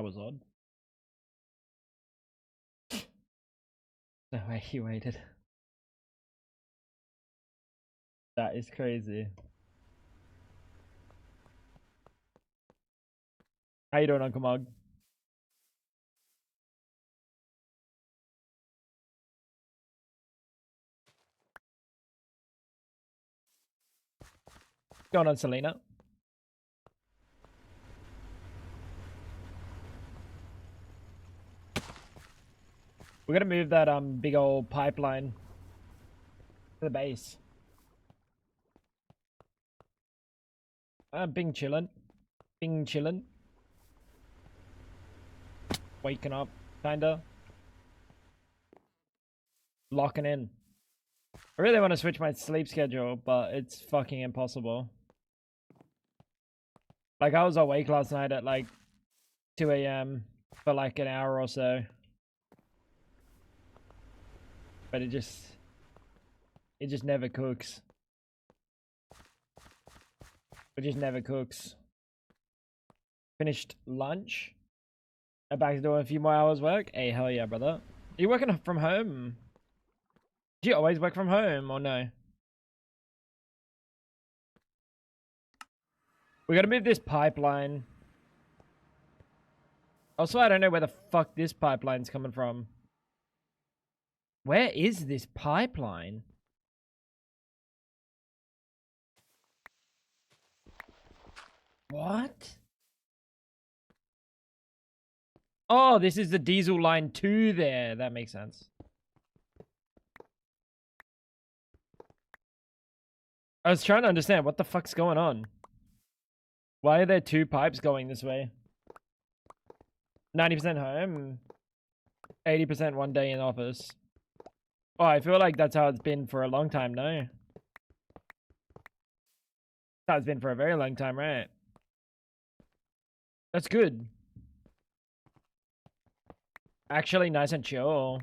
That was odd. No way he waited. That is crazy. How you doing, Uncle Mug? What's going on, Selena? We're gonna move that big old pipeline to the base. Bing chillin'. Bing chillin'. Waking up, kinda. Locking in. I really want to switch my sleep schedule, but it's fucking impossible. Like, I was awake last night at like 2 a.m. for like an hour or so. But it just never cooks. It just never cooks. Finished lunch. I'm back to doing a few more hours work. Hey, hell yeah, brother. Are you working from home? Do you always work from home or no? We gotta move this pipeline. Also, I don't know where the fuck this pipeline's coming from. Where is this pipeline? What? Oh, this is the diesel line 2 there. That makes sense. I was trying to understand what the fuck's going on. Why are there 2 pipes going this way? 90% home, 80% one day in office. Oh, I feel like that's how it's been for a long time, no? That's how it's been for a very long time, right? That's good. Actually, nice and chill.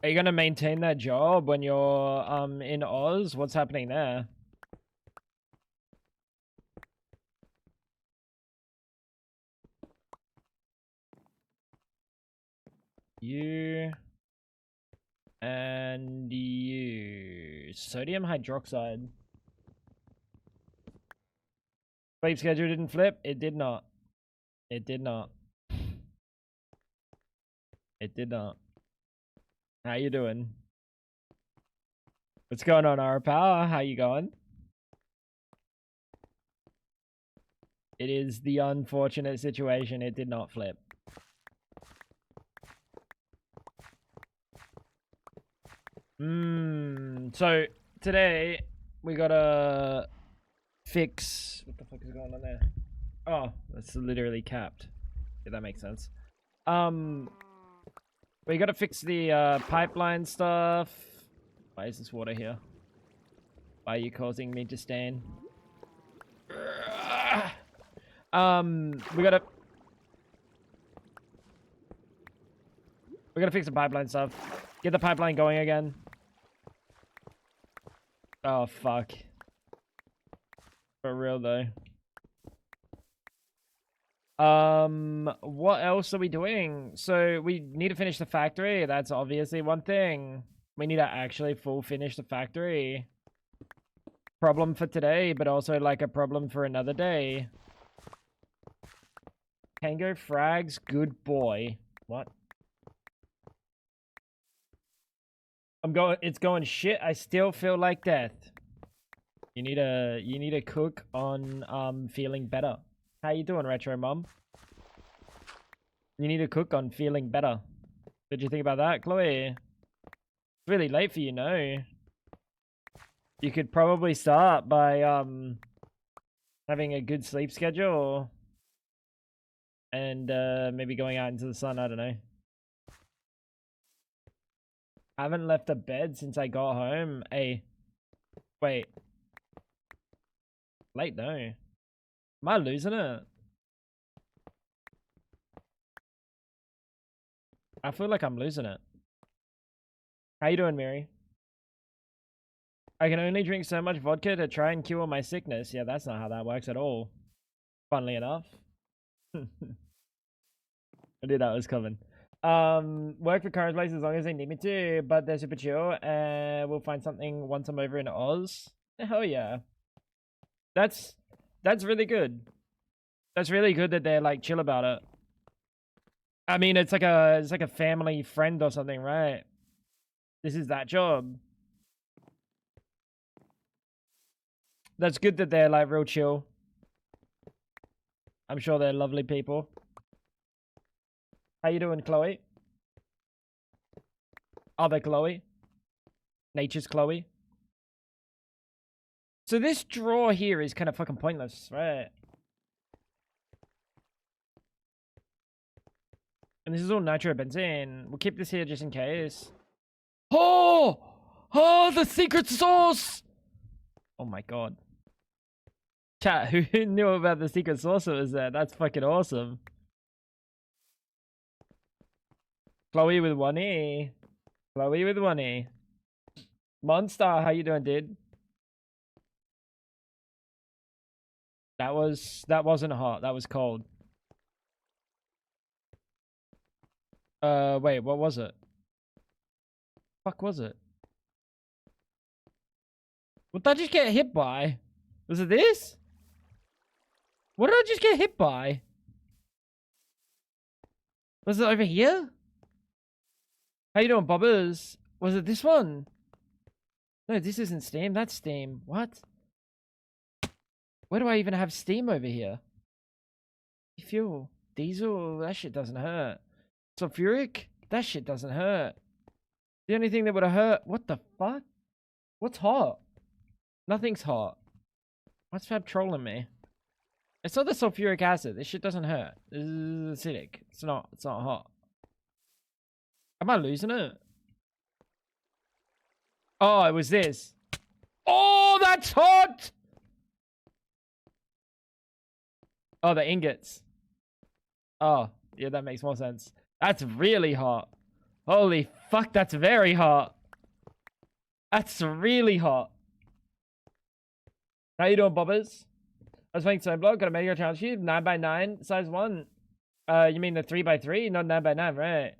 Are you gonna maintain that job when you're in Oz? What's happening there? You and you. Sodium hydroxide. Sleep schedule didn't flip? It did not. It did not. It did not. How you doing? What's going on, our power? How you going? It is the unfortunate situation. It did not flip. So today we gotta fix. What the fuck is going on there? Oh, that's literally capped. Yeah, that makes sense. We gotta fix the pipeline stuff. Why is this water here? Why are you causing me to stand? We gotta fix the pipeline stuff. Get the pipeline going again. Oh fuck. For real though. What else are we doing? So we need to finish the factory. That's obviously one thing. We need to actually full finish the factory. Problem for today, but also like a problem for another day. Tango frags, good boy. What? It's going shit. I still feel like death. You need to cook on feeling better. How you doing, Retro Mom? You need to cook on feeling better. Did you think about that, Chloe? It's really late for you, no? You could probably start by having a good sleep schedule and maybe going out into the sun. I don't know. I haven't left the bed since I got home. Hey, wait. Late, no. Am I losing it? I feel like I'm losing it. How you doing, Mary? I can only drink so much vodka to try and cure my sickness. Yeah, that's not how that works at all. Funnily enough. I knew that was coming. Work for current place as long as they need me to, but they're super chill, and we'll find something once I'm over in Oz. Hell yeah. That's really good. That's really good that they're like chill about it. I mean, it's like a family friend or something, right? This is that job. That's good that they're like real chill. I'm sure they're lovely people. How you doing, Chloe? Other Chloe? Nature's Chloe? So this drawer here is kind of fucking pointless, right? And this is all nitrobenzene. We'll keep this here just in case. Oh! Oh, the secret sauce! Oh my god. Chat, who knew about the secret sauce that was there? That's fucking awesome. Chloe with 1E. Chloe with 1E. Monster, how you doing, dude? That wasn't hot. That was cold. Wait, what was it? Fuck was it? What did I just get hit by? Was it this? What did I just get hit by? Was it over here? How you doing, bobbers? Was it this one? No, this isn't Steam. That's Steam. What? Where do I even have Steam over here? Fuel. Diesel. That shit doesn't hurt. Sulfuric? That shit doesn't hurt. The only thing that would have hurt... What the fuck? What's hot? Nothing's hot. What's Fab trolling me? It's not the sulfuric acid. This shit doesn't hurt. This is acidic. It's not hot. Am I losing it? Oh, it was this. Oh, that's hot! Oh, the ingots. Oh, yeah, that makes more sense. That's really hot. Holy fuck, that's very hot. That's really hot. How you doing, bobbers? I was playing Snowblock, got a medical challenge sheet, 9x9, size 1. You mean the 3x3? Not 9x9, right?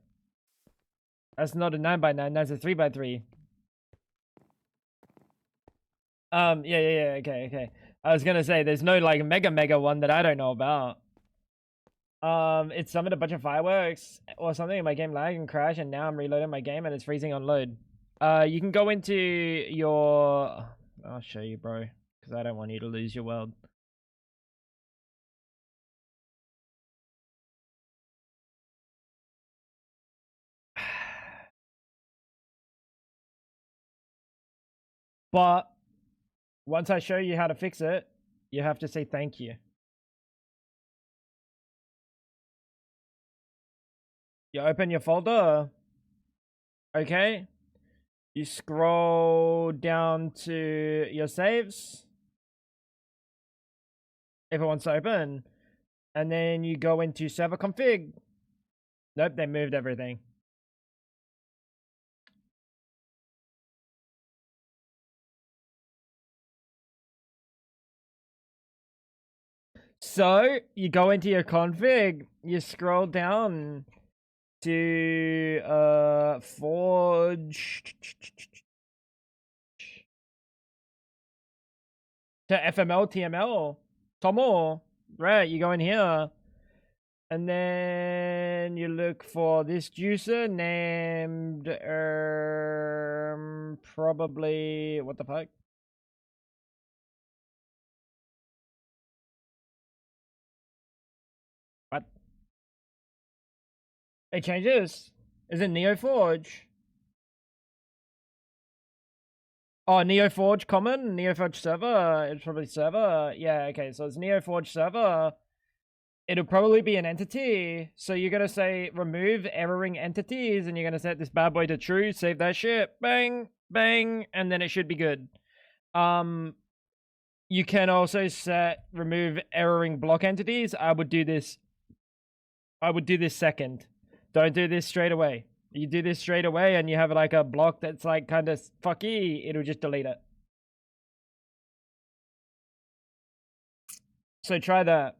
That's not a 9x9, that's a 3x3. Yeah, okay. I was gonna say, there's no, like, mega one that I don't know about. It summoned a bunch of fireworks or something, and my game lagged and crashed, and now I'm reloading my game, and it's freezing on load. You can go into your... I'll show you, bro, because I don't want you to lose your world. But once I show you how to fix it, you have to say thank you. You open your folder. Okay. You scroll down to your saves. If it wants to open. And then you go into server config. Nope, they moved everything. So, you go into your config, you scroll down to forge to FML TML Tomo, right? You go in here and then you look for this juicer named probably what the fuck. What? It changes. Is it NeoForge? Oh, NeoForge common? NeoForge server? It's probably server. Yeah, okay, so it's NeoForge server. It'll probably be an entity. So you're going to say remove erroring entities, and you're going to set this bad boy to true, save that shit, bang, bang, and then it should be good. You can also set remove erroring block entities. I would do this second. Don't do this straight away. You do this straight away and you have like a block that's like kind of fucky, it'll just delete it. So try that.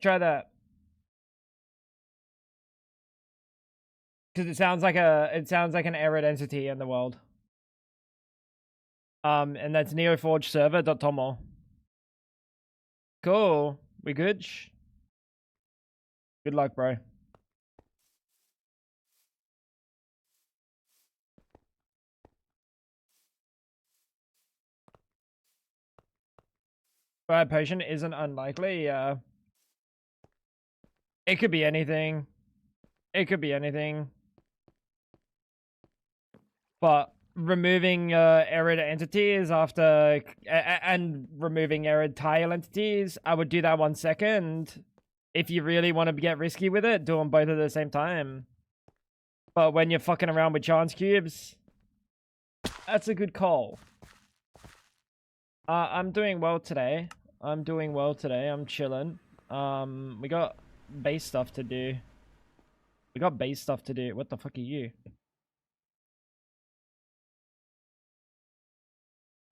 Try that. Because it sounds like an arid entity in the world. And that's neoforge server.tomo. Cool. We good? Good luck, bro. Fire potion isn't unlikely. It could be anything. It could be anything. But removing arid entities after and removing arid tile entities, I would do that 1 second. If you really want to get risky with it, do them both at the same time. But when you're fucking around with chance cubes, that's a good call. I'm doing well today. I'm chilling. We got base stuff to do. What the fuck are you?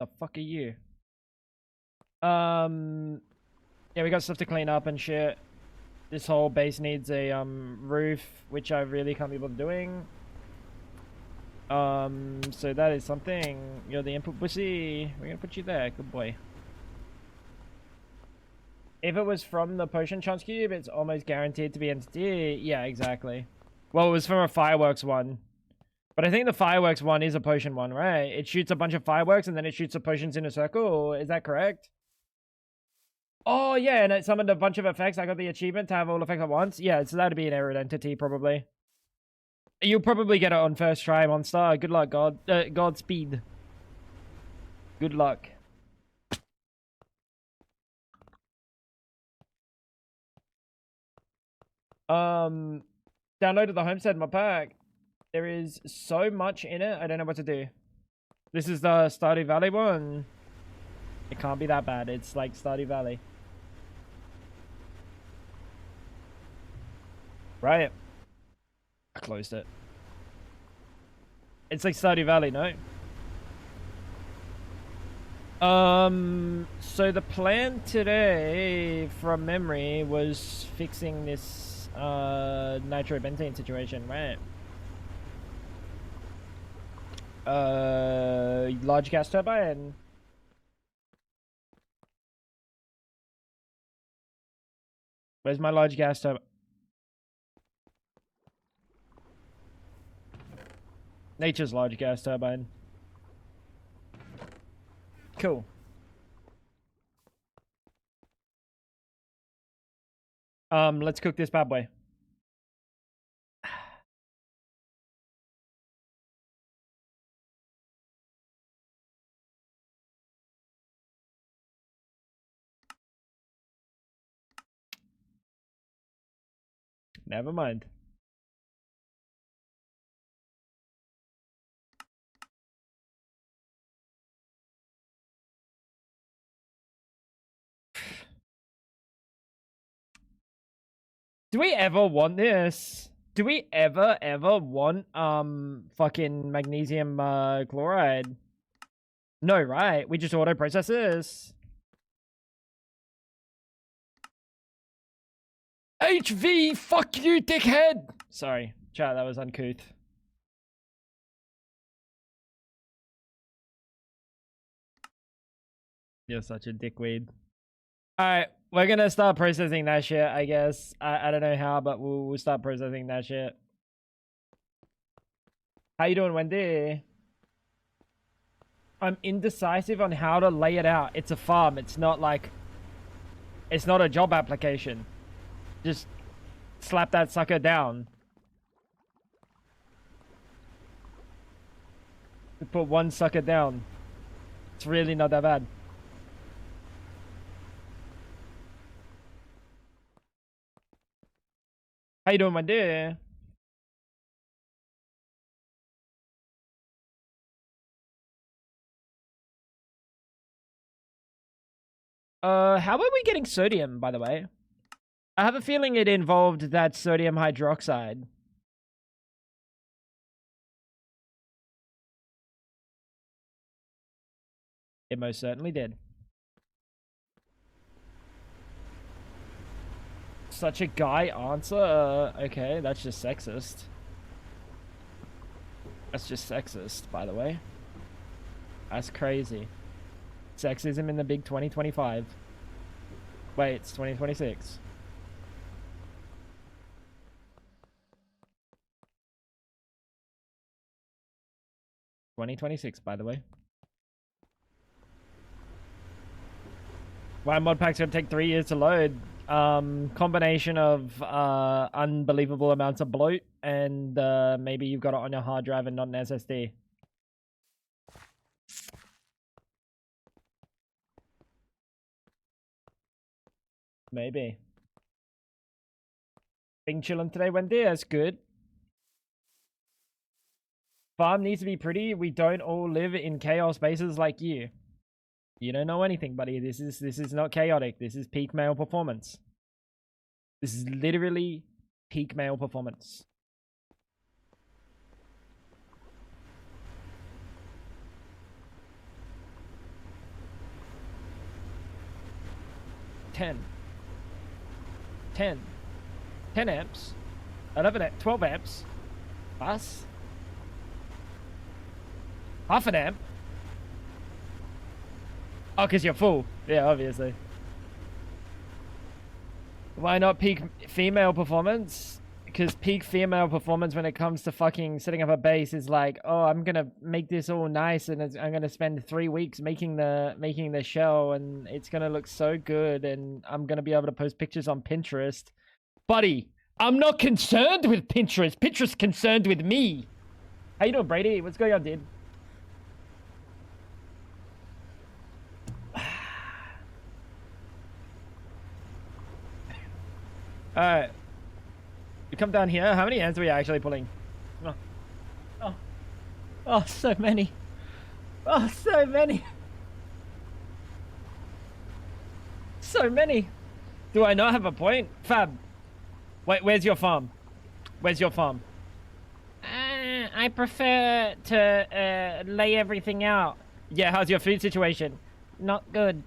The fuck are you? Yeah, we got stuff to clean up and shit. This whole base needs a roof, which I really can't be bothered doing. So that is something. You're the input pussy. We're gonna put you there. Good boy. If it was from the potion chance cube, it's almost guaranteed to be entity. Yeah, exactly. Well, it was from a fireworks one. But I think the fireworks one is a potion one, right? It shoots a bunch of fireworks and then it shoots the potions in a circle. Is that correct? Oh, yeah, and it summoned a bunch of effects. I got the achievement to have all effects at once. Yeah, so that'd be an arid entity, probably. You'll probably get it on first try, monster. Good luck, Godspeed. Good luck. Downloaded the Homestead mod pack. There is so much in it, I don't know what to do. This is the Stardew Valley one. It can't be that bad. It's like Stardew Valley. Right. I closed it. It's like Stardew Valley, no? So the plan today, from memory, was fixing this nitrobenzene situation, right? Large gas turbine. Where's my large gas turbine? Nature's large gas turbine. Cool. Let's cook this bad boy. Never mind. Do we ever want this? Do we ever want fucking magnesium chloride? No, right? We just auto process this. HV, fuck you, dickhead! Sorry, chat, that was uncouth. You're such a dickweed. Alright, we're gonna start processing that shit, I guess. I don't know how, but we'll start processing that shit. How you doing, Wendy? I'm indecisive on how to lay it out. It's a farm. It's not like... It's not a job application. Just slap that sucker down. Put one sucker down. It's really not that bad. How you doing, my dear? How are we getting sodium, by the way? I have a feeling it involved that sodium hydroxide. It most certainly did. Such a guy answer? Okay, that's just sexist. That's just sexist, by the way. That's crazy. Sexism in the big 2025. Wait, it's 2026. By the way. Why mod packs gonna take 3 years to load? Combination of unbelievable amounts of bloat and maybe you've got it on your hard drive and not an SSD. Maybe. Being chillin' today, Wendy. That's good. Farm needs to be pretty. We don't all live in chaos spaces like you. You don't know anything, buddy. This is not chaotic. This is peak male performance. This is literally peak male performance. Ten amps, 12 amps, bus, half an amp. Oh, because you're full. Yeah, obviously. Why not peak female performance? Because peak female performance when it comes to fucking setting up a base is like, oh, I'm gonna make this all nice and I'm gonna spend 3 weeks making the shell and it's gonna look so good and I'm gonna be able to post pictures on Pinterest. Buddy, I'm not concerned with Pinterest. Pinterest's concerned with me. How you doing, Brady? What's going on, dude? Alright. We come down here. How many ants are we actually pulling? Oh, so many. Oh, so many. So many. Do I not have a point? Fab. Wait, where's your farm? Where's your farm? I prefer to lay everything out. Yeah, how's your food situation? Not good.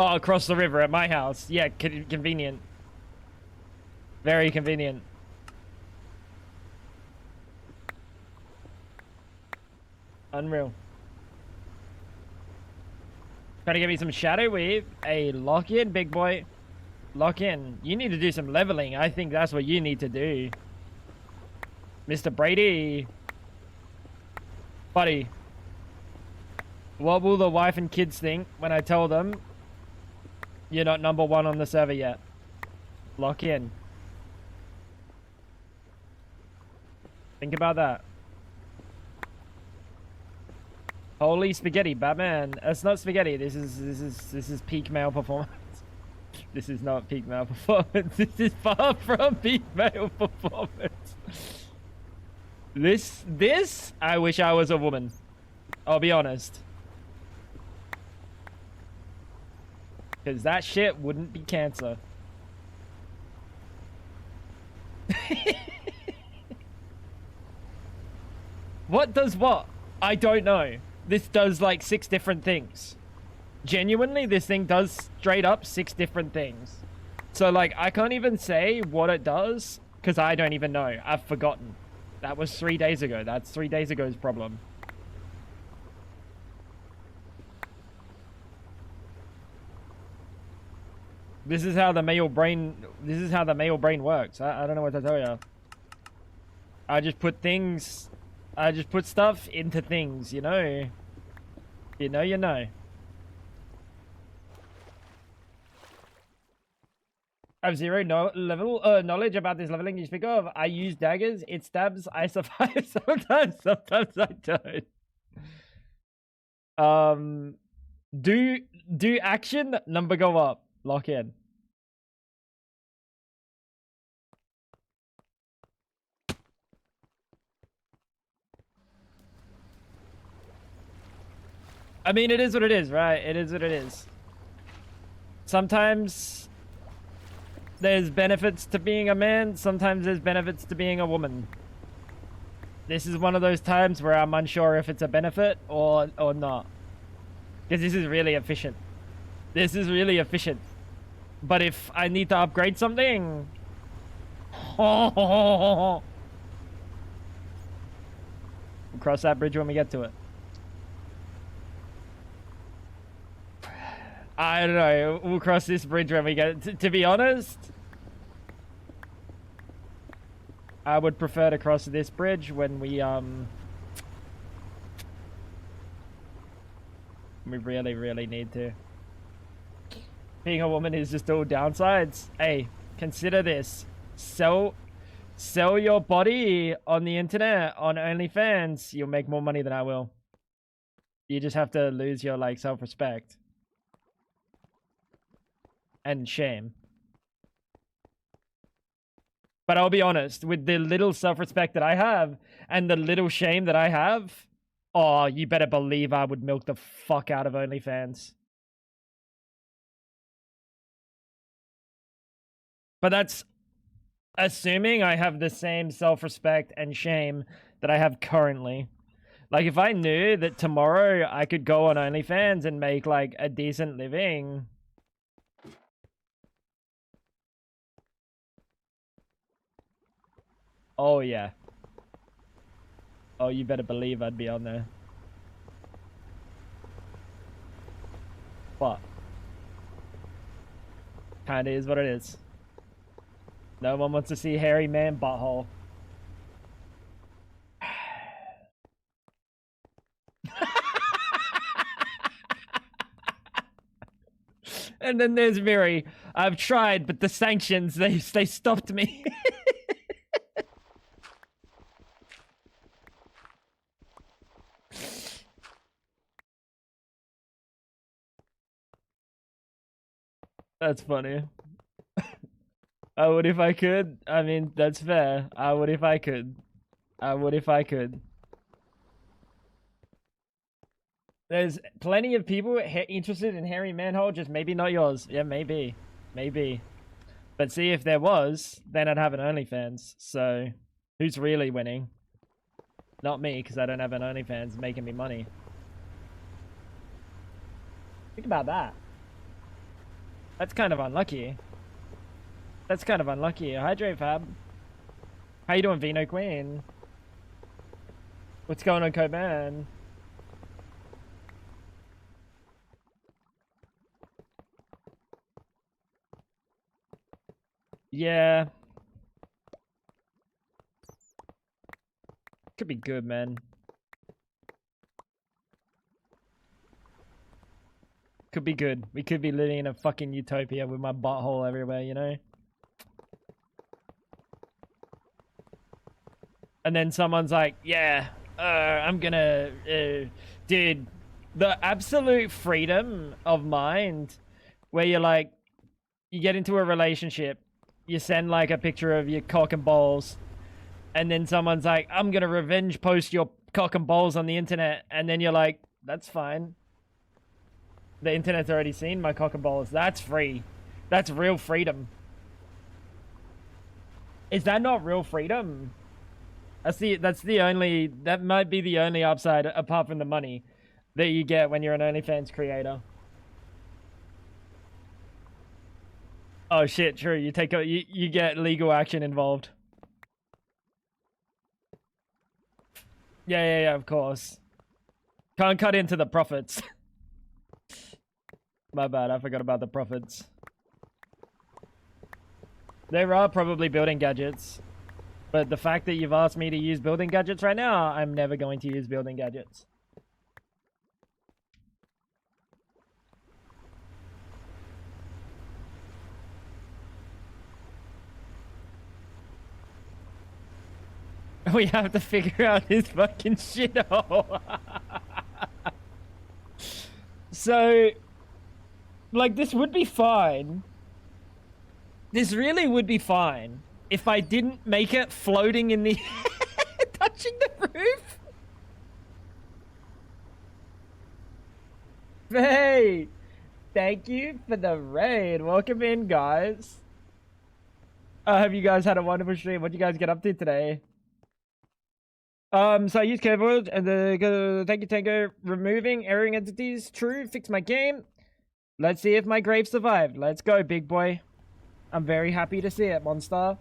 Oh, across the river at my house. Yeah, convenient. Very convenient. Unreal. Try to get me some shadow weave. Hey, lock in, big boy. Lock in. You need to do some leveling. I think that's what you need to do. Mr. Brady. Buddy. What will the wife and kids think when I tell them you're not #1 on the server yet? Lock in. Think about that. Holy spaghetti, Batman. That's not spaghetti. This is peak male performance. This is not peak male performance. This is far from peak male performance. This, I wish I was a woman. I'll be honest. Because that shit wouldn't be cancer. What does what? I don't know. This does like 6 different things. Genuinely, this thing does straight up 6 different things. So like, I can't even say what it does because I don't even know. I've forgotten. That was 3 days ago. That's 3 days ago's problem. This is how the male brain works. I don't know what to tell you. I just put stuff into things, you know. You know. I have zero knowledge about this leveling you speak of. I use daggers. It stabs. I survive sometimes. Sometimes I don't. Do action. Number go up. Lock in. I mean, it is what it is, right? It is what it is. Sometimes there's benefits to being a man. Sometimes there's benefits to being a woman. This is one of those times where I'm unsure if it's a benefit or not. Because this is really efficient. This is really efficient. But if I need to upgrade something, We'll cross that bridge when we get to it. I don't know. We'll cross this bridge when we get... To be honest, I would prefer to cross this bridge when we really, really need to. Being a woman is just all downsides. Hey, consider this. Sell your body on the internet, on OnlyFans. You'll make more money than I will. You just have to lose your, like, self-respect. And shame. But I'll be honest, with the little self-respect that I have, and the little shame that I have, oh, you better believe I would milk the fuck out of OnlyFans. But that's assuming I have the same self-respect and shame that I have currently. Like, if I knew that tomorrow I could go on OnlyFans and make, like, a decent living... Oh, yeah. Oh, you better believe I'd be on there. But kinda is what it is. No one wants to see hairy man butthole. And then there's Miri. I've tried, but the sanctions, they stopped me. That's funny. I would if I could. I mean, that's fair. I would if I could. I would if I could. There's plenty of people interested in hairy manhole, just maybe not yours. Yeah, maybe. Maybe. But see, if there was, then I'd have an OnlyFans. So, who's really winning? Not me, because I don't have an OnlyFans making me money. Think about that. That's kind of unlucky. That's kind of unlucky. Hydrate, Fab. How you doing, Vino Queen? What's going on, Coban? Yeah. Could be good, man. Could be good. We could be living in a fucking utopia with my butthole everywhere, you know? And then someone's like, yeah, I'm gonna... dude, the absolute freedom of mind where you're like, you get into a relationship, you send like a picture of your cock and balls, and then someone's like, I'm gonna revenge post your cock and balls on the internet, and then you're like, that's fine. The internet's already seen my cock and balls. That's free. That's real freedom. Is that not real freedom? That might be the only upside apart from the money that you get when you're an OnlyFans creator. Oh shit, true. You get legal action involved. Yeah, of course. Can't cut into the profits. My bad, I forgot about the profits. There are probably building gadgets. But the fact that you've asked me to use building gadgets right now, I'm never going to use building gadgets. We have to figure out his fucking shithole. So, like, this would be fine. This really would be fine if I didn't make it floating in the air, touching the roof. Hey, thank you for the raid. Welcome in, guys. Have you guys had a wonderful stream? What did you guys get up to today? So I use keyboard and the thank you Tango removing erroring entities. True, fix my game. Let's see if my grave survived. Let's go, big boy. I'm very happy to see it, monster.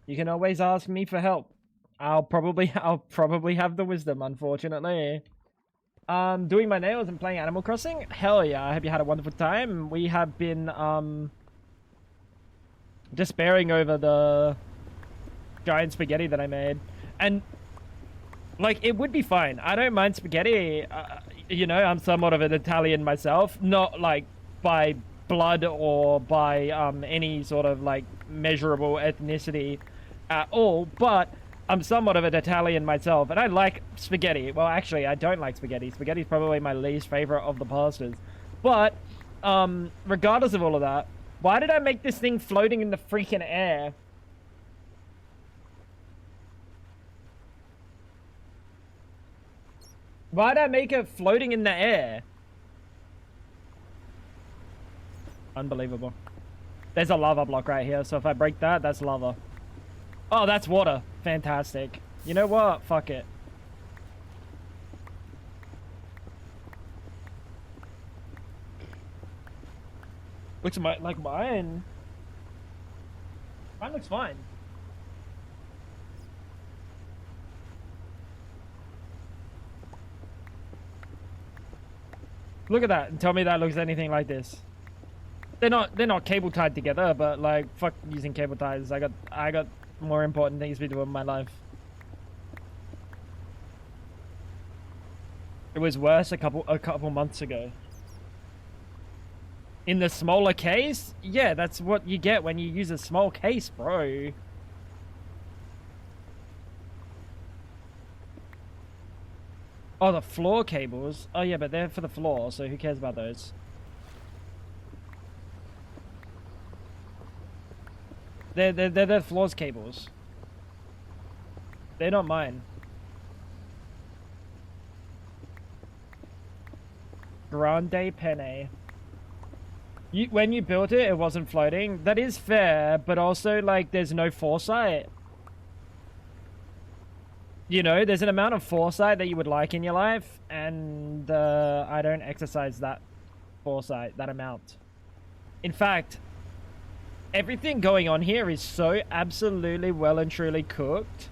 You can always ask me for help. I'll probably have the wisdom, unfortunately. Doing my nails and playing Animal Crossing? Hell yeah, I hope you had a wonderful time. We have been, despairing over the giant spaghetti that I made. And, like, it would be fine. I don't mind spaghetti. You know, I'm somewhat of an Italian myself. Not, like, by blood or by, any sort of, like, measurable ethnicity at all. But I'm somewhat of an Italian myself, and I like spaghetti. Well, actually, I don't like spaghetti. Spaghetti's probably my least favorite of the pastas. But, regardless of all of that, why did I make this thing floating in the freaking air? Why did I make it floating in the air? Unbelievable. There's a lava block right here, so if I break that, that's lava. Oh, that's water. Fantastic. You know what? Fuck it. Looks like mine. Mine looks fine. Look at that and tell me that looks anything like this. They're not cable tied together, but like fuck using cable ties. I got more important things to do in my life. It was worse a couple months ago. In the smaller case? Yeah, that's what you get when you use a small case, bro. Oh, the floor cables? Oh yeah, but they're for the floor, so who cares about those? They're the floor's cables. They're not mine. Grande penne. When you built it, it wasn't floating. That is fair, but also, like, there's no foresight. You know, there's an amount of foresight that you would like in your life, and I don't exercise that foresight, that amount. In fact, everything going on here is so absolutely well and truly cooked.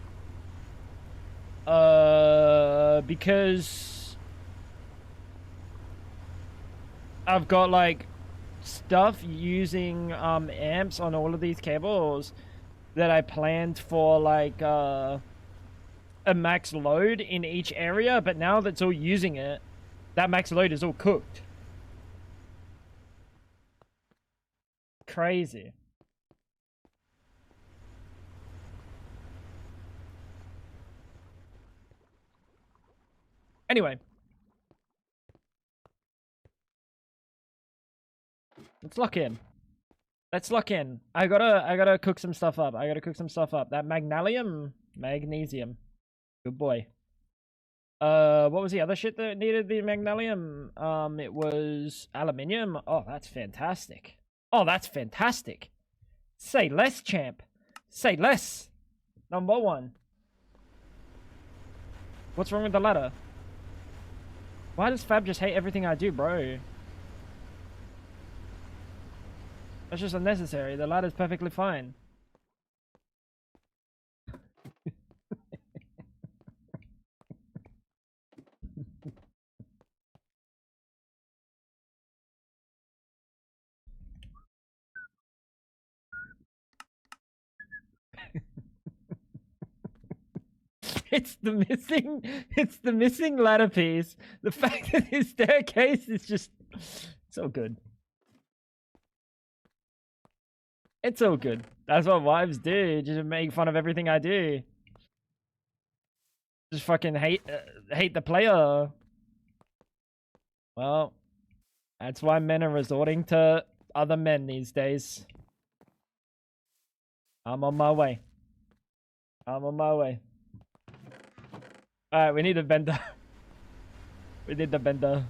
Because I've got, like, stuff using amps on all of these cables that I planned for like a max load in each area, but now that's all using it, that max load is all cooked. Crazy. Anyway, let's lock in. Let's lock in. I gotta cook some stuff up. That magnesium. Good boy. What was the other shit that needed the magnesium? It was aluminium. Oh, that's fantastic. Say less, champ. Say less. Number one. What's wrong with the ladder? Why does Fab just hate everything I do, bro? That's just unnecessary. The ladder's perfectly fine. It's the missing ladder piece. The fact that his staircase is just so good. It's all good. That's what wives do. Just make fun of everything I do. Just fucking hate the player. Well, that's why men are resorting to other men these days. I'm on my way. Alright, we need a bender. We need the bender.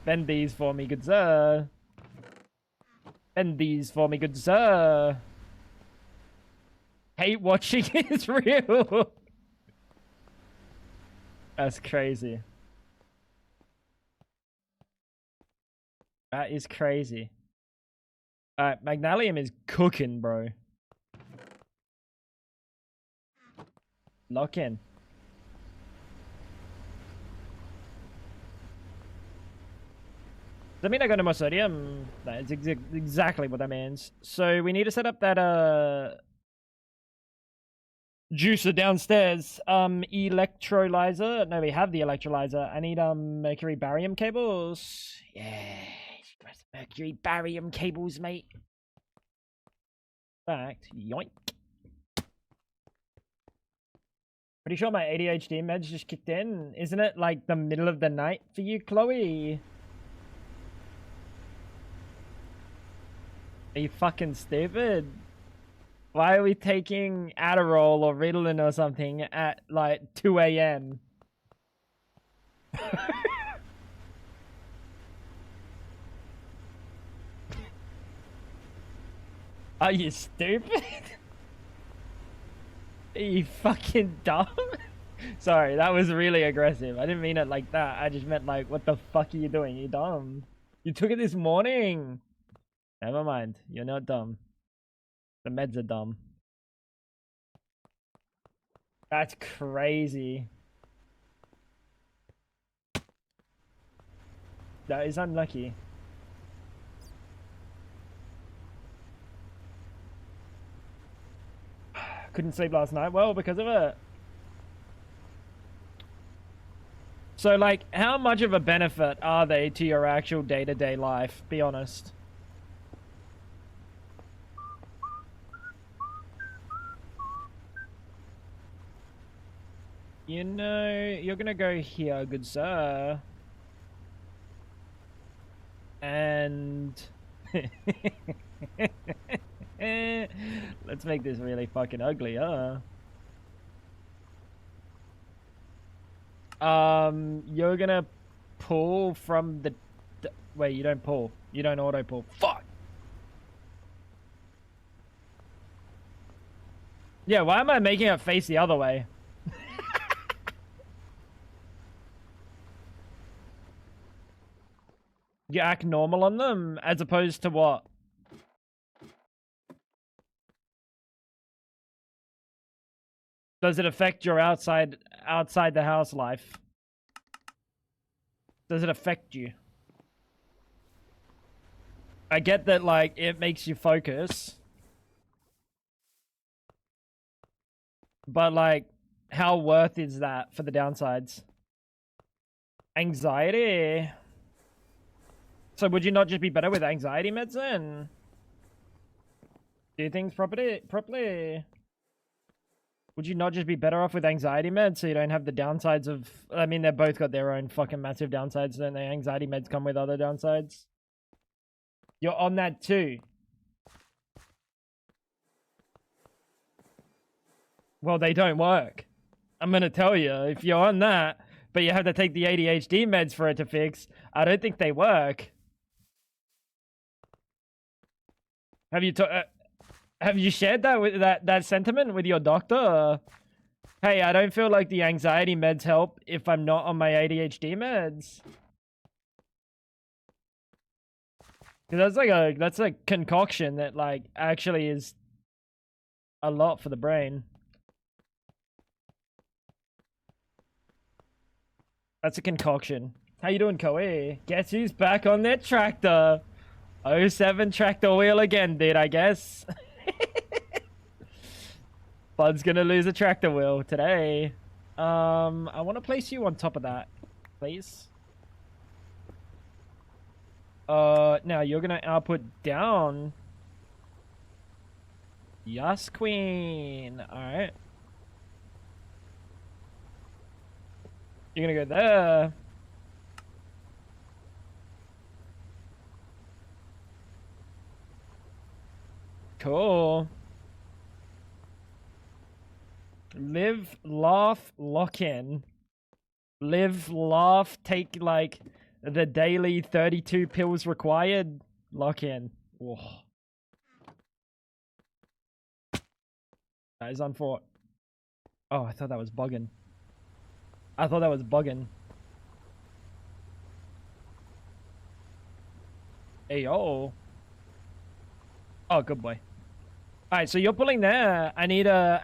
Bend these for me, good sir. Bend these for me, good sir. Hate watching is real. That's crazy. That is crazy. Alright, magnesium is cooking, bro. Lock in. Does that mean I got no more sodium? That's exactly what that means. So we need to set up that juicer downstairs. Electrolyzer. No, we have the electrolyzer. I need mercury barium cables. Yeah, mercury barium cables, mate. Fact, yoink. Pretty sure my ADHD meds just kicked in. Isn't it like the middle of the night for you, Chloe? Are you fucking stupid? Why are we taking Adderall or Ritalin or something at like 2 a.m.? Are you stupid? Are you fucking dumb? Sorry, that was really aggressive. I didn't mean it like that. I just meant like, what the fuck are you doing? You dumb. You took it this morning. Never mind. You're not dumb. The meds are dumb. That's crazy. That is unlucky. Couldn't sleep last night. Well, because of it. So, like, how much of a benefit are they to your actual day-to-day life? Be honest. You know, you're gonna go here, good sir. And... let's make this really fucking ugly, huh? You're gonna pull from the... Wait, you don't pull. You don't auto-pull. Fuck! Yeah, why am I making it face the other way? You act normal on them, as opposed to what? Does it affect your outside the house life? Does it affect you? I get that, like, it makes you focus. But, like, how worth is that for the downsides? Anxiety? So would you not just be better with anxiety meds then? Do things properly? Would you not just be better off with anxiety meds so you don't have the downsides of... I mean, they've both got their own fucking massive downsides, don't they? Anxiety meds come with other downsides. You're on that too. Well, they don't work. I'm gonna tell you, if you're on that, but you have to take the ADHD meds for it to fix, I don't think they work. Have you shared that with that sentiment with your doctor? Hey, I don't feel like the anxiety meds help if I'm not on my ADHD meds. Because that's a concoction that like actually is a lot for the brain. That's a concoction. How you doing, Koei? Guess who's back on their tractor? 07 tractor wheel again, dude, I guess. Bud's gonna lose a tractor wheel today. I want to place you on top of that, please. Now you're gonna output down. Yes, queen. Alright. You're gonna go there. Cool. Live, laugh, lock in. Live, laugh, take like the daily 32 pills required. Lock in. Whoa. That is unfought. Oh, I thought that was bugging. Hey, yo. Oh, good boy. All right, so you're pulling there. I need a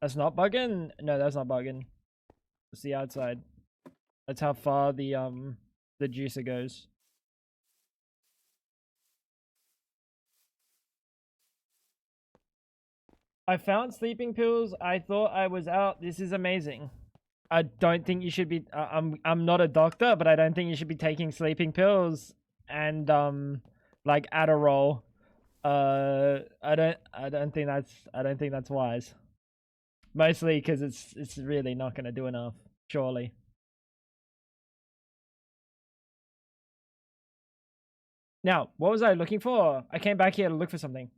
That's not bugging? No, that's not bugging. It's the outside. That's how far the juicer goes. I found sleeping pills. I thought I was out. This is amazing. I don't think you should be. I'm not a doctor, but I don't think you should be taking sleeping pills and like Adderall. I don't think that's wise. Mostly because it's really not gonna do enough. Surely. Now, what was I looking for? I came back here to look for something.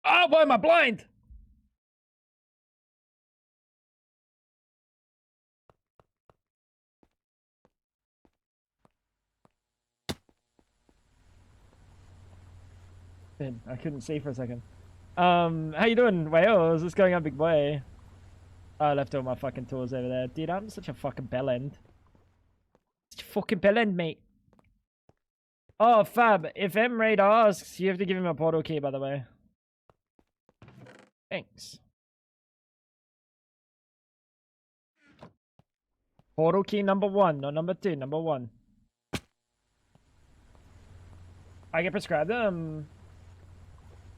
Oh, why am I blind? I couldn't see for a second. How you doing, Wales? What's going on, big boy? I left all my fucking tools over there. Dude, I'm such a fucking bellend. Such a fucking bellend, mate. Oh, Fab, if M-Raid asks, you have to give him a portal key, by the way. Thanks. Portal key number 1, not number 2, number 1. I get prescribed them.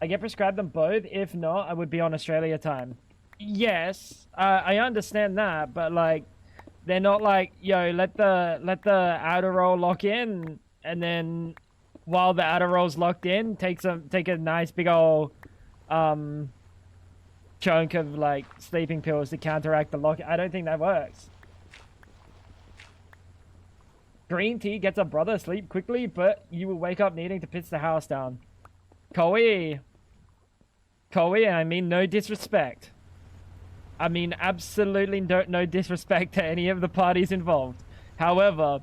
I get prescribed them both. If not, I would be on Australia time. Yes, I understand that, but like, they're not like, yo, let the Adderall lock in, and then while the Adderall's locked in, take a nice big old chunk of like sleeping pills to counteract the lock. I don't think that works. Green tea gets a brother sleep quickly, but you will wake up needing to piss the house down. Koei, I mean no disrespect. I mean absolutely no disrespect to any of the parties involved. However,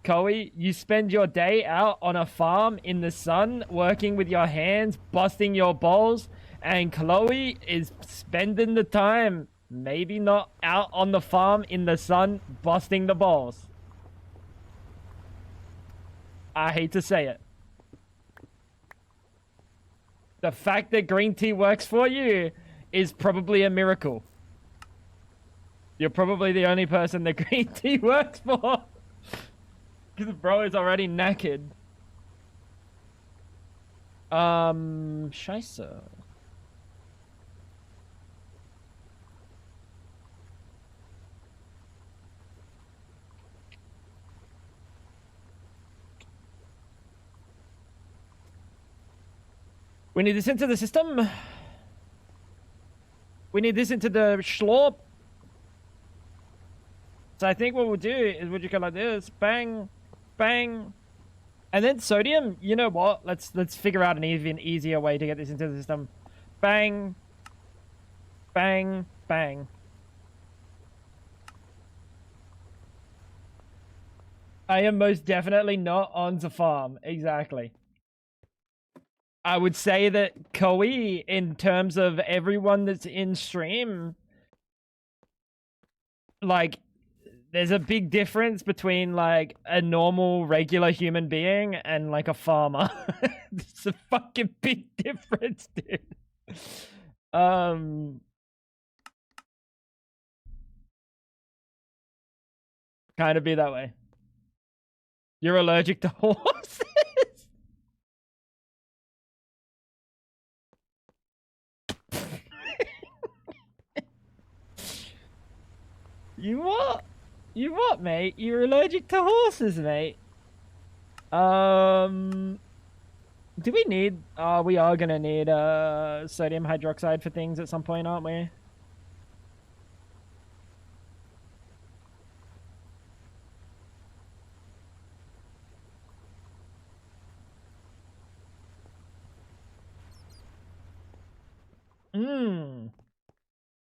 Koei, you spend your day out on a farm in the sun, working with your hands, busting your balls, and Chloe is spending the time, maybe not out on the farm in the sun, busting the balls. I hate to say it. The fact that green tea works for you is probably a miracle. You're probably the only person that green tea works for. Because bro is already knackered. Scheisse. We need this into the system. We need this into the schlorp. So I think what we'll do is we'll just go like this. Bang, bang. And then sodium, you know what? Let's figure out an even easier way to get this into the system. Bang, bang, bang. I am most definitely not on the farm. Exactly. I would say that Koei, in terms of everyone that's in stream, like, there's a big difference between, like, a normal, regular human being and, like, a farmer. It's a fucking big difference, dude. Kind of be that way. You're allergic to horses? You what? You what, mate? You're allergic to horses, mate. Do we need... we are gonna need sodium hydroxide for things at some point, aren't we?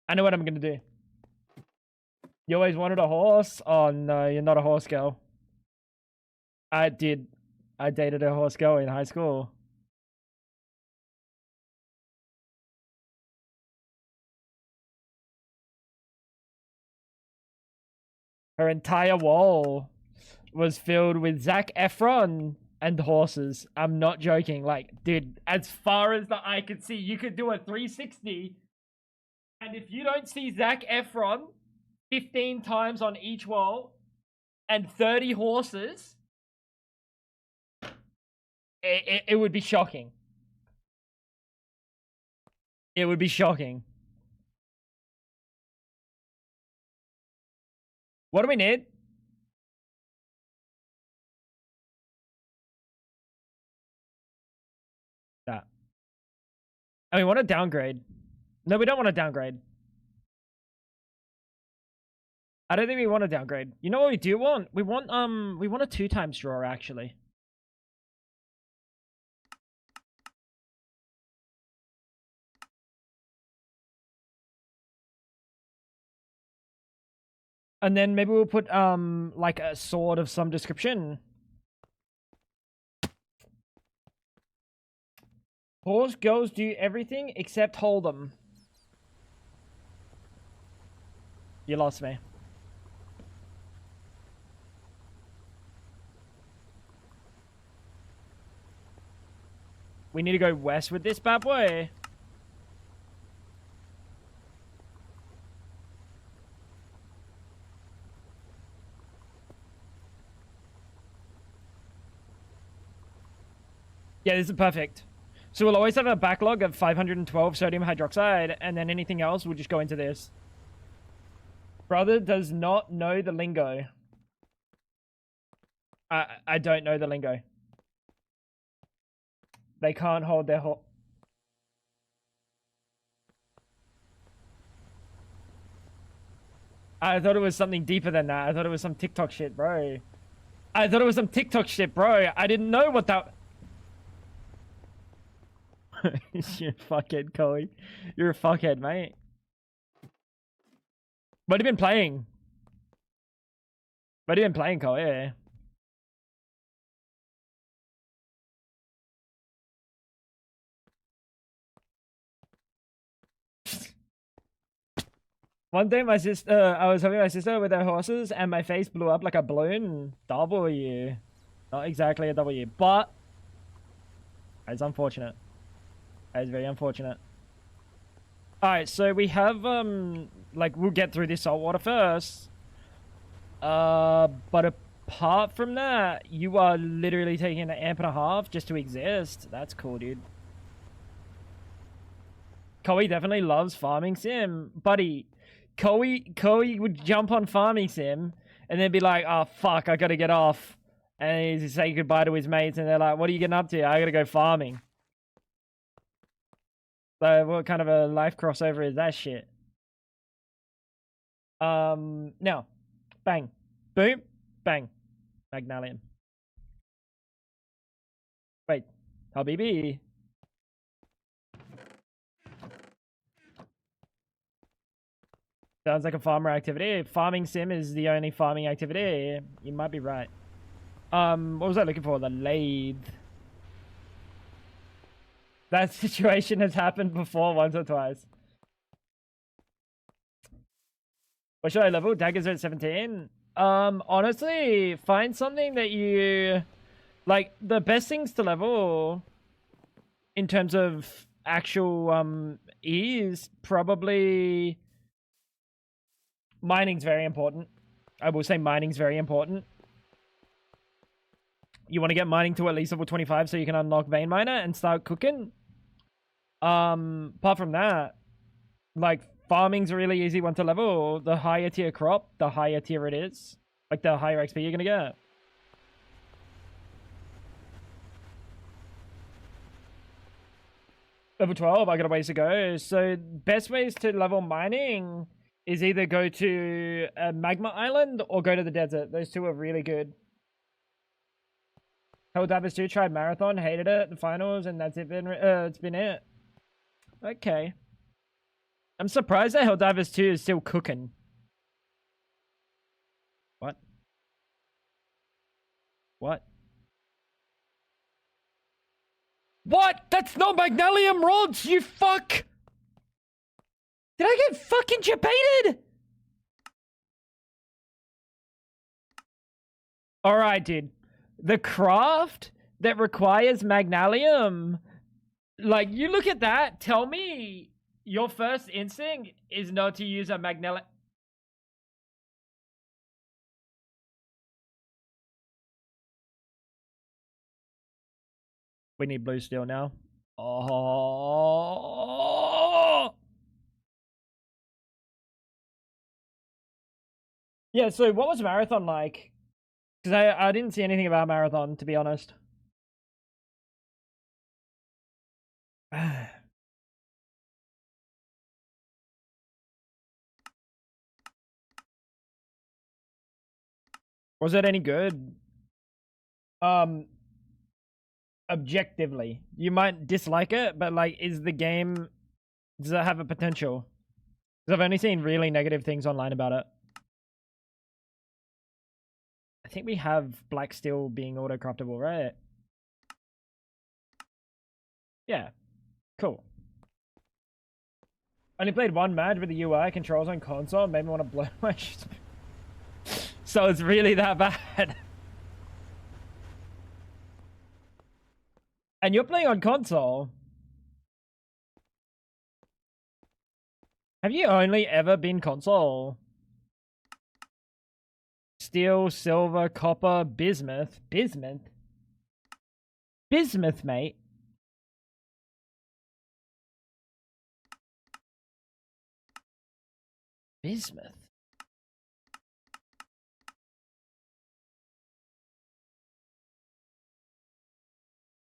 I know what I'm gonna do. You always wanted a horse? Oh no, you're not a horse girl. I did. I dated a horse girl in high school. Her entire wall was filled with Zac Efron and horses. I'm not joking. Like, dude, as far as the eye could see, you could do a 360. And if you don't see Zac Efron 15 times on each wall and 30 horses, it would be shocking. It would be shocking. What do we need? That. And we want to downgrade. No, we don't want to downgrade. I don't think we want to downgrade. You know what we do want? We want a 2x draw, actually. And then maybe we'll put like a sword of some description. Horse girls do everything except hold them. You lost me. We need to go west with this bad boy. Yeah, this is perfect. So we'll always have a backlog of 512 sodium hydroxide, and then anything else will just go into this. Brother does not know the lingo. I don't know the lingo. They can't hold their I thought it was something deeper than that. I thought it was some TikTok shit, bro. I thought it was some TikTok shit, bro. I didn't know what that... You're a fuckhead, Chloe. You're a fuckhead, mate. What have you been playing? What have you been playing, Chloe? Yeah. One day I was helping my sister with her horses and my face blew up like a balloon. W. Not exactly a W, but it's unfortunate. That is very unfortunate. Alright, so we have, like, we'll get through this saltwater first. But apart from that, you are literally taking an amp and a half just to exist. That's cool, dude. Koei definitely loves farming sim. Buddy, Koei would jump on farming sim and then be like, oh, fuck, I gotta get off. And he'd say goodbye to his mates and they're like, what are you getting up to? I gotta go farming. So what kind of a life crossover is that shit? Now, bang, boom, bang, Magnalium. Wait, Habibi. Sounds like a farmer activity. Farming sim is the only farming activity. You might be right. What was I looking for? The lathe. That situation has happened before once or twice. What should I level? Daggers are at 17. Honestly, find something that you like. The best things to level in terms of actual is probably mining's very important. I will say mining's very important. You want to get mining to at least level 25 so you can unlock vein miner and start cooking. Apart from that, like farming's a really easy one to level. The higher tier crop, the higher tier it is. Like the higher XP you're gonna get. Level 12, I got a ways to go. So best ways to level mining is either go to a magma island or go to the desert. Those two are really good. Helldivers 2 tried marathon, hated it, the finals, and that's it. It's been it. Okay. I'm surprised that Helldivers 2 is still cooking. What? What? What? That's not Magnalium rods, you fuck! Did I get fucking japated? Alright, dude. The craft that requires magnalium. Like, you look at that, tell me your first instinct is not to use a magnalium. We need blue steel now. Oh. Yeah, so what was Marathon like? Because I didn't see anything about Marathon, to be honest. Was it any good? Objectively. You might dislike it, but like, is the game, does it have a potential? Because I've only seen really negative things online about it. I think we have black steel being auto-craftable, right? Yeah. Cool. Only played one match with the UI controls on console. Made me want to blow my shit. So it's really that bad. And you're playing on console. Have you only ever been console? Steel, silver, copper, bismuth. Bismuth? Bismuth, mate. Bismuth.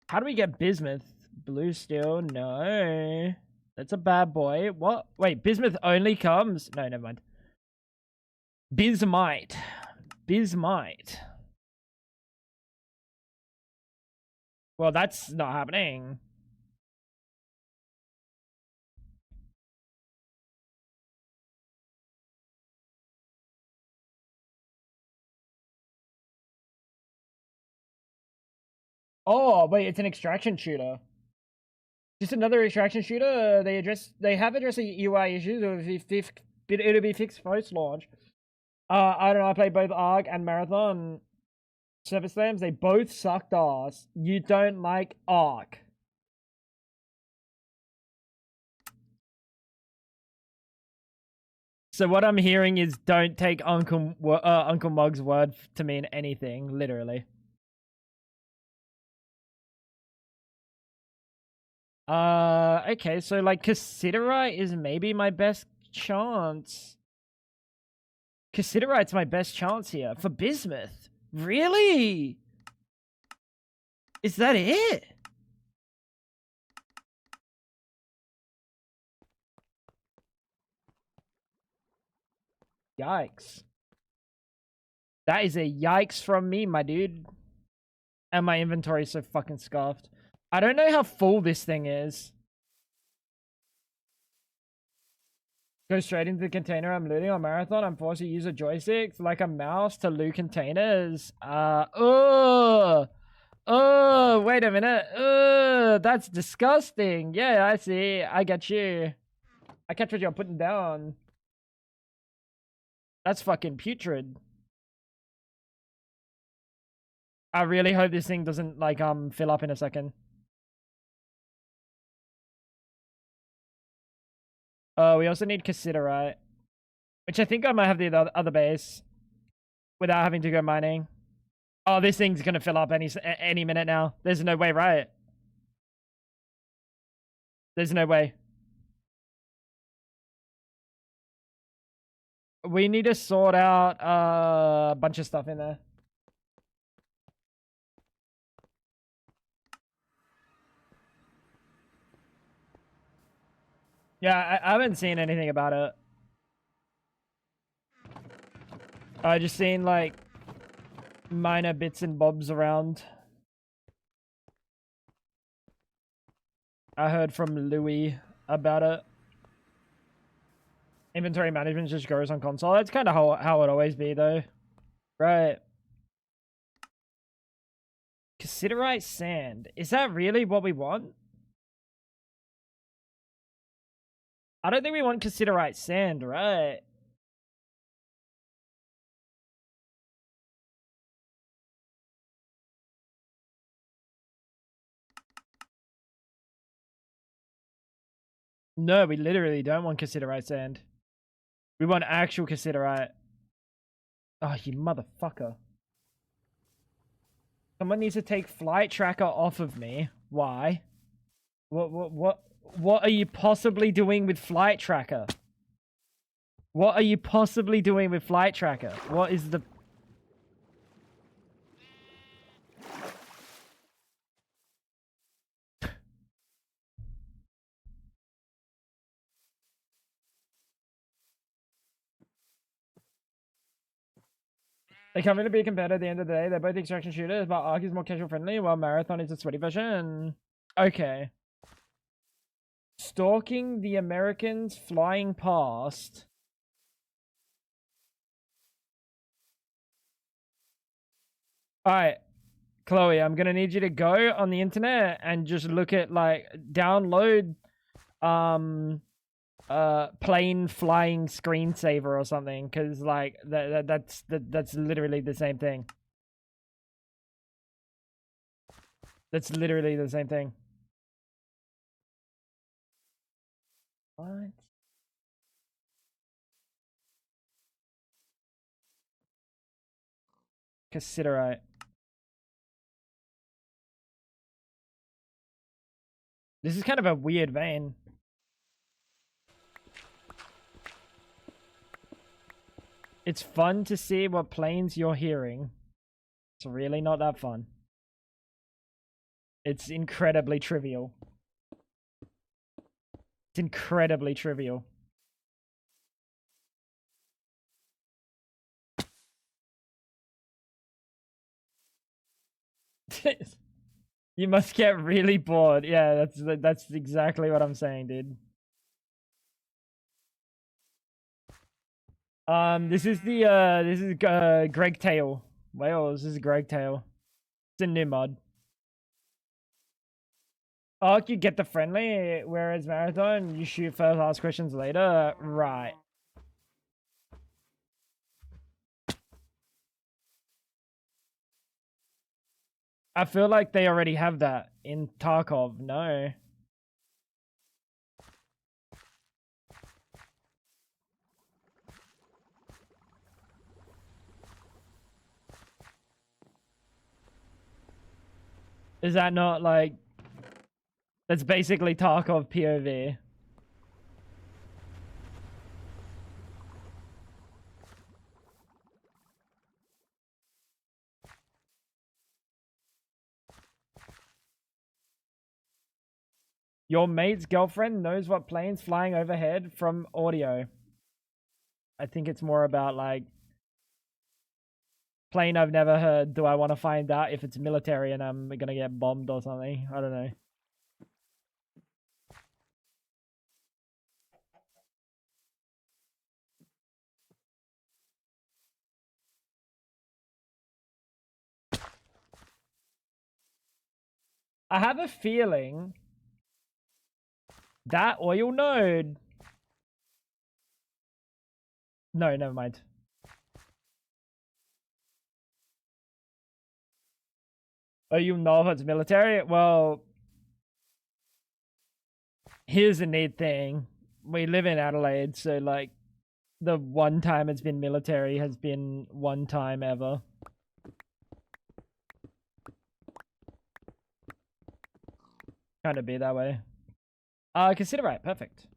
How do we get bismuth? Blue steel? No. That's a bad boy. What? Wait, bismuth only comes... No, never mind. Bismite. Bismite. Well, that's not happening. Oh, wait, it's an extraction shooter. Just another extraction shooter. They have addressed the UI issues. It'll be fixed post launch. I don't know. I played both Arc and Marathon Surface Slams. They both sucked ass. You don't like Arc. So what I'm hearing is don't take Uncle Mug's word to mean anything. Literally. Okay, so like Cassiterite is maybe my best chance. Cassiterite's my best chance here for bismuth. Really? Is that it? Yikes. That is a yikes from me, my dude. And my inventory is so fucking scuffed. I don't know how full this thing is. Go straight into the container I'm looting on Marathon. I'm forced to use a joystick like a mouse to loot containers. Oh, wait a minute. That's disgusting. Yeah, I see. I get you. I catch what you're putting down. That's fucking putrid. I really hope this thing doesn't like fill up in a second. We also need Cassiterite, which I think I might have the other base without having to go mining. Oh, this thing's gonna fill up any minute now. There's no way, right? There's no way. We need to sort out a bunch of stuff in there. Yeah, I haven't seen anything about it. I just seen like minor bits and bobs around. I heard from Louis about it. Inventory management just goes on console. That's kind of how it always be though. Right. Cassiterite sand. Is that really what we want? I don't think we want Cassiterite sand, right? No, we literally don't want cassiterite sand. We want actual cassiterite. Oh, you motherfucker. Someone needs to take flight tracker off of me. Why? What are you possibly doing with flight tracker? What are you possibly doing with flight tracker? What is the... They come in to be compared at the end of the day. They're both extraction shooters, but Ark is more casual friendly, while Marathon is a sweaty version. Okay. Stalking the Americans flying past. Alright, Chloe, I'm gonna need you to go on the internet and just look at, like, download, plane flying screensaver or something, because, like, that's literally the same thing. That's literally the same thing. What? Cassiterite. This is kind of a weird vein. It's fun to see what planes you're hearing. It's really not that fun. It's incredibly trivial. It's incredibly trivial. You must get really bored. Yeah, that's exactly what I'm saying, dude. This is Greg Tail. Wales, this is Greg Tail. It's a new mod. Oh, you get the friendly, whereas Marathon, you shoot first, ask questions later. Right. I feel like they already have that in Tarkov. No. Is that not like... That's basically Tarkov POV. Your mate's girlfriend knows what plane's flying overhead from audio. I think it's more about, like, plane I've never heard. Do I want to find out if it's military and I'm gonna get bombed or something? I don't know. I have a feeling that oil node... No, never mind. Oh, you know if it's military? Well, here's the neat thing. We live in Adelaide, so, like, the one time it's been military has been one time ever. Kind of be that way. Consider right. Perfect.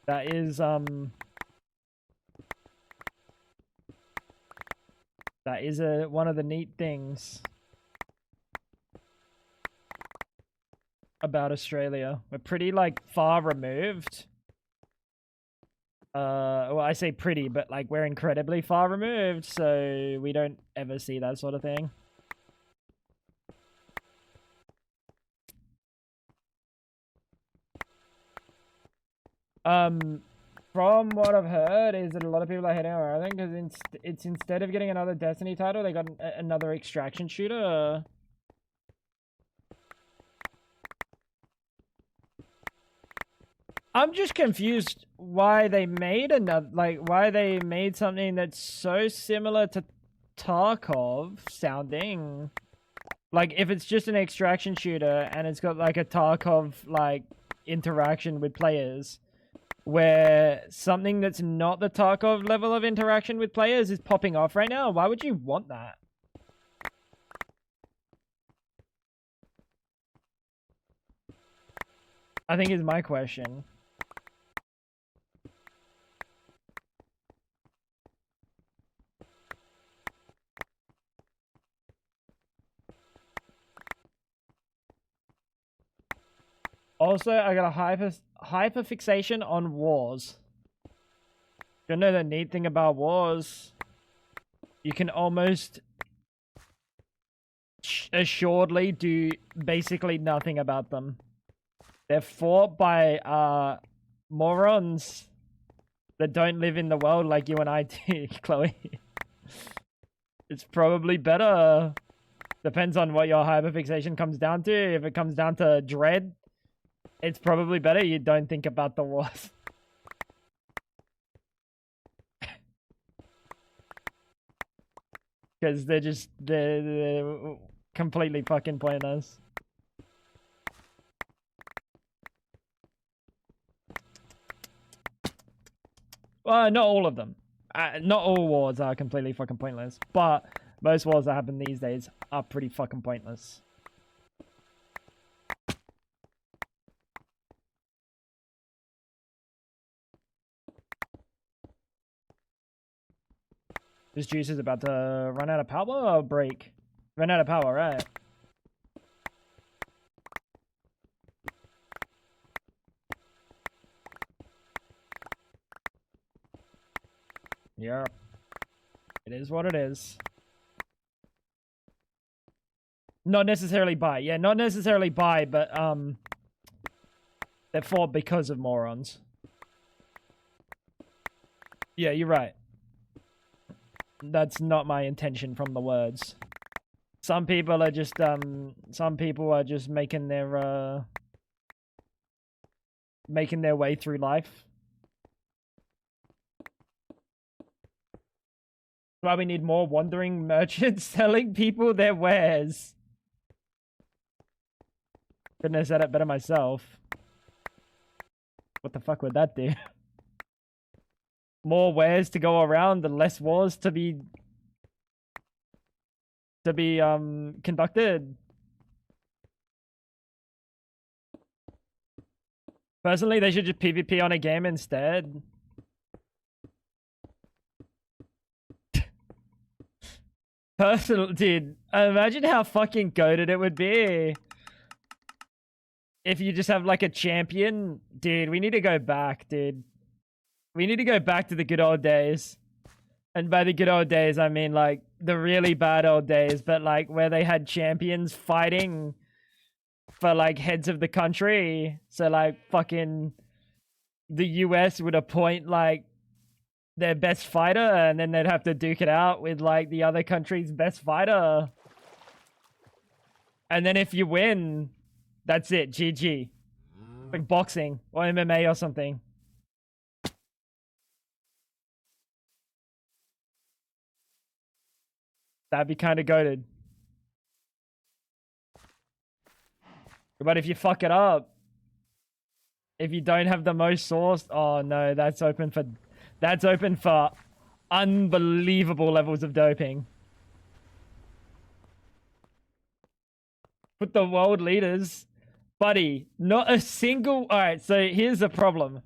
That is, that is one of the neat things about Australia. We're pretty, like, far removed. Well, I say pretty, but, like, we're incredibly far removed, so we don't ever see that sort of thing. From what I've heard is that a lot of people are heading around because it's instead of getting another Destiny title, they got another extraction shooter. I'm just confused why they made another, like, why they made something that's so similar to Tarkov sounding. Like, if it's just an extraction shooter and it's got, like, a Tarkov, like, interaction with players, where something that's not the Tarkov level of interaction with players is popping off right now, why would you want that? I think is my question. Also, I got a hyper fixation on wars. You know the neat thing about wars? You can almost assuredly do basically nothing about them. They're fought by morons that don't live in the world like you and I do, Chloe. It's probably better. Depends on what your hyperfixation comes down to. If it comes down to dread, it's probably better you don't think about the wars. Because they're completely fucking pointless. Well, not all of them. Not all wars are completely fucking pointless. But most wars that happen these days are pretty fucking pointless. This juice is about to run out of power or break? Run out of power, right? Yep. It is what it is. Not necessarily by. Yeah, not necessarily by, but, they're fought because of morons. Yeah, you're right. That's not my intention from the words. Some people are just making their way through life. Why we need more wandering merchants selling people their wares. Couldn't have said it better myself. What the fuck would that do? More wares to go around, the less wars to be conducted. Personally, they should just PvP on a game instead. Dude, imagine how fucking goated it would be if you just have like a champion. Dude, we need to go back, dude. We need to go back to the good old days. And by the good old days, I mean like the really bad old days, but like where they had champions fighting for like heads of the country. So like fucking the US would appoint like their best fighter and then they'd have to duke it out with like the other country's best fighter. And then if you win, that's it, GG. Like boxing or MMA or something. That'd be kind of goated. But if you fuck it up, if you don't have the most sourced, oh no, that's open for unbelievable levels of doping. Put the world leaders, buddy, not a single. All right, so here's the problem.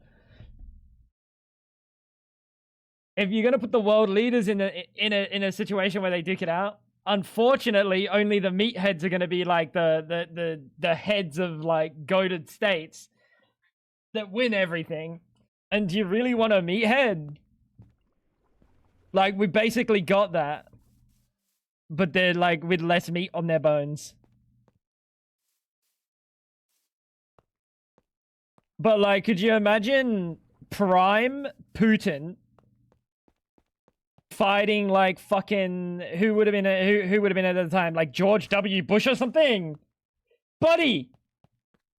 If you're gonna put the world leaders in a situation where they duke it out, unfortunately, only the meatheads are gonna be like the heads of like goated states that win everything. And do you really want a meathead? Like we basically got that, but they're like with less meat on their bones. But like, could you imagine prime Putin fighting like fucking who would have been at the time, like George W. Bush or something? Buddy,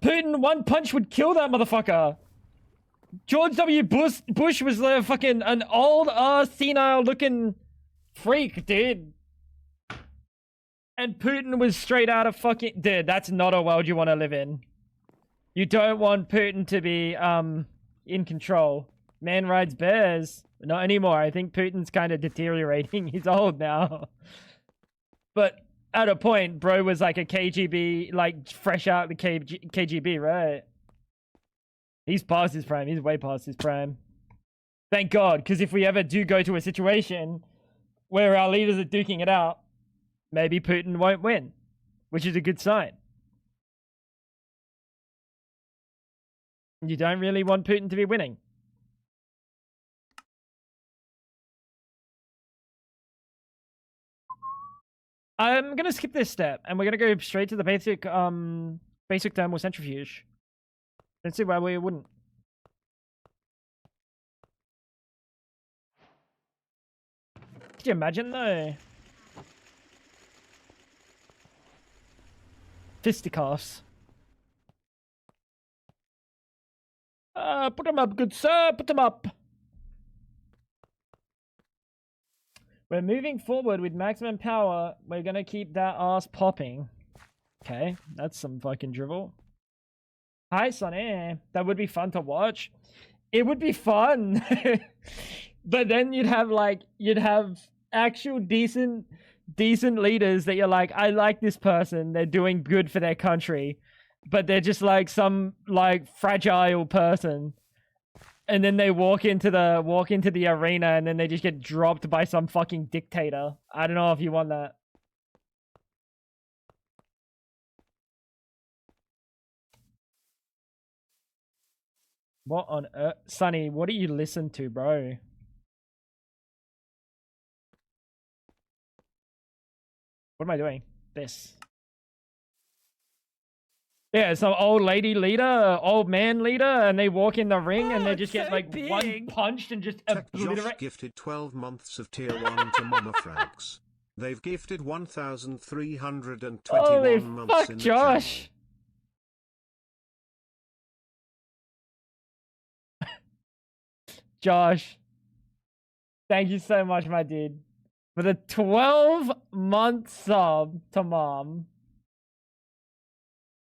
Putin one punch would kill that motherfucker. George W. Bush was the fucking an old, senile-looking freak, dude. And Putin was straight out of fucking... Dude, that's not a world you want to live in. You don't want Putin to be, in control. Man rides bears. Not anymore. I think Putin's kind of deteriorating. He's old now. But at a point, bro was like a KGB, like, fresh out the KGB, right? He's past his prime. He's way past his prime. Thank God, because if we ever do go to a situation where our leaders are duking it out, maybe Putin won't win, which is a good sign. You don't really want Putin to be winning. I'm gonna skip this step, and we're gonna go straight to the basic thermal centrifuge. Let's see why we wouldn't. Could you imagine though? Fisticuffs. Put them up, good sir. Put them up. We're moving forward with maximum power. We're gonna keep that ass popping. Okay, that's some fucking drivel. Hi, Sonny. That would be fun to watch. It would be fun. But then you'd have actual decent leaders that you're like, I like this person. They're doing good for their country. But they're just like some like fragile person. And then they walk into the arena and then they just get dropped by some fucking dictator. I don't know if you want that. What on earth? Sonny, what do you listen to, bro? What am I doing? This. Yeah, some old lady leader, old man leader, and they walk in the ring and they just get like big. One punched and just obliterate. Josh gifted 12 months of tier 1 to MONIFACTORY. They've gifted 1,321 Holy months fuck, in the Josh. Josh, thank you so much, my dude, for the 12-month sub to Mom.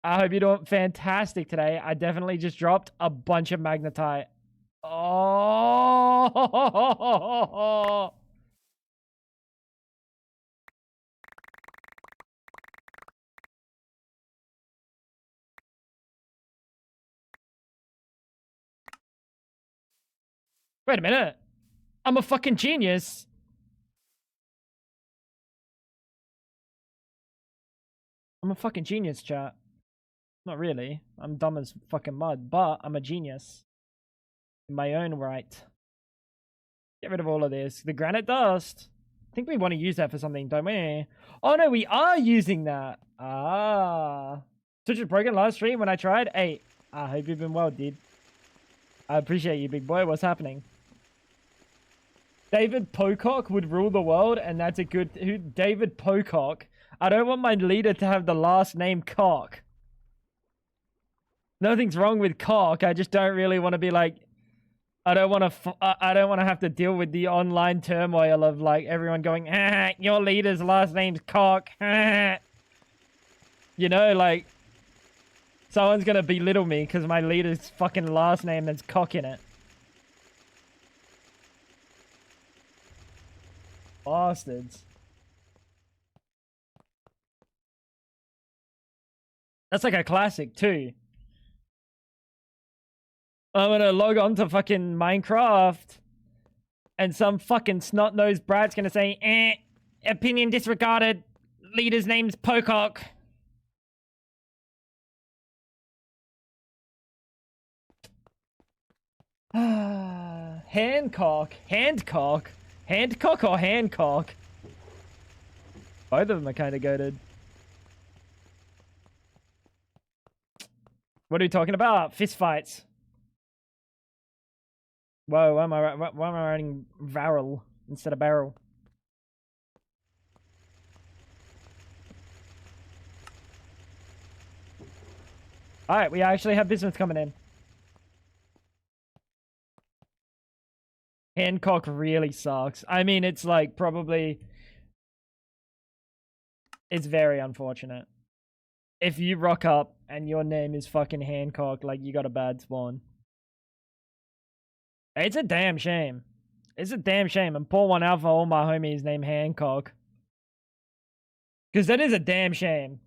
I hope you're doing fantastic today. I definitely just dropped a bunch of magnetite. Oh! Wait a minute. I'm a fucking genius. I'm a fucking genius, chat. Not really. I'm dumb as fucking mud, but I'm a genius. In my own right. Get rid of all of this. The granite dust. I think we want to use that for something, don't we? Oh no, we are using that. Ah. Switch was broken last stream when I tried. Hey, I hope you've been well, dude. I appreciate you, big boy. What's happening? David Pocock would rule the world, and that's a good... Who? David Pocock. I don't want my leader to have the last name Cock. Nothing's wrong with Cock. I just don't really want to be like... I don't want to have to deal with the online turmoil of like everyone going, ah, your leader's last name's Cock. You know, like... Someone's going to belittle me because my leader's fucking last name has Cock in it. Bastards. That's like a classic too. I'm gonna log on to fucking Minecraft and some fucking snot-nosed brat's gonna say, opinion disregarded, leader's name's Pocock. Hancock. Handcock. Handcock or Hancock? Both of them are kind of goated. What are we talking about? Fist fights. Whoa, why am I writing barrel instead of barrel? Alright, we actually have business coming in. Hancock really sucks. I mean, it's like probably... It's very unfortunate. If you rock up and your name is fucking Hancock, like, you got a bad spawn. It's a damn shame. It's a damn shame. And pour one out for all my homies named Hancock. Because that is a damn shame.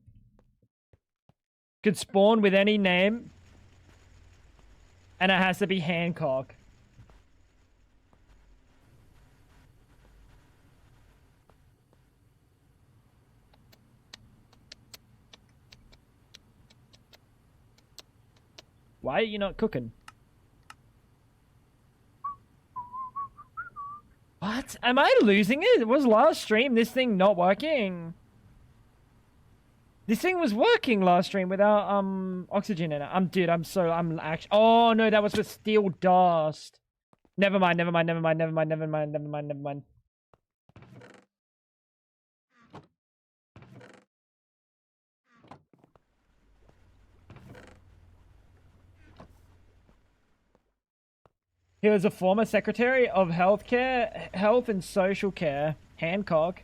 Could spawn with any name. And it has to be Hancock. Why are you not cooking? What? Am I losing it? Was last stream this thing not working? This thing was working last stream without oxygen in it. Dude, I'm actually... Oh no, that was with steel dust. Never mind. He was a former Secretary of Health and Social Care. Hancock.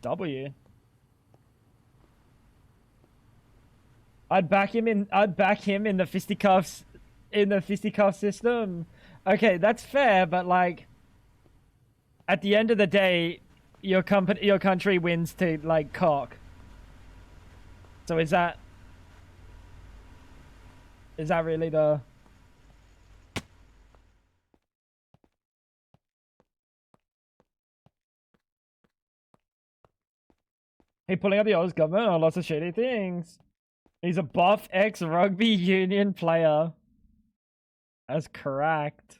W. I'd back him in the fisticuffs system. Okay, that's fair, but like at the end of the day, your country wins to like cock. So is that really the... Hey, pulling up the Oz government on lots of shady things. He's a buff ex-rugby union player. That's correct.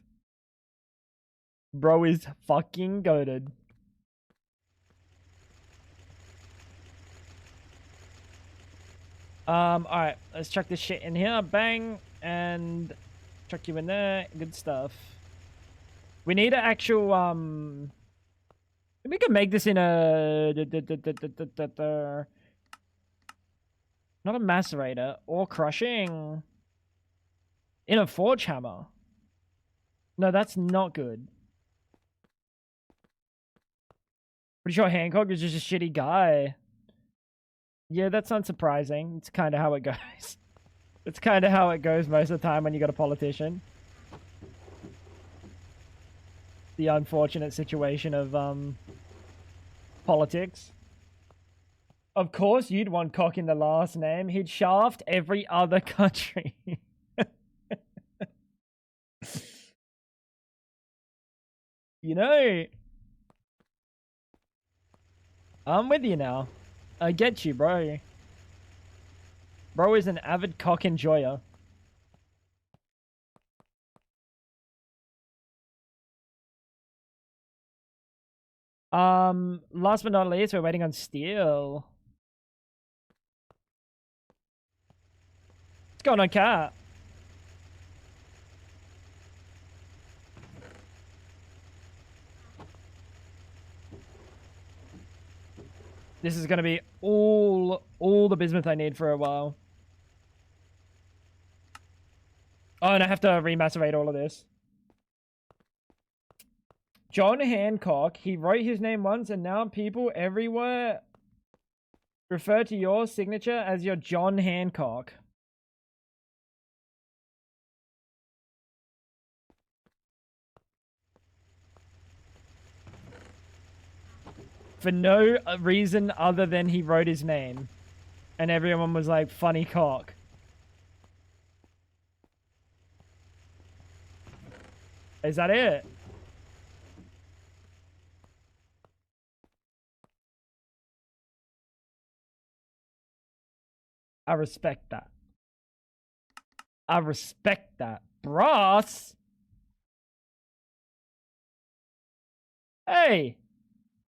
Bro is fucking goated. Alright, let's chuck this shit in here. Bang. And chuck you in there. Good stuff. We need an actual, we can make this in a... Not a macerator. Or crushing. In a forge hammer. No, that's not good. Pretty sure Hancock is just a shitty guy. Yeah, that's unsurprising. It's kind of how it goes. It's kind of how it goes most of the time when you got a politician. The unfortunate situation of politics. Of course you'd want cock in the last name. He'd shaft every other country. You know, I'm with you now. I get you, bro. Bro is an avid cock enjoyer. Last but not least, we're waiting on steel. What's going on, cat? This is gonna be all the bismuth I need for a while. Oh, and I have to remacerate all of this. John Hancock, he wrote his name once and now people everywhere refer to your signature as your John Hancock. For no reason other than he wrote his name. And everyone was like, funny cock. Is that it? I respect that. I respect that. Brass? Hey!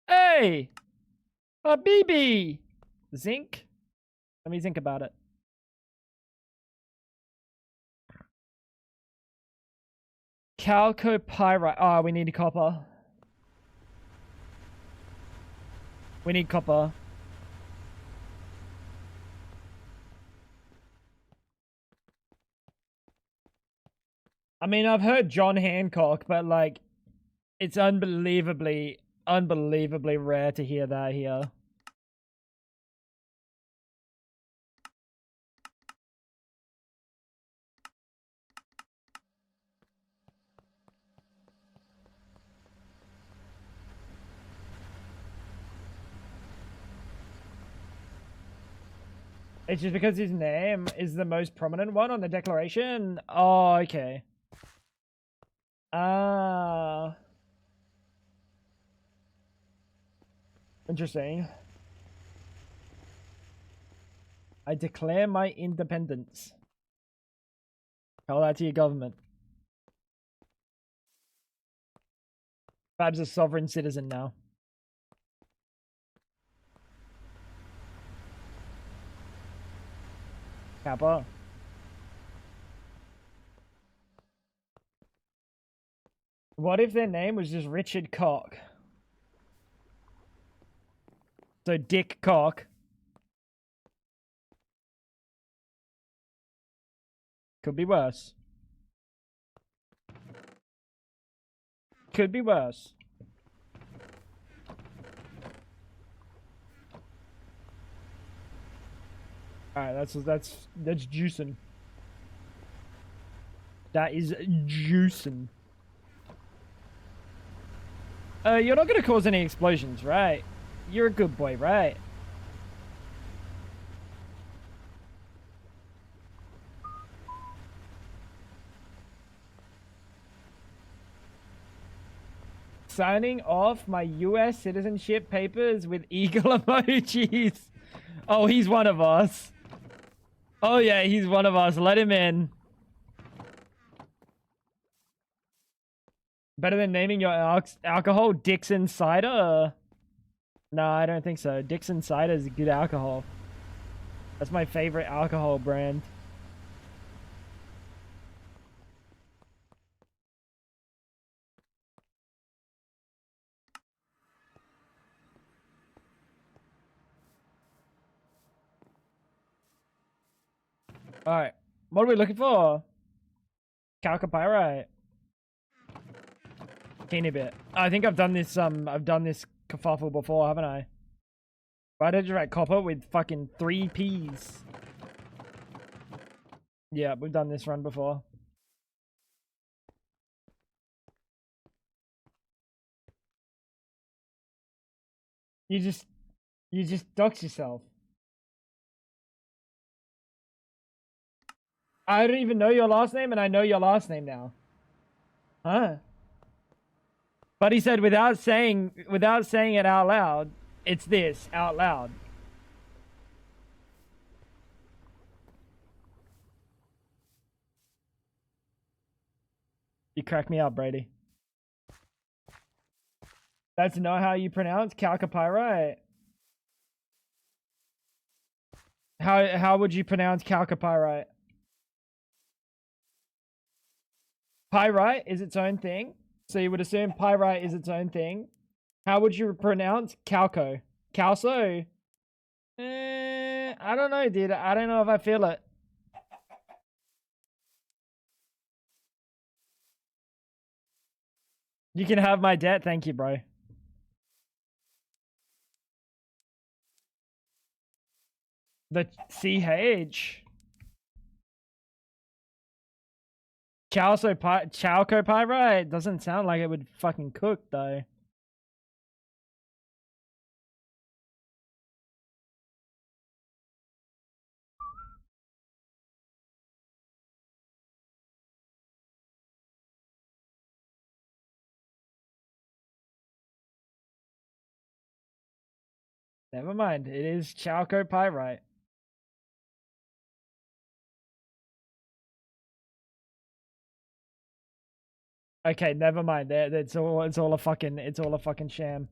Hey! Habibi! Zinc? Let me think about it. Chalcopyrite. Oh, we need copper. We need copper. I mean, I've heard John Hancock, but like, it's unbelievably rare to hear that here. It's just because his name is the most prominent one on the declaration. Oh, okay. Ah. Interesting. I declare my independence. Tell that to your government. Fab's a sovereign citizen now. Kappa. What if their name was just Richard Cock? So Dick Cock. Could be worse. Could be worse. Alright, that's juicing. That is juicing. You're not gonna cause any explosions, right? You're a good boy, right? Signing off my US citizenship papers with eagle emojis. Oh, he's one of us. Oh yeah, he's one of us. Let him in. Better than naming your alcohol Dixon Cider? No, I don't think so. Dixon Cider is a good alcohol. That's my favorite alcohol brand. Alright. What are we looking for? Chalcopyrite. Teeny bit. I think I've done this kerfuffle before, haven't I? Why did you write copper with fucking 3 P's? Yeah, we've done this run before. You just dox yourself. I don't even know your last name, and I know your last name now. Huh? But he said without saying it out loud, it's this out loud. You crack me up, Brady. That's not how you pronounce chalcopyrite. How would you pronounce chalcopyrite? Pyrite is its own thing. So you would assume pyrite is its own thing. How would you pronounce calco? Calso? I don't know, dude. I don't know if I feel it. You can have my debt, thank you, bro. The CH. Chalcopyrite doesn't sound like it would fucking cook, though. Never mind. It is chalcopyrite. Okay, never mind. It's all a fucking sham.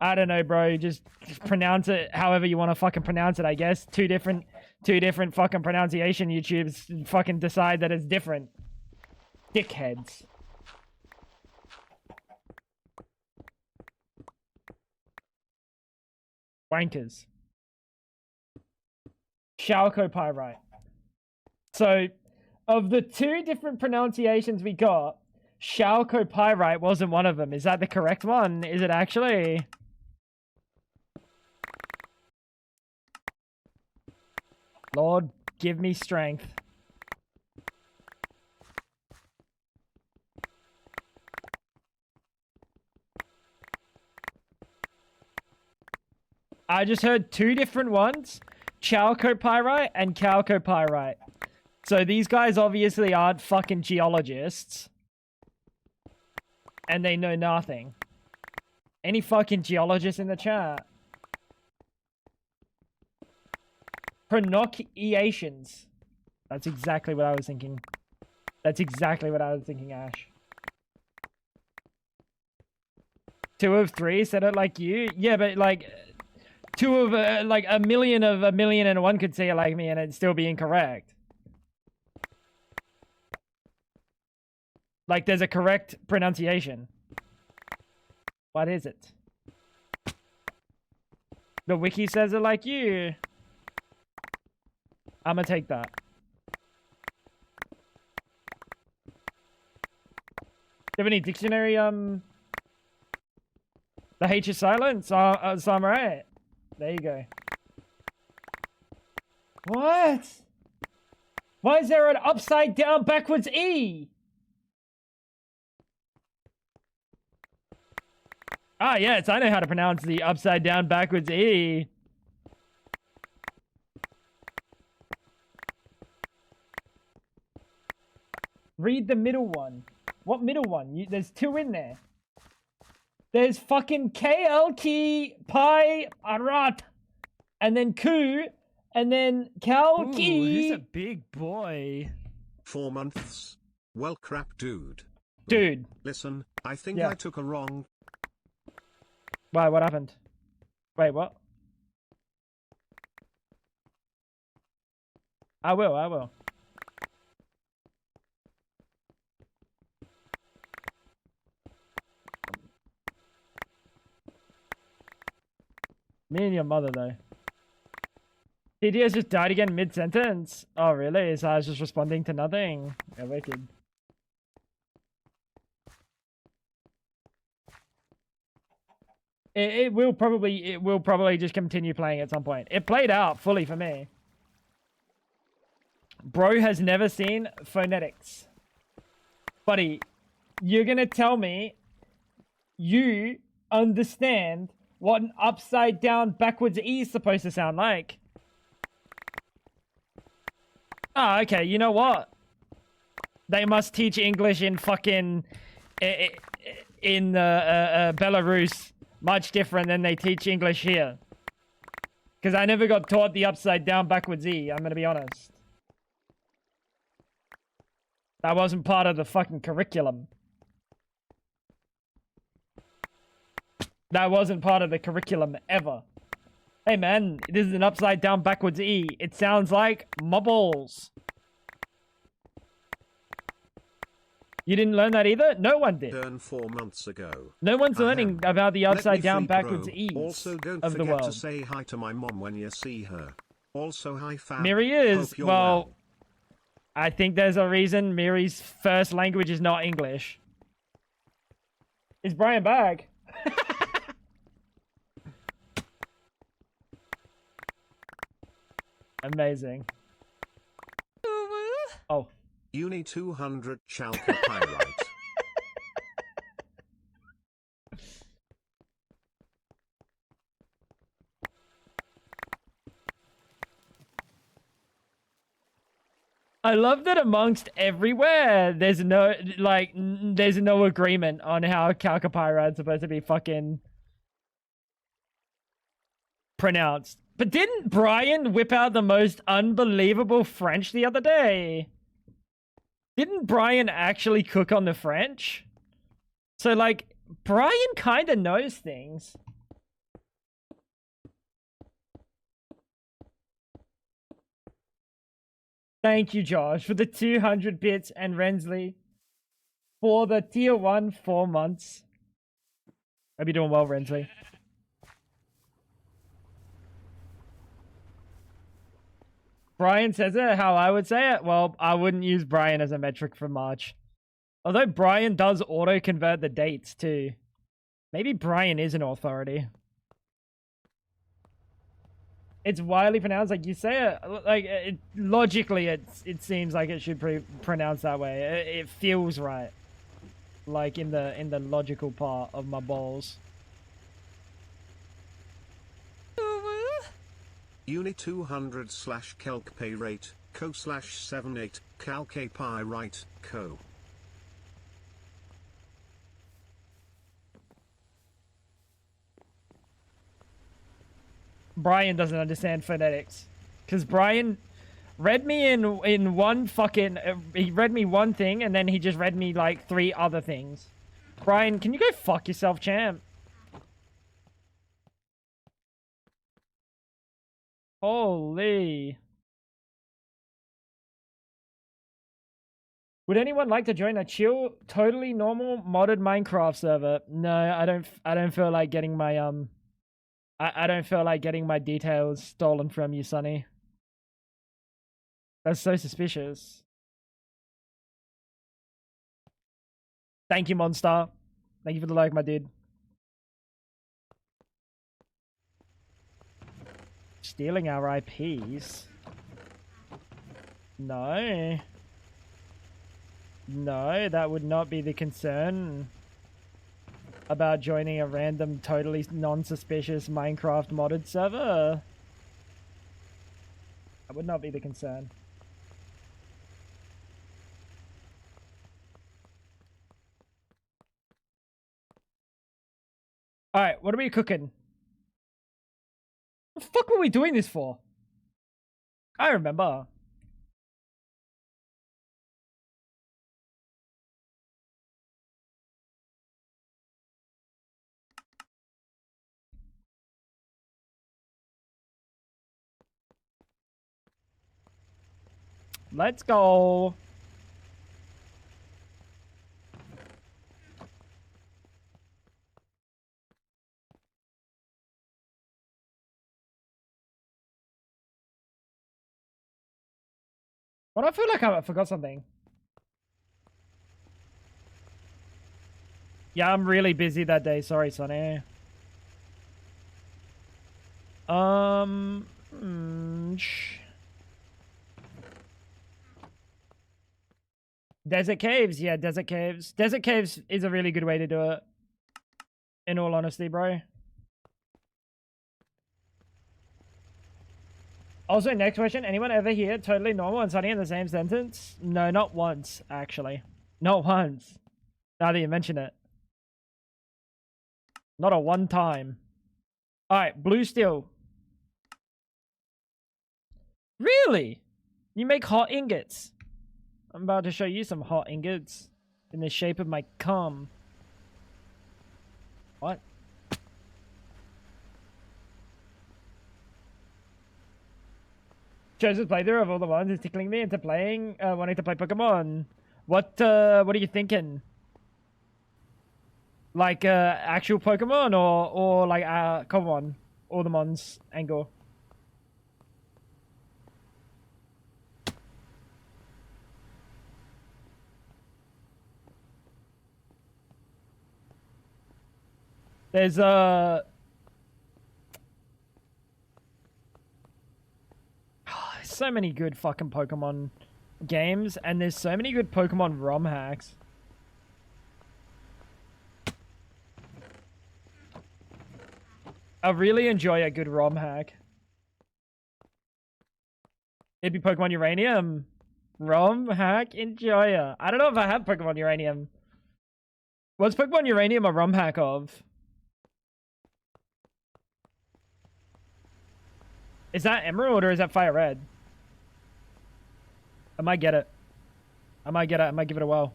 I don't know, bro. Just pronounce it however you want to fucking pronounce it, I guess. Two different fucking pronunciation YouTubes fucking decide that it's different. Dickheads. Wankers. Chalcopyrite. So, Of the two different pronunciations we got, chalcopyrite wasn't one of them. Is that the correct one? Is it actually? Lord, give me strength. I just heard two different ones, chalcopyrite and chalcopyrite. So these guys obviously aren't fucking geologists. And they know nothing. Any fucking geologist in the chat? Pronunciations. That's exactly what I was thinking. That's exactly what I was thinking, Ash. 2 of 3 said it like you? Yeah, but like... 2 of, like, a million and one could say it like me and it'd still be incorrect. Like, there's a correct pronunciation. What is it? The wiki says it like you. I'm gonna take that. Do you have any dictionary, The H is silent, so I'm right. There you go. What? Why is there an upside down backwards E? Ah, yes, I know how to pronounce the upside down backwards E. Read the middle one. What middle one? There's 2 in there. There's fucking KL key pi arat, and then ku, and then Cal key. He's a big boy. 4 months. Well, crap, dude. Dude. Listen, I think I took a wrong. Why? What happened? Wait, what? I will. Me and your mother, though. TDS just died again mid-sentence? Oh, really? So I was just responding to nothing? Yeah, wicked. It will probably just continue playing at some point. It played out fully for me. Bro has never seen phonetics. Buddy, you're gonna tell me you understand what an upside down backwards E is supposed to sound like? Ah, okay, you know what? They must teach English in fucking... in Belarus much different than they teach English here. Because I never got taught the upside down backwards E, I'm gonna be honest. That wasn't part of the fucking curriculum. That wasn't part of the curriculum ever. Hey man, this is an upside down backwards E. It sounds like marbles. You didn't learn that either? No one did. Turn 4 months ago. No one's learning about the upside down backwards E's also, don't of the world. To say hi to my mom when you see her. Also, hi fam. Miri is, well, I think there's a reason Miri's first language is not English. Is Brian back? Amazing. Oh. Uni 200 chalcopyrite. I love that amongst everywhere, there's no, like, there's no agreement on how chalcopyrite is supposed to be fucking pronounced. But didn't Brian whip out the most unbelievable French the other day? Didn't Brian actually cook on the French? So, like, Brian kind of knows things. Thank you, Josh, for the 200 bits, and Rensley for the tier 1 4 months. Hope you're doing well, Rensley. Brian says it how I would say it. Well, I wouldn't use Brian as a metric for March. Although Brian does auto-convert the dates too. Maybe Brian is an authority. It's widely pronounced like you say it. Like logically, it seems like it should be pronounced that way. It feels right. Like in the logical part of my balls. Uni 200 / calc pay rate co / 78 calc pie right co. Brian doesn't understand phonetics, because Brian read me in one fucking he read me one thing and then he just read me like 3 other things. Brian, can you go fuck yourself, champ? Holy. Would anyone like to join a chill, totally normal modded Minecraft server? No, I don't feel like getting my I don't feel like getting my details stolen from you, Sonny. That's so suspicious. Thank you, Monster. Thank you for the like, my dude. Stealing our IPs? No. No, that would not be the concern about joining a random, totally non-suspicious Minecraft modded server. That would not be the concern. Alright, what are we cooking? What the fuck were we doing this for? I remember. Let's go. But I feel like I forgot something. Yeah, I'm really busy that day. Sorry, Sonny. Desert Caves? Yeah, Desert Caves. Desert Caves is a really good way to do it. In all honesty, bro. Also, next question. Anyone ever hear totally normal and sunny in the same sentence? No, not once, actually. Not once. Now that you mention it. Not a one time. Alright, blue steel. Really? You make hot ingots? I'm about to show you some hot ingots in the shape of my cum. What? Joseph's playthrough of all the ones is tickling me into playing, wanting to play Pokemon. What are you thinking? Like, actual Pokemon or like, come on, all the Mons angle? There's so many good fucking Pokemon games, and there's so many good Pokemon ROM hacks. I really enjoy a good ROM hack. It'd be Pokemon Uranium. ROM hack? Enjoy ya. I don't know if I have Pokemon Uranium. What's Pokemon Uranium a ROM hack of? Is that Emerald or is that Fire Red? I might get it. I might get it. I might give it a whirl.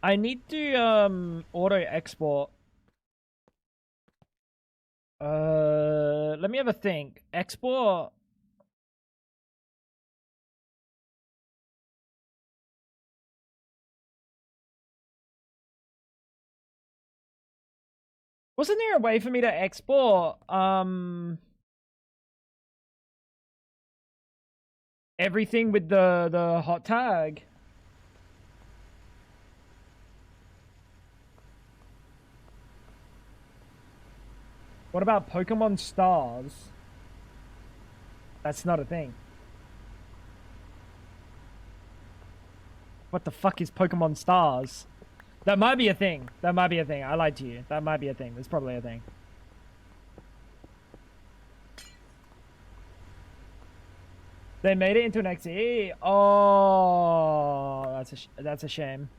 I need to auto export. Let me have a think. Export. Wasn't there a way for me to export everything with the hot tag? What about Pokemon Stars? That's not a thing. What the fuck is Pokemon Stars? That might be a thing. That might be a thing. I lied to you. That might be a thing. That's probably a thing. They made it into an XE. Oh, that's a shame.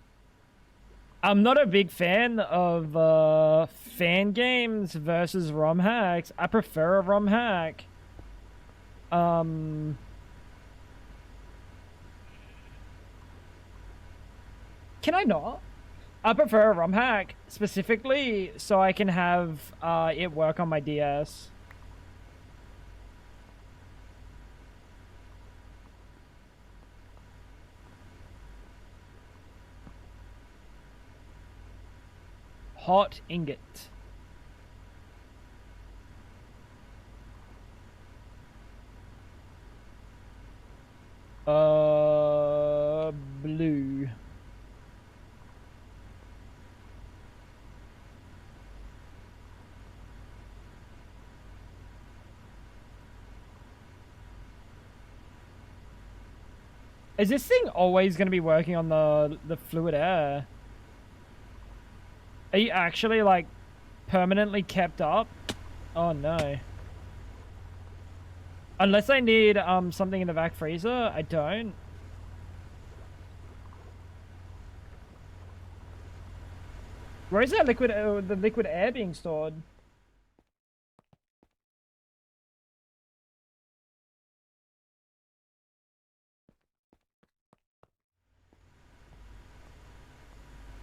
I'm not a big fan of fan games versus ROM hacks. I prefer a ROM hack. Can I not? I prefer a ROM hack specifically so I can have it work on my DS. Hot ingot. Blue. Is this thing always going to be working on the fluid air? Are you actually, like, permanently kept up? Oh, no. Unless I need, something in the vac freezer, I don't. Where is that liquid, the liquid air being stored?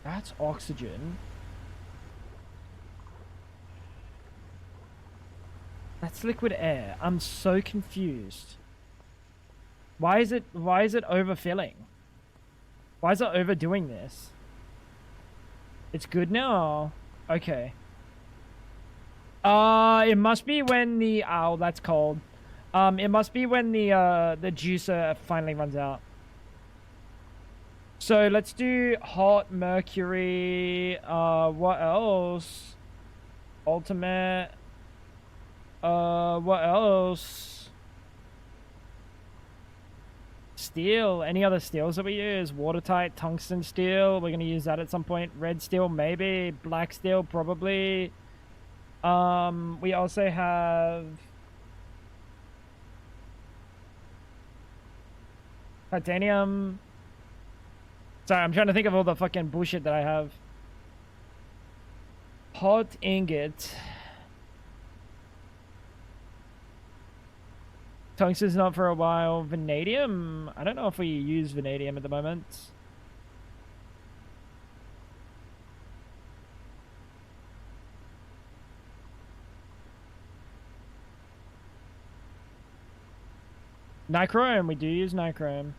That's oxygen. That's liquid air. I'm so confused. Why is it overfilling? Why is it overdoing this? It's good now. Okay. It must be when the that's cold. It must be when the juicer finally runs out. So let's do hot mercury. What else? Ultimate. What else? Steel. Any other steels that we use? Watertight tungsten steel. We're gonna use that at some point. Red steel, maybe. Black steel, probably. We also have titanium. Sorry, I'm trying to think of all the fucking bullshit that I have. Hot ingot. Tungsten's not for a while. Vanadium. I don't know if we use vanadium at the moment. Nichrome. We do use nichrome.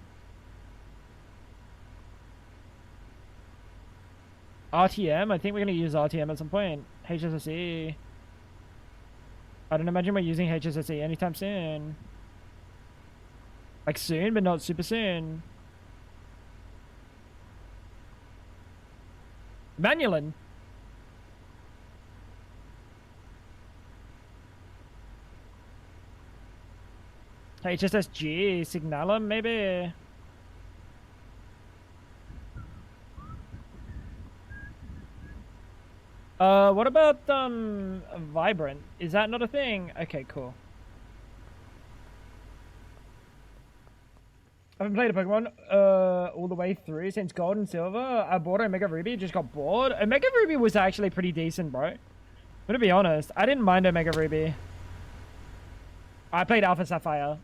RTM. I think we're going to use RTM at some point. HSSE. I don't imagine we're using HSSE anytime soon. Like soon, but not super soon. Vanillin. HSSG. Signalum, maybe. What about, Vibrant? Is that not a thing? Okay, cool. I haven't played a Pokemon, all the way through since Gold and Silver. I bought Omega Ruby, just got bored. Omega Ruby was actually pretty decent, bro. But to be honest, I didn't mind Omega Ruby. I played Alpha Sapphire.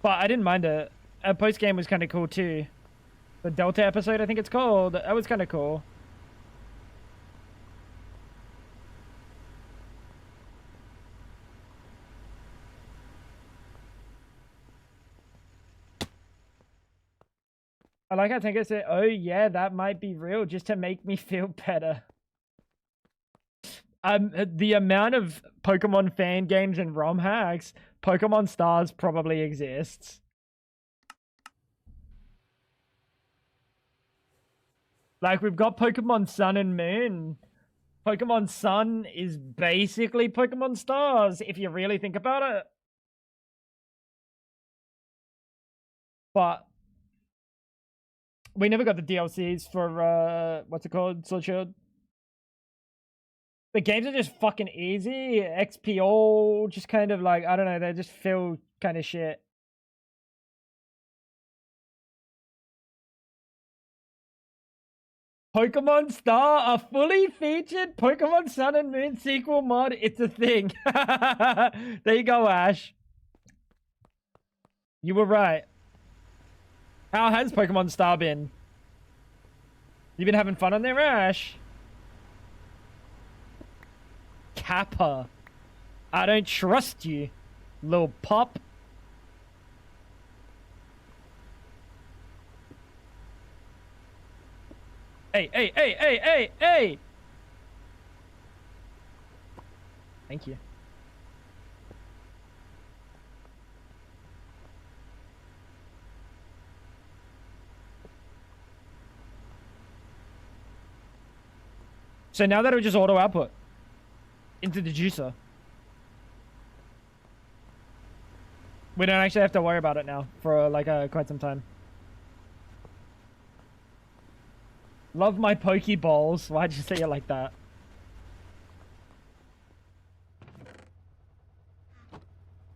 But I didn't mind it. A post-game was kind of cool, too. The Delta episode, I think it's called. That was kind of cool. I like how Tinker said, oh yeah, that might be real, just to make me feel better. The amount of Pokemon fan games and ROM hacks, Pokemon Stars probably exists. Like, we've got Pokemon Sun and Moon. Pokemon Sun is basically Pokemon Stars, if you really think about it. But we never got the DLCs for, what's it called? Sword Shield. The games are just fucking easy. XP all just kind of like, I don't know, they just feel kind of shit. Pokemon Star, a fully featured Pokemon Sun and Moon sequel mod. It's a thing. There you go, Ash. You were right. How has Pokemon Star been? You been having fun on there, Ash? Kappa. I don't trust you, little pup. Hey, hey, hey, hey, hey, hey! Thank you. So now that it just auto output into the juicer. We don't actually have to worry about it now for like quite some time. Love my Pokeballs. Why'd you say it like that?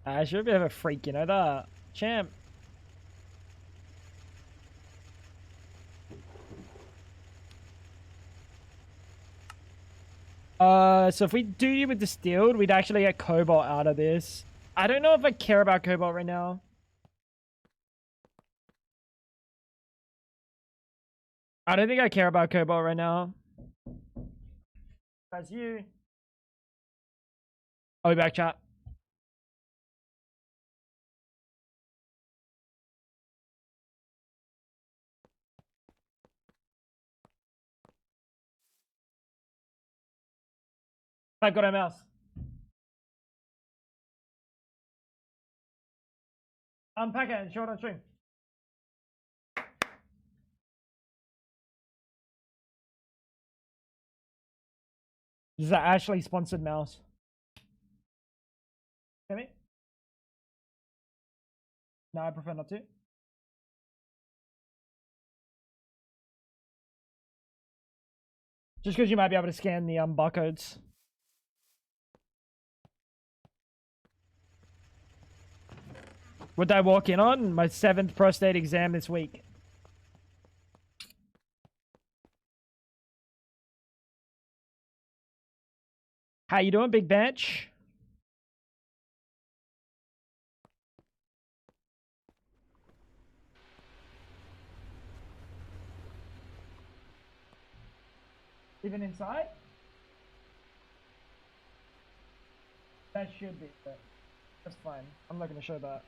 Ash, you're a bit of a freak, you know that? Champ. So if we do you with distilled, we'd actually get cobalt out of this. I don't know if I care about cobalt right now. I don't think I care about cobalt right now. That's you. I'll be back, chat. I've got a mouse. Unpack it and show it on stream. This is an Ashley sponsored mouse. Hear me? No, I prefer not to. Just because you might be able to scan the barcodes. What did I walk in on? My 7th prostate exam this week. How you doing, Big Bench? Even inside? That should be, but that's fine. I'm not gonna show that.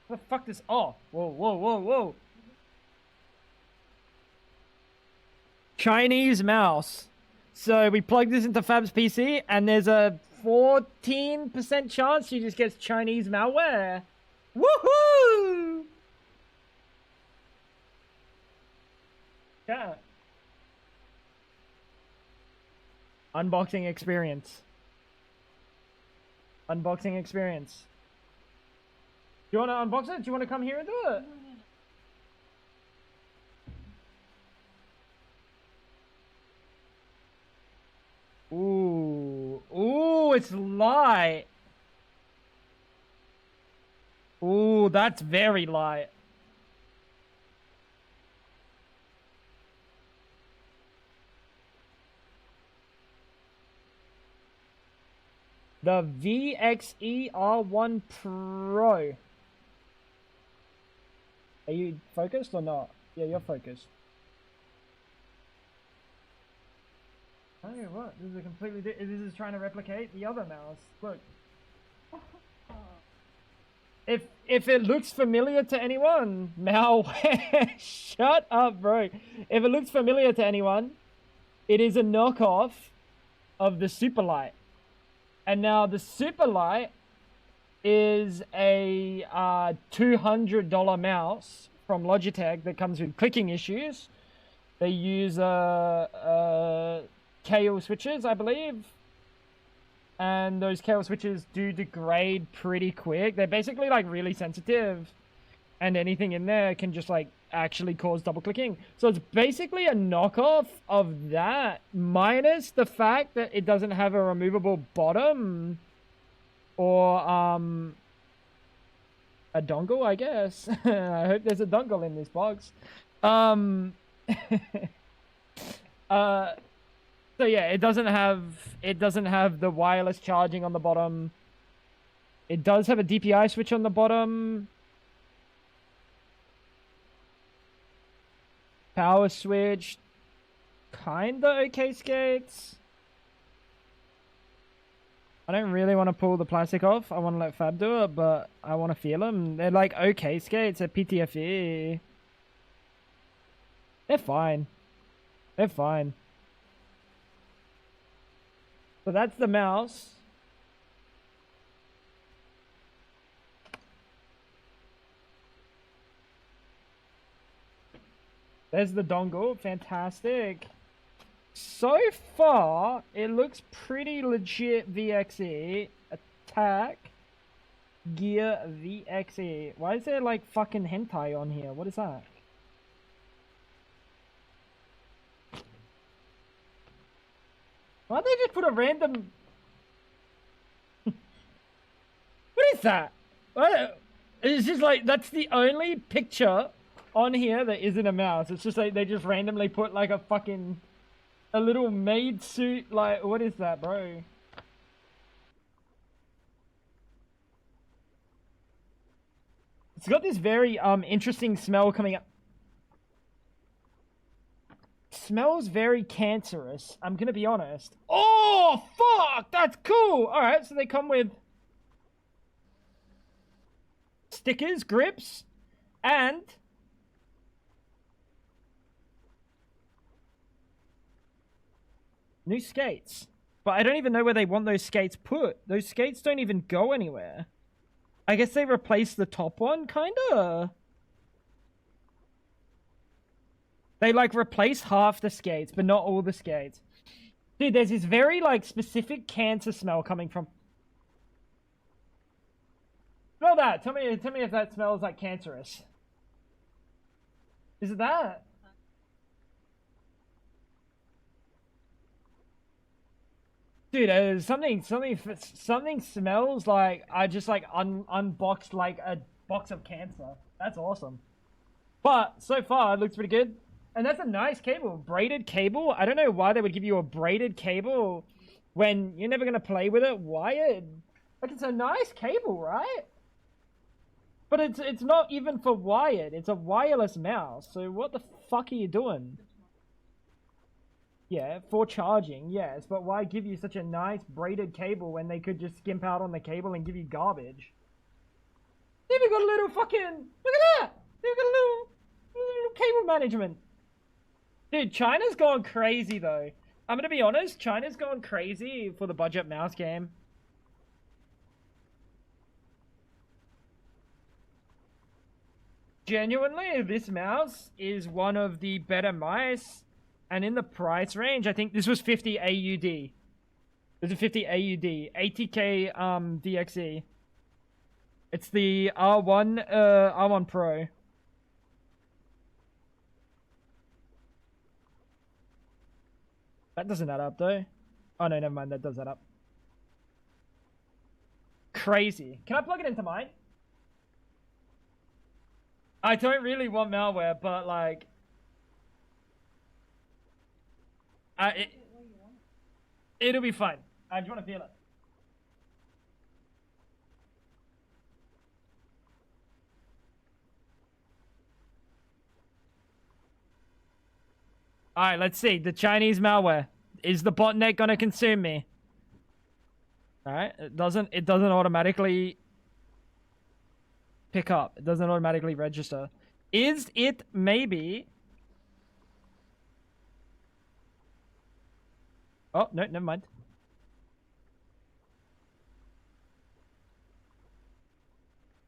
What the fuck this? Oh, whoa, whoa, whoa, whoa. Chinese mouse. So we plug this into Fab's PC, and there's a 14% chance she just gets Chinese malware. Woohoo! Yeah. Unboxing experience. Unboxing experience. Do you want to unbox it? Do you want to come here and do it? Ooh. Ooh, it's light. Ooh, that's very light. The VXE-R1 Pro. Are you focused or not? Yeah, you're focused. Oh, what? This is a completely this is trying to replicate the other mouse. Look. If it looks familiar to anyone, malware. Shut up, bro. If it looks familiar to anyone, It is a knockoff of the Superlight. And now the Superlight is a $200 mouse from Logitech that comes with clicking issues. They use KO switches, I believe. And those KO switches do degrade pretty quick. They're basically like really sensitive. And anything in there can just like actually cause double clicking. So it's basically a knockoff of that, minus the fact that it doesn't have a removable bottom or a dongle, I guess. I hope there's a dongle in this box. So yeah, it doesn't have the wireless charging on the bottom. It does have a DPI switch on the bottom. Power switch. Kinda okay skates. I don't really want to pull the plastic off. I want to let Fab do it, but I want to feel them. They're like okay skates. They're PTFE. They're fine. They're fine. So that's the mouse. There's the dongle. Fantastic. So far, it looks pretty legit VXE. Attack. Gear VXE. Why is there like fucking hentai on here? What is that? Why'd they just put a random... What is that? What? It's just like, that's the only picture on here that isn't a mouse. It's just like they just randomly put like a fucking... a little maid suit, like, what is that, bro? It's got this very interesting smell coming up. Smells very cancerous, I'm gonna be honest. Oh, fuck! That's cool! Alright, so they come with stickers, grips, and new skates. But I don't even know where they want those skates put. Those skates don't even go anywhere. I guess they replaced the top one, kinda? They, like, replace half the skates, but not all the skates. Dude, there's this very, like, specific cancer smell coming from... Smell that! Tell me if that smells, like, cancerous. Is it that? Dude, something smells like I just, like, unboxed, like, a box of cancer. That's awesome. But, so far, it looks pretty good. And that's a nice cable. Braided cable? I don't know why they would give you a braided cable when you're never going to play with it wired. Like, it's a nice cable, right? But it's not even for wired. It's a wireless mouse. So what the fuck are you doing? Yeah, for charging, yes. But why give you such a nice braided cable when they could just skimp out on the cable and give you garbage? They've even got a little fucking... Look at that! They've got a little cable management. Dude, China's gone crazy, though. I'm gonna be honest, China's gone crazy for the budget mouse game. Genuinely, this mouse is one of the better mice. And in the price range, I think this was 50 AUD. This is 50 AUD. 80k DXE. It's the R1 Pro. That doesn't add up, though. Oh, no, never mind. That does add up. Crazy. Can I plug it into mine? I don't really want malware, but, like... it'll be fine. I just want to feel it. Alright, let's see. The Chinese malware. Is the botnet gonna consume me? Alright, it doesn't automatically pick up. It doesn't automatically register. Is it maybe Oh, no, never mind.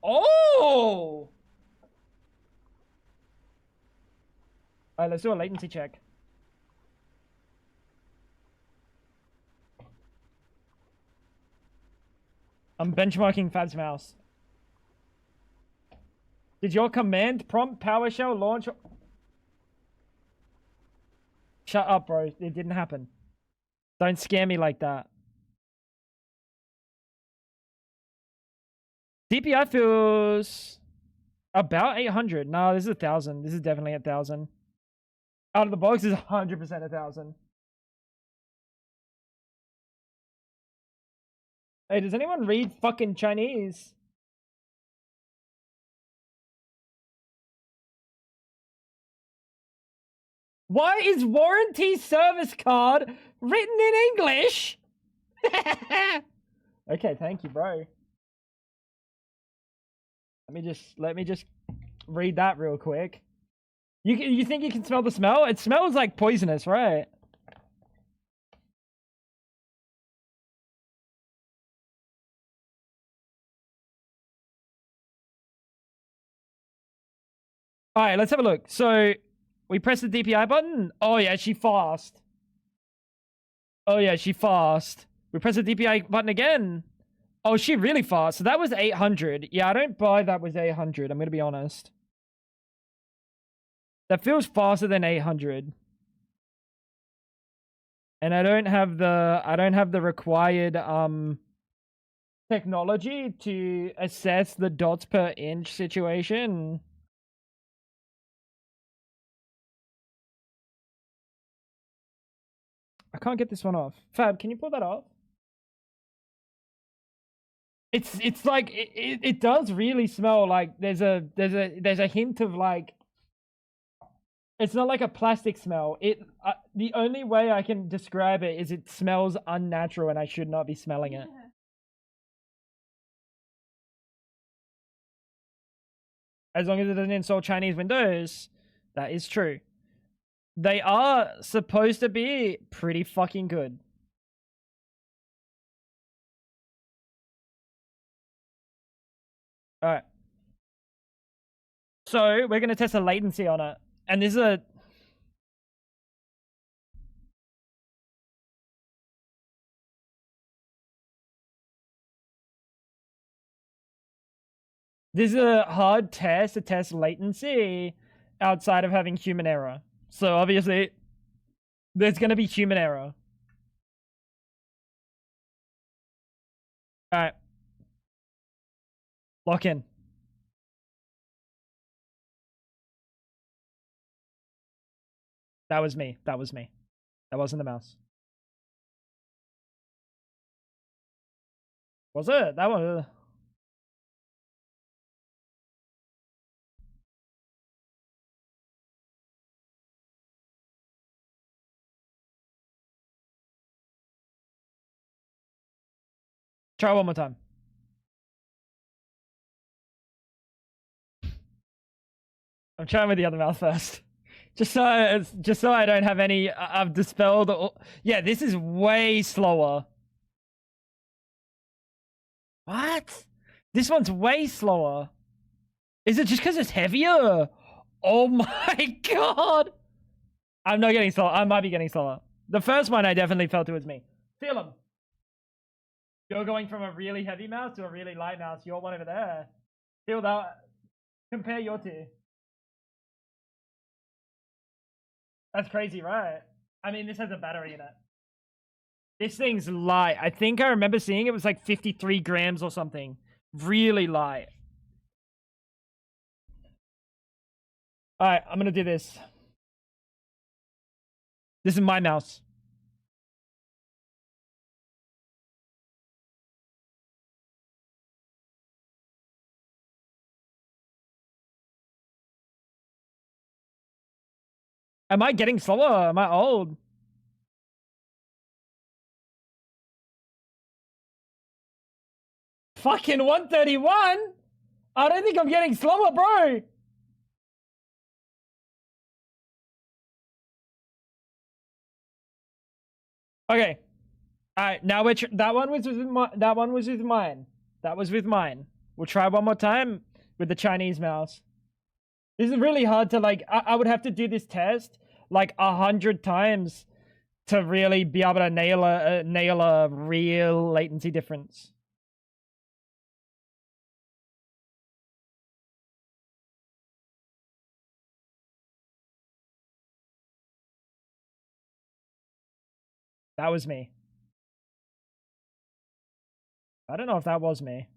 Oh! Alright, let's do a latency check. I'm benchmarking Fab's mouse. Did your command prompt PowerShell launch? Shut up, bro. It didn't happen. Don't scare me like that. DPI feels about 800. No, this is 1,000. This is definitely 1,000. Out of the box is 100% 1,000. Hey, does anyone read fucking Chinese? Why is warranty service card written in English? Okay, thank you, bro. Let me just read that real quick. You think you can smell the smell? It smells like poisonous, right? All right, let's have a look. So we press the DPI button. Oh yeah, she fast. Oh yeah, she fast. We press the DPI button again. Oh, she really fast. So that was 800. Yeah, I don't buy that was 800. I'm gonna be honest. That feels faster than 800. And I don't have the required technology to assess the dots per inch situation. I can't get this one off. Fab, can you pull that off? It's like it does really smell like there's a hint of like it's not like a plastic smell. The only way I can describe it is it smells unnatural and I should not be smelling it. As long as it doesn't install Chinese Windows, that is true. They are supposed to be pretty fucking good. All right. So we're gonna test the latency on it, and this is a hard test to test latency outside of having human error. So obviously, there's gonna be human error. All right. Lock in. That was me. That was me. That wasn't the mouse. Was it? That was. Try one more time. I'm trying with the other mouse first. Just so I don't have any. I've dispelled. Yeah, this is way slower. What? This one's way slower. Is it just because it's heavier? Oh my god! I'm not getting slower. I might be getting slower. The first one, I definitely felt it was me. Feel them. You're going from a really heavy mouse to a really light mouse. You're one over there. Feel that. Compare your two. That's crazy, right? I mean, this has a battery in it. This thing's light. I think I remember seeing it was like 53 grams or something. Really light. Alright, I'm gonna do this. This is my mouse. Am I getting slower? Am I old? Fucking 131? I don't think I'm getting slower, bro. Okay. All right. Now that one was with that one was with mine. That was with mine. We'll try one more time with the Chinese mouse. This is really hard to like. I would have to do this test like 100 times to really be able to nail a real latency difference. That was me. I don't know if that was me.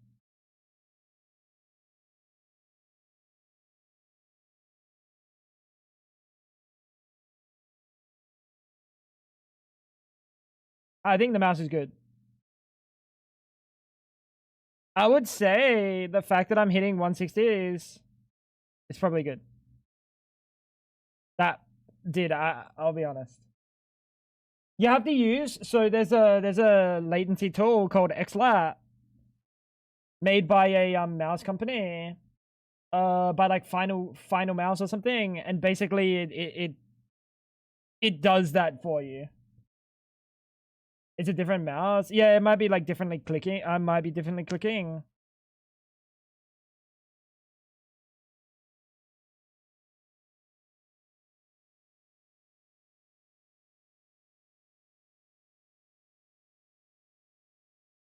I think the mouse is good. I would say the fact that I'm hitting 160s is probably good. That did. I'll be honest. You have to use, so there's a latency tool called XLAT made by a mouse company, by like Final Mouse or something, and basically it does that for you. It's a different mouse. Yeah, it might be like differently clicking. I might be differently clicking.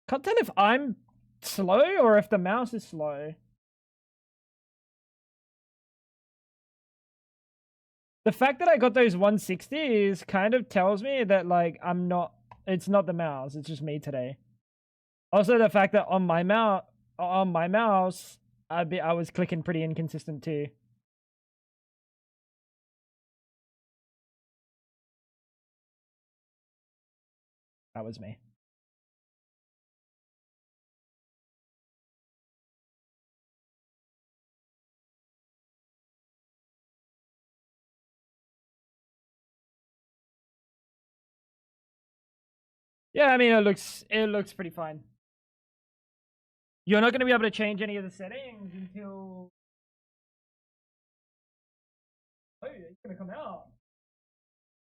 Can't tell if I'm slow or if the mouse is slow. The fact that I got those 160s kind of tells me that like I'm not. It's not the mouse. It's just me today. Also, the fact that on my mouse, I was clicking pretty inconsistent too. That was me. Yeah, I mean it looks pretty fine. You're not going to be able to change any of the settings until it's going to come out.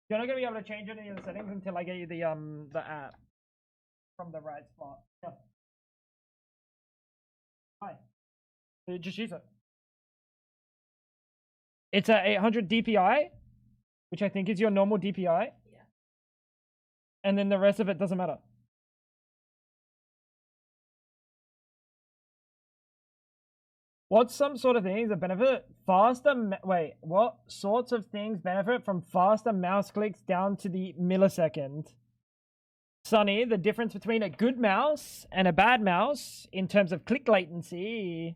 You're not going to be able to change any of the settings until I get you the app from the right spot. Yeah. Hi. Just use it. It's a 800 DPI, which I think is your normal DPI. Yeah. And then the rest of it doesn't matter. What's some sort of things that benefit faster? Wait, what sorts of things benefit from faster mouse clicks down to the millisecond? Sonny, the difference between a good mouse and a bad mouse in terms of click latency,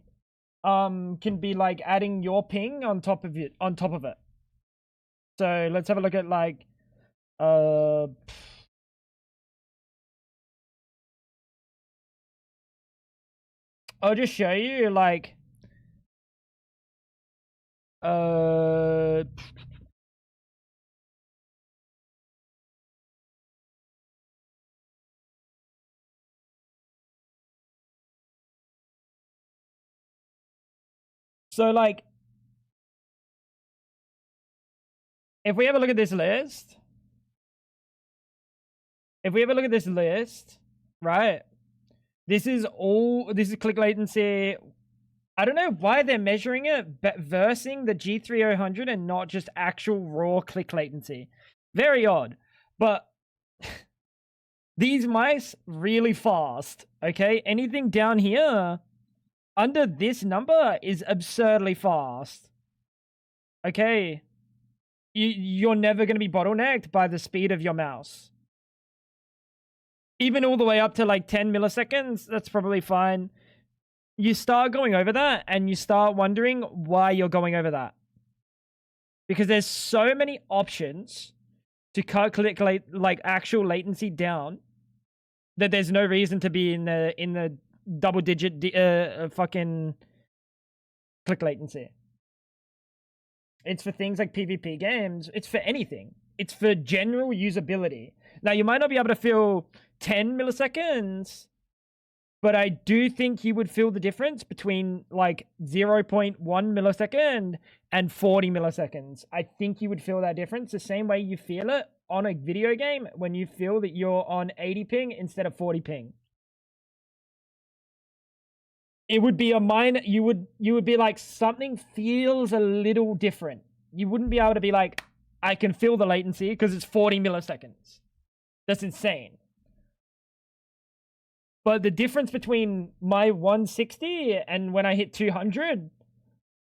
can be like adding your ping on top of it. So let's have a look at like, I'll just show you like. So like, if we have a look at this list, right? This is click latency. I don't know why they're measuring it, but versing the G3000 and not just actual raw click latency. Very odd. But these mice really fast, okay? Anything down here under this number is absurdly fast. Okay? You're never going to be bottlenecked by the speed of your mouse. Even all the way up to like 10 milliseconds, that's probably fine. You start going over that and you start wondering why you're going over that. Because there's so many options to cut like actual latency down that there's no reason to be in the double digit fucking click latency. It's for things like PvP games. It's for anything. It's for general usability. Now, you might not be able to feel 10 milliseconds But I do think you would feel the difference between like 0.1 millisecond and 40 milliseconds. I think you would feel that difference the same way you feel it on a video game when you feel that you're on 80 ping instead of 40 ping. It would be a minor, you would be like, something feels a little different. You wouldn't be able to be like, I can feel the latency because it's 40 milliseconds. That's insane. But the difference between my 160 and when I hit 200,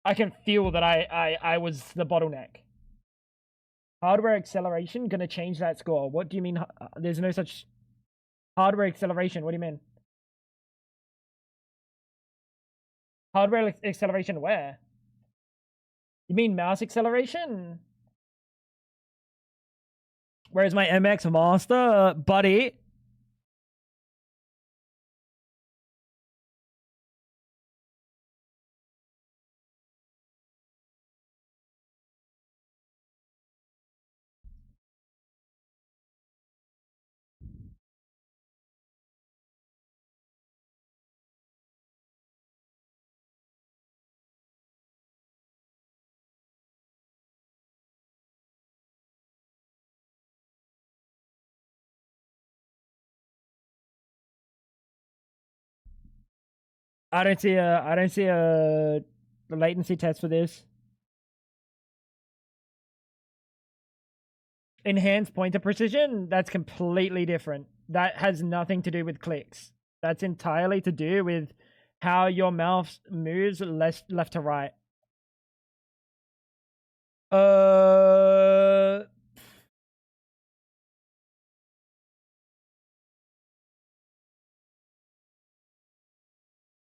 I can feel that I was the bottleneck. Hardware acceleration gonna change that score. What do you mean? There's no such hardware acceleration. What do you mean? Hardware acceleration where? You mean mouse acceleration? Where's my MX Master, buddy? I don't see a latency test for this. Enhanced pointer precision, that's completely different. That has nothing to do with clicks. That's entirely to do with how your mouse moves left to right.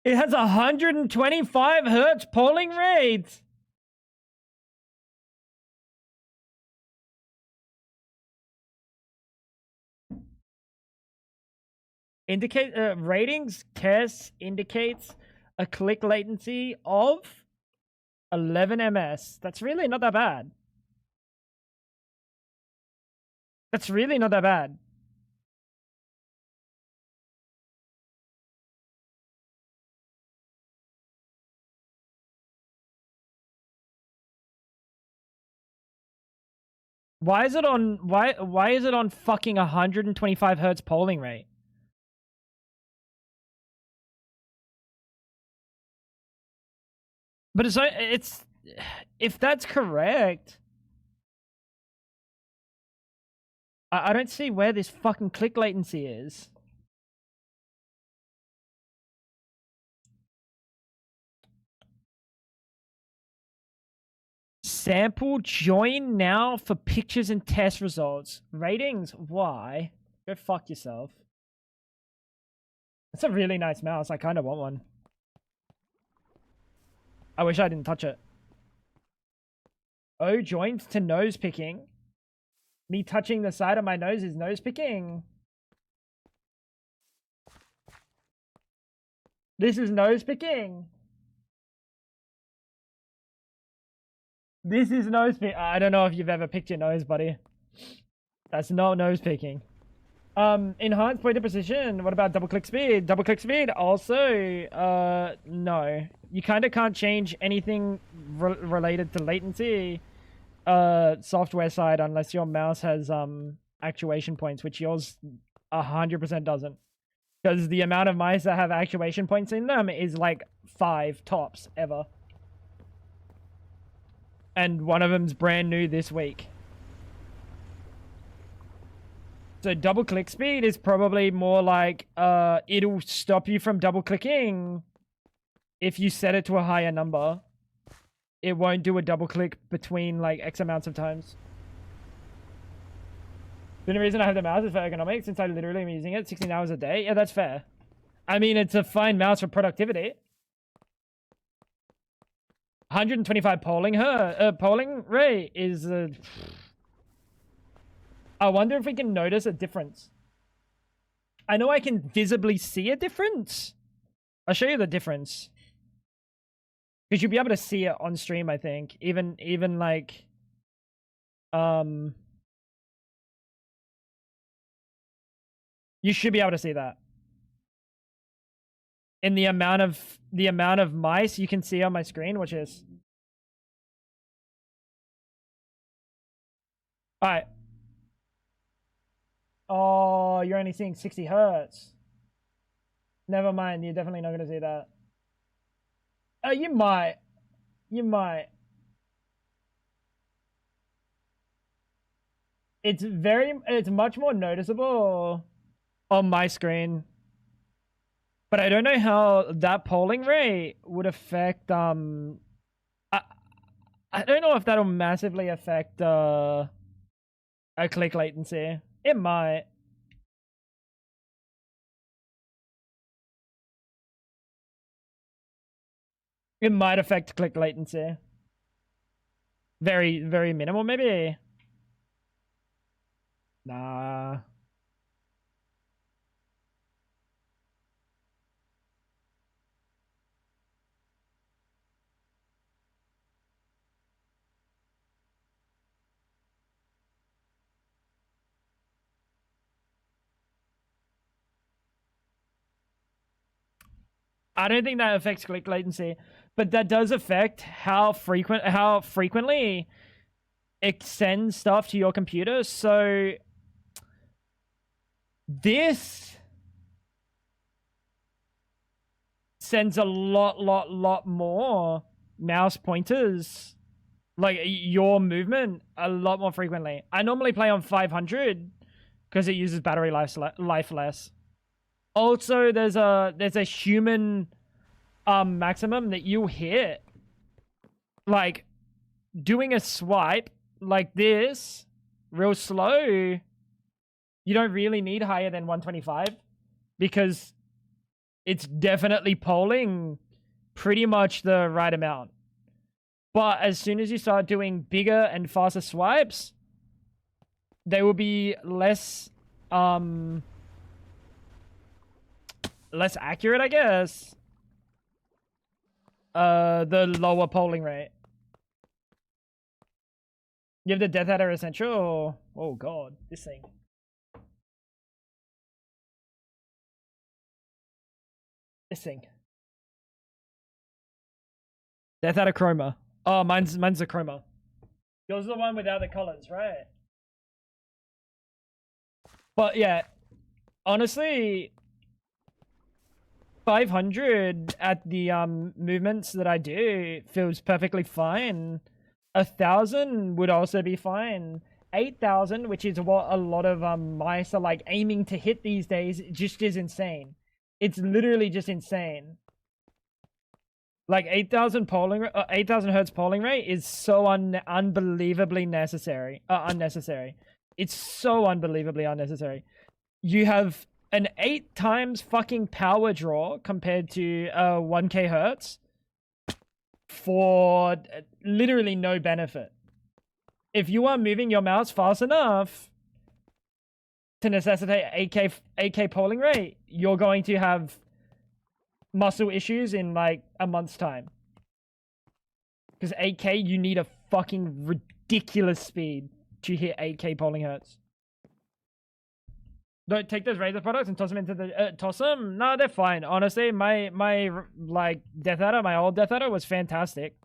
It has 125 hertz polling rate. Ratings tests indicates a click latency of 11 ms. That's really not that bad. That's really not that bad. Why is it on fucking 125 hertz polling rate? But it's if that's correct, I don't see where this fucking click latency is. Sample join now for pictures and test results. Ratings, why? Go fuck yourself. That's a really nice mouse. I kind of want one. I wish I didn't touch it. Oh, joins to nose picking. Me touching the side of my nose is nose picking. This is nose picking. This is nose pick. I don't know if you've ever picked your nose, buddy. That's not nose picking. Enhanced pointer precision. What about double click speed? Double click speed also, no. You kind of can't change anything related to latency, software side, unless your mouse has, actuation points, which yours 100% doesn't. Because the amount of mice that have actuation points in them is like 5 tops ever. And one of them's brand new this week. So double click speed is probably more like, it'll stop you from double clicking if you set it to a higher number. It won't do a double click between like X amounts of times. The only reason I have the mouse is for ergonomics, since I literally am using it 16 hours a day. Yeah, that's fair. I mean, it's a fine mouse for productivity. 125 polling rate is I wonder if we can notice a difference. I know I can visibly see a difference. I'll show you the difference. Because you'll be able to see it on stream, I think. Even like you should be able to see that. in the amount of mice you can see on my screen, which is all right. Oh, you're only seeing 60 hertz. Never mind. You're definitely not gonna see that. You might. You might. It's much more noticeable on my screen. But I don't know how that polling rate would affect I don't know if that'll massively affect a click latency. It might. It might affect click latency. Very, very minimal, maybe. Nah. I don't think that affects click latency, but that does affect how frequently it sends stuff to your computer. So this sends a lot more mouse pointers, like your movement, a lot more frequently. I normally play on 500 because it uses battery life less. Also, there's a human maximum that you hit, like doing a swipe like this real slow. You don't really need higher than 125 because it's definitely polling pretty much the right amount. But as soon as you start doing bigger and faster swipes, they will be less accurate, I guess. The lower polling rate. You have the Death Adder Essential? Oh god, this thing. This thing. Death Adder Chroma. Oh, mine's the Chroma. Yours is the one without the colors, right? But yeah, honestly, 500 at the movements that I do feels perfectly fine. 1,000 would also be fine. 8,000, which is what a lot of mice are like aiming to hit these days, just is insane. It's literally just insane. Like 8,000 hertz polling rate is so unbelievably unnecessary. It's so unbelievably unnecessary. You have an 8 times fucking power draw compared to 1k hertz for literally no benefit. If you are moving your mouse fast enough to necessitate 8k polling rate, you're going to have muscle issues in like a month's time. Because 8k, you need a fucking ridiculous speed to hit 8k polling hertz. Don't take those Razer products and toss them into the toss them. No, they're fine. Honestly, my like Death Adder, my old Death Adder was fantastic.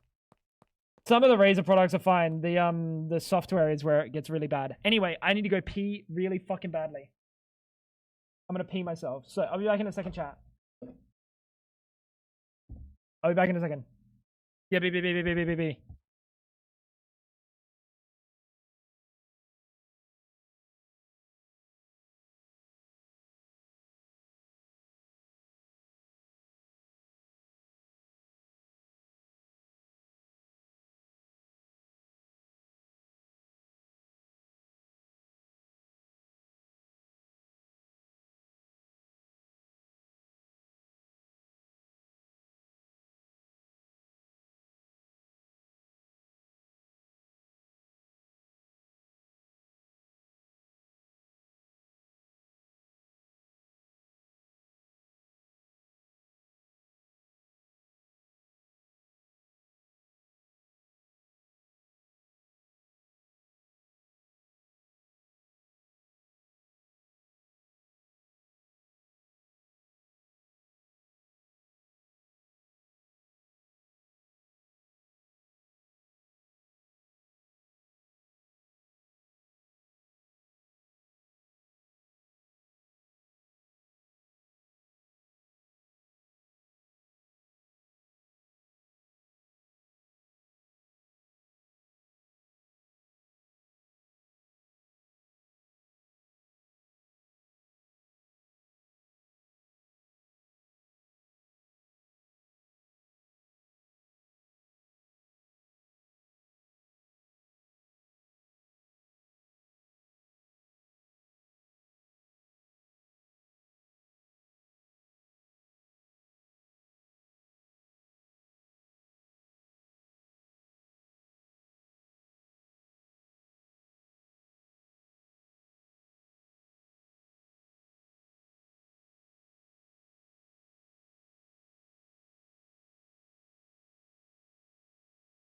Some of the Razer products are fine. The software is where it gets really bad. Anyway, I need to go pee really fucking badly. I'm gonna pee myself. So I'll be back in a second, chat. I'll be back in a second. Yeah, be.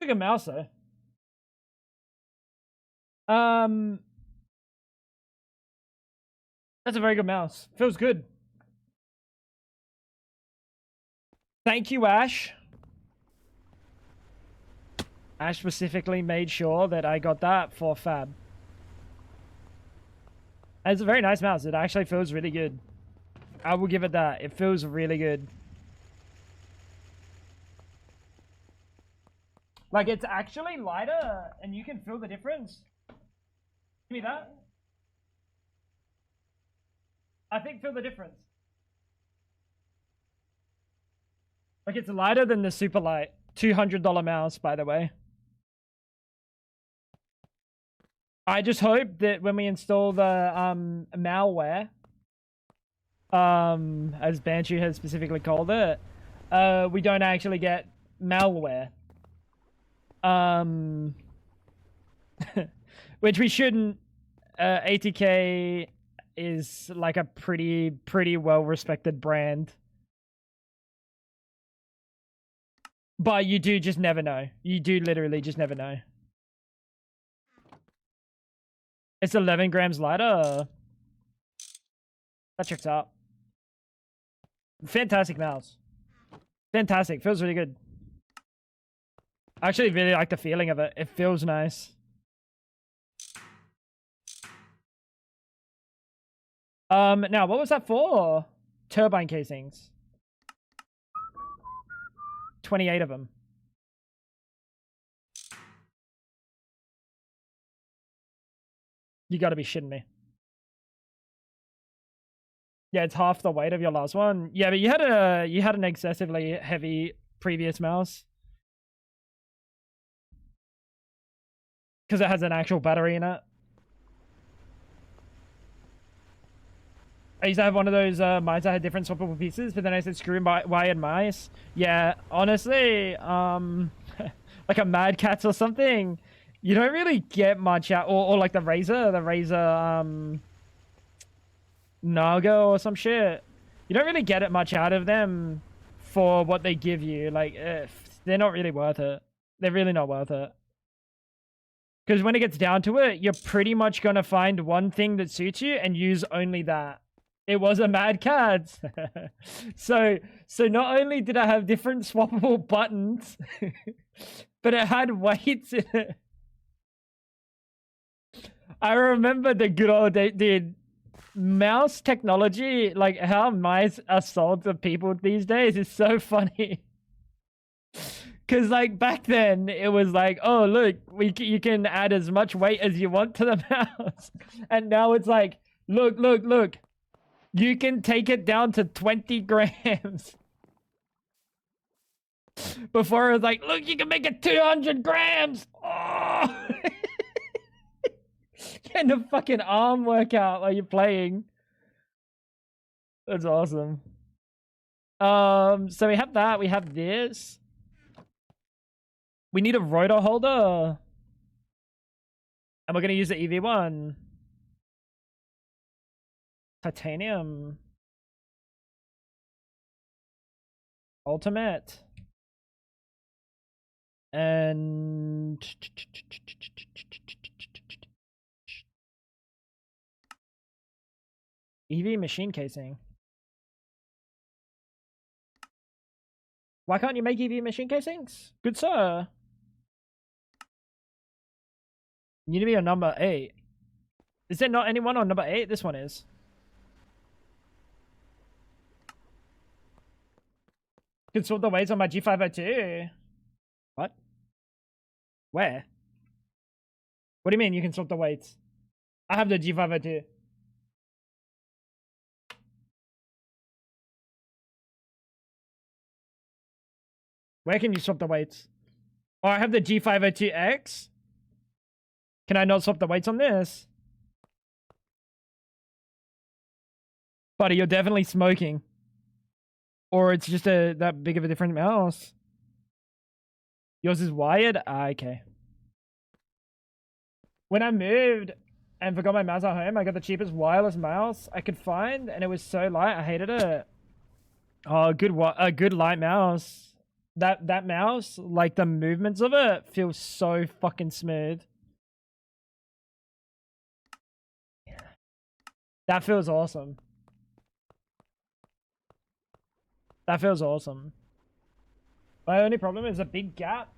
Look at mouse though. That's a very good mouse. Feels good. Thank you, Ash. Ash specifically made sure that I got that for Fab. And it's a very nice mouse. It actually feels really good. I will give it that. It feels really good. Like, it's actually lighter, and you can feel the difference. Give me that. I think feel the difference. Like, it's lighter than the super light. $200 mouse, by the way. I just hope that when we install the malware, as Banshee has specifically called it, we don't actually get malware. Which we shouldn't. ATK is like a pretty well-respected brand. But you do just never know. You do literally just never know. It's 11 grams lighter. That checks out. Fantastic mouse. Fantastic. Feels really good. I actually really like the feeling of it. It feels nice. Now, what was that for? Turbine casings. 28 of them. You gotta be shitting me. Yeah, it's half the weight of your last one. Yeah, but you had an excessively heavy previous mouse. Because it has an actual battery in it. I used to have one of those mice that had different swappable pieces, but then I said screw in wired mice. Yeah, honestly, like a Mad Catz or something, you don't really get much out, or like the Razer Naga or some shit. You don't really get it much out of them for what they give you. Like, they're not really worth it. They're really not worth it. Because when it gets down to it, you're pretty much going to find one thing that suits you and use only that. It was a Mad Catz. So not only did I have different swappable buttons, but it had weights in it. I remember the good old day, dude. Mouse technology, like how mice are sold to people these days, is so funny. Because like back then, it was like, oh look, you can add as much weight as you want to the mouse, and now it's like, look. You can take it down to 20 grams. Before it was like, look, you can make it 200 grams. Oh! Getting a fucking arm workout while you're playing. That's awesome. So we have that. We have this. We need a rotor holder. And we're going to use the EV1. Titanium. Ultimate. And EV machine casing. Why can't you make EV machine casings? Good sir. You need to be on number 8. Is there not anyone on number 8? This one is. Can sort the weights on my G502. What? Where? What do you mean you can sort the weights? I have the G502. Where can you swap the weights? Oh, I have the G502X. Can I not swap the weights on this? Buddy, you're definitely smoking. Or it's just that big of a different mouse. Yours is wired? Ah, okay. When I moved and forgot my mouse at home, I got the cheapest wireless mouse I could find, and it was so light, I hated it. Oh, a good light mouse. That mouse, like the movements of it, feel so fucking smooth. That feels awesome. That feels awesome. My only problem is a big gap.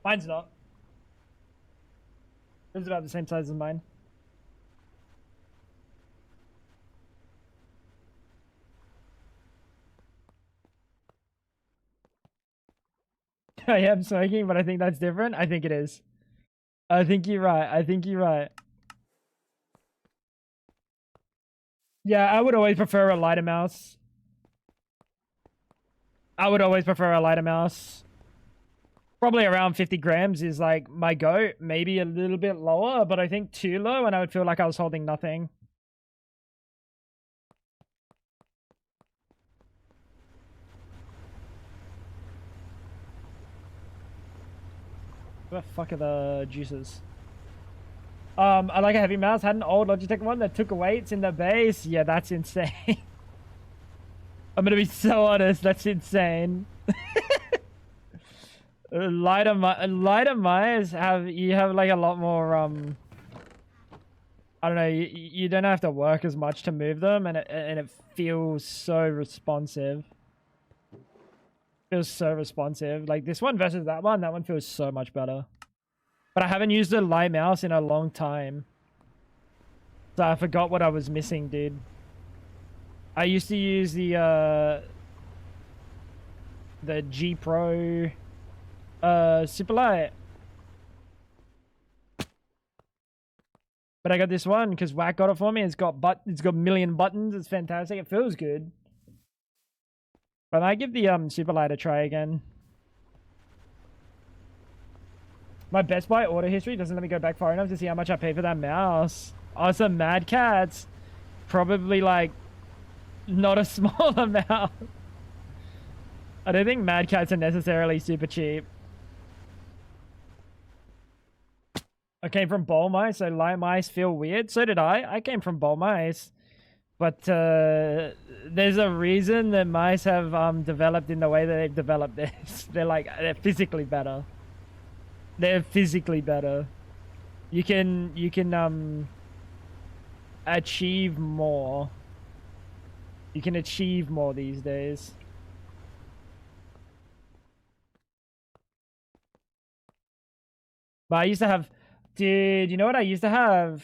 Mine's not. It's about the same size as mine. I am smoking, but I think that's different. I think it is. I think you're right. I think you're right. Yeah, I would always prefer a lighter mouse. I would always prefer a lighter mouse. Probably around 50 grams is like my go. Maybe a little bit lower, but I think too low and I would feel like I was holding nothing. Where the fuck are the juices? I like a heavy mouse. Had an old Logitech one that took weights in the base. Yeah, that's insane. I'm gonna be so honest. That's insane. Lighter mice have like a lot more I don't know. You don't have to work as much to move them, and it feels so responsive. Feels so responsive. Like this one versus that one feels so much better. But I haven't used a light mouse in a long time. So I forgot what I was missing, dude. I used to use the G Pro super light. But I got this one because Whack got it for me. It's got a million buttons. It's fantastic. It feels good. But I give the super light a try again. My Best Buy order history doesn't let me go back far enough to see how much I paid for that mouse. Oh, some Mad Cats. Probably like not a small amount. I don't think Mad Cats are necessarily super cheap. I came from bowl mice, so light mice feel weird. So did I. I came from bowl mice. But there's a reason that mice have developed in the way that they've developed this. They're physically better. They're physically better. You can achieve more. You can achieve more these days. But I used to have, dude, you know what I used to have?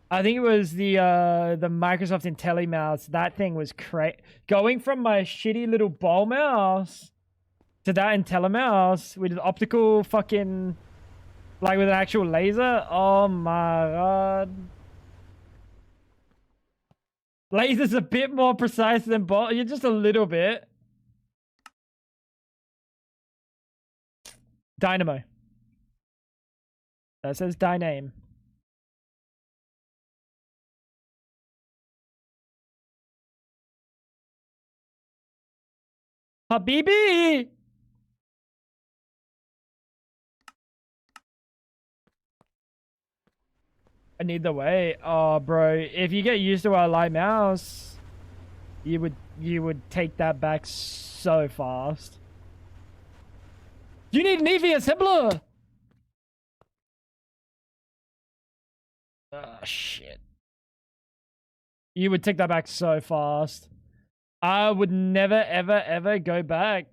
I think it was the Microsoft IntelliMouse. That thing was crazy. Going from my shitty little ball mouse to that IntelliMouse with optical fucking, like with an actual laser. Oh my god. Laser's a bit more precise than ball. You're just a little bit. Dynamo. That says Dyname. Habibi! I need the weight. Oh, bro. If you get used to a light mouse, you would take that back so fast. You need an EV assembler! Oh, shit. You would take that back so fast. I would never, ever, ever go back.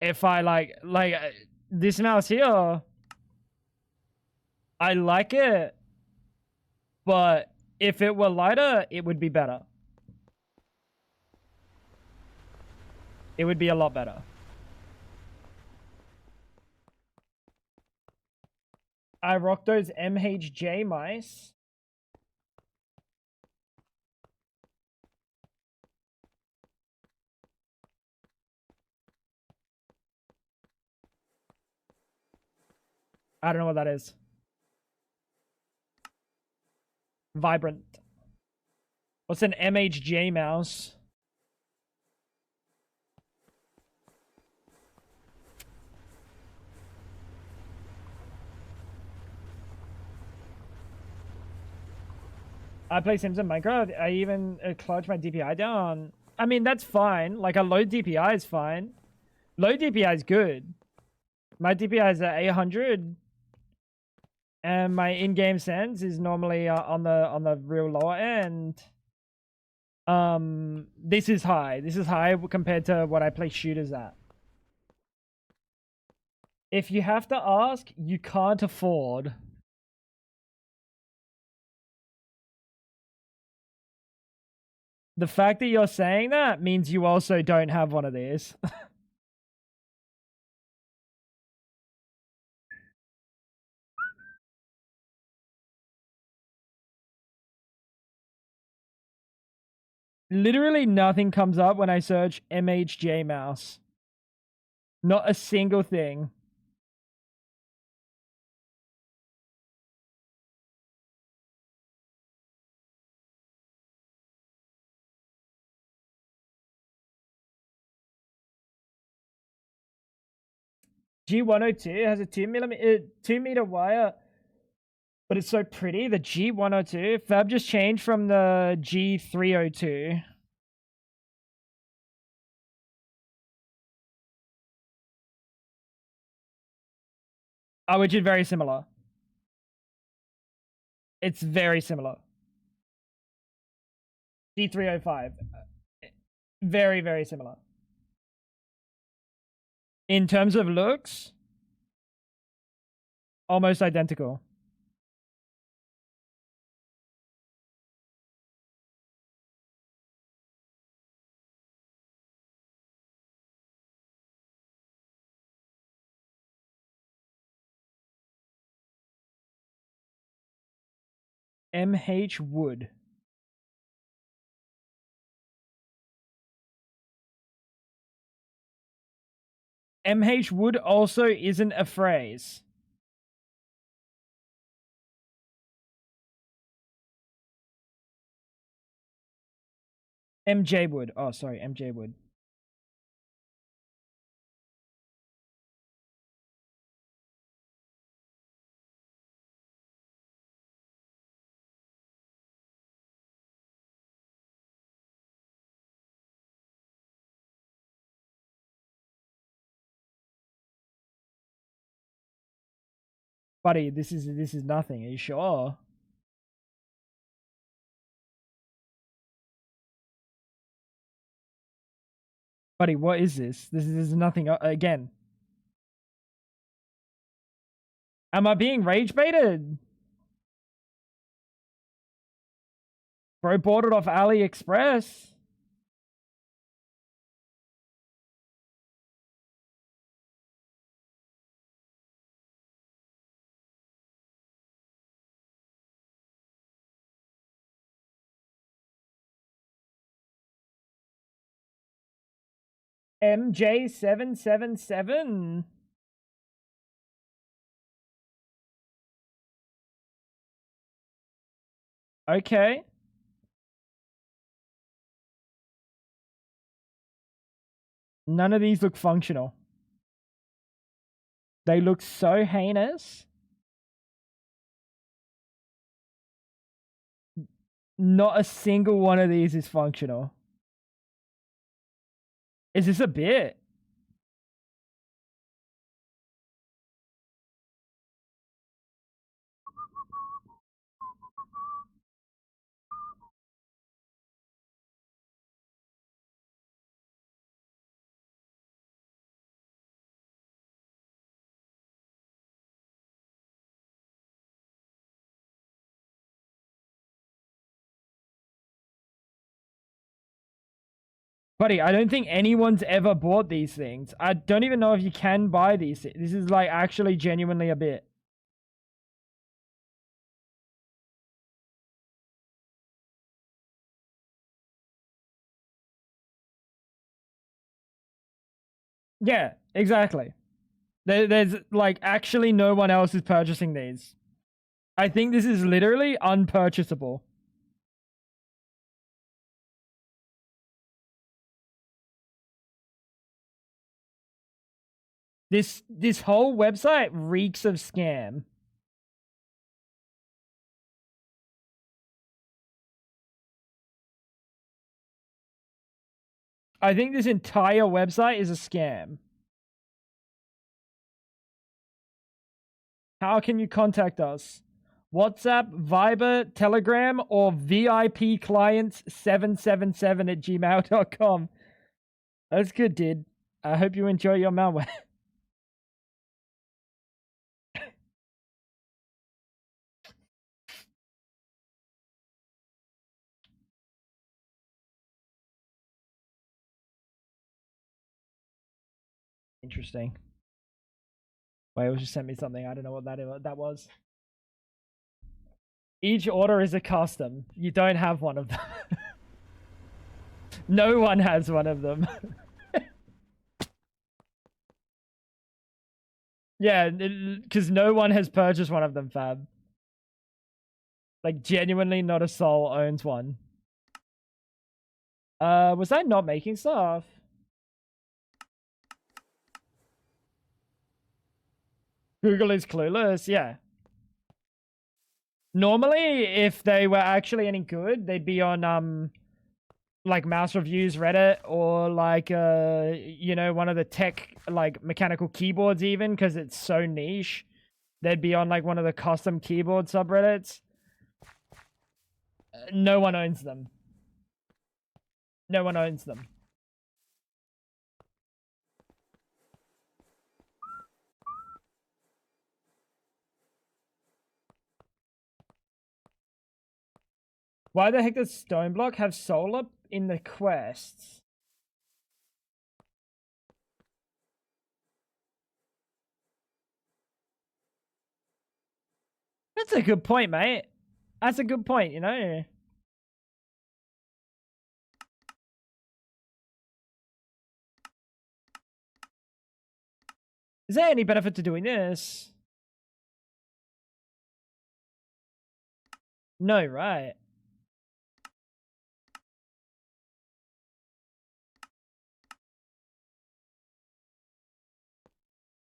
If I like this mouse here, I like it. But if it were lighter, it would be better. It would be a lot better. I rock those MHJ mice. I don't know what that is. Vibrant. What's an MHJ mouse? I play Sims in Minecraft. I even clutch my DPI down. I mean, that's fine. Like, a low DPI is fine. Low DPI is good. My DPI is at 800. And my in-game sense is normally on the real lower end. This is high. This is high compared to what I play shooters at. If you have to ask, you can't afford. The fact that you're saying that means you also don't have one of these. Literally nothing comes up when I search MHJ mouse. Not a single thing. G102 has a 2 meter wire, but it's so pretty. The G102 Fab just changed from the G302. Which is very similar. It's very similar. G305. Very, very similar. In terms of looks, almost identical. MH Wood. MH Wood also isn't a phrase. MJ Wood. Oh, sorry, MJ Wood. Buddy, this is nothing. Are you sure? Buddy, what is this? This is nothing again. Am I being rage baited? Bro bought it off AliExpress. MJ777. Okay. None of these look functional. They look so heinous. Not a single one of these is functional. Is this a bit? Buddy, I don't think anyone's ever bought these things. I don't even know if you can buy these. This is like actually genuinely a bit. Yeah, exactly. There's like actually no one else is purchasing these. I think this is literally unpurchasable. This whole website reeks of scam. I think this entire website is a scam. How can you contact us? WhatsApp, Viber, Telegram, or VIP clients 777 at gmail.com. That's good, dude. I hope you enjoy your malware. Interesting. Wait, it just sent me something. I don't know what that was. Each order is a custom. You don't have one of them. No one has one of them. Yeah, because no one has purchased one of them, fab. Like, genuinely not a soul owns one. Was I not making stuff? Google is clueless, yeah. Normally, if they were actually any good, they'd be on, like, Mouse Reviews Reddit, or, like, you know, one of the tech, like, mechanical keyboards even, because it's so niche. They'd be on, like, one of the custom keyboard subreddits. No one owns them. No one owns them. Why the heck does Stoneblock have solar in the quests? That's a good point, mate. That's a good point, you know? Is there any benefit to doing this? No, right?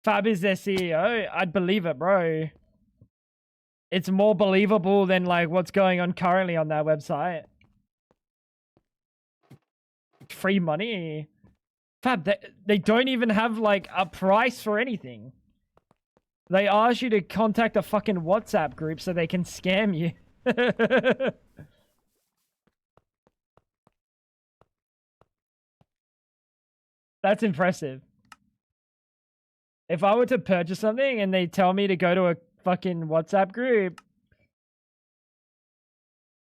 Fab is their CEO? I'd believe it, bro. It's more believable than, like, what's going on currently on that website. Free money. Fab, they don't even have, like, a price for anything. They ask you to contact a fucking WhatsApp group so they can scam you. That's impressive. If I were to purchase something and they tell me to go to a fucking WhatsApp group,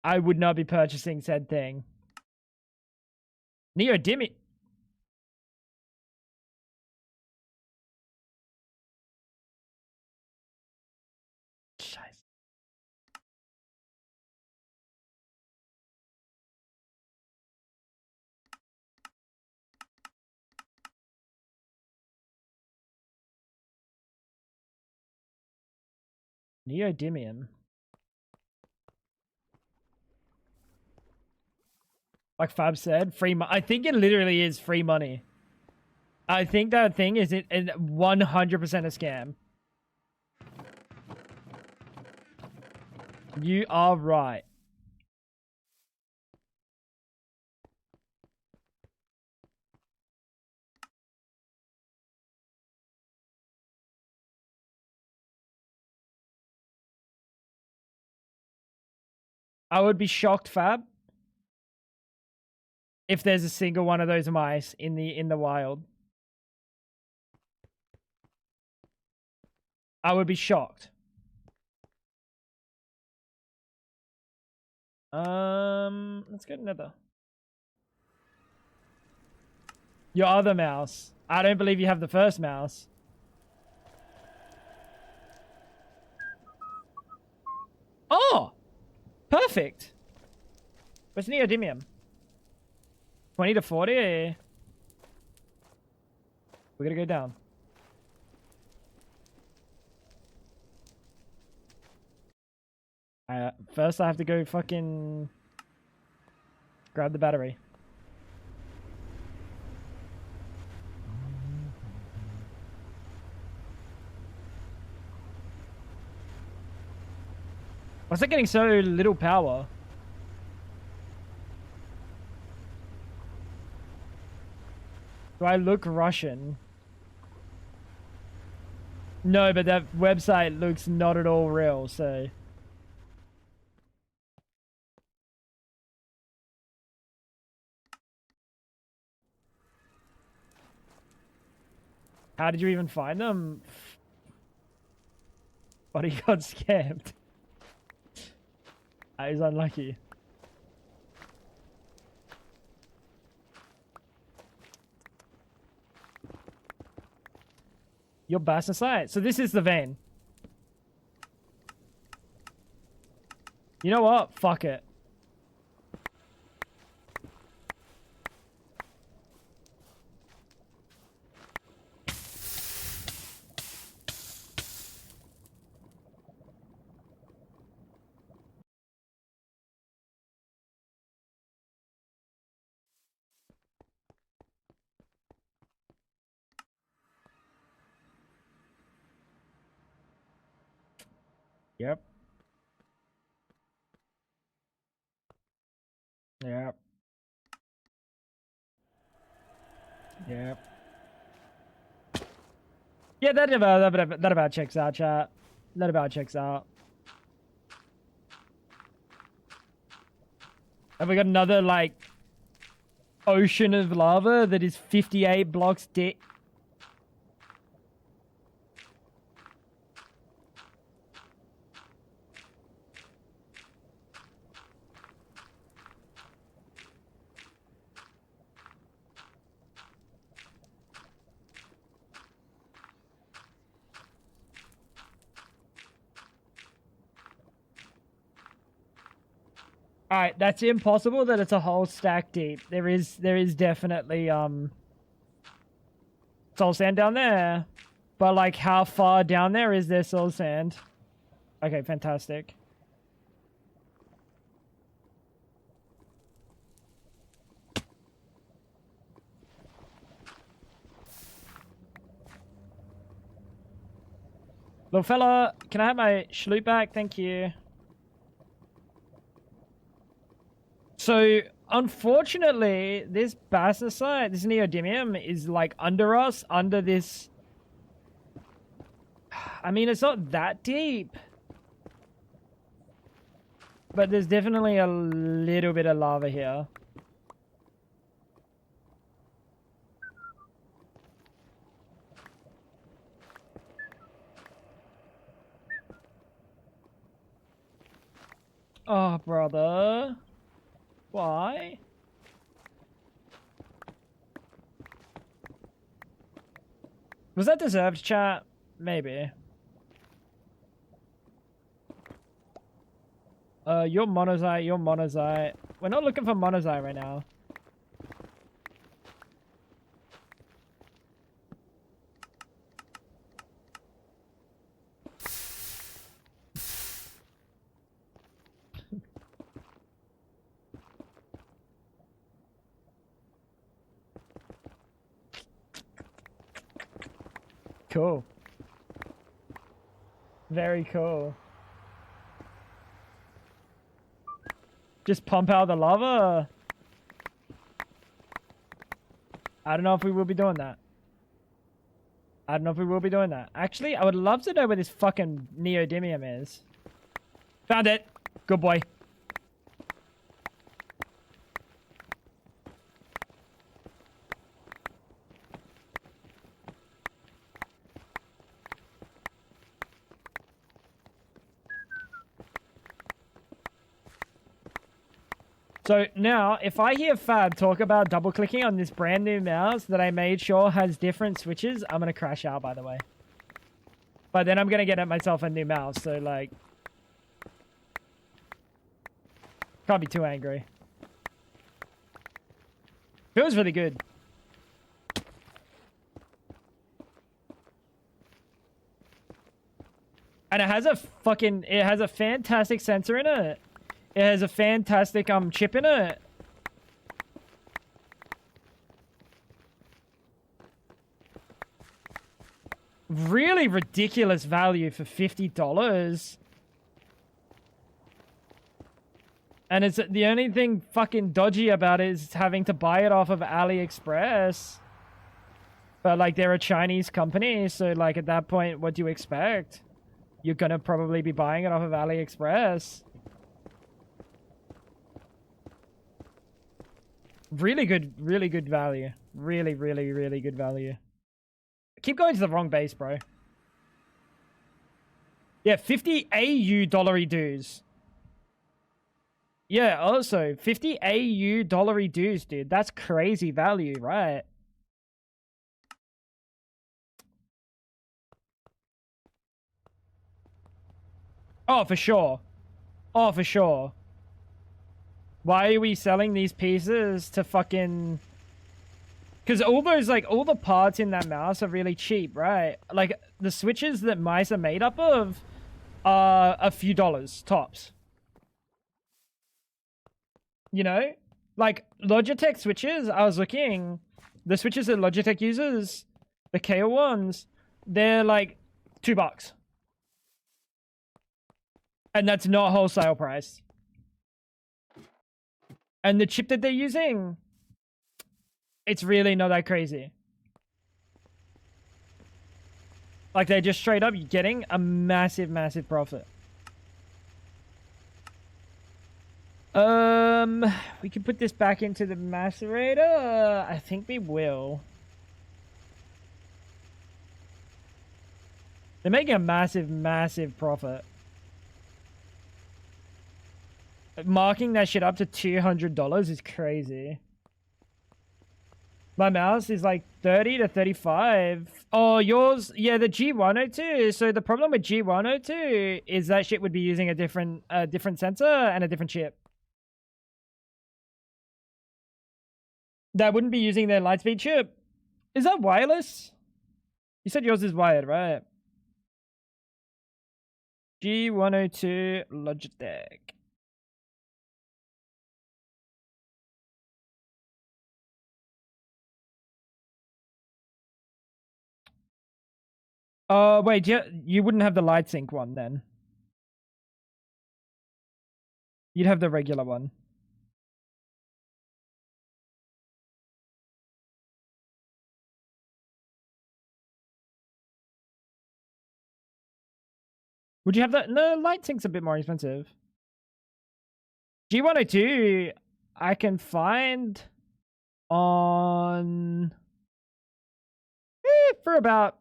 I would not be purchasing said thing. Neodymium. Scheiße. Neodymium. Like Fab said, free money. I think it literally is free money. I think that thing is 100% a scam. You are right. I would be shocked, Fab, if there's a single one of those mice in the wild. I would be shocked. Let's get another. Your other mouse. I don't believe you have the first mouse. Oh! Perfect. What's neodymium? 20 to 40? We're gonna go down. First I have to go fucking grab the battery. Why's it getting so little power? Do I look Russian? No, but that website looks not at all real, so... How did you even find them? Buddy got scammed. That is unlucky. Your bastard site. So this is the vein. You know what? Fuck it. Yep. Yep. Yep. Yeah, that about checks out, chat. That about checks out. Have we got another, like, ocean of lava that is 58 blocks deep? Alright, that's impossible that it's a whole stack deep. There is definitely, soul sand down there. But, like, how far down there is there soul sand? Okay, fantastic. Little fella, can I have my schloot back? Thank you. So, unfortunately, this bastocite, this neodymium, is like under us, under this... I mean, it's not that deep. But there's definitely a little bit of lava here. Oh, brother. Why? Was that deserved, chat? Maybe. You're monazite, you're monazite. We're not looking for monazite right now. Cool. Very cool. Just pump out the lava? I don't know if we will be doing that. I don't know if we will be doing that. Actually, I would love to know where this fucking neodymium is. Found it. Good boy. So now, if I hear Fab talk about double clicking on this brand new mouse that I made sure has different switches, I'm going to crash out, by the way. But then I'm going to get myself a new mouse, so like... Can't be too angry. Feels really good. And it has a fantastic sensor in it. It has a fantastic chip in it. Really ridiculous value for $50. And it's the only thing fucking dodgy about it is having to buy it off of AliExpress. But like they're a Chinese company, so like at that point, what do you expect? You're gonna probably be buying it off of AliExpress. Really good value. Really good value. I keep going to the wrong base, bro. Yeah, 50 AU dollary dues. Yeah, also 50 AU dollary dues, dude. That's crazy value, right? Oh, for sure. Oh, for sure. Why are we selling these pieces to fucking... Because all those, like, all the parts in that mouse are really cheap, right? Like, the switches that mice are made up of are a few dollars, tops. You know? Like, Logitech switches, I was looking... The switches that Logitech uses, the KO ones, they're, like, $2. And that's not wholesale price. And the chip that they're using, it's really not that crazy. Like, they're just straight up getting a massive profit. We can put this back into the macerator. I think we will. They're making a massive profit. Marking that shit up to $200 is crazy. My mouse is like 30 to 35. Oh, yours, yeah, the G102. So the problem with G102 is that shit would be using a different sensor and a different chip. That wouldn't be using their Lightspeed chip. Is that wireless? You said yours is wired, right? G102 Logitech. Wait, you wouldn't have the light sync one then. You'd have the regular one. Would you have that? No, light sync's a bit more expensive. G102, I can find on... for about...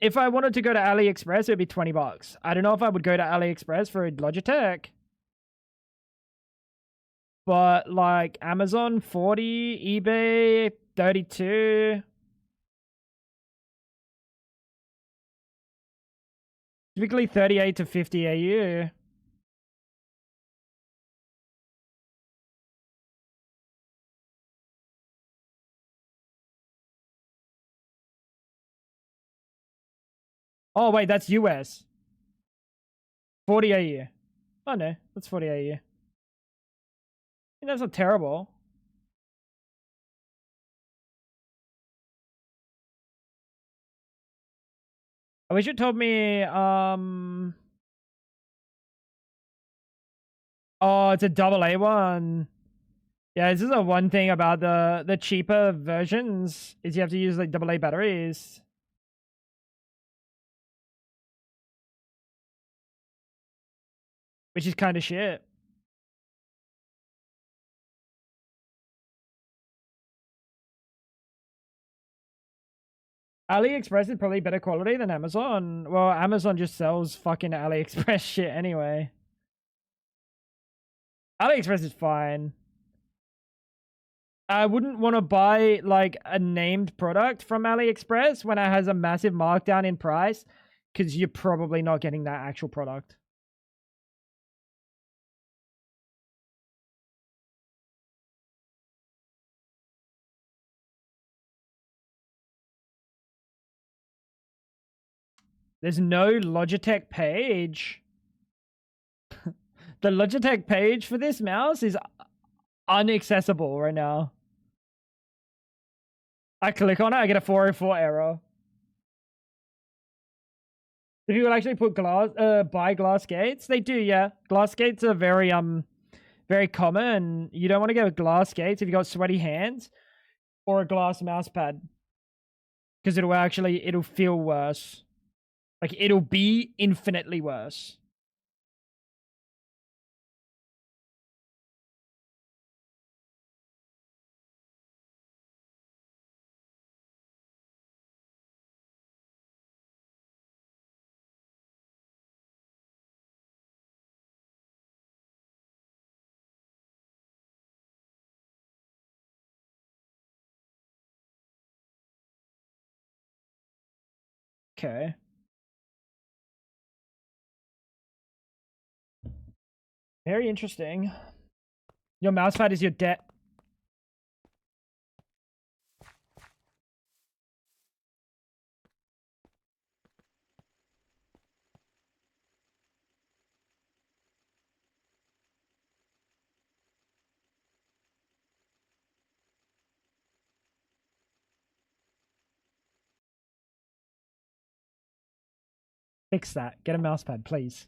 If I wanted to go to AliExpress, it would be $20. I don't know if I would go to AliExpress for a Logitech. But like Amazon, 40, eBay, 32. Typically 38 to 50 AU. Oh, wait, that's US. 40 AU. Oh, no, that's 40 AU. That's not terrible. I wish you told me, oh, it's a AA one. Yeah, this is the one thing about the cheaper versions is you have to use like AA batteries. Which is kind of shit. AliExpress is probably better quality than Amazon. Well, Amazon just sells fucking AliExpress shit anyway. AliExpress is fine. I wouldn't want to buy like a named product from AliExpress when it has a massive markdown in price because you're probably not getting that actual product. There's no Logitech page. The Logitech page for this mouse is inaccessible right now. I click on it, I get a 404 error. If you would actually put buy glass gates, they do, yeah. Glass gates are very very common. You don't want to go with glass gates if you got sweaty hands or a glass mouse pad, because it'll feel worse. Like, it'll be infinitely worse. Okay. Very interesting. Your mouse pad is your debt. Fix that. Get a mouse pad, please.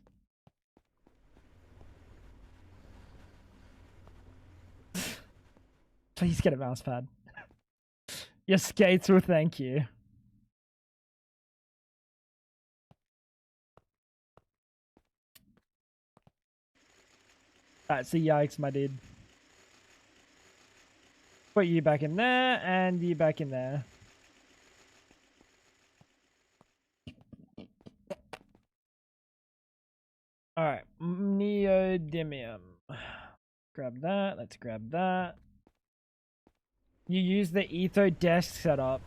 Please get a mouse pad. Your skates will thank you. That's a yikes, my dude. Put you back in there, and you back in there. Alright, neodymium. Grab that, let's grab that. You use the Etho desk setup.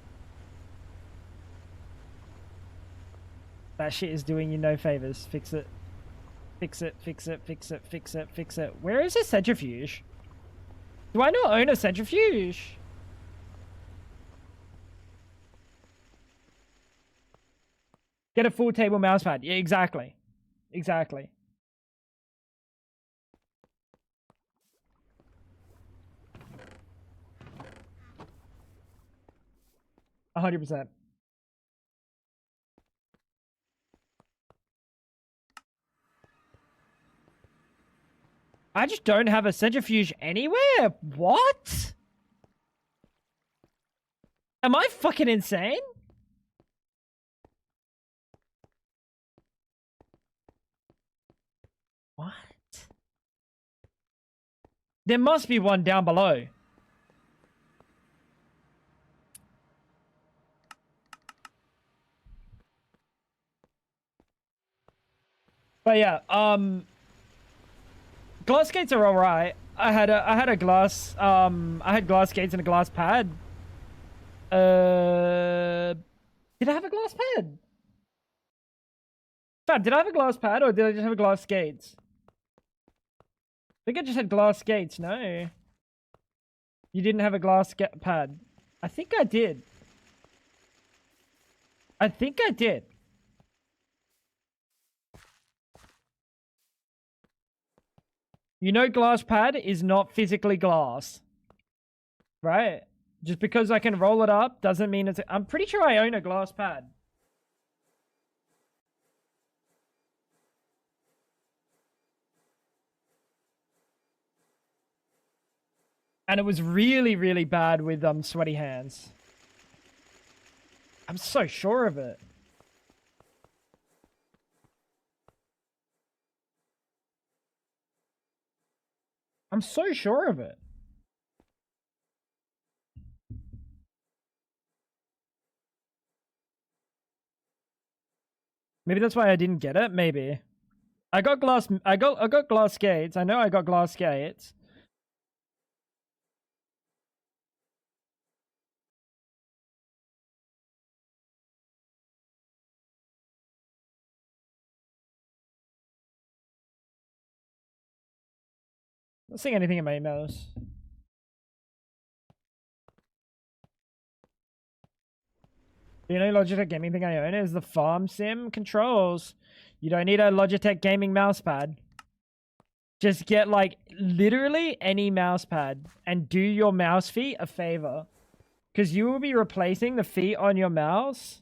That shit is doing you no favors. Fix it. Fix it, fix it, fix it, fix it, fix it. Where is a centrifuge? Do I not own a centrifuge? Get a full table mouse pad. Yeah, exactly. Exactly. %. I just don't have a centrifuge anywhere. What? Am I fucking insane? What? There must be one down below. But yeah, glass skates are alright. I had glass skates and a glass pad. Did I have a glass pad? Fab, did I have a glass pad or did I just have a glass skates? I think I just had glass skates, no. You didn't have a glass pad. I think I did. I think I did. You know, glass pad is not physically glass. Right? Just because I can roll it up doesn't mean it's... I'm pretty sure I own a glass pad. And it was really, really bad with sweaty hands. I'm so sure of it. I'm so sure of it. Maybe that's why I didn't get it. Maybe. I got glass skates. I know I got glass skates. Not seeing anything in my emails. The only Logitech gaming thing I own is the Farm Sim controls. You don't need a Logitech gaming mousepad. Just get like literally any mousepad and do your mouse feet a favor. Because you will be replacing the feet on your mouse.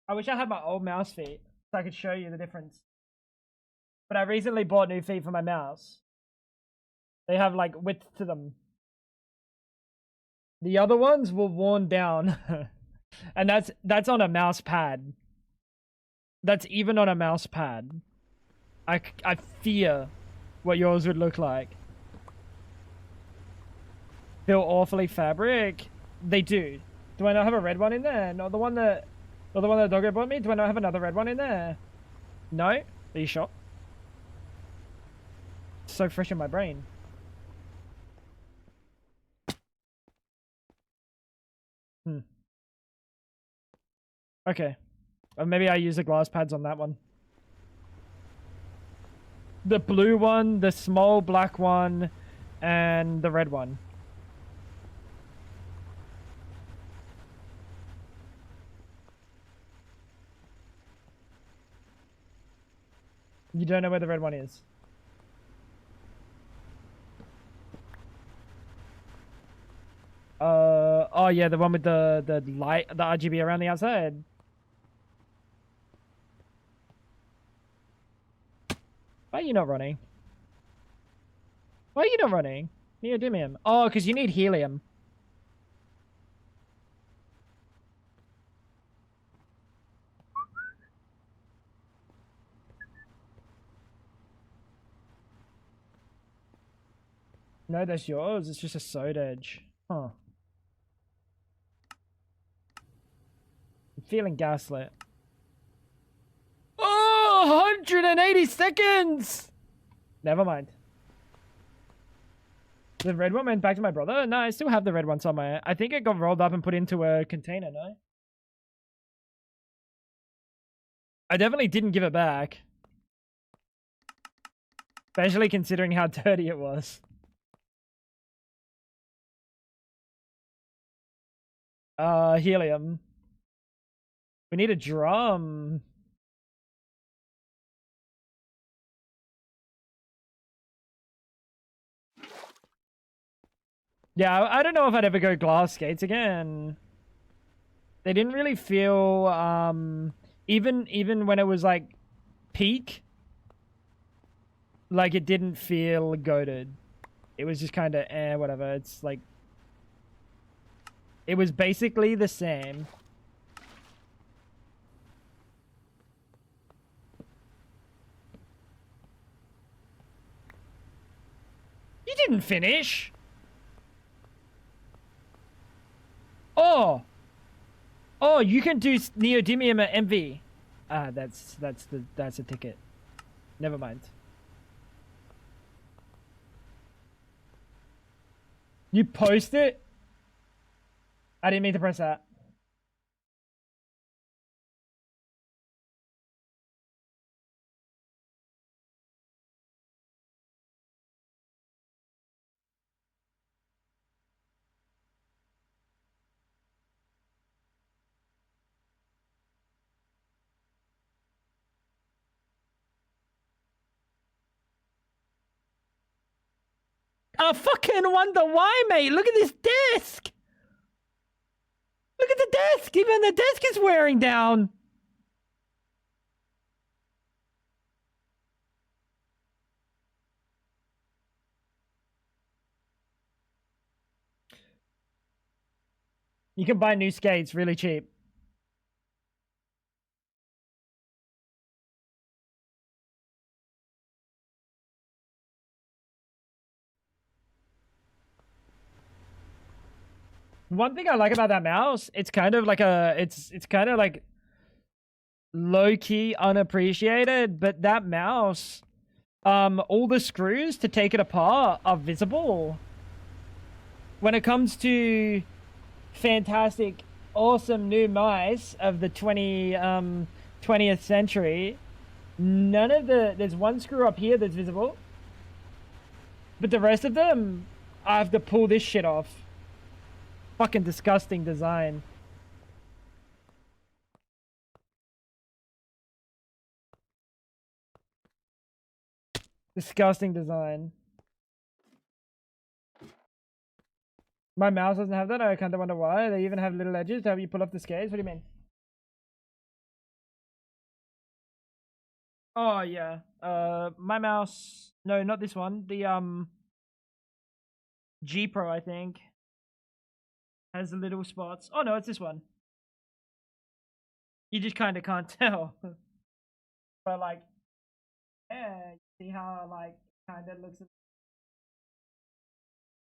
I wish I had my old mouse feet so I could show you the difference. But I recently bought new feet for my mouse. They have like width to them. The other ones were worn down. And that's on a mouse pad. That's even on a mouse pad. I fear what yours would look like. Feel awfully fabric? They do. Do I not have a red one in there? Not the one that Doggo bought me? Do I not have another red one in there? No? Are you sure? It's so fresh in my brain. Okay. Or maybe I use the glass pads on that one. The blue one, the small black one, and the red one. You don't know where the red one is? Oh yeah, the one with the light, the RGB around the outside. Why are you not running? Why are you not running? Neodymium. Oh, because you need helium. No, that's yours. It's just a soda edge. Huh. I'm feeling gaslit. Oh, 180 seconds! Never mind. The red one went back to my brother? No, I still have the red one somewhere. I think it got rolled up and put into a container, no? I definitely didn't give it back. Especially considering how dirty it was. Helium. We need a drum. Yeah, I don't know if I'd ever go glass skates again. They didn't really feel, even when it was like peak, like it didn't feel goated. It was just kind of whatever. It's like, it was basically the same. You didn't finish. Oh, you can do neodymium at MV. Ah, that's a ticket. Never mind. You post it? I didn't mean to press that. I fucking wonder why, mate. Look at this desk. Look at the desk. Even the desk is wearing down. You can buy new skates really cheap. One thing I like about that mouse, it's kind of like it's kind of like low-key unappreciated, but that mouse, all the screws to take it apart are visible. When it comes to fantastic, awesome new mice of the 20th century, none of there's one screw up here that's visible, but the rest of them, I have to pull this shit off. Fucking disgusting design. Disgusting design. My mouse doesn't have that. I kind of wonder why. They even have little edges to help you pull up the scales. What do you mean? Oh yeah. My mouse. No, not this one. The G Pro, I think, has the little spots. Oh no, it's this one. You just kind of can't tell. But like, yeah, you see how like kind of looks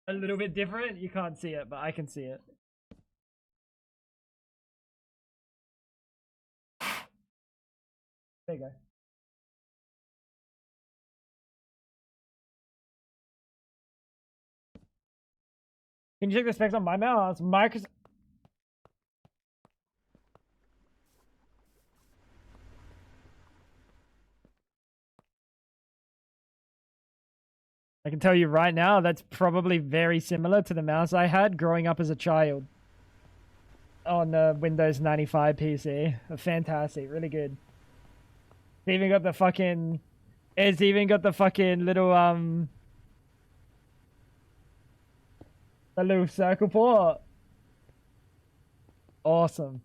a little bit different. You can't see it, but I can see it. There you go. Can you check the specs on my mouse? Microsoft. I can tell you right now, that's probably very similar to the mouse I had growing up as a child on Windows 95 PC. Fantastic, really good. It's even got the fucking. It's even got the fucking little the little circle port. Awesome.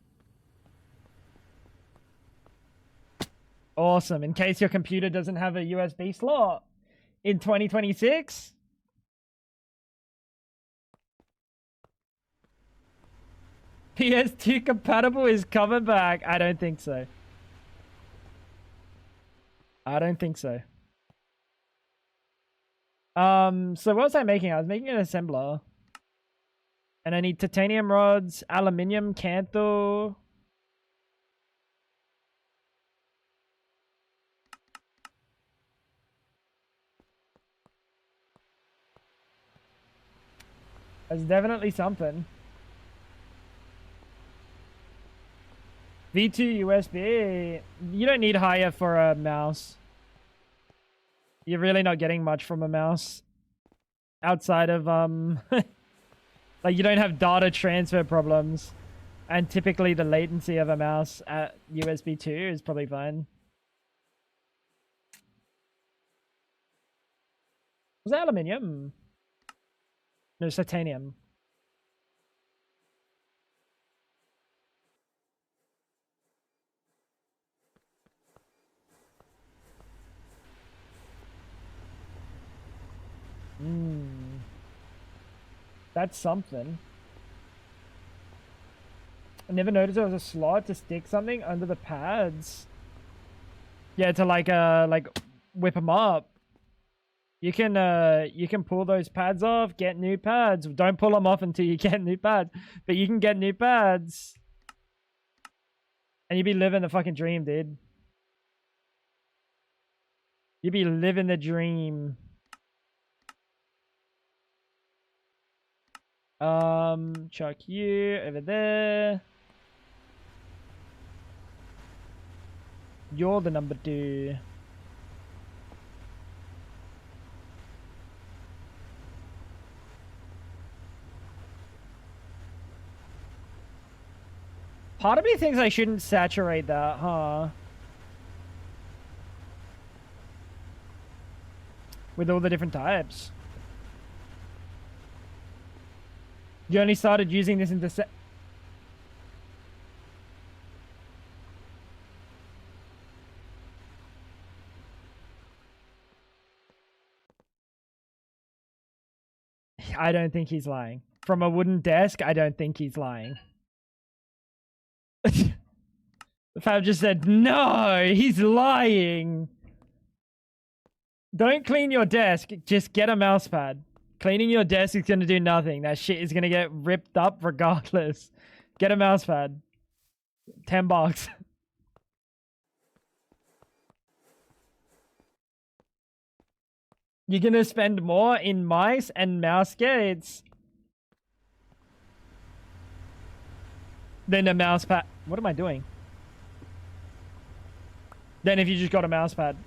Awesome. In case your computer doesn't have a USB slot in 2026. PS2 compatible is coming back. I don't think so. I don't think so. So what was I making? I was making an assembler. And I need titanium rods, aluminium, cantho. That's definitely something. V2 USB. You don't need higher for a mouse. You're really not getting much from a mouse. Outside of, like, you don't have data transfer problems. And typically the latency of a mouse at USB 2 is probably fine. Was that aluminium? No, titanium. That's something. I never noticed there was a slot to stick something under the pads. Yeah, to like whip them up. You can pull those pads off, get new pads. Don't pull them off until you get new pads. But you can get new pads. And you'd be living the fucking dream, dude. You'd be living the dream. Chuck you over there. You're the number 2. Part of me thinks I shouldn't saturate that, huh? With all the different types. You only started using this in December. I don't think he's lying. From a wooden desk, I don't think he's lying. Fab just said, no, he's lying. Don't clean your desk. Just get a mouse pad. Cleaning your desk is going to do nothing. That shit is going to get ripped up regardless. Get a mouse pad. $10. You're going to spend more in mice and mouse gates than a mouse pad. What am I doing? Then if you just got a mouse pad.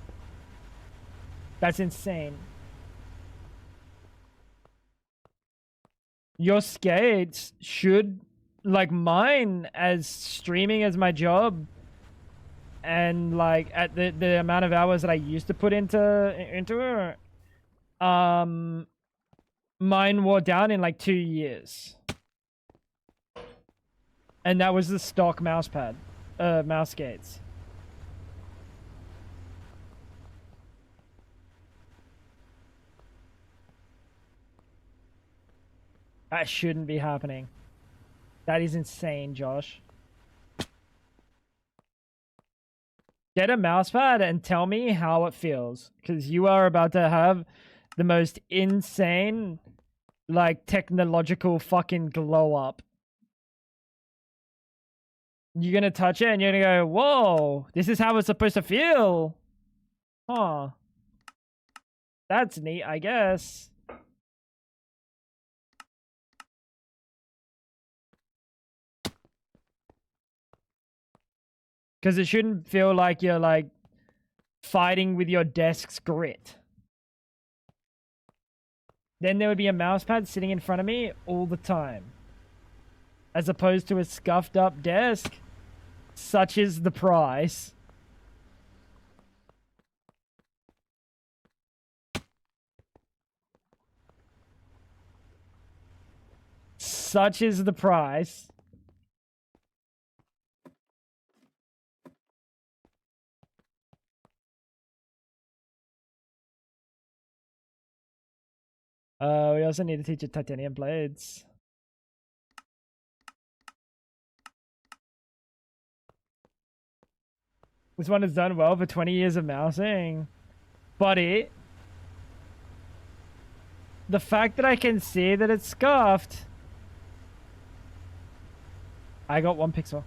That's insane. Your skates should, like mine, as streaming as my job and like at the amount of hours that I used to put into it, mine wore down in like 2 years. And that was the stock mouse pad, mouse gates. That shouldn't be happening. That is insane, Josh. Get a mouse pad and tell me how it feels, because you are about to have the most insane, like, technological fucking glow up. You're gonna touch it and you're gonna go, whoa, this is how it's supposed to feel. Huh. That's neat, I guess. Because it shouldn't feel like you're, like, fighting with your desk's grit. Then there would be a mouse pad sitting in front of me all the time. As opposed to a scuffed up desk. Such is the price. Such is the price. We also need to teach it titanium blades. This one has done well for 20 years of mousing. Buddy, the fact that I can see that it's scuffed, I got 1 pixel,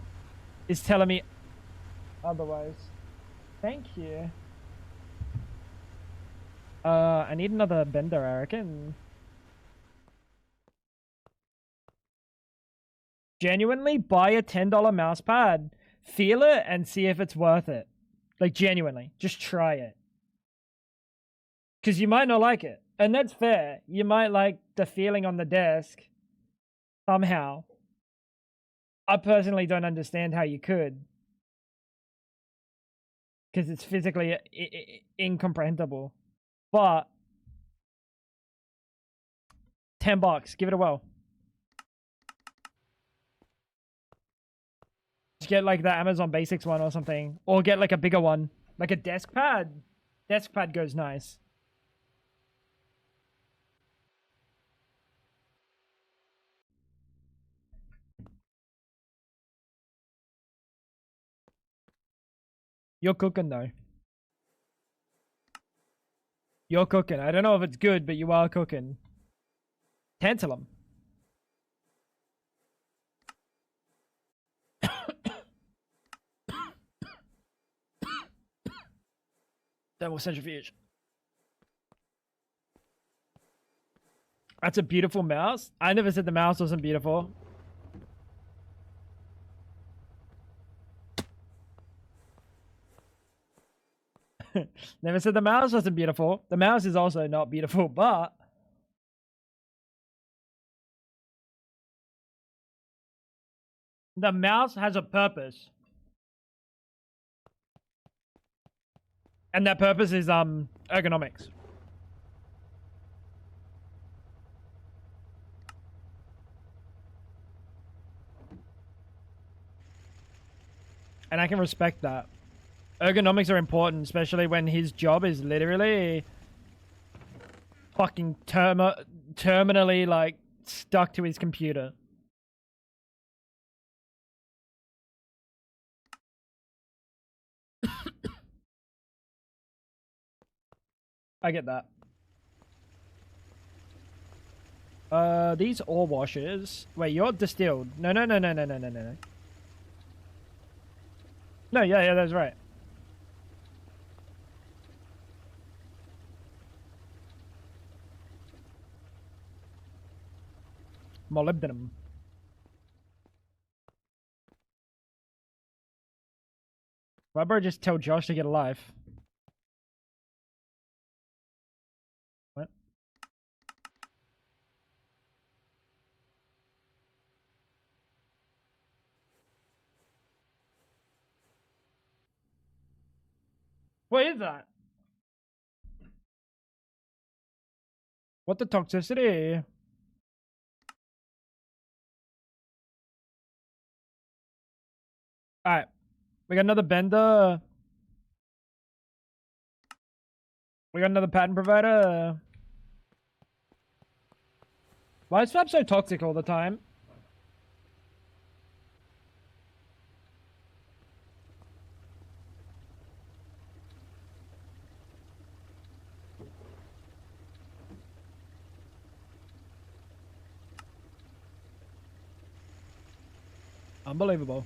is telling me otherwise. Thank you. I need another bender, I reckon. Genuinely buy a $10 mouse pad, feel it, and see if it's worth it. Like, genuinely. Just try it. Because you might not like it. And that's fair. You might like the feeling on the desk. Somehow. I personally don't understand how you could. Because it's physically incomprehensible. But $10, give it a whirl. Just get like the Amazon Basics one or something. Or get like a bigger one. Like a desk pad. Desk pad goes nice. You're cooking though. You're cooking. I don't know if it's good, but you are cooking. Tantalum. Thermal centrifuge. That's a beautiful mouse. I never said the mouse wasn't beautiful. Never said the mouse wasn't beautiful. The mouse is also not beautiful, but the mouse has a purpose. And that purpose is ergonomics. And I can respect that. Ergonomics are important, especially when his job is literally fucking terminally, like, stuck to his computer. I get that. These ore washers. Wait, you're distilled. No. No, yeah, that's right. Molybdenum. Why better just tell Josh to get a life? What? What is that? What the toxicity? Alright. We got another bender. We got another patent provider. Why is Fab so toxic all the time? Unbelievable.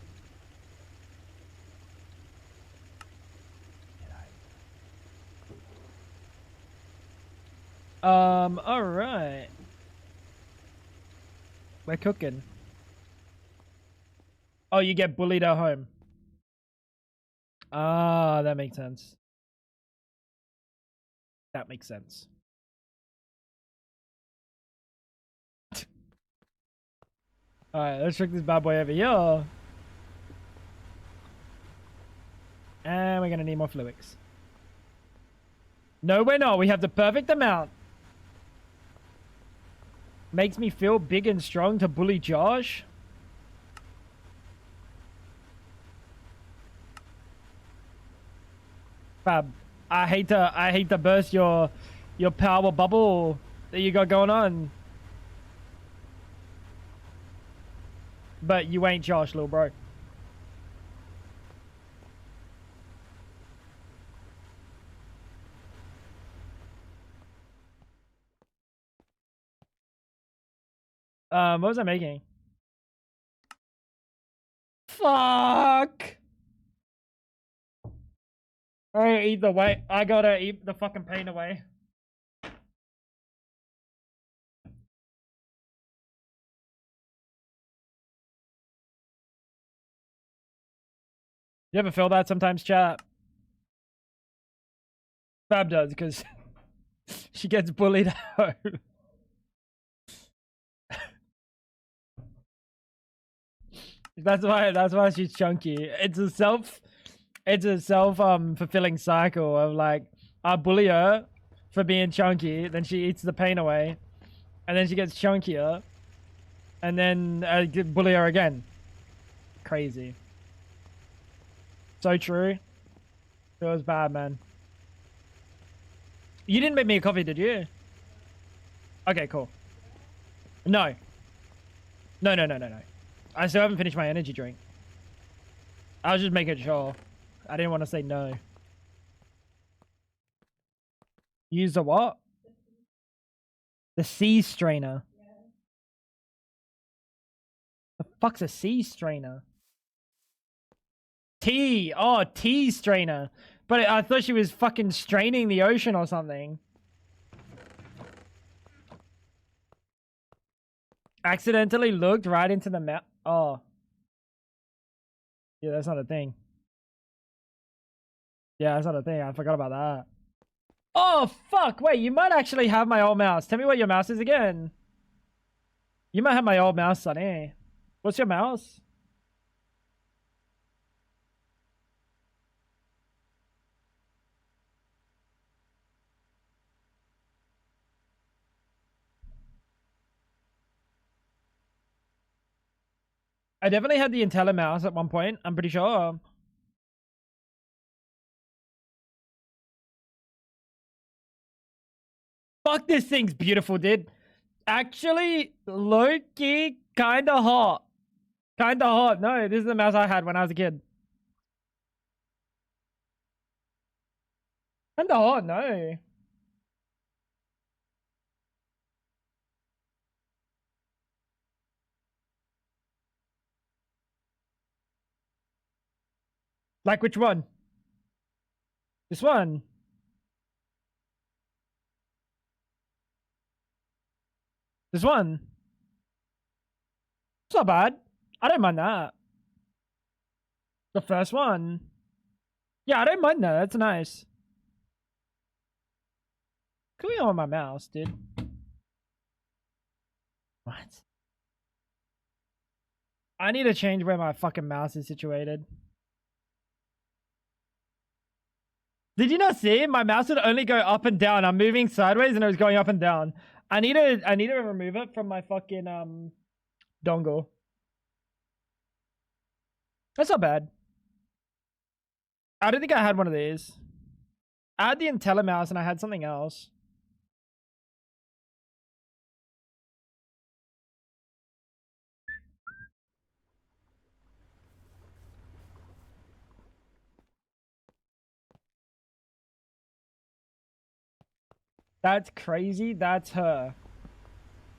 Alright. We're cooking. Oh, you get bullied at home. Ah, that makes sense. That makes sense. Alright, let's check this bad boy over here. And we're gonna need more fluids. No, we're not. We have the perfect amount. Makes me feel big and strong to bully Josh. Fab, I hate to burst your power bubble that you got going on. But you ain't Josh, little bro. What was I making? Fuck! I eat the weight. I gotta eat the fucking pain away. You ever feel that sometimes, chat? Fab does, because she gets bullied at home. That's why she's chunky. It's a self fulfilling cycle of like, I bully her for being chunky, then she eats the pain away, and then she gets chunkier, and then I bully her again. Crazy. So true. It was bad, man. You didn't make me a coffee, did you? Okay, cool. No. No. I still haven't finished my energy drink. I was just making sure. I didn't want to say no. Use the what? The sea strainer. The fuck's a sea strainer? Tea. Oh, tea strainer. But I thought she was fucking straining the ocean or something. Accidentally looked right into the mouth. Oh. Yeah, that's not a thing. Yeah, that's not a thing. I forgot about that. Oh, fuck. Wait, you might actually have my old mouse. Tell me what your mouse is again. You might have my old mouse, Sonny. What's your mouse? I definitely had the IntelliMouse at one point. I'm pretty sure. Fuck, this thing's beautiful, dude. Actually, low-key, kinda hot. Kinda hot. No, this is the mouse I had when I was a kid. Kinda hot, no. Like which one? This one. This one. It's not bad. I don't mind that. The first one. Yeah, I don't mind that. That's nice. Can we on my mouse, dude? What? I need to change where my fucking mouse is situated. Did you not see? My mouse would only go up and down. I'm moving sideways and it was going up and down. I need to remove it from my fucking dongle. That's not bad. I don't think I had one of these. I had the IntelliMouse and I had something else. That's crazy. That's her.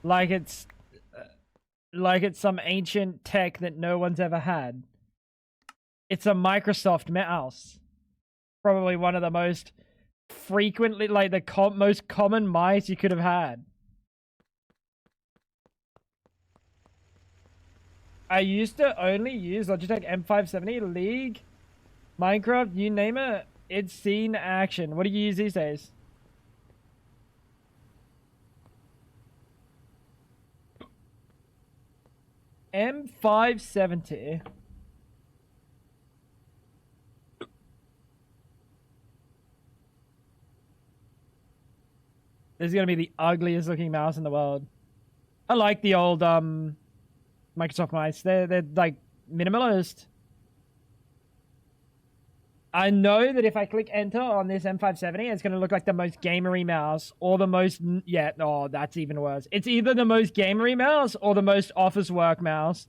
Like it's some ancient tech that no one's ever had. It's a Microsoft mouse. Probably one of the most frequently, like the most common mice you could have had. I used to only use Logitech M570, League, Minecraft, you name it. It's seen action. What do you use these days? M570. This is gonna be the ugliest looking mouse in the world. I like the old Microsoft mice. They're like minimalist. I know that if I click enter on this M570, it's gonna look like the most gamery mouse or the most oh, that's even worse. It's either the most gamery mouse or the most office work mouse.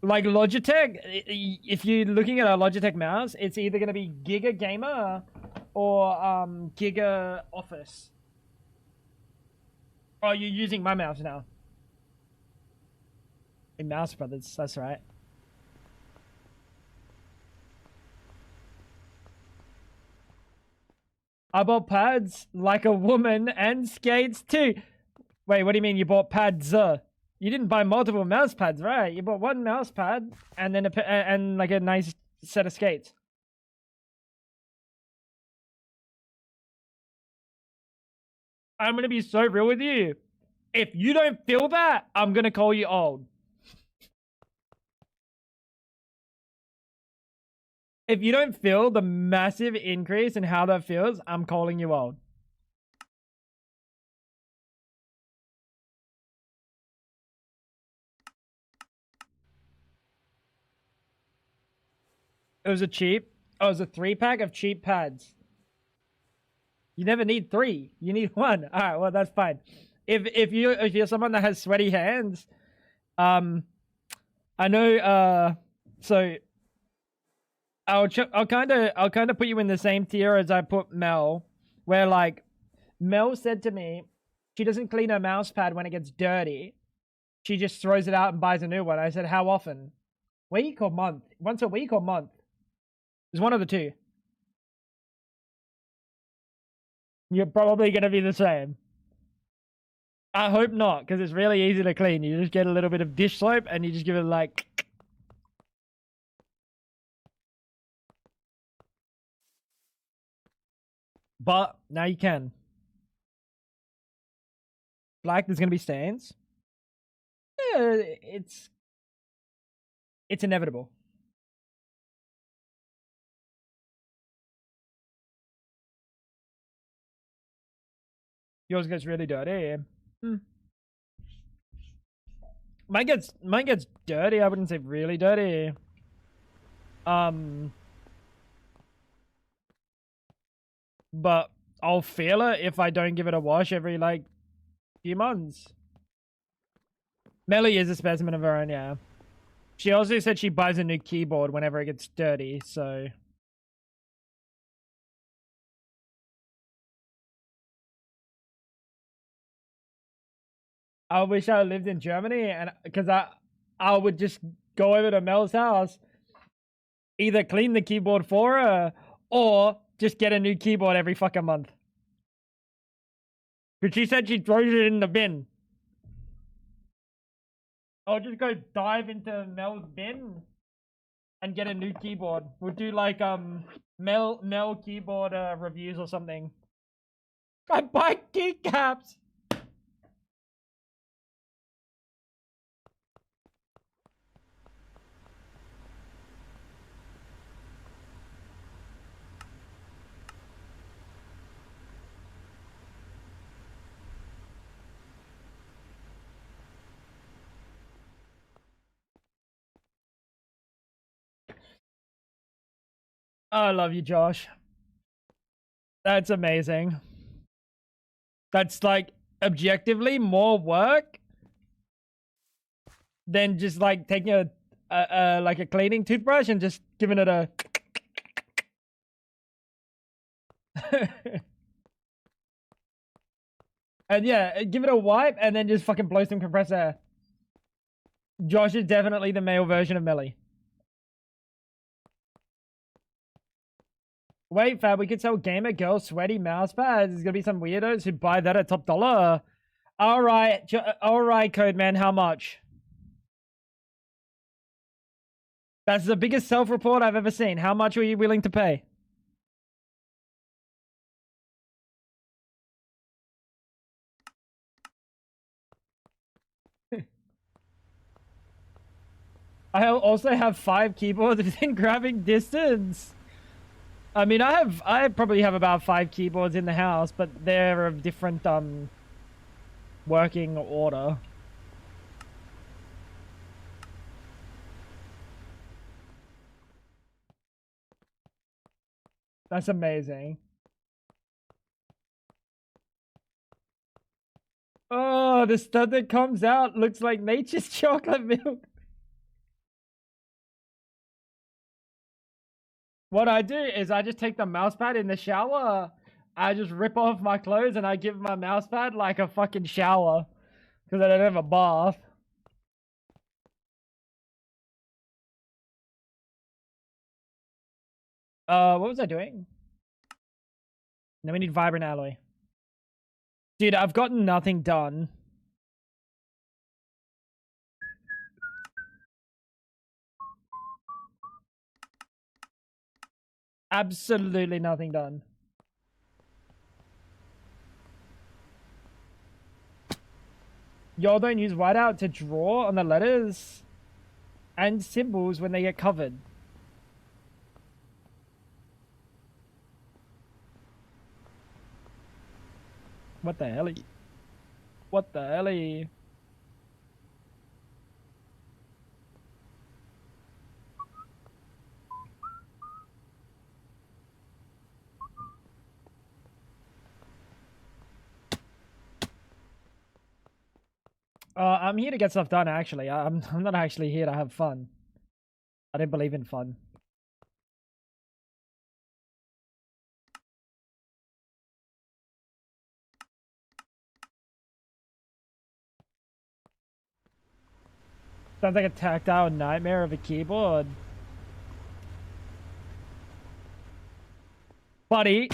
Like Logitech, if you're looking at a Logitech mouse, it's either going to be Giga Gamer or Giga Office. Oh, you're using my mouse now. In Mouse Brothers, that's right. I bought pads like a woman and skates too. Wait, what do you mean you bought pads? You didn't buy multiple mouse pads, right? You bought one mouse pad and then and like a nice set of skates. I'm gonna be so real with you. If you don't feel that, I'm gonna call you old. If you don't feel the massive increase in how that feels, I'm calling you old. It was a 3-pack of cheap pads. You never need 3. You need 1. All right, well that's fine. If you're someone that has sweaty hands, I know. So I'll kind of put you in the same tier as I put Mel, where like Mel said to me, she doesn't clean her mouse pad when it gets dirty. She just throws it out and buys a new one. I said, how often? Week or month? Once a week or month? It's one of the two. You're probably going to be the same. I hope not, because it's really easy to clean. You just get a little bit of dish soap and you just give it like... But now you can. Black, there's going to be stains. Yeah, it's inevitable. Yours gets really dirty. Mine gets dirty. I wouldn't say really dirty. But I'll feel it if I don't give it a wash every like few months. Melly is a specimen of her own, yeah. She also said she buys a new keyboard whenever it gets dirty, so... I wish I lived in Germany, and because I would just go over to Mel's house, either clean the keyboard for her, or just get a new keyboard every fucking month. Because she said she throws it in the bin. I'll just go dive into Mel's bin and get a new keyboard. We'll do like Mel keyboard reviews or something. I buy keycaps. I love you, Josh. That's amazing. That's like objectively more work than just like taking a like a cleaning toothbrush and just giving it a and yeah, give it a wipe and then just fucking blow some compressed air. Josh is definitely the male version of Melly. Wait, Fab, we could sell gamer girl sweaty mouse pads. There's gonna be some weirdos who buy that at top dollar. All right, Code Man, how much? That's the biggest self-report I've ever seen. How much are you willing to pay? I also have 5 keyboards within grabbing distance. I mean, I probably have about 5 keyboards in the house, but they're of different working order. That's amazing. Oh, the stuff that comes out looks like nature's chocolate milk. What I do is I just take the mouse pad in the shower, I just rip off my clothes and I give my mouse pad like a fucking shower. Because I don't have a bath. What was I doing? Now we need vibrant alloy. Dude, I've gotten nothing done. Absolutely nothing done. Y'all don't use whiteout to draw on the letters and symbols when they get covered. What the hell? What the hell? I'm here to get stuff done, actually. I'm not actually here to have fun. I don't believe in fun. Sounds like a tactile nightmare of a keyboard. Buddy,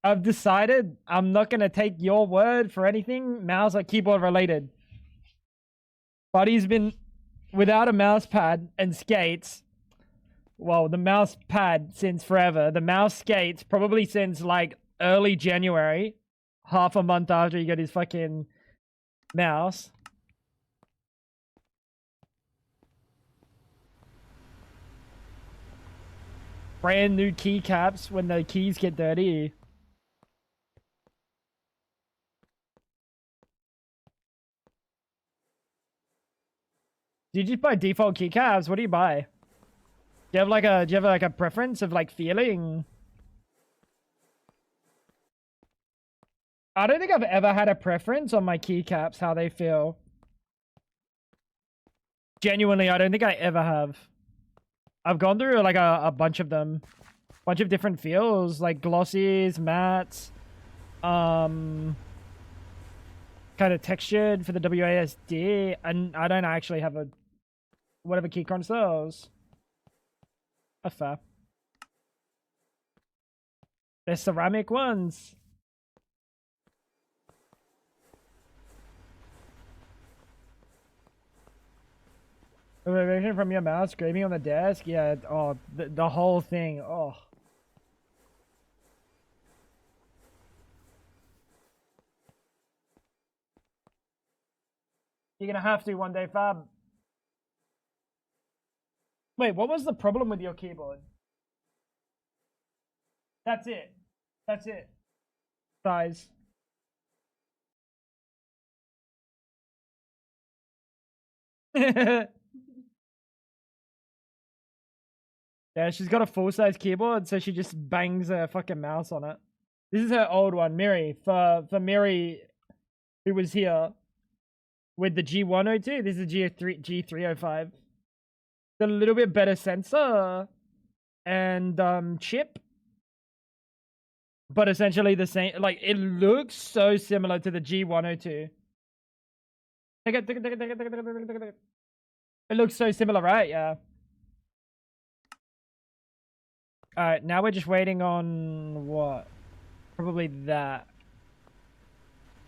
I've decided I'm not going to take your word for anything mouse or keyboard related. Buddy's been without a mouse pad and skates. Well, the mouse pad since forever. The mouse skates probably since like early January. Half a month after he got his fucking mouse. Brand new keycaps when the keys get dirty. Do you just buy default keycaps? What do you buy? Do you have like a preference of like feeling? I don't think I've ever had a preference on my keycaps, how they feel. Genuinely, I don't think I ever have. I've gone through like a bunch of them. Bunch of different feels, like glossies, mattes, kind of textured for the WASD, and I don't actually have a whatever keychron sells. A fair. They're ceramic ones. A vibration from your mouse scraping on the desk? Yeah, oh, the whole thing. Oh. You're gonna have to one day, Fab. Wait, what was the problem with your keyboard? That's it. That's it. Size. Yeah, she's got a full-size keyboard, so she just bangs her fucking mouse on it. This is her old one, Miri. For Miri, who was here with the G102, this is G305. It's a little bit better sensor and chip, but essentially the same. Like, it looks so similar to the G102. It looks so similar, right? Yeah. Alright, now we're just waiting on what? Probably that.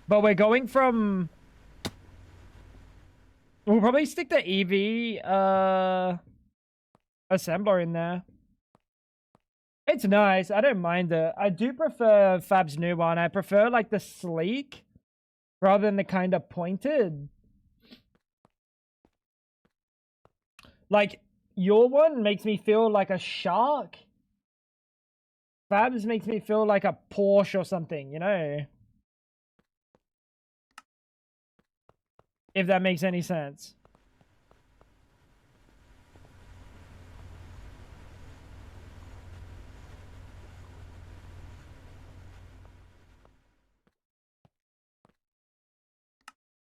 But we're going from... We'll probably stick the EV assembler in there. It's nice. I don't mind it. I do prefer Fab's new one. I prefer like the sleek rather than the kind of pointed. Like, your one makes me feel like a shark. Fab's makes me feel like a Porsche or something, you know? If that makes any sense.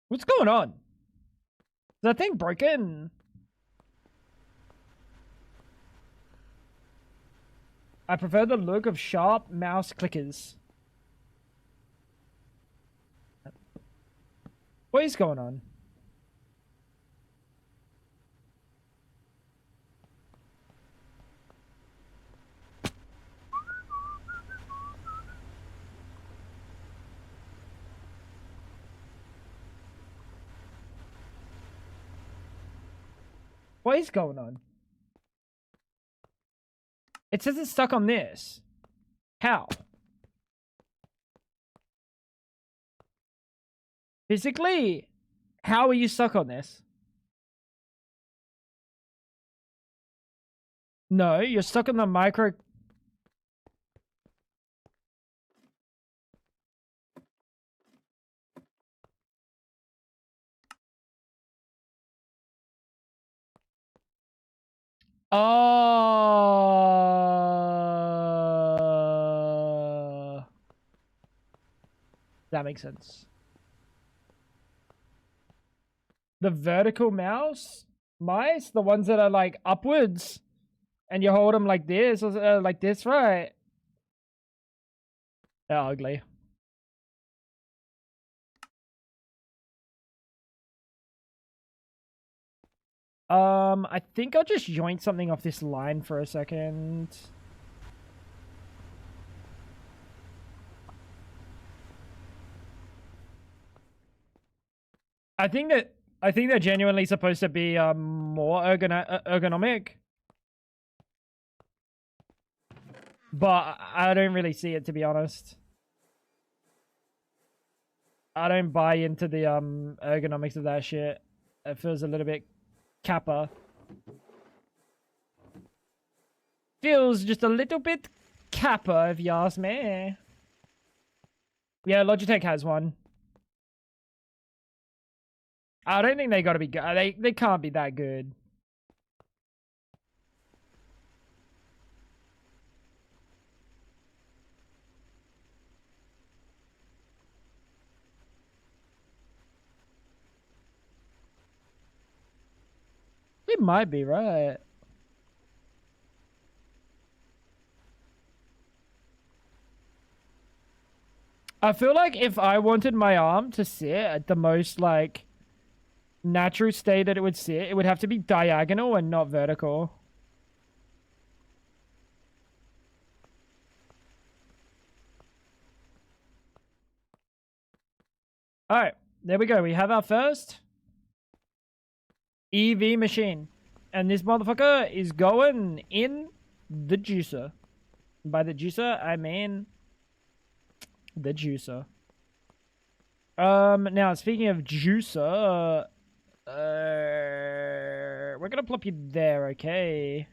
What's going on? Is that thing broken? I prefer the look of sharp mouse clickers. What is going on? What is going on? It says it's stuck on this. How? Physically, how are you stuck on this? No, you're stuck on the micro... Oh, that makes sense. The vertical mice, the ones that are like upwards, and you hold them like this, or like this, right? They're ugly. I think I'll just yoink something off this line for a second. I think they're genuinely supposed to be more ergonomic, but I don't really see it, to be honest. I don't buy into the ergonomics of that shit. It feels a little bit kappa. Feels just a little bit kappa, if you ask me. Yeah, Logitech has one. I don't think they gotta be good. They can't be that good. It might be, right? I feel like if I wanted my arm to sit at the most, like, natural state that it would sit, it would have to be diagonal and not vertical. Alright, there we go. We have our first EV machine. And this motherfucker is going in the juicer. By the juicer, I mean the juicer. Now, speaking of juicer, we're gonna plop you there, okay?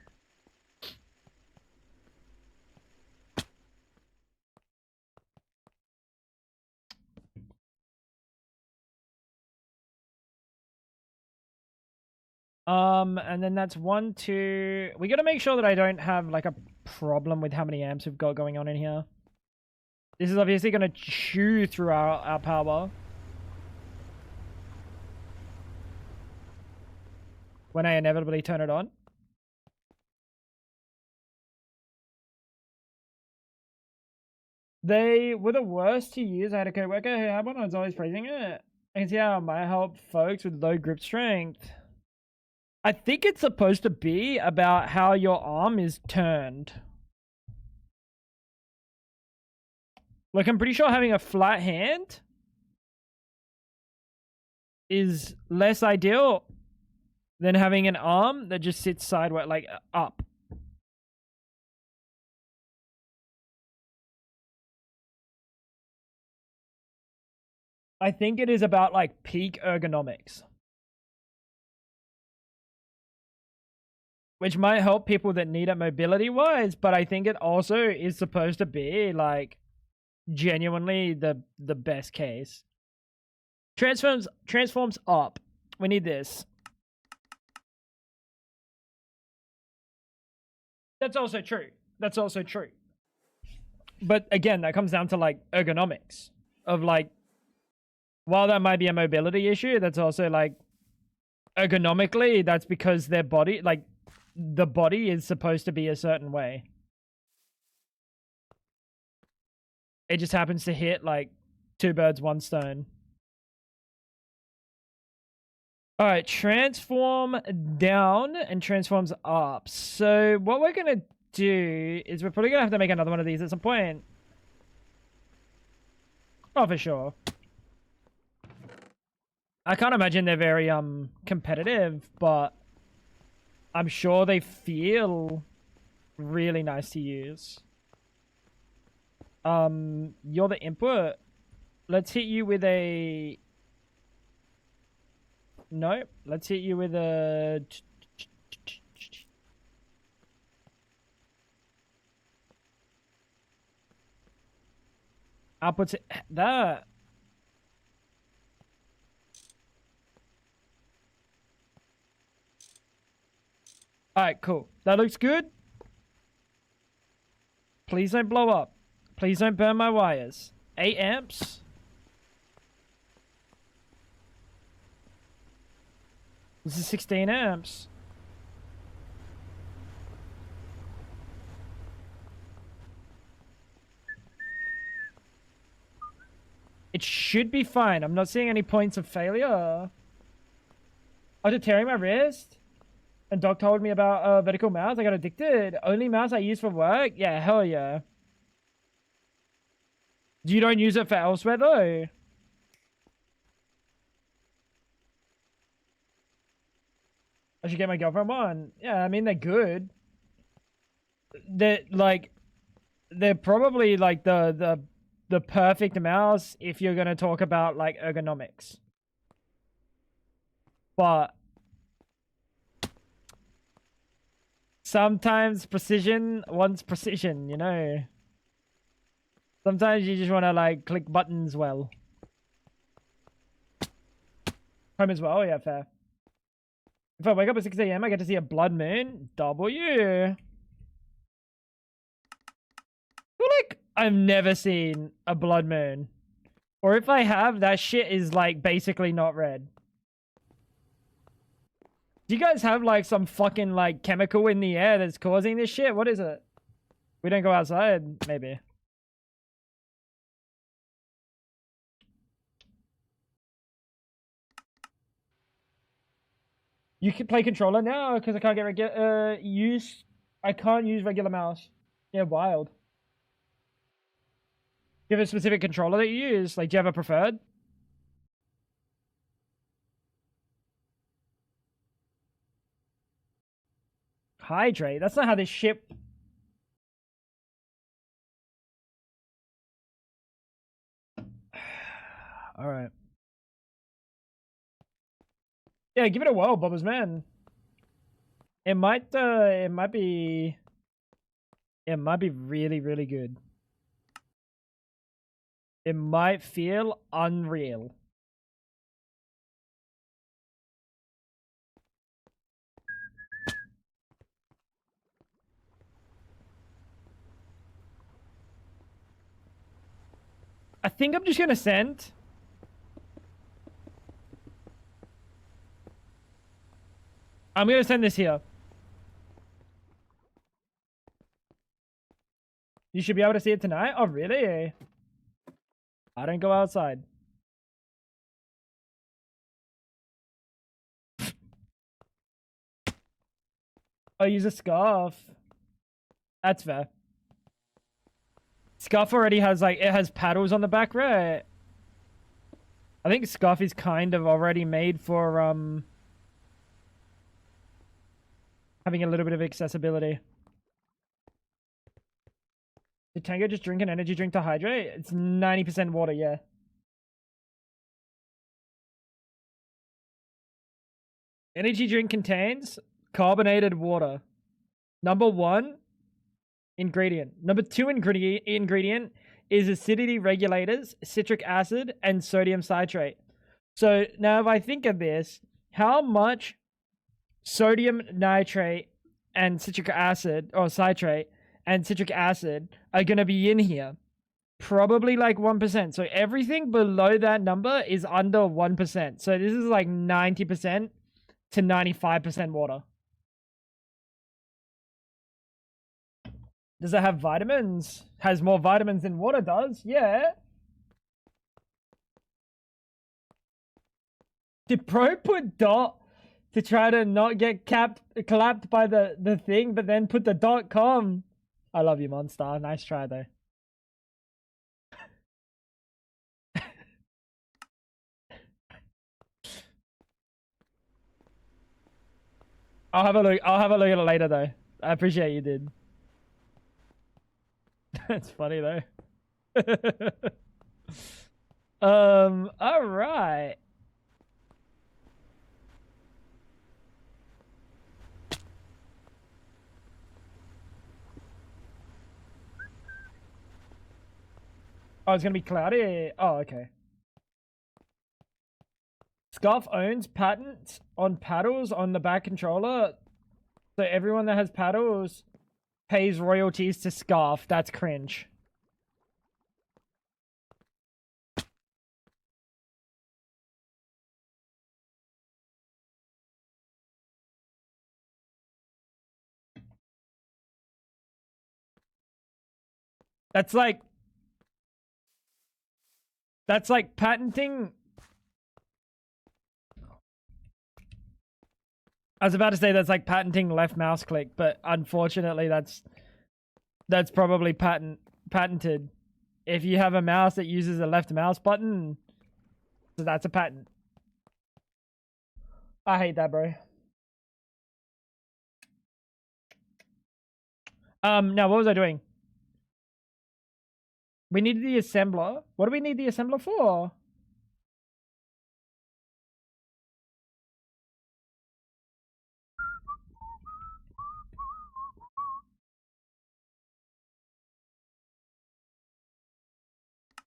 And then that's 1, 2. We gotta make sure that I don't have like a problem with how many amps we've got going on in here. This is obviously gonna chew through our power when I inevitably turn it on. They were the worst to use. I had a coworker who had one. I was always praising it. I can see how it might help folks with low grip strength. I think it's supposed to be about how your arm is turned. Like, I'm pretty sure having a flat hand is less ideal than having an arm that just sits sideways, like up. I think it is about like peak ergonomics, which might help people that need it mobility wise, but I think it also is supposed to be like genuinely the best case. Transforms up. We need this. That's also true. That's also true. But again, that comes down to like ergonomics of like, while that might be a mobility issue, that's also like ergonomically, that's because their body, like the body is supposed to be a certain way. It just happens to hit like 2 birds, 1 stone. All right, transform down and transforms up. So what we're going to do is we're probably going to have to make another one of these at some point. Oh, for sure. I can't imagine they're very competitive, but I'm sure they feel really nice to use. You're the input. Let's hit you with a... Nope. Let's hit you with a... Outputs that. Alright, cool. That looks good. Please don't blow up. Please don't burn my wires. 8 amps. This is 16 amps. It should be fine. I'm not seeing any points of failure. After tearing my wrist, and Doc told me about vertical mouse, I got addicted. Only mouse I use for work? Yeah, hell yeah. You don't use it for elsewhere though? I should get my girlfriend one. Yeah, I mean, they're good. They're like, they're probably like the perfect mouse if you're going to talk about like ergonomics. But sometimes precision wants precision, you know? Sometimes you just want to like click buttons well. Home as well, yeah, fair. If I wake up at 6 a.m, I get to see a blood moon. W. I feel like I've never seen a blood moon. Or if I have, that shit is like basically not red. Do you guys have like some fucking like chemical in the air that's causing this shit? What is it? We don't go outside, maybe. You can play controller now because I can't get regular I can't use regular mouse. Yeah, wild. Do you have a specific controller that you use? Like, do you have a preferred? Hydrate. That's not how this shit. All right. Yeah, give it a whirl, Bobbers, man. It might be really, really good. It might feel unreal. I think I'm just gonna send. I'm gonna send this here. You should be able to see it tonight. Oh, really? I don't go outside. I use a scarf. That's fair. Scarf already has, like, it has paddles on the back, right? I think scarf is kind of already made for, having a little bit of accessibility. Did Tango just drink an energy drink to hydrate? It's 90% water, yeah. Energy drink contains carbonated water. Number 1 ingredient. Number 2 ingredient is acidity regulators, citric acid, and sodium citrate. So now if I think of this, how much sodium nitrate and citric acid, or citrate and citric acid are going to be in here? Probably like 1%. So everything below that number is under 1%. So this is like 90% to 95% water. Does it have vitamins? Has more vitamins than water does? Yeah. Did Pro put dot to try to not get clapped by the thing, but then put the .com? I love you, Monster. Nice try, though. I'll have a look at it later, though. I appreciate you did. That's funny, though. All right. Oh, it's gonna be cloudy. Oh, okay. Scarf owns patents on paddles on the back controller. So everyone that has paddles pays royalties to Scarf. That's cringe. That's like patenting. I was about to say that's like patenting left mouse click, but unfortunately that's probably patented. If you have a mouse that uses a left mouse button, so that's a patent. I hate that, bro. Now what was I doing? We needed the assembler. What do we need the assembler for?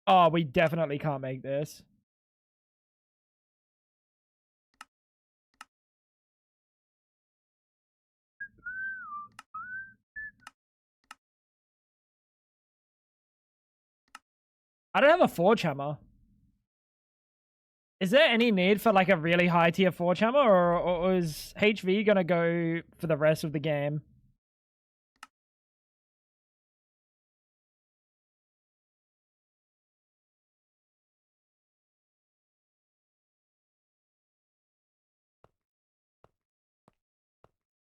Oh, we definitely can't make this. I don't have a forge hammer. Is there any need for like a really high tier forge hammer, or is HV gonna go for the rest of the game?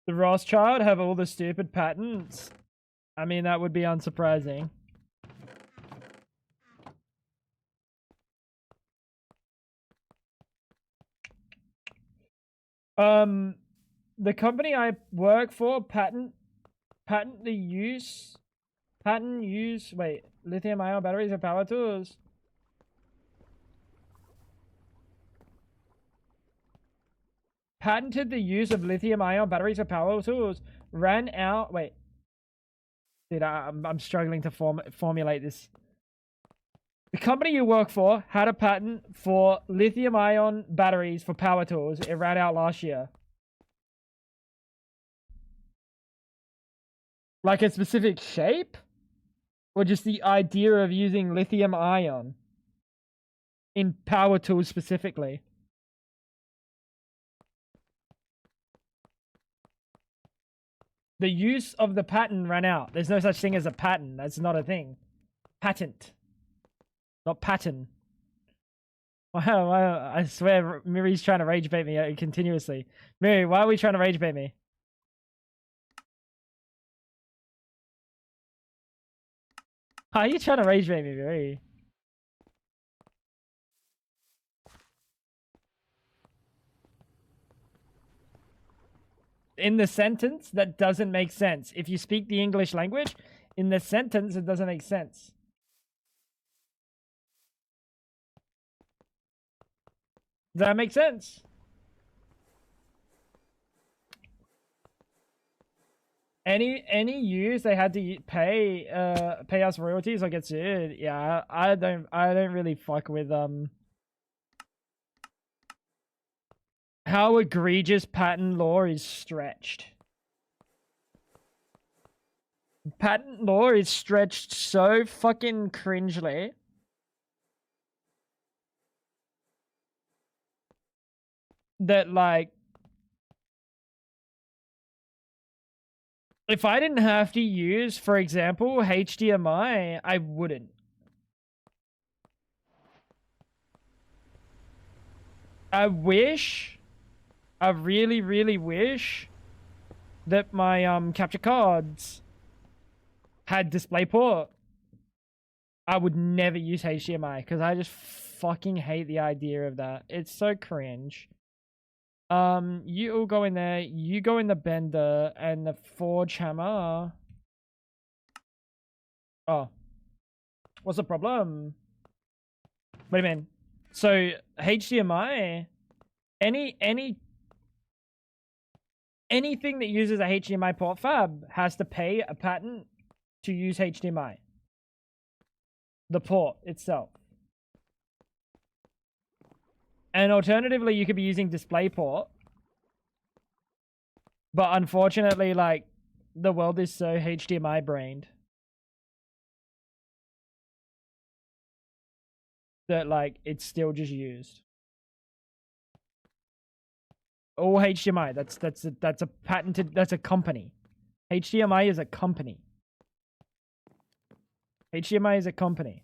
The Rothschild have all the stupid patents? I mean, that would be unsurprising. The company I work for patent use lithium ion batteries or power tools. Patented the use of lithium ion batteries for power tools. Ran out. Wait, dude, I'm struggling to formulate this. The company you work for had a patent for lithium ion batteries for power tools. It ran out last year. Like a specific shape? Or just the idea of using lithium ion? in power tools specifically. The use of the patent ran out. There's no such thing as a patent. That's not a thing. Patent. Not patent. Wow, I swear Miri's trying to rage bait me continuously. Miri, why are we trying to rage bait me? How are you trying to rage bait me, Miri? In the sentence, that doesn't make sense. If you speak the English language, in the sentence, it doesn't make sense. Does that make sense? Any use they had to pay us royalties or get sued? Yeah, I don't really fuck with how egregious patent law is stretched. Patent law is stretched so fucking cringely. That, like, if I didn't have to use, for example, HDMI, I wouldn't. I really, really wish that my capture cards had DisplayPort. I would never use HDMI because I just fucking hate the idea of that. It's so cringe. You all go in there, you go in the bender and the forge hammer. Oh. What's the problem? What do you mean? So HDMI, anything that uses a HDMI port fab has to pay a patent to use HDMI. The port itself. And alternatively, you could be using DisplayPort. But unfortunately, like, the world is so HDMI brained that, like, it's still just used. All HDMI. That's a patented. That's a company. HDMI is a company. HDMI is a company.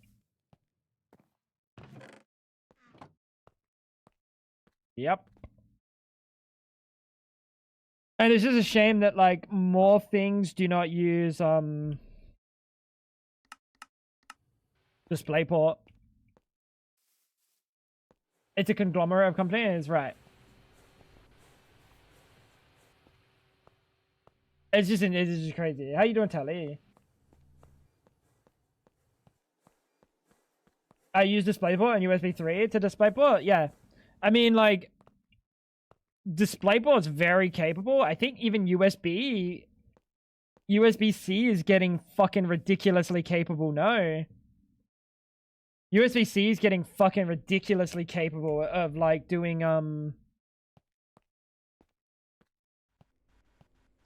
Yep. And it's just a shame that, like, more things do not use DisplayPort. It's a conglomerate of companies, right? It's just crazy. How you doing, Tally? I use DisplayPort and USB 3 to DisplayPort. Yeah, I mean, like, DisplayPort's very capable. I think even USB-C is getting fucking ridiculously capable. No, USB-C is getting fucking ridiculously capable of, like, doing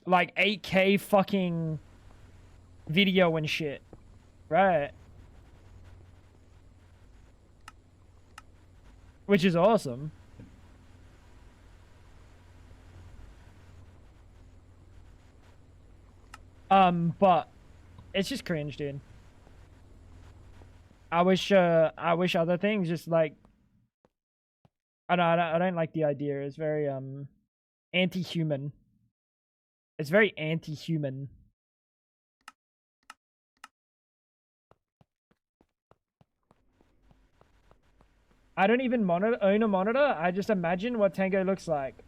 like 8K fucking video and shit, right? Which is awesome. But it's just cringe, dude. I wish other things just, like, I don't like the idea. It's very anti-human. It's very anti-human. I don't even own a monitor. I just imagine what Tango looks like.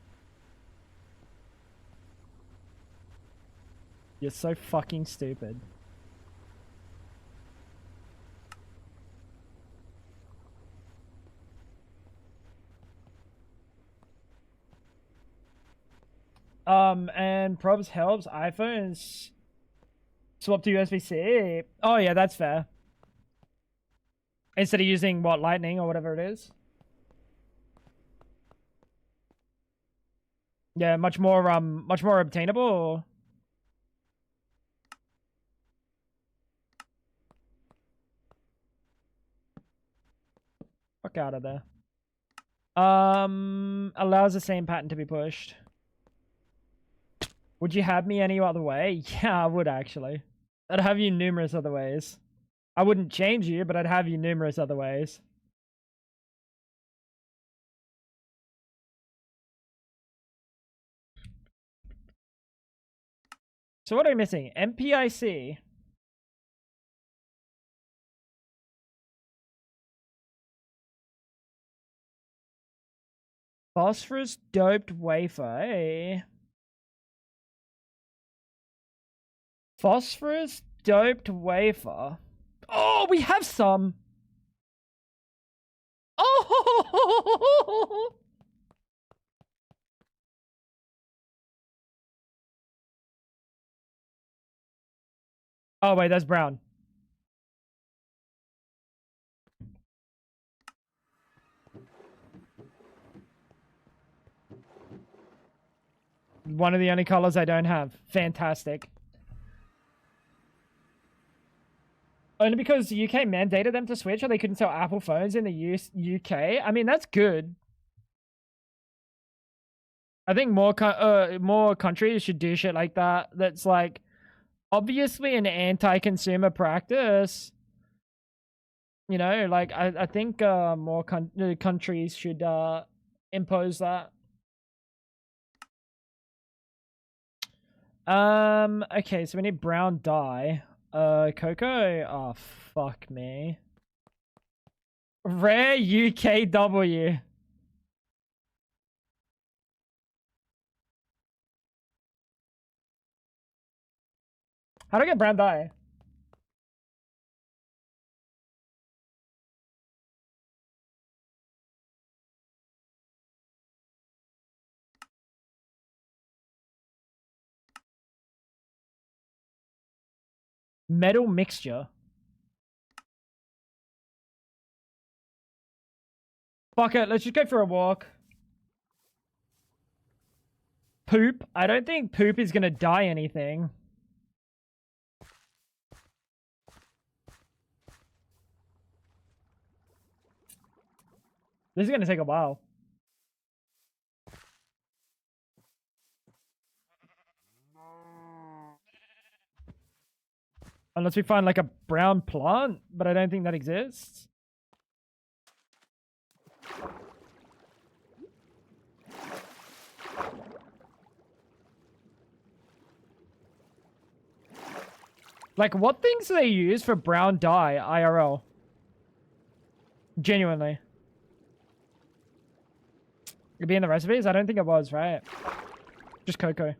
You're so fucking stupid. And probs helps iPhones swap to USB-C. Oh yeah, that's fair. Instead of using, what, Lightning or whatever it is. Yeah, much more obtainable. Fuck fuck out of there. Allows the same pattern to be pushed. Would you have me any other way? Yeah, I would actually. I'd have you numerous other ways. I wouldn't change you, but I'd have you numerous other ways. So what are we missing? MPIC. Phosphorus doped wafer. Hey. Phosphorus doped wafer. Oh, we have some. Oh. Oh wait, that's brown. One of the only colors I don't have. Fantastic. Only because the UK mandated them to switch or they couldn't sell Apple phones in the UK. I mean, that's good. I think more countries should do shit like that. That's like obviously an anti-consumer practice. You know, like I think more countries should impose that. Okay, so we need brown dye. Cocoa? Oh, fuck me. Rare UKW. How do I get brown dye? Metal mixture. Fuck it, let's just go for a walk. Poop? I don't think poop is gonna dye anything. This is gonna take a while. Unless we find like a brown plant, but I don't think that exists. Like, what things do they use for brown dye IRL? Genuinely. It'd be in the recipes? I don't think it was, right? Just cocoa.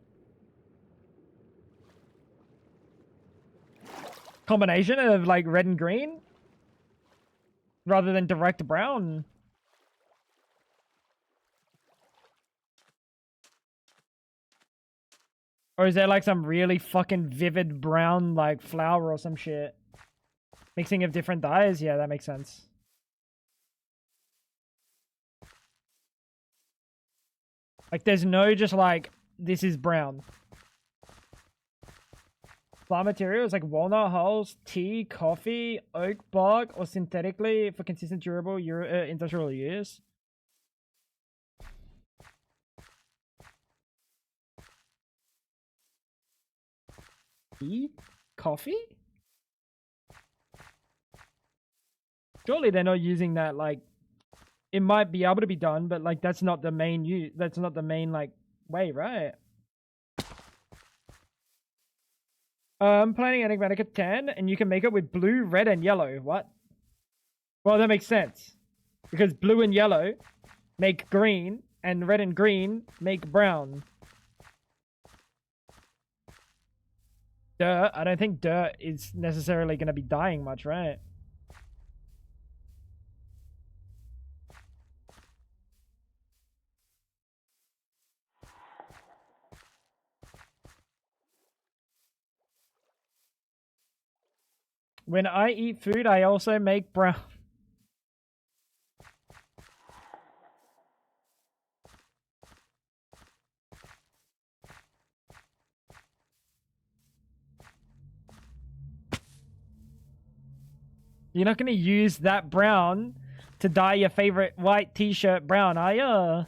Combination of like red and green? Rather than direct brown. Or is there like some really fucking vivid brown like flower or some shit? Mixing of different dyes? Yeah, that makes sense. Like there's no just like, this is brown. Plant materials like walnut hulls, tea, coffee, oak bark, or synthetically for consistent durable industrial use. Tea? Coffee? Surely they're not using that, like, it might be able to be done, but like that's not the main use. That's not the main like way, right? I'm planning enigmatic at 10, and you can make it with blue, red, and yellow. What? Well, that makes sense. Because blue and yellow make green, and red and green make brown. Dirt? I don't think dirt is necessarily going to be dyeing much, right? When I eat food, I also make brown. You're not going to use that brown to dye your favorite white t-shirt brown, are ya?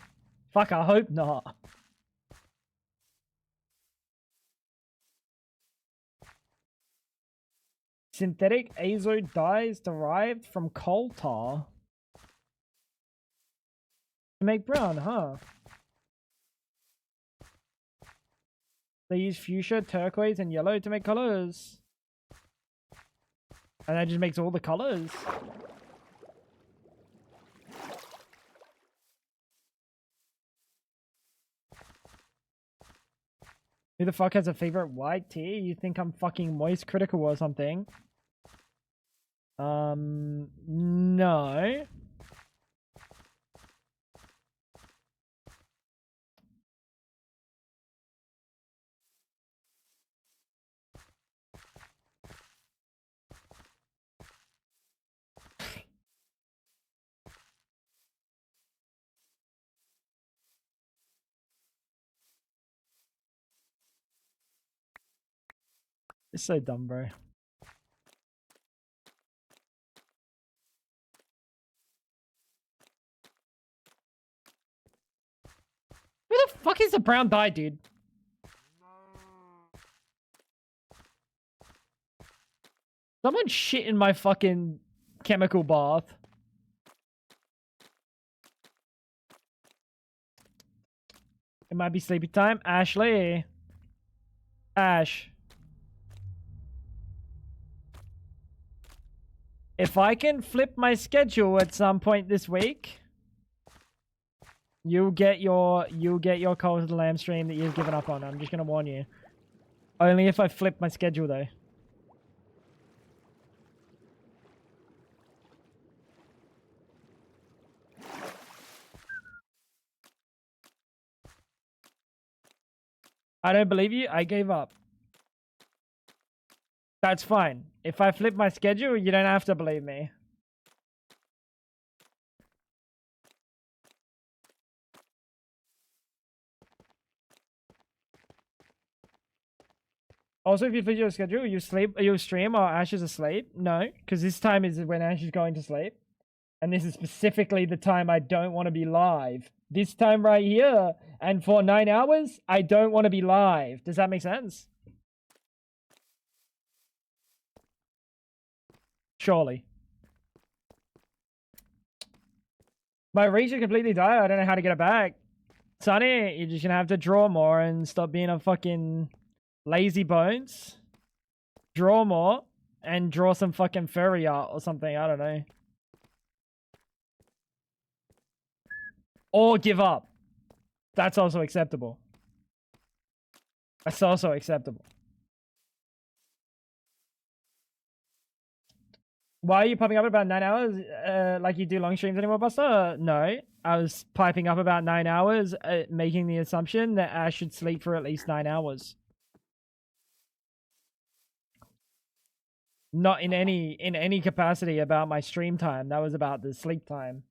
Fuck, I hope not. Synthetic azo dyes derived from coal tar. To make brown, huh? They use fuchsia, turquoise, and yellow to make colors. And that just makes all the colors. Who the fuck has a favorite white tea? You think I'm fucking moist critical or something? No. It's so dumb, bro. Who the fuck is the brown dye, dude? Someone shit in my fucking chemical bath. It might be sleepy time. Ashley. Ash. If I can flip my schedule at some point this week, you'll get your Cult of the Lamb stream that you've given up on. I'm just gonna warn you. Only if I flip my schedule though. I don't believe you. I gave up. That's fine. If I flip my schedule, you don't have to believe me. Also, if you flip your schedule, you stream while Ash is asleep? No, because this time is when Ash is going to sleep. And this is specifically the time I don't want to be live. This time right here. And for 9 hours, I don't want to be live. Does that make sense? Surely. My reach is completely dire. I don't know how to get it back. Sonny, you're just gonna have to draw more and stop being a fucking lazy bones. Draw more and draw some fucking furry art or something. I don't know. Or give up. That's also acceptable. That's also acceptable. Why are you popping up about 9 hours? Like you do long streams anymore, Buster? No. I was piping up about 9 hours, making the assumption that Ash should sleep for at least 9 hours. Not in any capacity about my stream time. That was about the sleep time.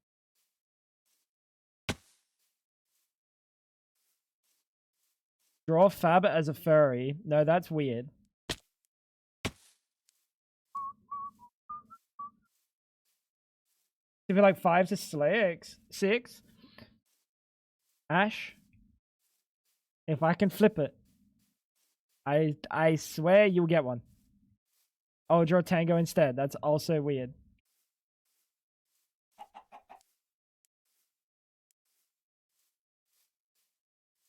Draw Fab as a furry. No, that's weird. Give it like 5 to 6. Ash. If I can flip it, I swear you'll get one. I'll draw Tango instead. That's also weird.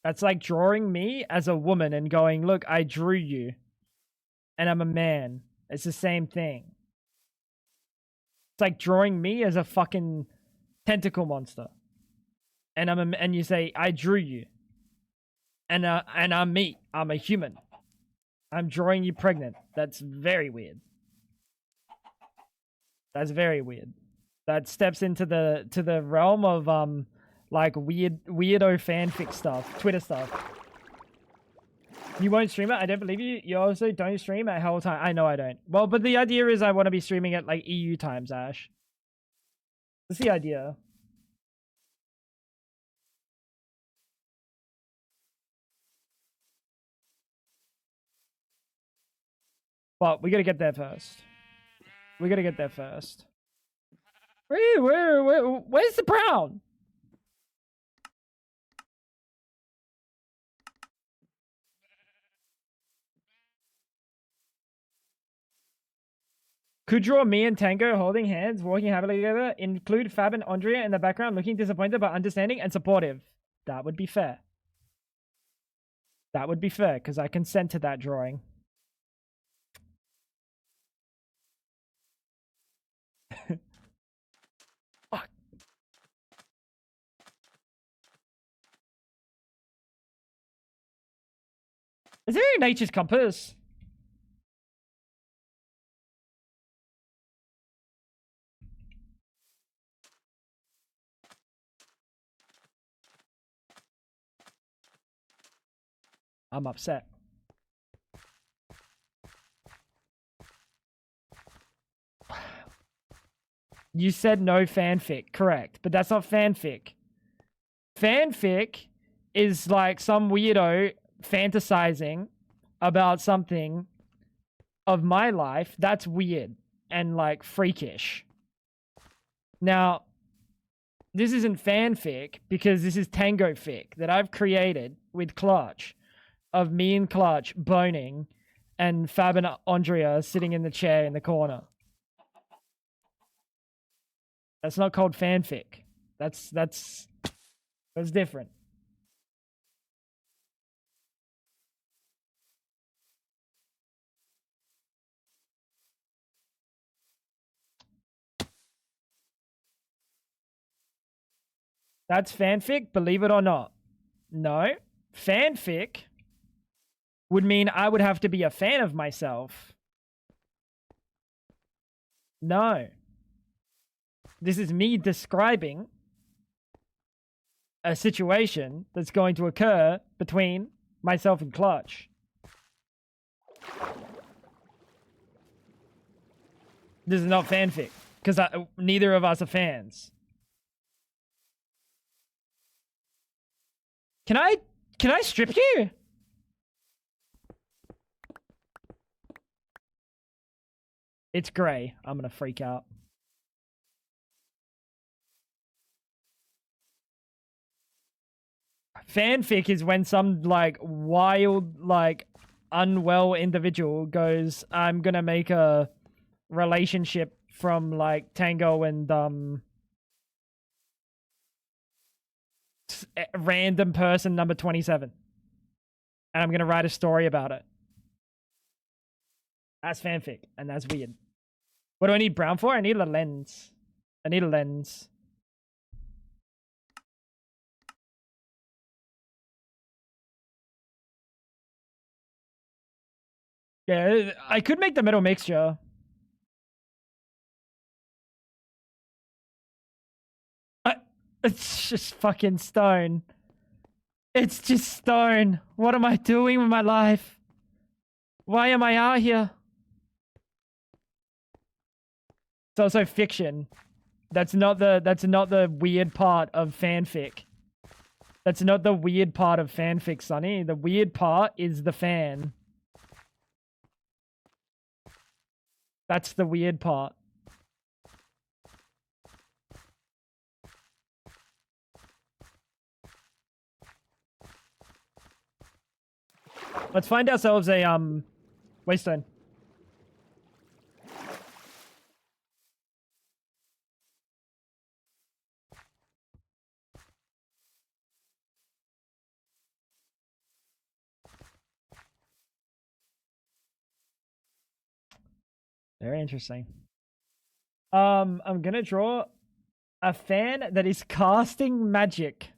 That's like drawing me as a woman and going, look, I drew you. And I'm a man. It's the same thing. It's like drawing me as a fucking tentacle monster. And you say, I drew you. And I'm me. I'm a human. I'm drawing you pregnant. That's very weird. That's very weird. That steps into the realm of like weirdo fanfic stuff, Twitter stuff. You won't stream it? I don't believe you. You also don't stream at hell time. I know I don't. Well, but the idea is I want to be streaming at like EU times, Ash. That's the idea. But we gotta get there first. We gotta get there first. Where's the brown? Could draw me and Tango holding hands, walking happily together. Include Fab and Andrea in the background, looking disappointed but understanding and supportive. That would be fair. That would be fair, because I consent to that drawing. Fuck. Is there a nature's compass? I'm upset. You said no fanfic, correct, but that's not fanfic. Fanfic is like some weirdo fantasizing about something of my life. That's weird and like freakish. Now, this isn't fanfic because this is tango fic that I've created with Clutch of me and Clutch boning and Fab and Andrea sitting in the chair in the corner. That's not called fanfic. That's different. That's fanfic, believe it or not. No. Fanfic would mean I would have to be a fan of myself. No. This is me describing a situation that's going to occur between myself and Clutch. This is not fanfic because neither of us are fans. Can I strip you? It's gray. I'm gonna freak out. Fanfic is when some like wild, like unwell individual goes, I'm gonna make a relationship from like Tango and random person number 27. And I'm gonna write a story about it. That's fanfic, and that's weird. What do I need brown for? I need a lens. I need a lens. Yeah, I could make the metal mixture. It's just fucking stone. It's just stone. What am I doing with my life? Why am I out here? It's also fiction. That's not the weird part of fanfic. That's not the weird part of fanfic, Sonny. The weird part is the fan. That's the weird part. Let's find ourselves a waystone. Very interesting. I'm gonna draw a fan that is casting magic.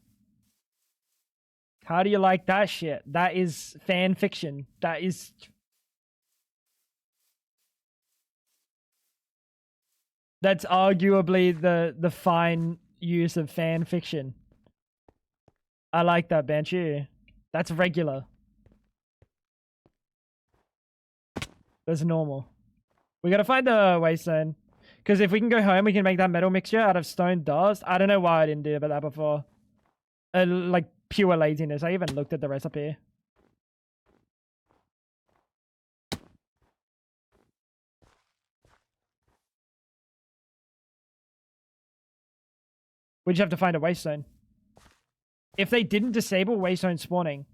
How do you like that shit? That is fan fiction. That's arguably the fine use of fan fiction. I like that, Banshee. That's regular. That's normal. We gotta find the waystone. Because if we can go home, we can make that metal mixture out of stone dust. I don't know why I didn't do that before. Like pure laziness. I even looked at the recipe. We just have to find a waste zone. If they didn't disable waste zone spawning.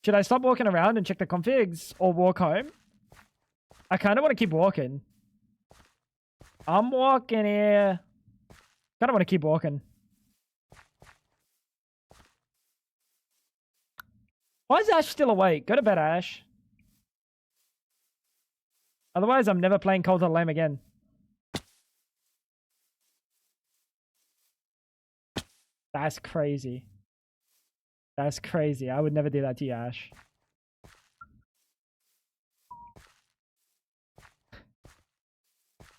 Should I stop walking around and check the configs or walk home? I kind of want to keep walking. I'm walking here. Kind of want to keep walking. Why is Ash still awake? Go to bed, Ash. Otherwise, I'm never playing Cult of the Lamb again. That's crazy. That's crazy. I would never do that to you, Ash.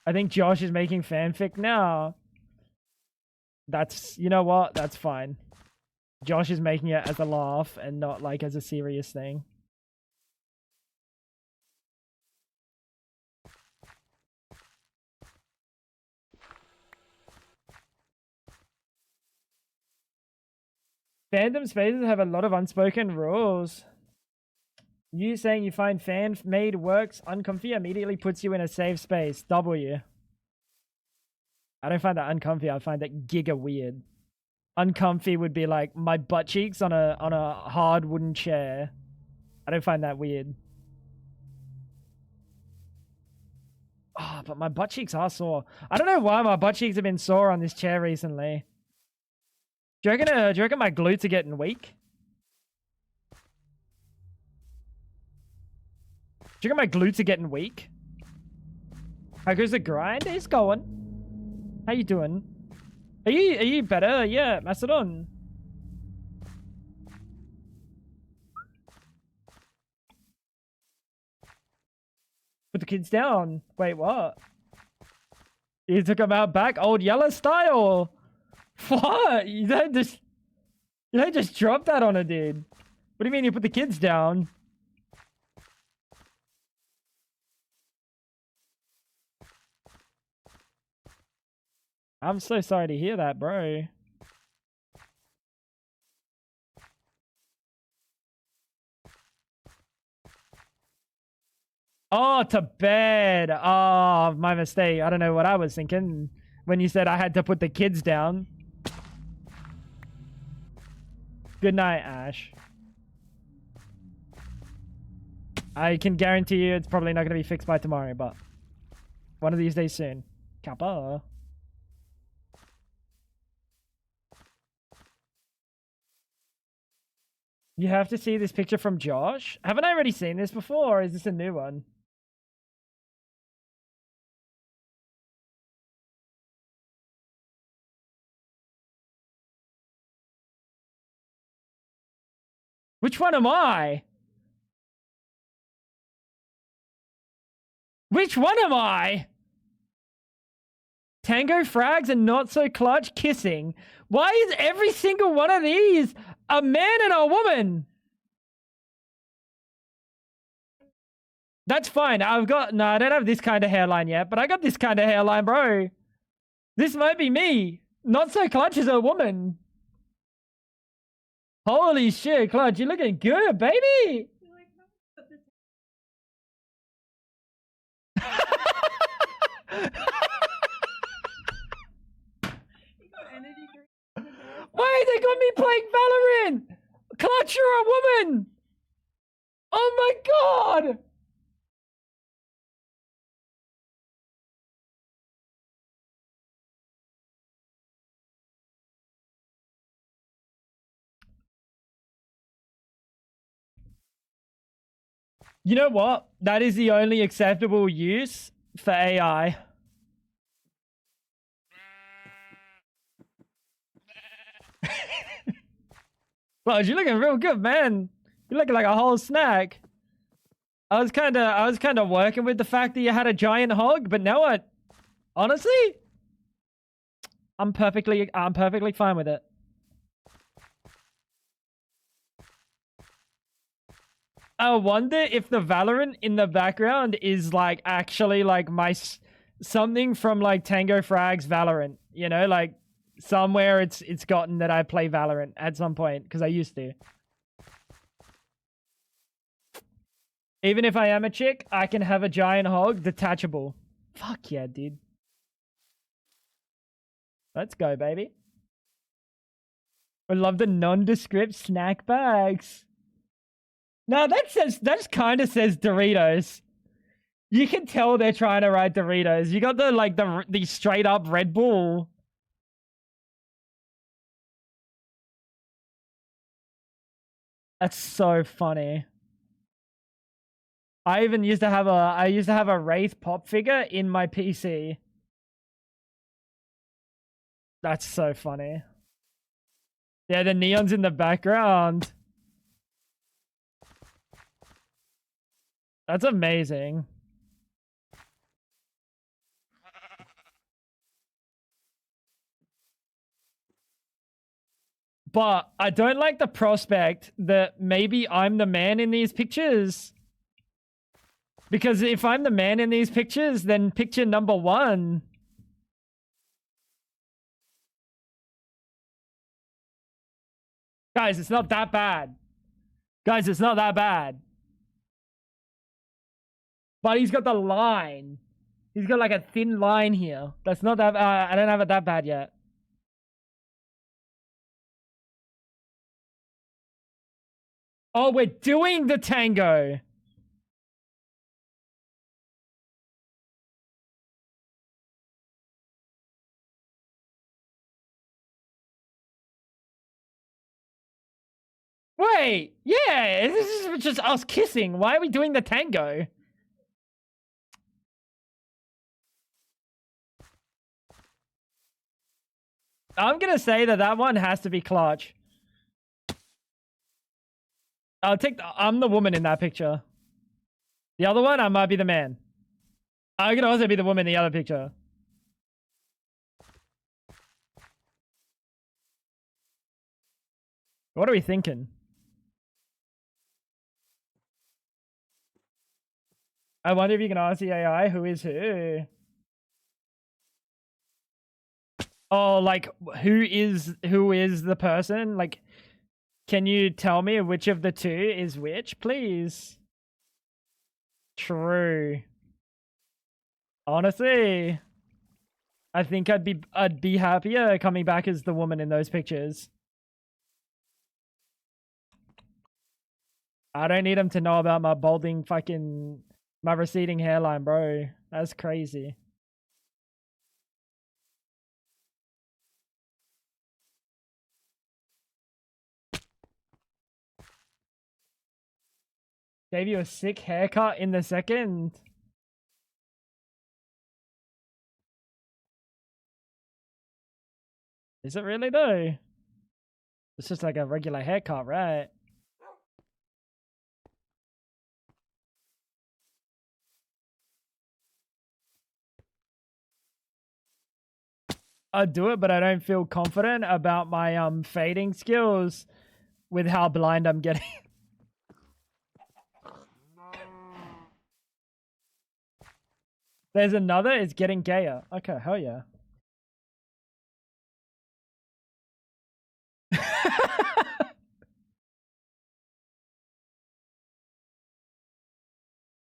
I think Josh is making fanfic now. That's, you know what? That's fine. Josh is making it as a laugh and not like as a serious thing. Fandom spaces have a lot of unspoken rules. You saying you find fan-made works uncomfy immediately puts you in a safe space. W. I don't find that uncomfy. I find that giga weird. Uncomfy would be like my butt cheeks on a hard wooden chair. I don't find that weird. Oh, but my butt cheeks are sore. I don't know why my butt cheeks have been sore on this chair recently. Do you reckon my glutes are getting weak? Do you reckon my glutes are getting weak? How goes the grind? It's going. How you doing? Are you better? Yeah, Macedon. Put the kids down. Wait, what? You took them out back old yellow style. What? You don't just drop that on a dude. What do you mean you put the kids down? I'm so sorry to hear that, bro. Oh, to bed. Oh, my mistake. I don't know what I was thinking when you said I had to put the kids down. Good night, Ash. I can guarantee you it's probably not going to be fixed by tomorrow, but one of these days soon. Kappa. You have to see this picture from Josh? Haven't I already seen this before, or is this a new one? Which one am I? Which one am I? Tango frags and not so clutch kissing. Why is every single one of these a man and a woman? That's fine. No, I don't have this kind of hairline yet, but I got this kind of hairline, bro. This might be me. Not so clutch is a woman. Holy shit, Clutch, you're looking good, baby. Why they got me playing Valorant? Clutch, you're a woman. Oh my god. You know what? That is the only acceptable use for AI. Well, you're looking real good, man. You're looking like a whole snack. I was kind of working with the fact that you had a giant hog, but now what? Honestly, I'm perfectly fine with it. I wonder if the Valorant in the background is like actually like something from like Tango Frag's Valorant, you know, like somewhere it's gotten that I play Valorant at some point because I used to. Even if I am a chick, I can have a giant hog detachable Fuck yeah, dude. Let's go, baby. I love the nondescript snack bags. No, that kind of says Doritos. You can tell they're trying to write Doritos. You got the straight up Red Bull. That's so funny. I used to have a Wraith pop figure in my PC. That's so funny. Yeah, the neon's in the background. That's amazing. But I don't like the prospect that maybe I'm the man in these pictures. Because if I'm the man in these pictures, then picture number 1. Guys, it's not that bad. Guys, it's not that bad. But he's got the line. He's got like a thin line here. That's not that I don't have it that bad yet. Oh, we're doing the tango. Wait, yeah, this is just us kissing. Why are we doing the tango? I'm gonna say that one has to be clutch. I'm the woman in that picture. The other one, I might be the man. I could also be the woman in the other picture. What are we thinking? I wonder if you can ask the AI who is who. Oh, like who is the person? Like, can you tell me which of the two is which, please? True. Honestly, I think I'd be happier coming back as the woman in those pictures. I don't need him to know about my balding my receding hairline, bro. That's crazy. Gave you a sick haircut in the second. Is it really though? It's just like a regular haircut, right? I'd do it, but I don't feel confident about my fading skills with how blind I'm getting. There's another, it's getting gayer. Okay, hell yeah.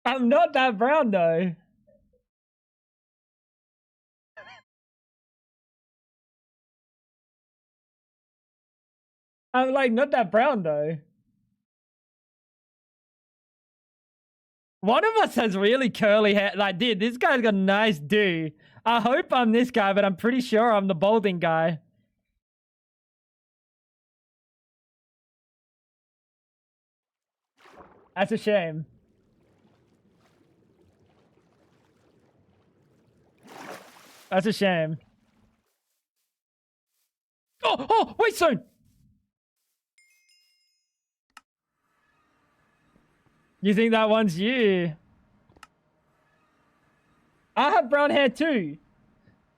I'm not that brown though. I'm like not that brown though. One of us has really curly hair. Like, dude, this guy's got a nice do. I hope I'm this guy, but I'm pretty sure I'm the balding guy. That's a shame. That's a shame. Oh, wait, soon. You think that one's you? I have brown hair too.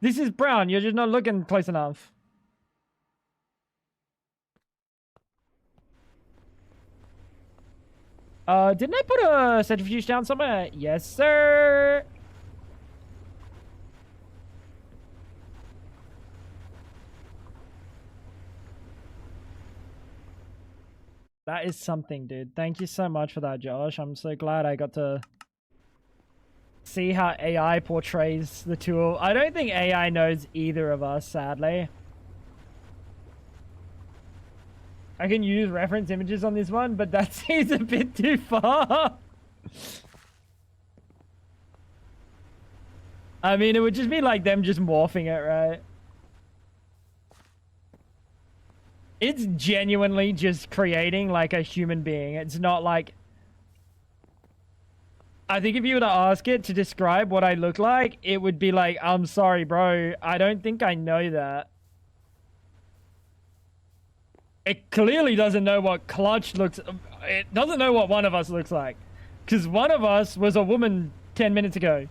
This is brown. You're just not looking close enough. Didn't I put a centrifuge down somewhere? Yes, sir. That is something, dude. Thank you so much for that, Josh. I'm so glad I got to see how AI portrays the tool. I don't think AI knows either of us, sadly. I can use reference images on this one, but that seems a bit too far. I mean, it would just be like them just morphing it, right? It's genuinely just creating like a human being. It's not like... I think if you were to ask it to describe what I look like, it would be like, I'm sorry, bro. I don't think I know that. It clearly doesn't know what Clutch looks... It doesn't know what one of us looks like. Because one of us was a woman 10 minutes ago.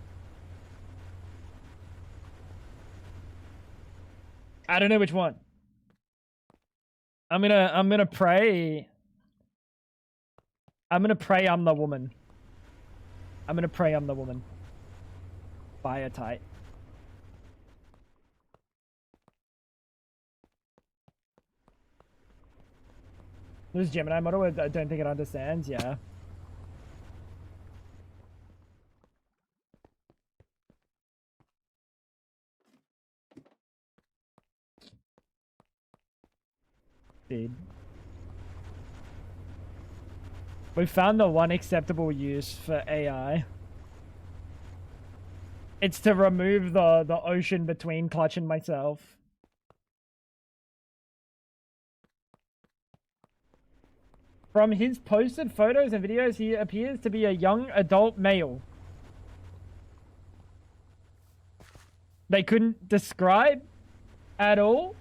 I don't know which one. I'm gonna pray. I'm gonna pray I'm the woman. I'm gonna pray I'm the woman. Fire tight. This Gemini model, I don't think it understands, yeah. Dude. We found the one acceptable use for AI. It's to remove the ocean between Clutch and myself. From his posted photos and videos, he appears to be a young adult male. They couldn't describe at all?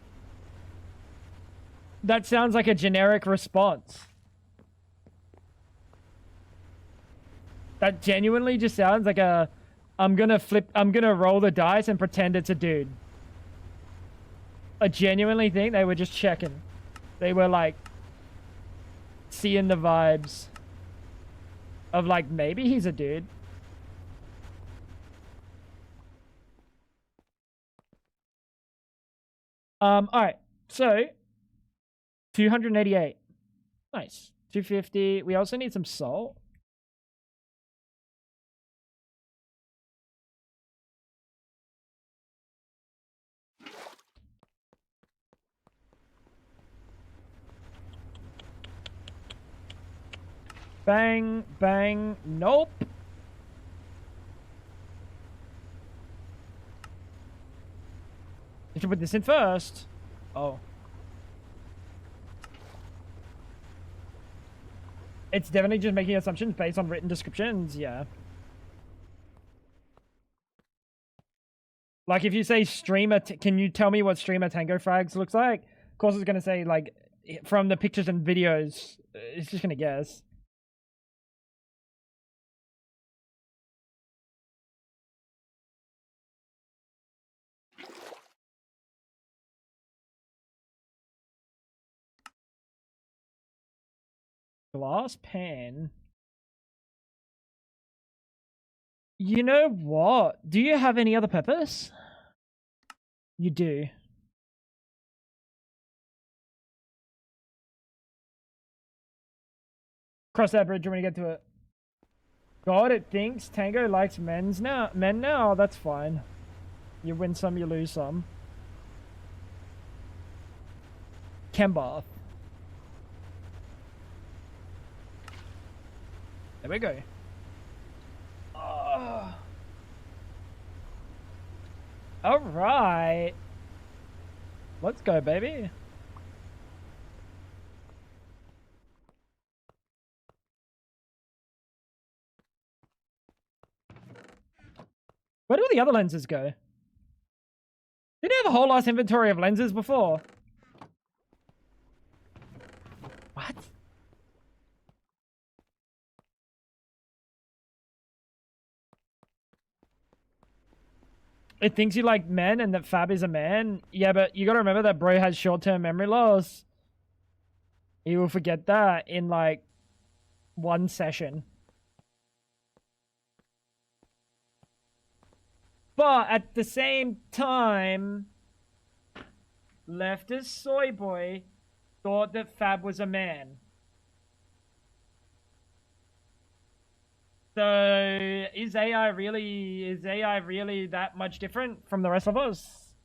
That sounds like a generic response. That genuinely just sounds like a... I'm gonna roll the dice and pretend it's a dude. I genuinely think they were just checking. They were like... seeing the vibes. Of like, maybe he's a dude. Alright. So... 288. Nice. 250. We also need some salt. Bang, bang. Nope. You should put this in first. Oh. It's definitely just making assumptions based on written descriptions, yeah. Like if you say streamer, can you tell me what streamer Tango Frags looks like? Of course it's going to say like, from the pictures and videos, it's just going to guess. Glass pan. You know what? Do you have any other purpose? You do. Cross that bridge when you get to it. God, it thinks Tango likes men now. That's fine. You win some, you lose some. Chembath. There we go. Oh. All right. Let's go, baby. Where do all the other lenses go? Didn't you have a whole ass inventory of lenses before? What? It thinks you like men and that Fab is a man. Yeah, but you gotta remember that bro has short-term memory loss. He will forget that in like one session. But at the same time, leftist soy boy thought that Fab was a man. So is AI really that much different from the rest of us?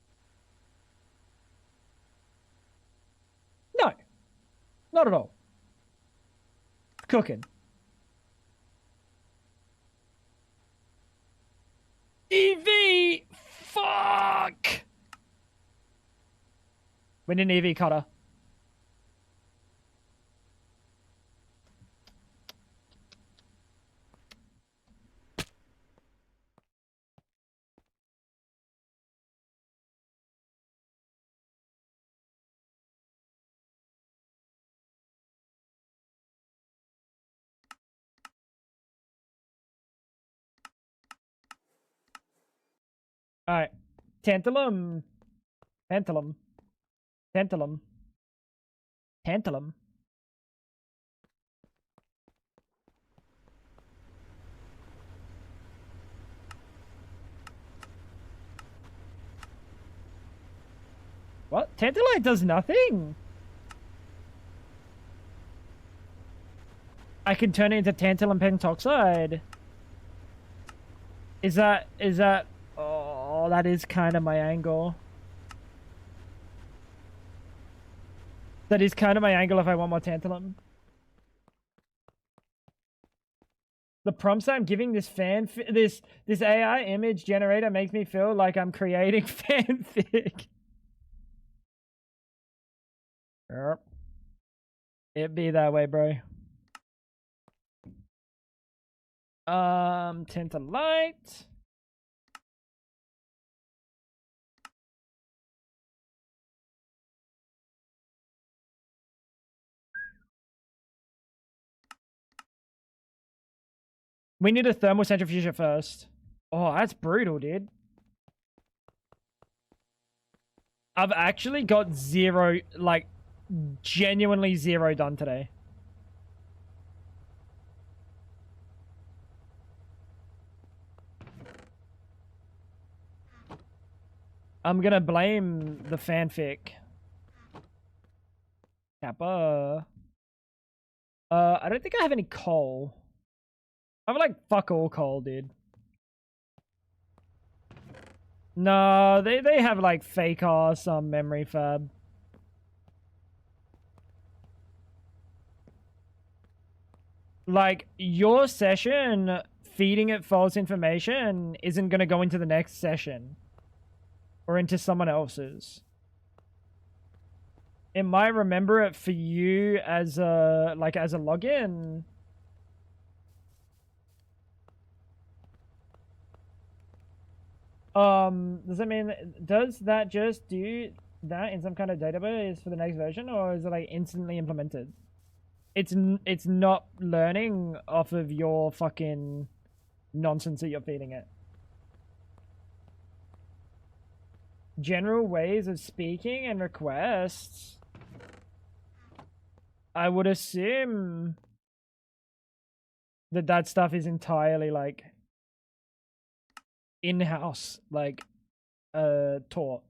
No, not at all. Cooking. EV! Fuck! We need an EV cutter. Alright. Tantalum. Tantalum. Tantalum. Tantalum. What? Tantalite does nothing? I can turn it into tantalum pentoxide. Is that... Oh, that is kind of my angle. That is kind of my angle if I want more tantalum. The prompts I'm giving this this AI image generator makes me feel like I'm creating fanfic. Yep. It be that way, bro. Tantalite. We need a thermal centrifuge first. Oh, that's brutal, dude. I've actually got zero, like, genuinely zero done today. I'm gonna blame the fanfic. Kappa. I don't think I have any coal. I have like fuck all coal, dude. No, they have like fake ass memory fab. Like your session feeding it false information isn't gonna go into the next session or into someone else's. It might remember it for you as a as a login. Does that just do that in some kind of database for the next version, or is it like instantly implemented? It's not learning off of your fucking nonsense that you're feeding it. General ways of speaking and requests. I would assume that stuff is entirely like in-house, like taught.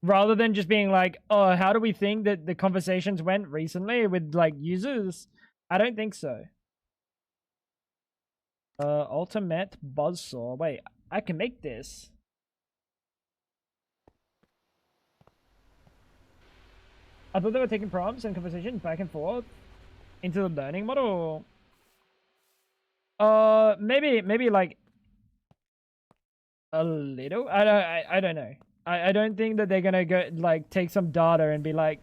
Rather than just being like, oh, how do we think that the conversations went recently with like users? I don't think so. Ultimate buzzsaw. Wait, I can make this. I thought they were taking prompts and conversations back and forth into the learning model. Maybe like a little. I don't know. I don't think that they're gonna go like take some data and be like,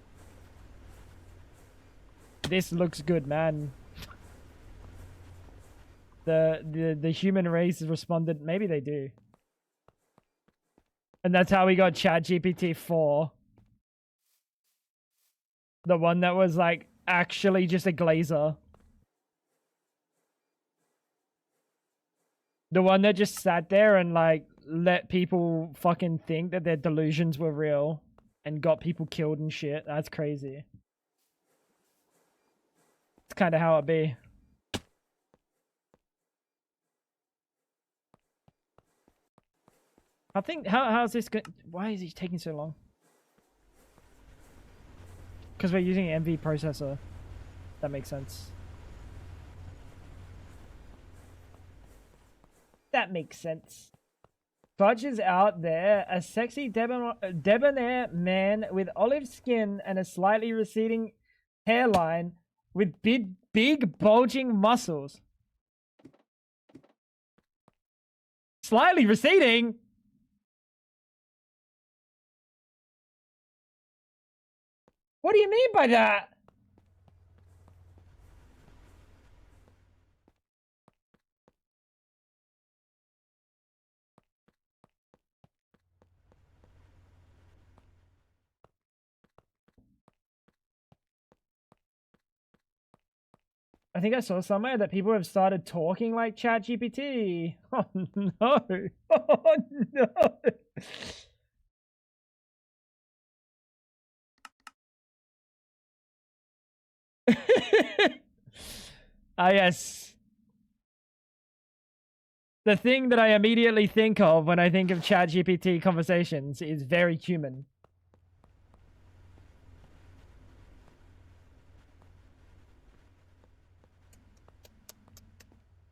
this looks good, man. The human race responded. Maybe they do. And that's how we got ChatGPT 4. The one that was like actually just a glazer. The one that just sat there and like let people fucking think that their delusions were real and got people killed and shit. That's crazy. It's kind of how it be. I think how's this going? Why is he taking so long? Because we're using an MV processor. That makes sense. That makes sense. Fudge is out there, a sexy debonair man with olive skin and a slightly receding hairline with big bulging muscles. Slightly receding? What do you mean by that? I think I saw somewhere that people have started talking like ChatGPT. Oh no. Oh no. Ah, yes. The thing that I immediately think of when I think of ChatGPT conversations is very human.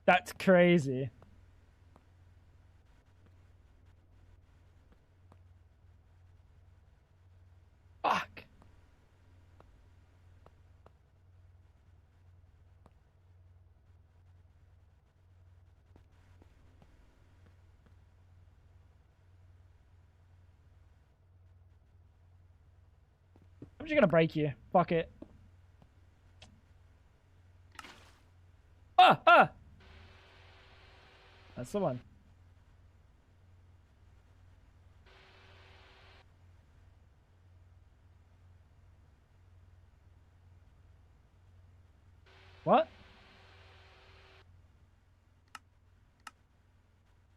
That's crazy. Fuck. I'm just gonna break you. Fuck it. Ah! Ah! That's the one. What?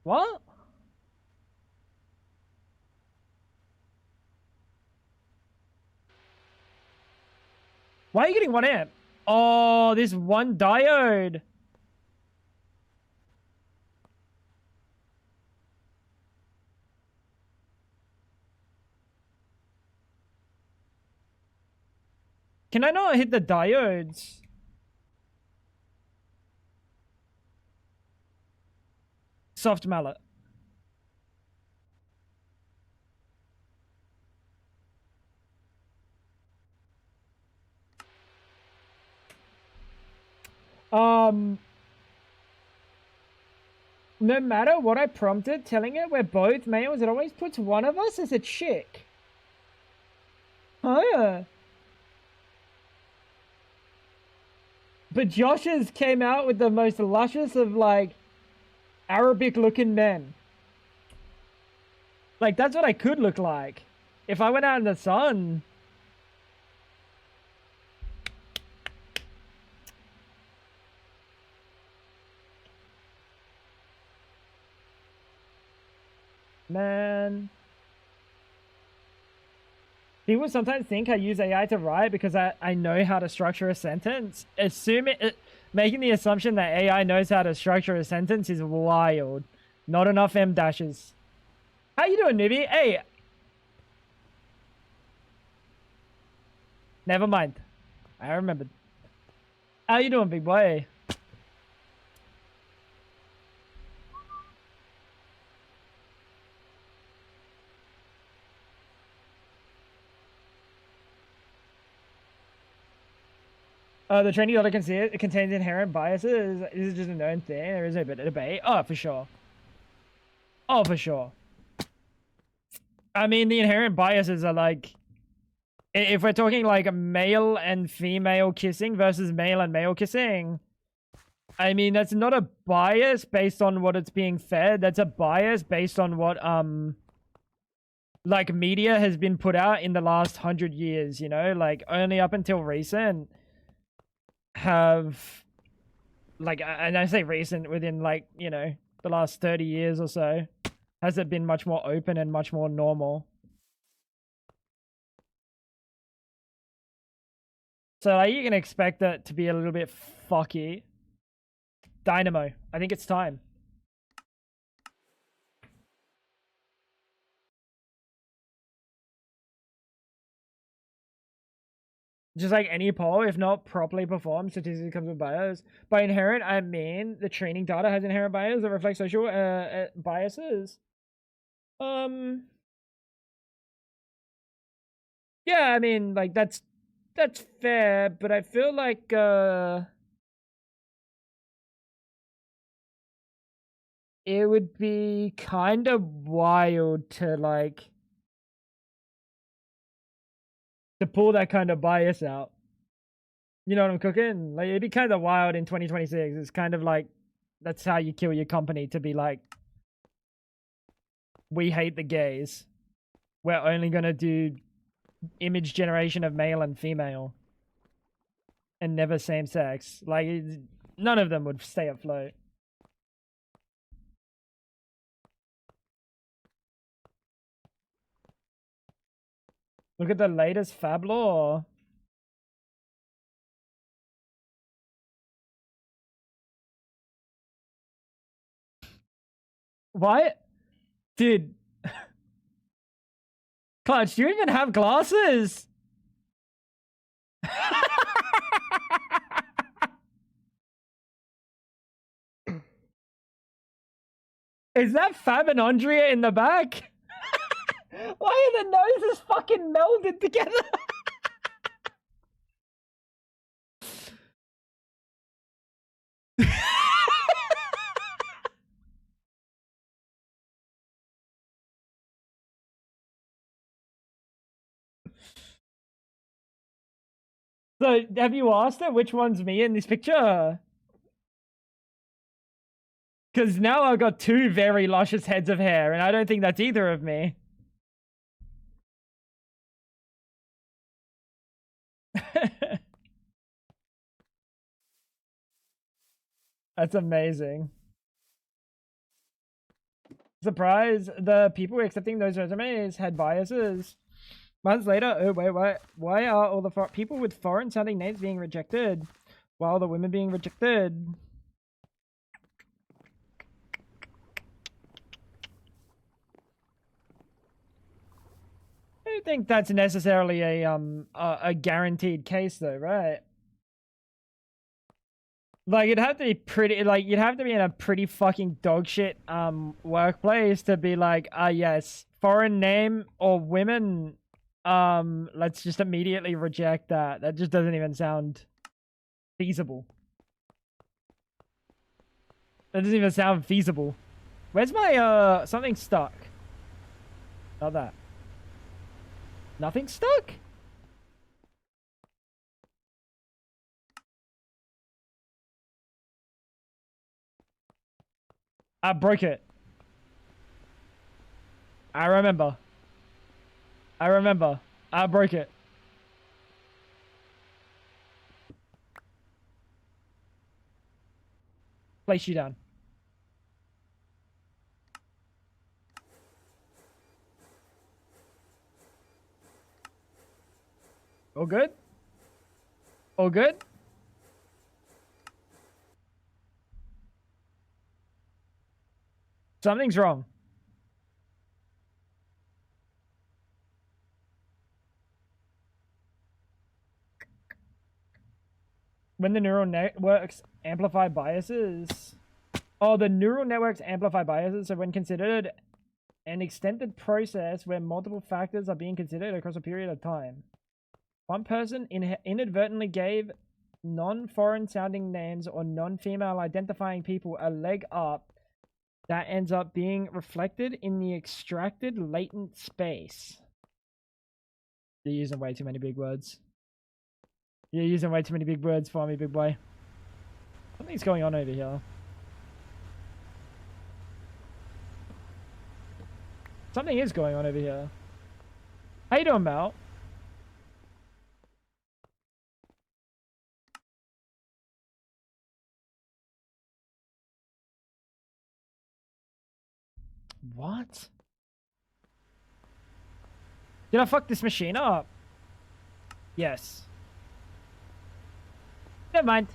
What? Why are you getting 1 amp? Oh, this one diode. Can I not hit the diodes? Soft mallet. No matter what I prompted, telling it we're both males, it always puts one of us as a chick. Huh? But Josh's came out with the most luscious of, like, Arabic-looking men. Like, that's what I could look like. If I went out in the sun. Man. People sometimes think I use AI to write because I know how to structure a sentence. Making the assumption that AI knows how to structure a sentence is wild. Not enough M dashes. How you doing, newbie? Hey. Never mind. I remembered. How you doing, big boy? The training order contains inherent biases. Is it just a known thing? There is a bit of debate. Oh, for sure. Oh, for sure. I mean, the inherent biases are like, if we're talking like male and female kissing versus male and male kissing, I mean, that's not a bias based on what it's being fed. That's a bias based on what, like media has been put out in the last 100 years, you know, like only up until recent have, like, and I say recent within, like, you know, the last 30 years or so, has it been much more open and much more normal. So like, you can expect that to be a little bit fucky. Dynamo, I think it's time. Just like any poll, if not properly performed, statistically comes with bias. By inherent, I mean the training data has inherent bias that reflect social biases. Yeah, I mean, like that's fair, but I feel like it would be kind of wild to like to pull that kind of bias out. You know what I'm cooking? Like it'd be kind of wild in 2026. It's kind of like that's how you kill your company, to be like, we hate the gays. We're only gonna do image generation of male and female and never same sex. Like none of them would stay afloat. Look at the latest Fab Law. What? Dude. Clutch, do you even have glasses? Is that Fab and Andrea in the back? Why are the noses fucking melded together? So, have you asked her which one's me in this picture? Because now I've got two very luscious heads of hair, and I don't think that's either of me. That's amazing. Surprise, the people accepting those resumes had biases. Months later, oh wait, why are all the people with foreign sounding names being rejected while the women being rejected? I don't think that's necessarily a guaranteed case though, right? Like it'd have to be pretty, like you'd have to be in a pretty fucking dogshit workplace to be like, yes, foreign name or women, let's just immediately reject that. That just doesn't even sound feasible. That doesn't even sound feasible. Where's my something stuck? Not that. Nothing stuck? I broke it. I remember. I broke it. Place you down. All good? All good? Something's wrong. When the neural networks amplify biases. Oh, the neural networks amplify biases. So when considered an extended process where multiple factors are being considered across a period of time. One person inadvertently gave non-foreign sounding names or non-female identifying people a leg up that ends up being reflected in the extracted latent space. You're using way too many big words. You're using way too many big words for me, big boy. Something's going on over here. Something is going on over here. How you doing, Mel? What? Did I fuck this machine up? Yes. Never mind.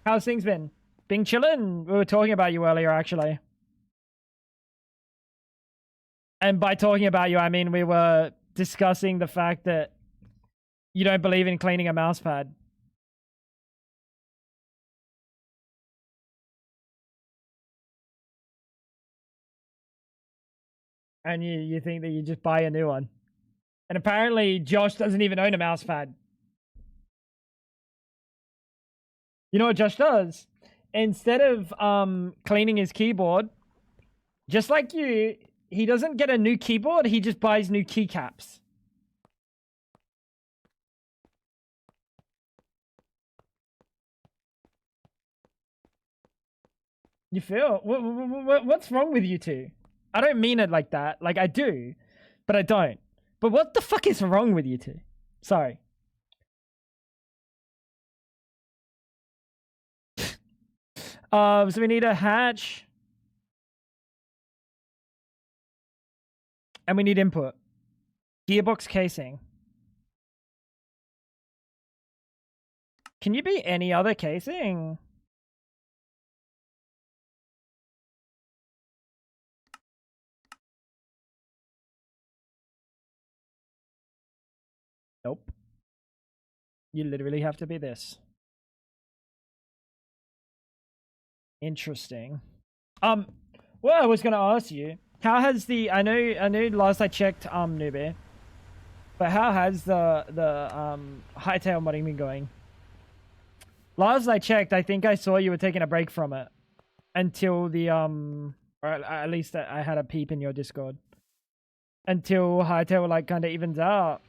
How's things been? Been chillin'? We were talking about you earlier, actually. And by talking about you, I mean we were discussing the fact that You don't believe in cleaning a mouse pad. And you think that you just buy a new one. And apparently Josh doesn't even own a mouse pad. You know what Josh does? Instead of cleaning his keyboard, just like you, he doesn't get a new keyboard, he just buys new keycaps. You feel? What's wrong with you two? I don't mean it like that. Like, I do, but I don't. But what the fuck is wrong with you two? Sorry. So we need a hatch. And we need input. Gearbox casing. Can you be any other casing? Nope. You literally have to be this. Interesting. Well, I was gonna ask you, how has the I know last I checked, newbie, but how has the hightail modding been going? Last I checked, I think I saw you were taking a break from it until the or at least I had a peep in your Discord until hightail like kind of evens out.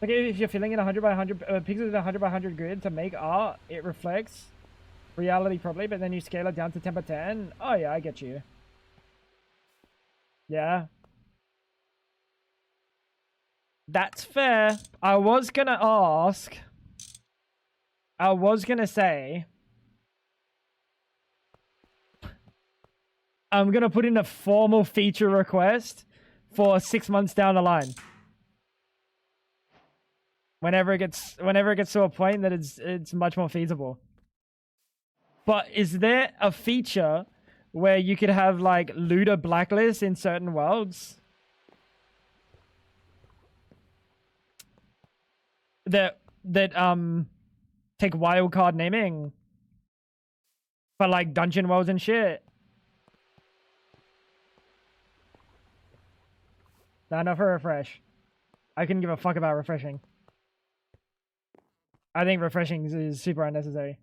Like if you're filling in 100 by 100 pixels in 100 by 100 grid to make art, it reflects reality probably, but then you scale it down to 10 by 10. Oh yeah, I get you. Yeah. That's fair. I was gonna say, I'm gonna put in a formal feature request for 6 months down the line. Whenever it gets to a point that it's much more feasible. But is there a feature where you could have like looter blacklist in certain worlds? That take wildcard naming for like dungeon worlds and shit. Not enough for refresh. I couldn't give a fuck about refreshing. I think refreshing is super unnecessary.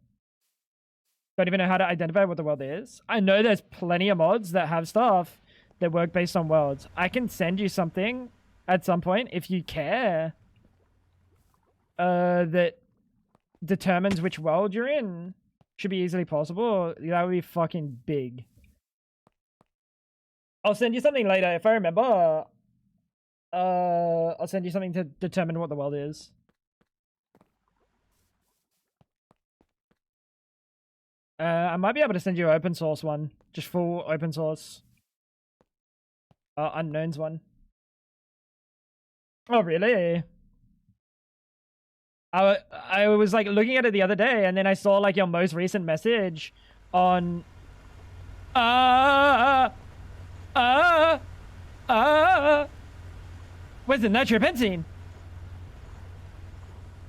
Don't even know how to identify what the world is. I know there's plenty of mods that have stuff that work based on worlds. I can send you something at some point if you care. That determines which world you're in. Should be easily possible. That would be fucking big. I'll send you something later if I remember. I'll send you something to determine what the world is. I might be able to send you an open source one. Just full open source. Unknowns one. Oh, really? I was like looking at it the other day and then I saw like your most recent message on where's the nitrobenzene?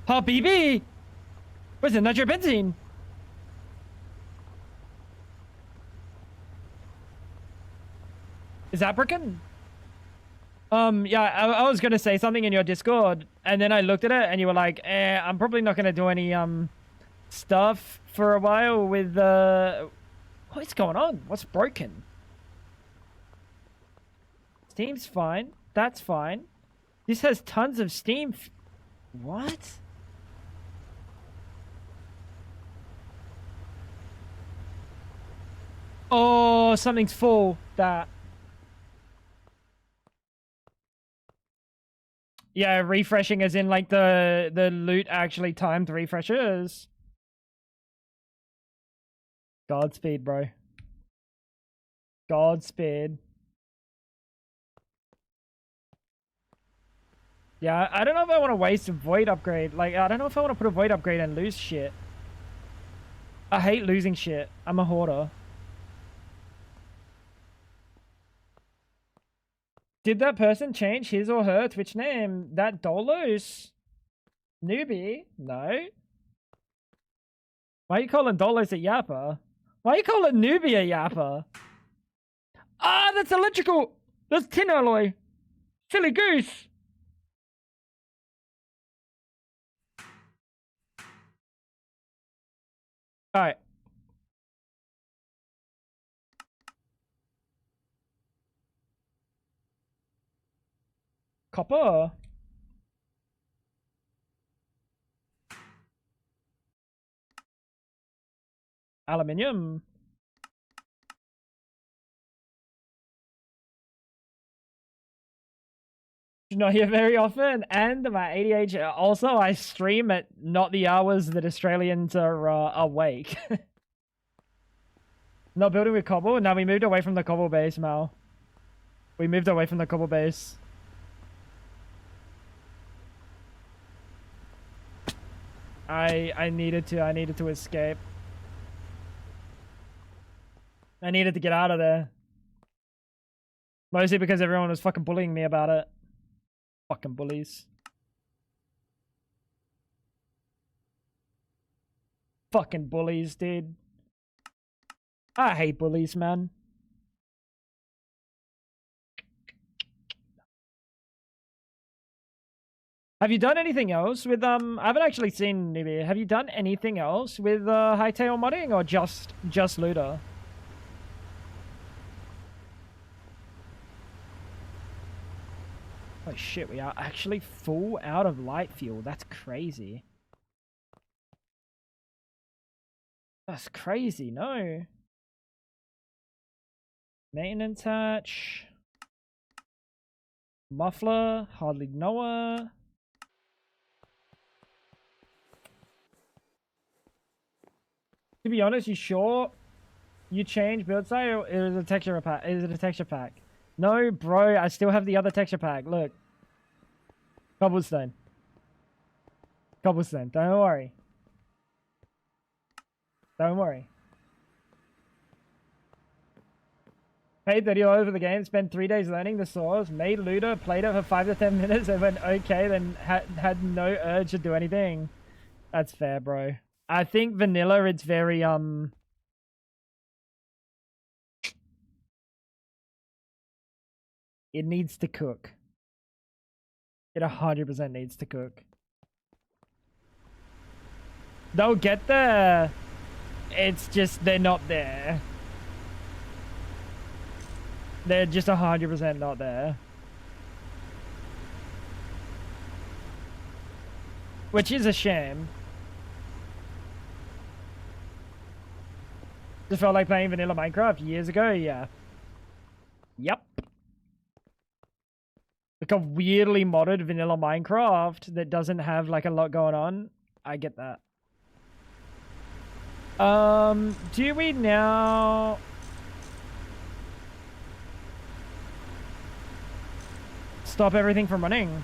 Habibi! Where's the nitrobenzene? Is that broken? Yeah, I was gonna say something in your Discord, and then I looked at it, and you were like, I'm probably not gonna do any, stuff for a while with, What's going on? What's broken? Steam's fine. That's fine. This has tons of Steam. What? Oh, something's full. That. Yeah, refreshing as in like the loot actually timed refreshes. Godspeed, bro. Godspeed. Yeah, I don't know if I want to waste a void upgrade. Like, I don't know if I want to put a void upgrade and lose shit. I hate losing shit. I'm a hoarder. Did that person change his or her Twitch name? That Dolos? Newbie? No. Why are you calling Dolos a yapper? Why are you calling Newbie a yapper? Ah, that's electrical! That's tin alloy! Silly goose! Alright. Copper? Aluminium? Not here very often, and my ADHD. Also, I stream at not the hours that Australians are awake. Not building with cobble. No, we moved away from the cobble base, Mal. We moved away from the cobble base. I needed to escape. I needed to get out of there. Mostly because everyone was fucking bullying me about it. Fucking bullies. Fucking bullies, dude. I hate bullies, man. Have you done anything else with I haven't actually seen Nibby. Have you done anything else with hightail modding or just looter? Oh shit, we are actually full out of light fuel. That's crazy. That's crazy, no. Maintenance hatch. Muffler, hardly knower. To be honest, you sure you changed build style or is it a texture pack? Is it a texture pack? No, bro, I still have the other texture pack. Look. Cobblestone. Cobblestone. Don't worry. Don't worry. Paid $30 for the game, spent 3 days learning the source, made looter, played it for 5 to 10 minutes, and went okay, then had no urge to do anything. That's fair, bro. I think vanilla, it's very, it needs to cook. It 100% needs to cook. They'll get there. It's just, they're not there. They're just 100% not there. Which is a shame. Just felt like playing vanilla Minecraft years ago, yeah. Yep. Like a weirdly modded vanilla Minecraft that doesn't have like a lot going on. I get that. Do we now... stop everything from running?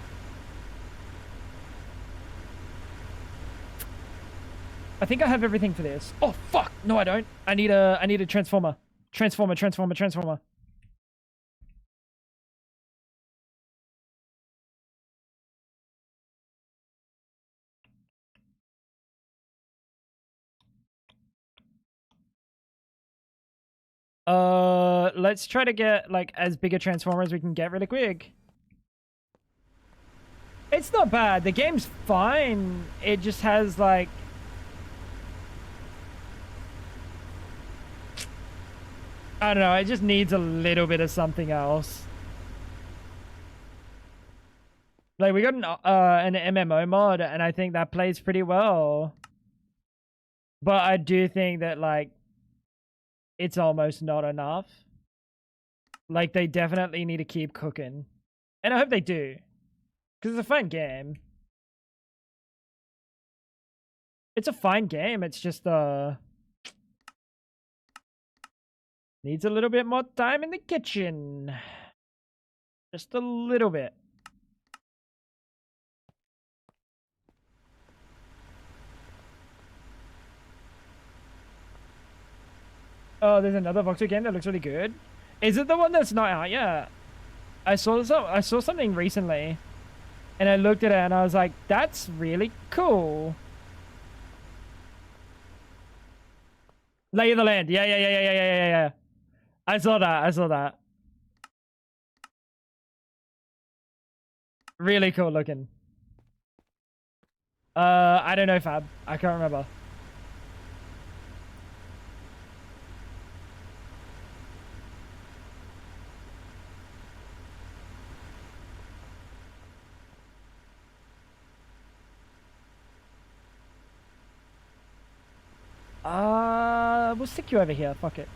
I think I have everything for this. Oh fuck! No, I don't. I need a transformer. Transformer. Let's try to get like as big a transformer as we can get really quick. It's not bad. The game's fine. It just has like... I don't know. It just needs a little bit of something else. Like we got an MMO mod and I think that plays pretty well. But I do think that like it's almost not enough. Like they definitely need to keep cooking. And I hope they do. Because it's a fun game. It's a fine game. It's just needs a little bit more time in the kitchen. Just a little bit. Oh, there's another Voxel game that looks really good. Is it the one that's not out yet? I saw something recently, and I looked at it and I was like, that's really cool. Lay of the land. Yeah. I saw that. Really cool looking. I don't know, Fab. I can't remember. We'll stick you over here. Fuck it.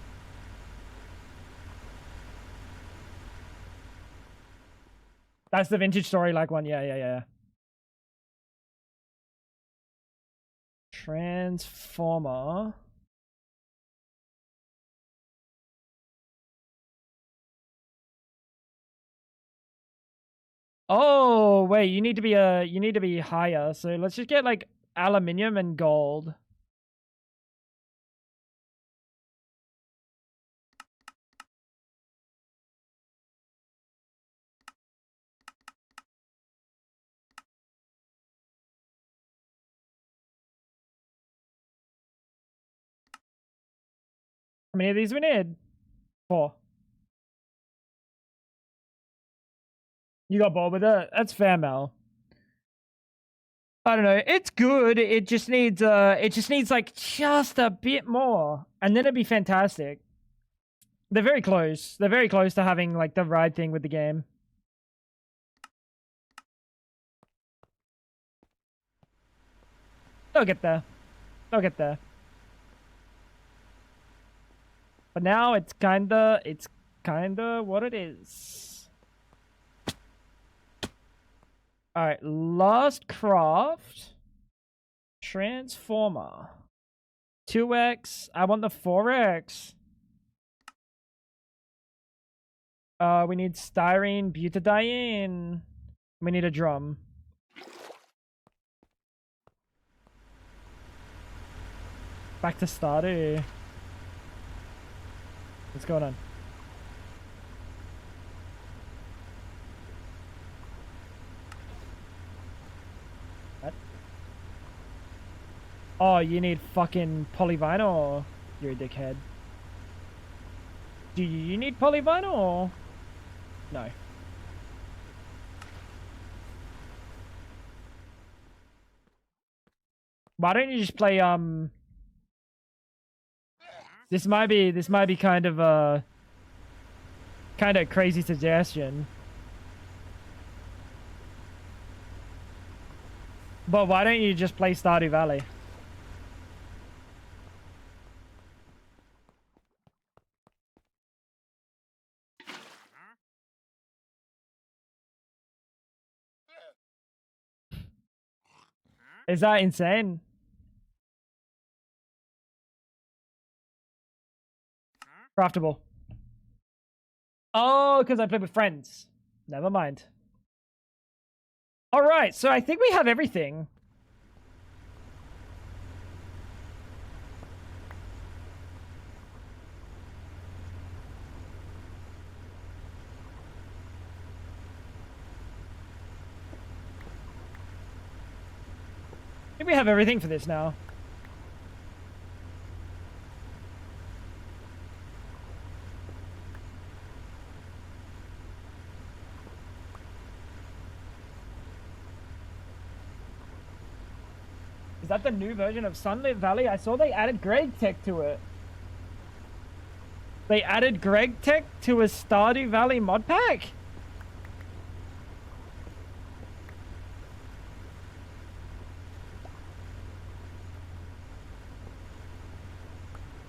That's the vintage story like one. Yeah. Transformer. Oh, wait, you need to be higher. So let's just get like aluminium and gold. How many of these we need? 4. You got bored with it? That's fair, Mel. I don't know. It's good. It just needs like just a bit more, and then it'd be fantastic. They're very close. They're very close to having like the right thing with the game. They'll get there. They'll get there. But now it's kinda what it is. Alright, last craft. Transformer. 2x. I want the 4x. We need styrene, butadiene. We need a drum. Back to Stardew. What's going on? What? Oh, you need fucking polyvinyl? You're a dickhead. Do you need polyvinyl? No. Why don't you just play this might be kind of a crazy suggestion. But why don't you just play Stardew Valley? Is that insane? Craftable. Oh, because I played with friends. Never mind. All right, so I think we have everything. I think we have everything for this now. Is that the new version of Sunlit Valley? I saw they added Greg Tech to it. They added Greg Tech to a Stardew Valley mod pack?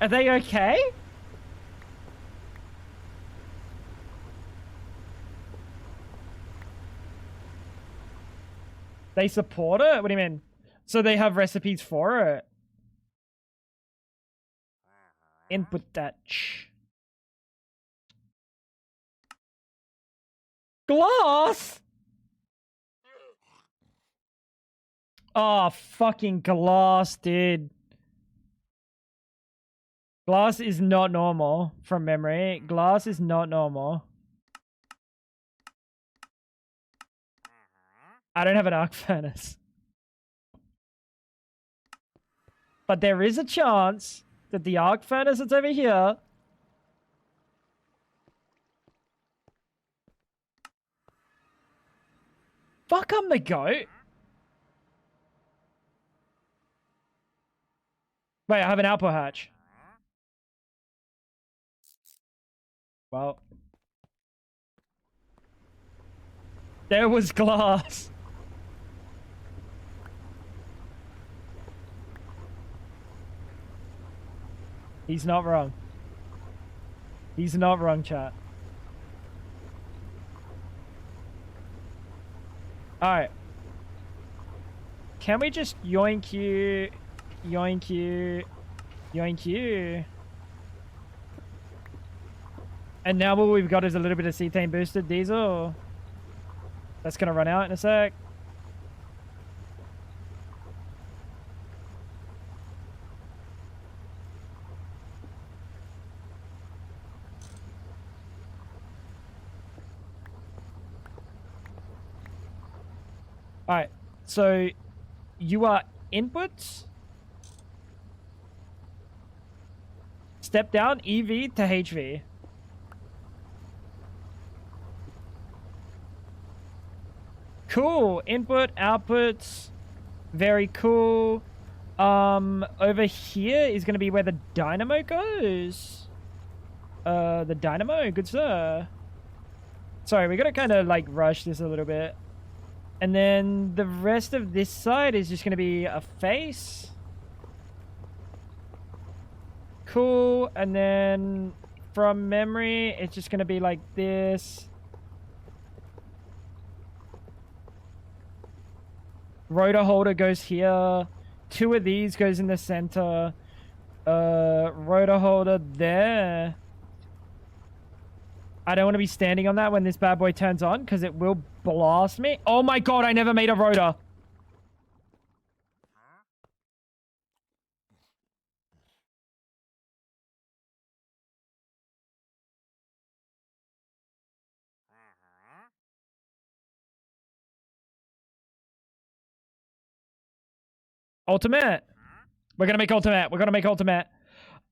Are they okay? They support it? What do you mean? So they have recipes for it? Input that. Glass? Oh, fucking glass, dude. Glass is not normal from memory. Glass is not normal. I don't have an arc furnace. But there is a chance that the arc furnace that's over here... Fuck, I'm the goat. Wait, I have an output hatch. Well. There was glass. He's not wrong. He's not wrong, chat. Alright. Can we just yoink you, yoink you, yoink you? And now what we've got is a little bit of cetane boosted diesel. That's gonna run out in a sec. Alright, so you are inputs. Step down EV to HV. Cool. Input, outputs. Very cool. Over here is going to be where the dynamo goes. The dynamo, good sir. Sorry, we got to kind of like rush this a little bit. And then the rest of this side is just going to be a face. Cool. And then from memory, it's just going to be like this. Rotor holder goes here. 2 of these goes in the center. Rotor holder there. I don't want to be standing on that when this bad boy turns on because it will blast me. Oh my god, I never made a rotor. Ultimate. We're gonna make ultimate. We're gonna make ultimate.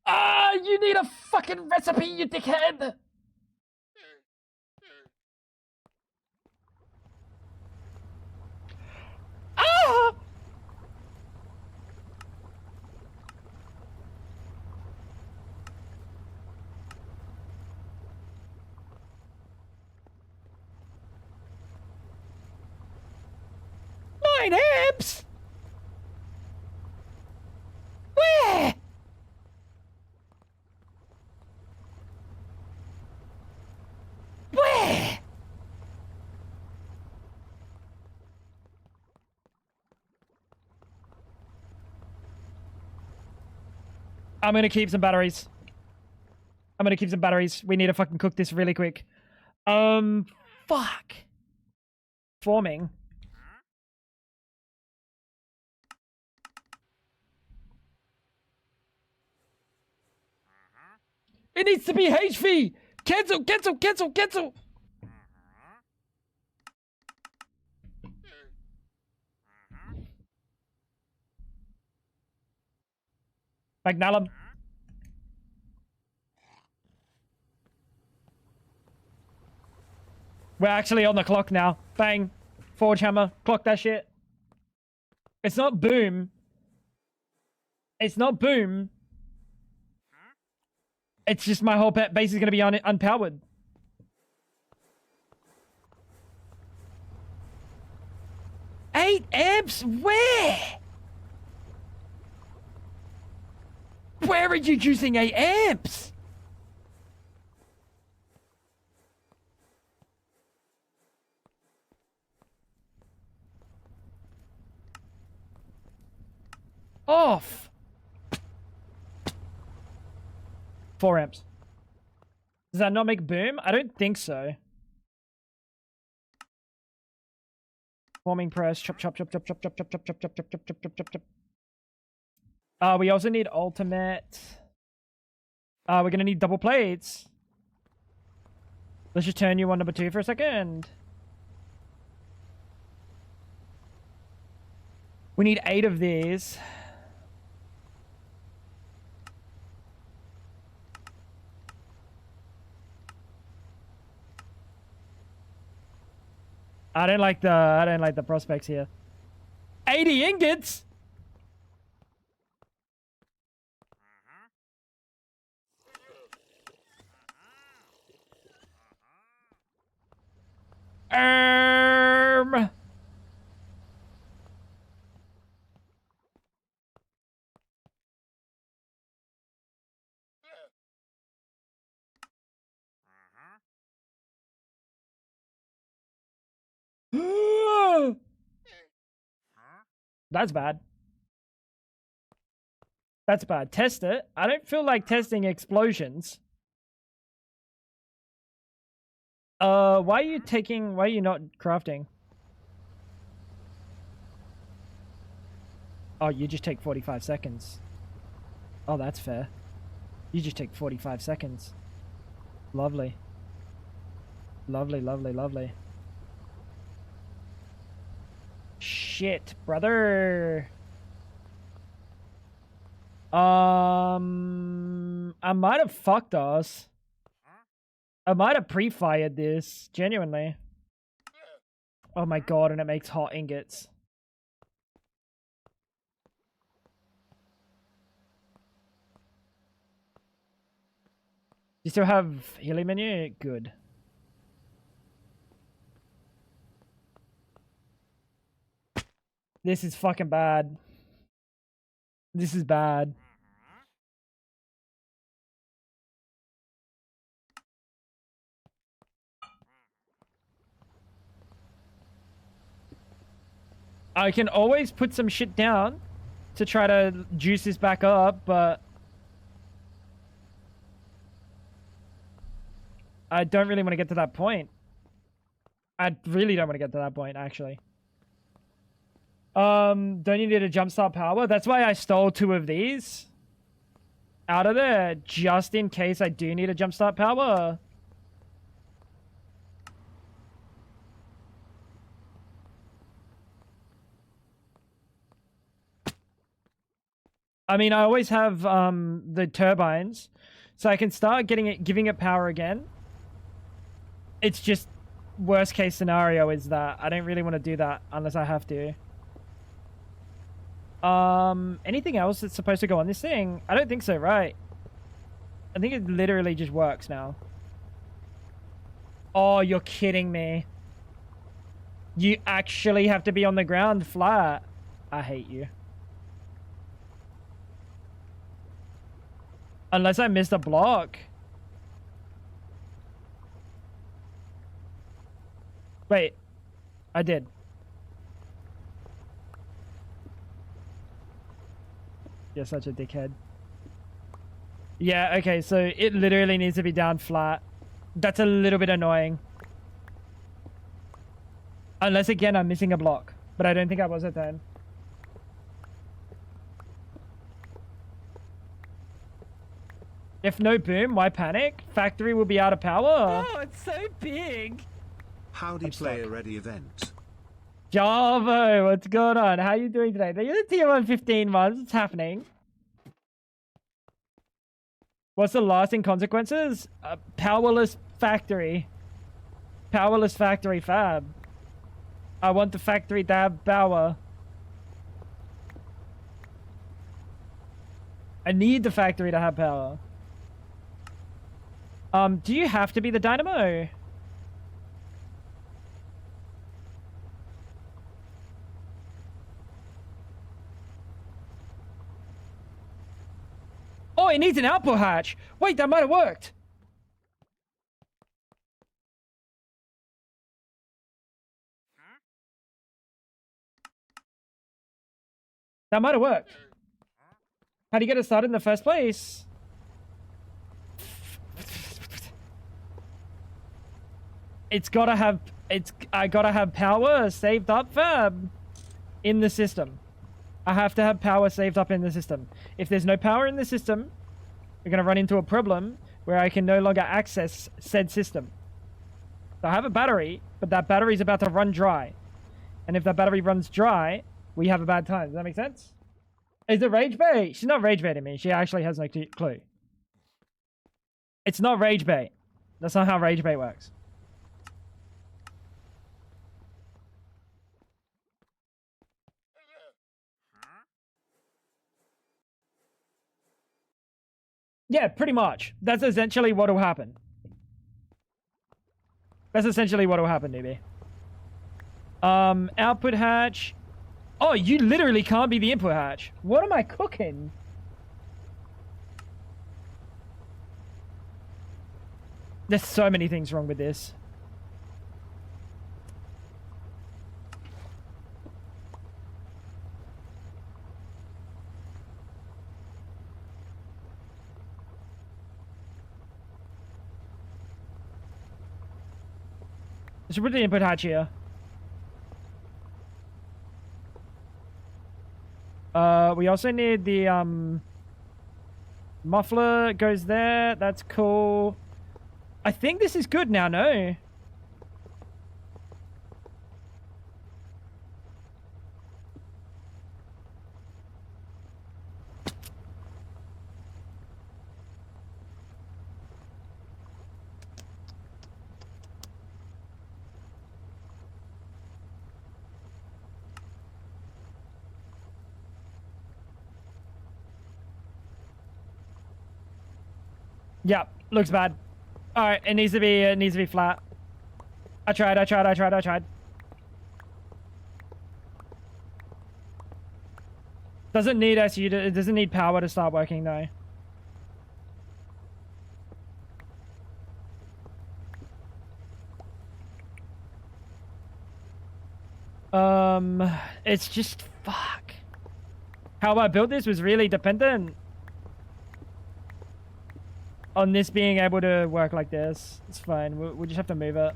Ah, you need a fucking recipe, you dickhead. Ah! Nine amps? Where? Where? I'm gonna keep some batteries. I'm gonna keep some batteries. We need to fucking cook this really quick. Fuck. Forming. It needs to be HV! Cancel, cancel, cancel, cancel! Magnallum. We're actually on the clock now. Bang. Forge hammer. Clock that shit. It's not boom. It's not boom. It's just my whole base is going to be unpowered. Eight amps? Where? Where are you using 8 amps? Off. 4 amps. Does that not make boom? I don't think so. Forming press. Chop, chop, chop, chop, chop, chop, chop, chop, chop, chop, chop, chop, chop, chop, chop. We also need ultimate. We're gonna need double plates. Let's just turn you on number 2 for a second. We need 8 of these. I don't like the prospects here. 80 ingots? That's bad. That's bad. Test it. I don't feel like testing explosions. Why are you not crafting? Oh, you just take 45 seconds. Oh, that's fair. You just take 45 seconds. Lovely. Lovely, lovely, lovely. Shit, brother. I might have fucked us. I might have pre-fired this, genuinely. Oh my god, and it makes hot ingots. You still have healing menu? Good. This is fucking bad. This is bad. I can always put some shit down to try to juice this back up, but I don't really want to get to that point. I really don't want to get to that point, actually. Don't you need a jumpstart power? That's why I stole 2 of these out of there, just in case I do need a jumpstart power. I mean, I always have the turbines, so I can start giving it power again. It's just worst case scenario is that I don't really want to do that unless I have to. Anything else that's supposed to go on this thing? I don't think so, right? I think it literally just works now. Oh, you're kidding me. You actually have to be on the ground flat. I hate you. Unless I missed a block. Wait. I did. You're such a dickhead. Yeah, okay, so it literally needs to be down flat. That's a little bit annoying. Unless, again, I'm missing a block. But I don't think I was at time. If no boom, why panic? Factory will be out of power. Oh, it's so big. Howdy player ready event. Javo, what's going on? How are you doing today? You're the tier 115 ones. What's happening? What's the lasting consequences? Powerless factory. Powerless factory fab. I want the factory to have power. I need the factory to have power. Do you have to be the dynamo? Oh, it needs an output hatch. Wait, that might have worked. That might have worked. How do you get it started in the first place? I gotta have power saved up, fab, in the system. I have to have power saved up in the system. If there's no power in the system, we're gonna run into a problem where I can no longer access said system. So I have a battery, but that battery's about to run dry. And if that battery runs dry, we have a bad time. Does that make sense? Is it rage bait? She's not rage baiting me. She actually has no clue. It's not rage bait. That's not how rage bait works. Yeah, pretty much. That's essentially what will happen. That's essentially what will happen, newbie. Output hatch. Oh, you literally can't be the input hatch. What am I cooking? There's so many things wrong with this. Let's put the input hatch here. We also need the muffler goes there. That's cool. I think this is good now, no? Yeah, looks bad. All right, it needs to be flat. I tried. Doesn't need SU to, it doesn't need power to start working though. It's just fuck. How I built this was really dependent on this being able to work like this. It's fine. We'll just have to move it.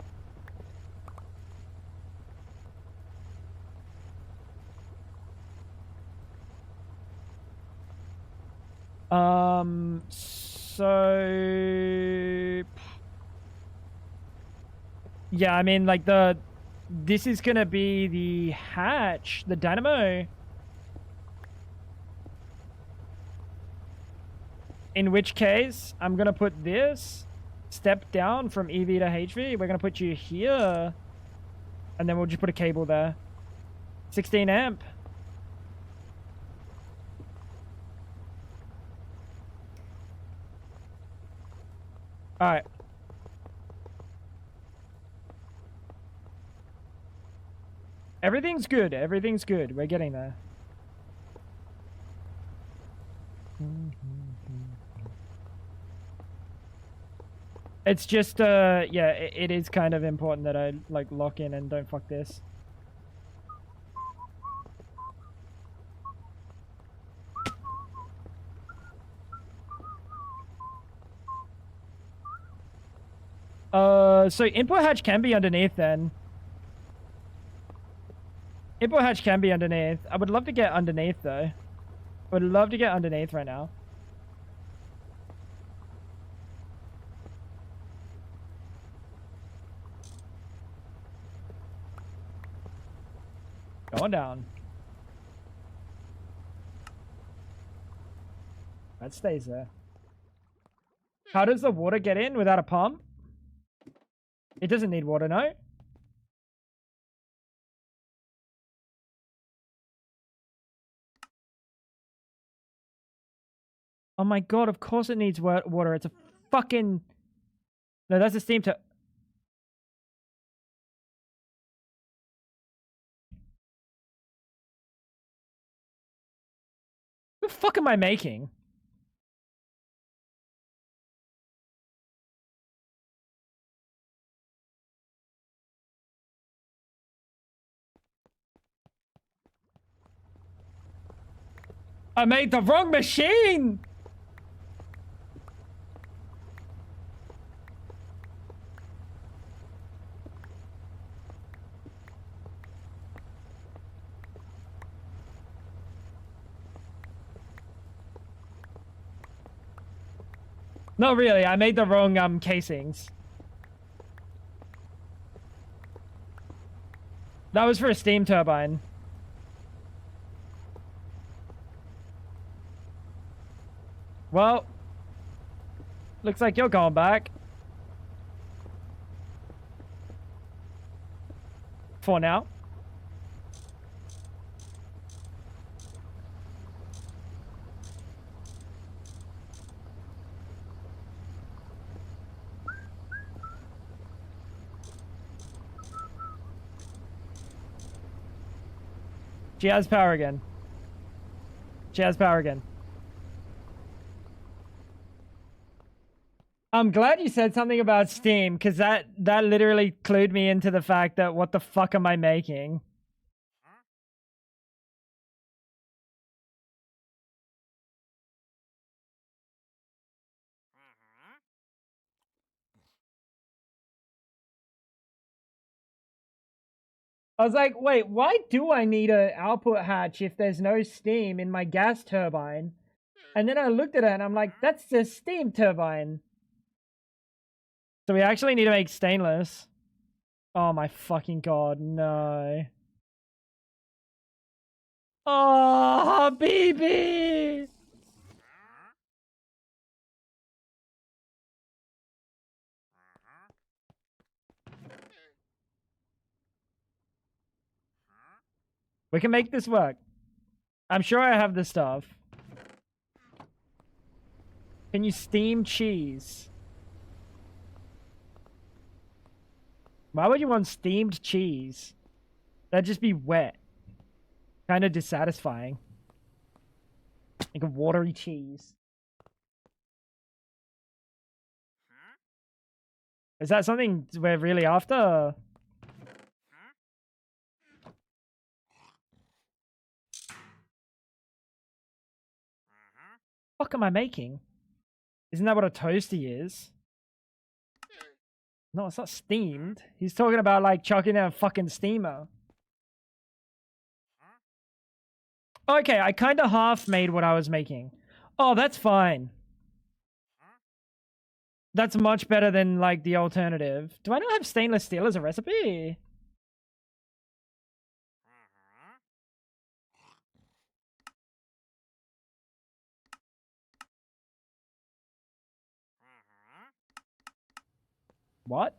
So yeah, I mean, like this is gonna be the hatch, the dynamo. In which case, I'm gonna put this step down from EV to HV. We're gonna put you here, and then we'll just put a cable there. 16 amp. All right. Everything's good. Everything's good. We're getting there. It's just, yeah, it is kind of important that I, like, lock in and don't fuck this. So input hatch can be underneath then. Input hatch can be underneath. I would love to get underneath though. I would love to get underneath right now. Going down. That stays there. How does the water get in without a pump? It doesn't need water, no? Oh my god, of course it needs water. It's a fucking... No, that's a steam turbine. What the fuck am I making? I made the wrong machine! No, really, I made the wrong casings. That was for a steam turbine. Well, looks like you're going back. For now. She has power again. She has power again. I'm glad you said something about Steam, because that literally clued me into the fact that what the fuck am I making? I was like, wait, why do I need an output hatch if there's no steam in my gas turbine? And then I looked at it and I'm like, that's the steam turbine. So we actually need to make stainless. Oh my fucking god, no. Oh, baby! We can make this work. I'm sure I have the stuff. Can you steam cheese? Why would you want steamed cheese? That'd just be wet. Kind of dissatisfying. Like a watery cheese. Is that something we're really after? What am I making? Isn't that what a toasty is? No, it's not steamed. He's talking about like chucking out a fucking steamer. Okay, I kind of half made what I was making. Oh, that's fine. That's much better than like the alternative. Do I not have stainless steel as a recipe? What?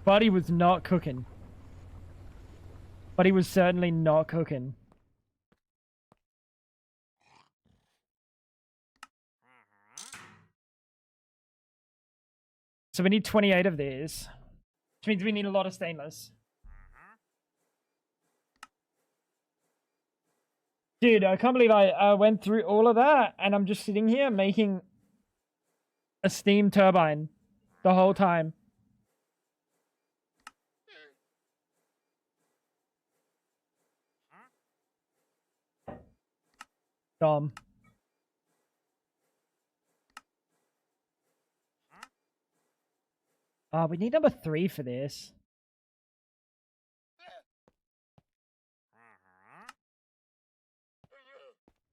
Buddy was not cooking. But he was certainly not cooking. So we need 28 of these. Which means we need a lot of stainless. Dude, I can't believe I went through all of that and I'm just sitting here making a steam turbine the whole time. Dumb. We need number 3 for this.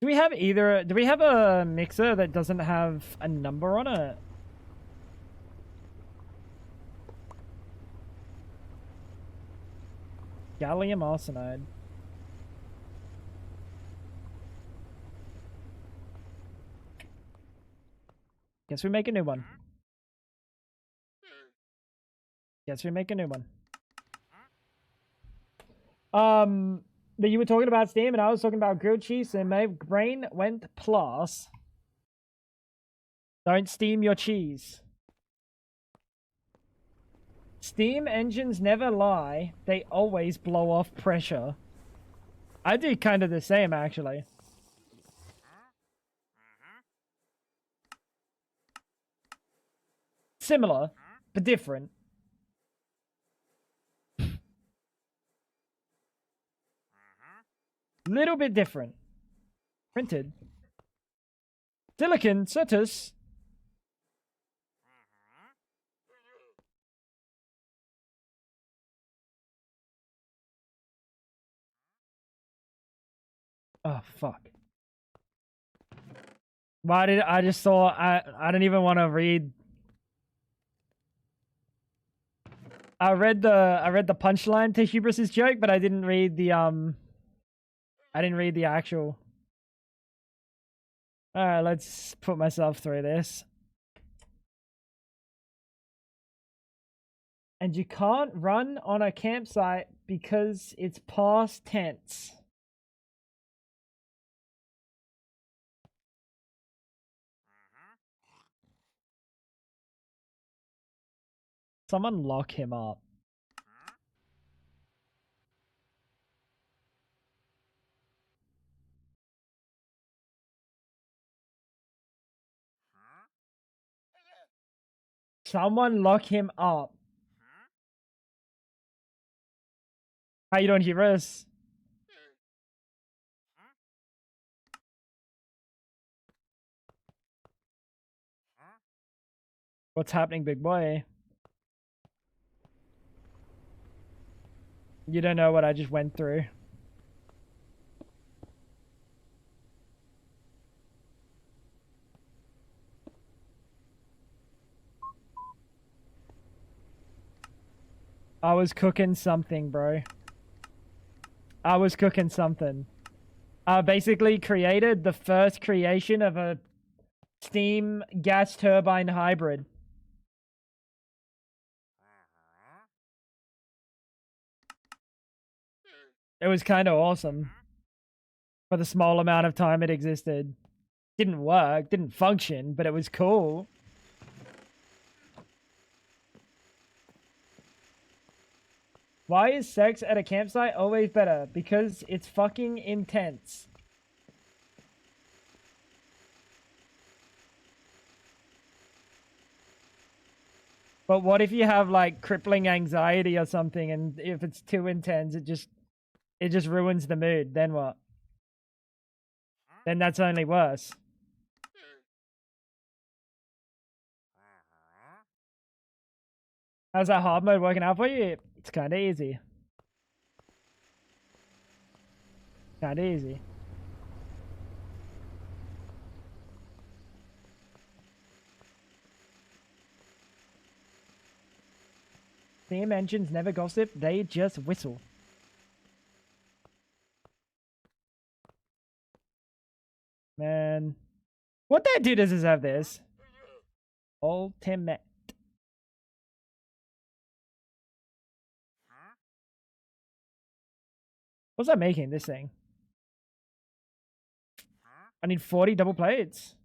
Do we have a mixer that doesn't have a number on it? Gallium arsenide. Guess we make a new one. Guess we make a new one. But you were talking about steam and I was talking about grilled cheese and my brain went plus. Don't steam your cheese. Steam engines never lie. They always blow off pressure. I do kind of the same, actually. Similar, but different. Little bit different. Printed. Silicon, Certus. Oh, fuck. Why did I just saw I don't even want to read. I read the punchline to Hubris's joke, but I didn't read the I didn't read the actual. Alright, let's put myself through this. And you can't run on a campsite because it's past tense. Someone lock him up. Someone lock him up. How you doing, Hubris? What's happening, big boy? You don't know what I just went through. I was cooking something, bro. I was cooking something. I basically created the first creation of a steam gas turbine hybrid. It was kind of awesome. For the small amount of time it existed. Didn't work, didn't function, but it was cool. Why is sex at a campsite always better? Because it's fucking intense. But what if you have like crippling anxiety or something, and if it's too intense, it just ruins the mood? Then what? Then that's only worse. How's that hard mode working out for you? It's kind of easy. Kind of easy. Steam engines never gossip, they just whistle. Man. What that dude does have this? Ultimate. What's that making, this thing? I need 40 double plates.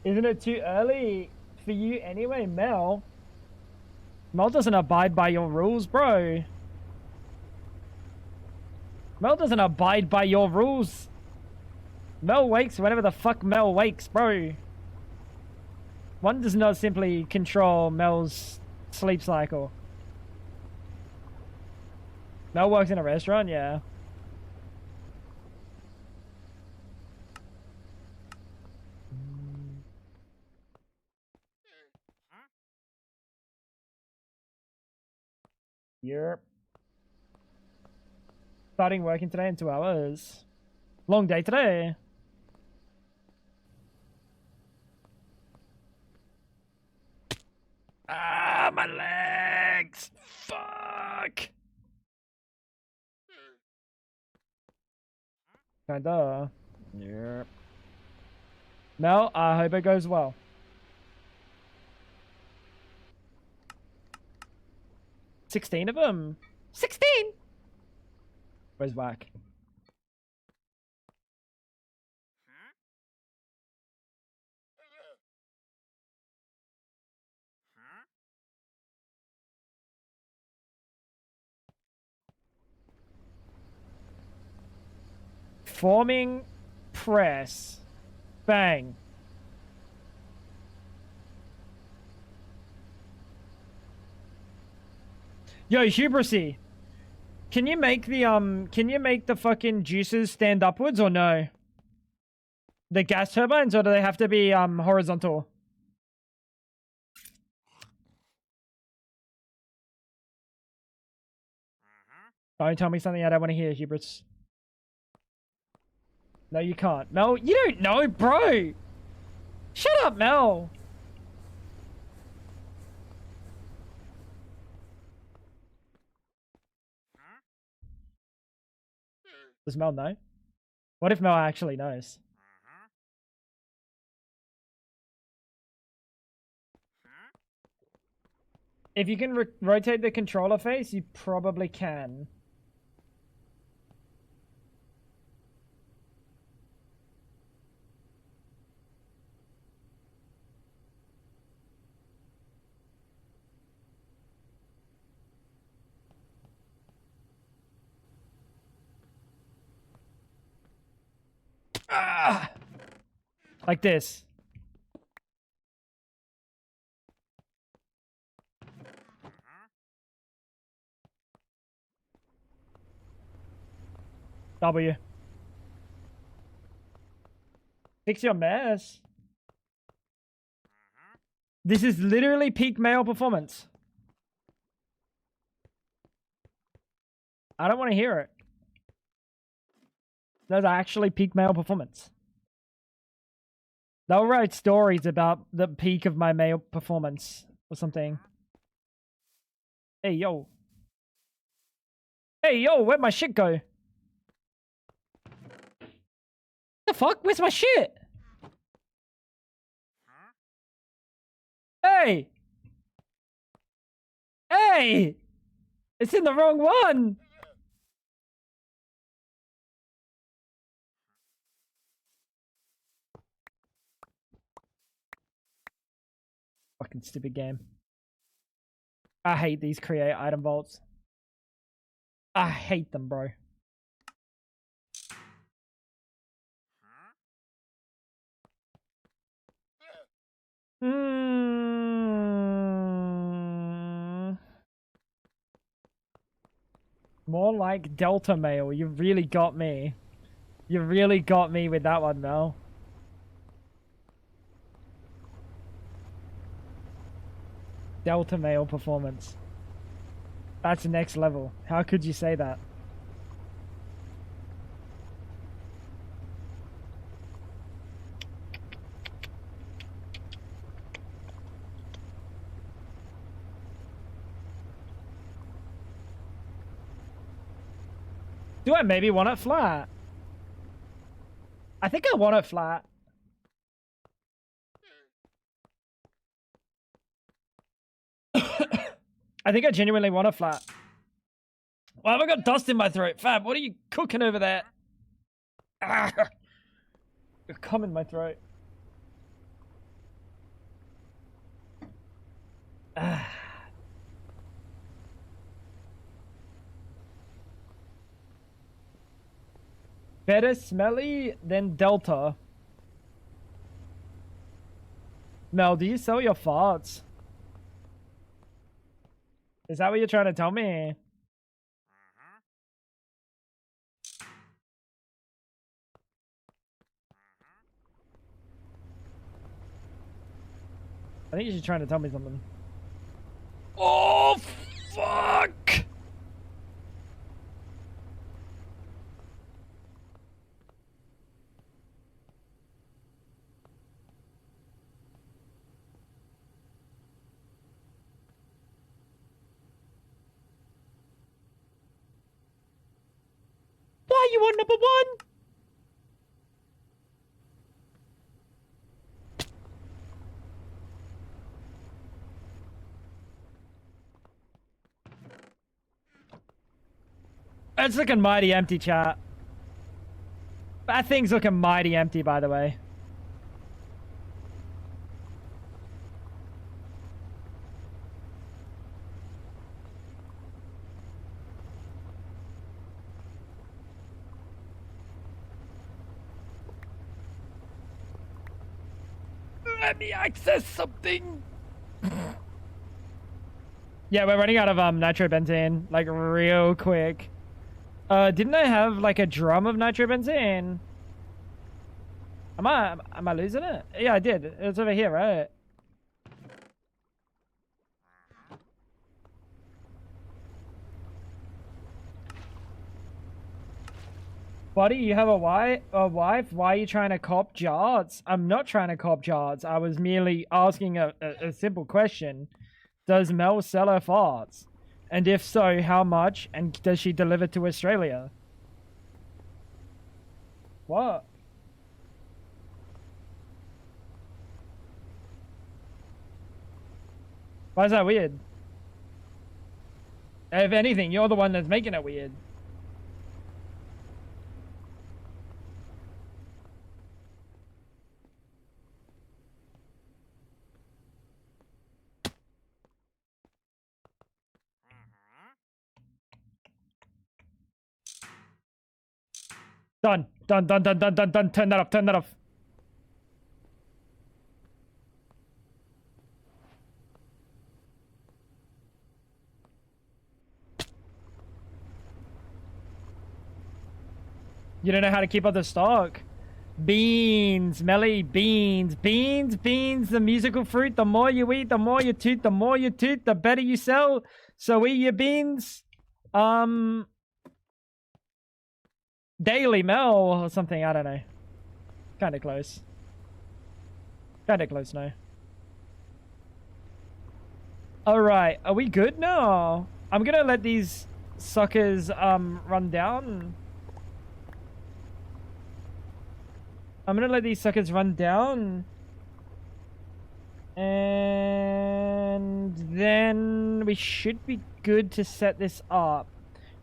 Isn't it too early for you anyway, Mel? Mel doesn't abide by your rules, bro. Mel doesn't abide by your rules. Mel wakes whenever the fuck Mel wakes, bro. One does not simply control Mel's sleep cycle. Mel works in a restaurant, yeah. Yep. Starting working today in 2 hours. Long day today. Ah, my legs. Fuck. Kinda. Yep. Mel, I hope it goes well. $16 of them. 16. Where's Whack? Forming press. Bang. Yo, Hubrisy. Can you make the fucking juices stand upwards or no? The gas turbines, or do they have to be horizontal? Don't tell me something I don't want to hear, Hubris. No, you can't. No, you don't know, bro. Shut up, Mel. Does Mel know? What if Mel actually knows? If you can rotate the controller face, you probably can. Ah! Like this. W. Fix your mess. This is literally peak male performance. I don't want to hear it. That's actually peak male performance. They'll write stories about the peak of my male performance or something. Hey, yo. Hey, yo, where'd my shit go? The fuck? Where's my shit? Hey! Hey! It's in the wrong one! Fucking stupid game. I hate these create item vaults. I hate them, bro. More like Delta Mail. You really got me. You really got me with that one, Mel. Delta Mail performance. That's next level. How could you say that? Do I maybe want it flat? I think I want it flat. I think I genuinely want it flat. Well, I've got dust in my throat. Fab, what are you cooking over there? Ah, you're cum in my throat. Ah. Better smelly than Delta. Mel, do you sell your farts? Is that what you're trying to tell me? I think you're trying to tell me something. Oh, fuck! Why are you on number one? It's looking mighty empty, chat. That thing's looking mighty empty, by the way. Let me access something. Yeah, we're running out of nitrobenzene, like real quick. Didn't I have like a drum of nitrobenzene? Am I losing it? Yeah, I did. It's over here, right? Buddy, you have a wife? Why are you trying to cop jarts? I'm not trying to cop jarts. I was merely asking a simple question. Does Mel sell her farts? And if so, how much? And does she deliver to Australia? What? Why is that weird? If anything, you're the one that's making it weird. Done. Done. Turn that off. Turn that off. You don't know how to keep up the stock. Beans, Melly, beans, the musical fruit. The more you eat, the more you toot, the better you sell. So eat your beans. Daily Mel or something, I don't know. Kinda close. Kinda close now. Alright, are we good now? I'm gonna let these suckers run down. I'm gonna let these suckers run down. And then we should be good to set this up.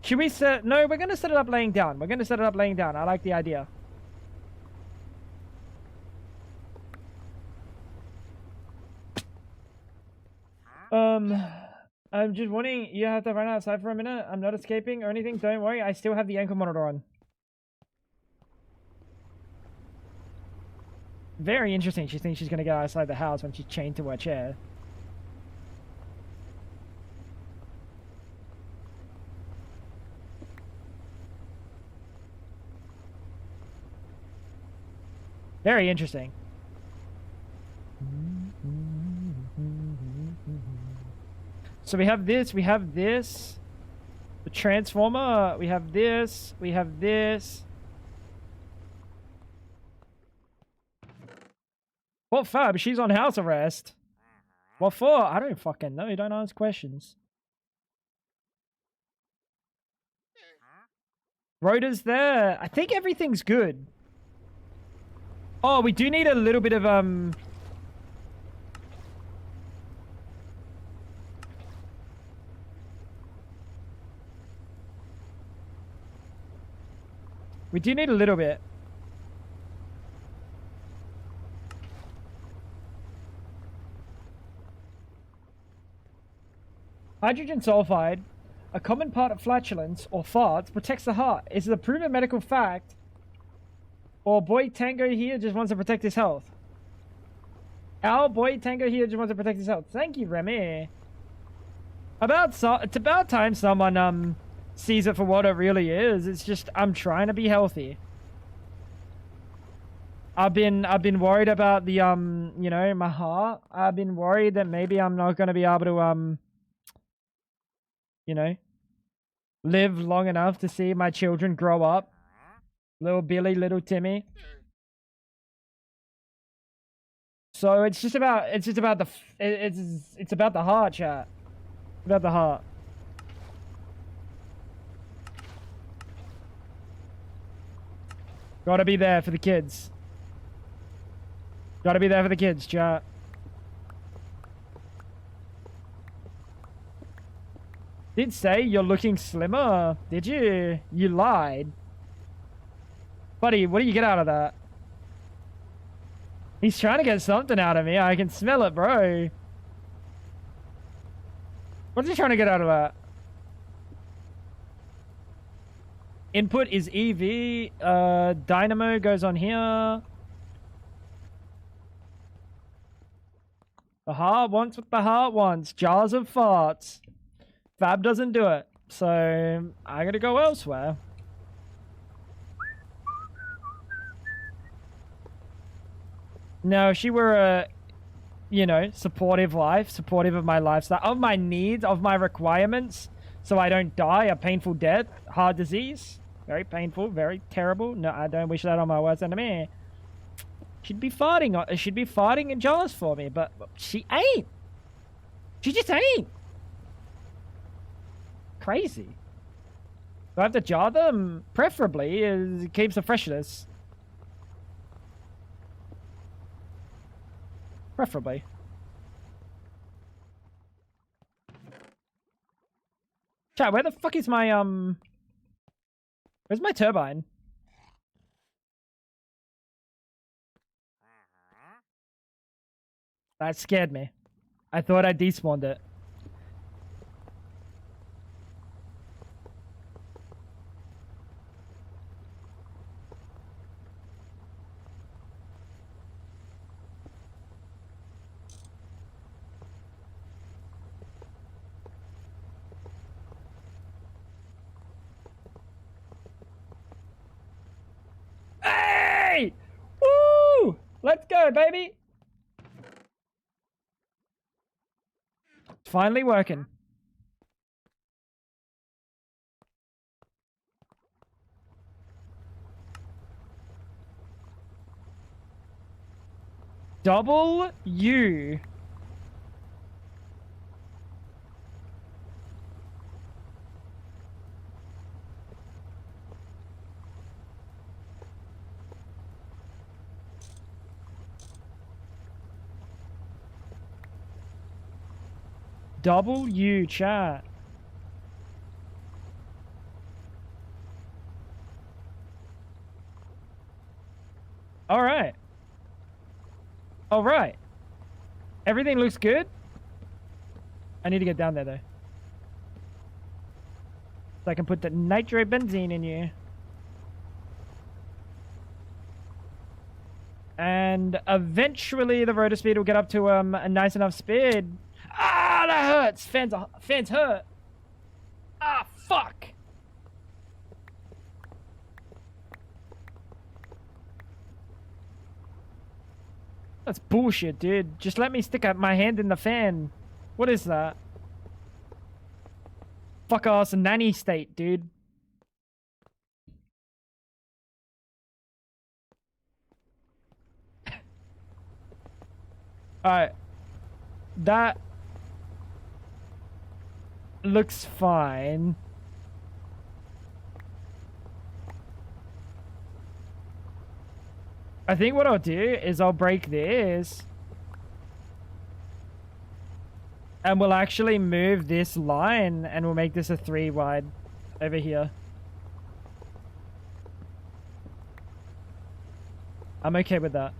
Should we set... No, we're gonna set it up laying down. We're gonna set it up laying down. I like the idea. I'm just warning, you have to run outside for a minute. I'm not escaping or anything. Don't worry, I still have the ankle monitor on. Very interesting. She thinks she's gonna get outside the house when she's chained to her chair. Very interesting. So we have this, the transformer, we have this. What fab? She's on house arrest. What for? I don't fucking know. You don't ask questions. Rhoda's there. I think everything's good. Oh, we do need a little bit of, we do need a little bit. Hydrogen sulfide, a common part of flatulence or farts, protects the heart. Is it a proven medical fact? Or boy Tango here just wants to protect his health? Our boy Tango here just wants to protect his health. Thank you, Remy. It's about time someone sees it for what it really is. It's just I'm trying to be healthy. I've been worried about the you know, my heart. I've been worried that maybe I'm not gonna be able to you know, live long enough to see my children grow up. Little Billy, little Timmy. So it's about the heart, chat. It's about the heart. Gotta be there for the kids. Gotta be there for the kids, chat. Did say you're looking slimmer, did you? You lied. Buddy, what do you get out of that? He's trying to get something out of me. I can smell it, bro. What's he trying to get out of that? Input is EV. Dynamo goes on here. The heart wants what the heart wants. Jars of farts. Fab doesn't do it. So, I gotta go elsewhere. No, if she were a, you know, supportive life, supportive of my lifestyle, of my needs, of my requirements, so I don't die a painful death, heart disease, Very painful, very terrible. No, I don't wish that on my worst enemy. She'd be fighting and jealous for me, but she ain't. She just ain't. Crazy. Do I have to jar them? Preferably, it keeps the freshness. Preferably. Chat, where the fuck is my, where's my turbine? That scared me. I thought I despawned it. Hey! Woo! Let's go, baby! It's finally working. Double U. Double U, chat. All right. All right. Everything looks good. I need to get down there, though. So I can put the nitrobenzene in you. And eventually the rotor speed will get up to a nice enough speed. Ah, that hurts. Fans hurt. Ah, fuck. That's bullshit, dude. Just let me stick up my hand in the fan. What is that? Fuck ass nanny state, dude. Alright. That looks fine. I think what I'll do is I'll break this. And we'll actually move this line and we'll make this a 3 wide over here. I'm okay with that.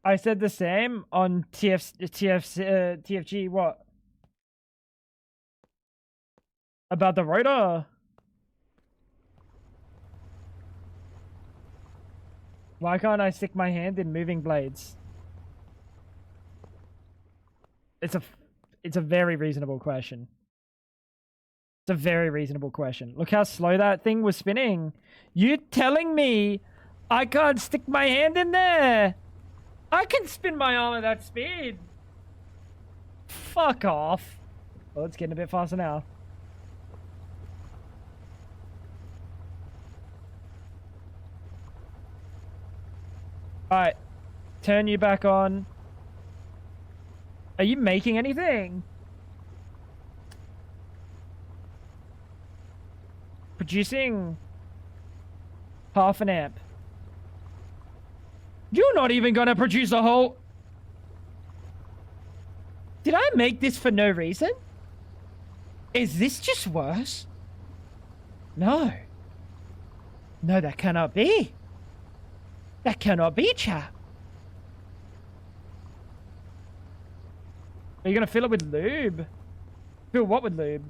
I said the same on TFG, what? About the rotor? Why can't I stick my hand in moving blades? It's a very reasonable question. It's a very reasonable question. Look how slow that thing was spinning. You telling me I can't stick my hand in there? I can spin my arm at that speed. Fuck off. Well, it's getting a bit faster now. Alright. Turn you back on. Are you making anything? Producing half an amp. You're not even gonna produce a whole... Did I make this for no reason? Is this just worse? No. No, that cannot be. That cannot be, chat. Are you gonna fill it with lube? Fill what with lube?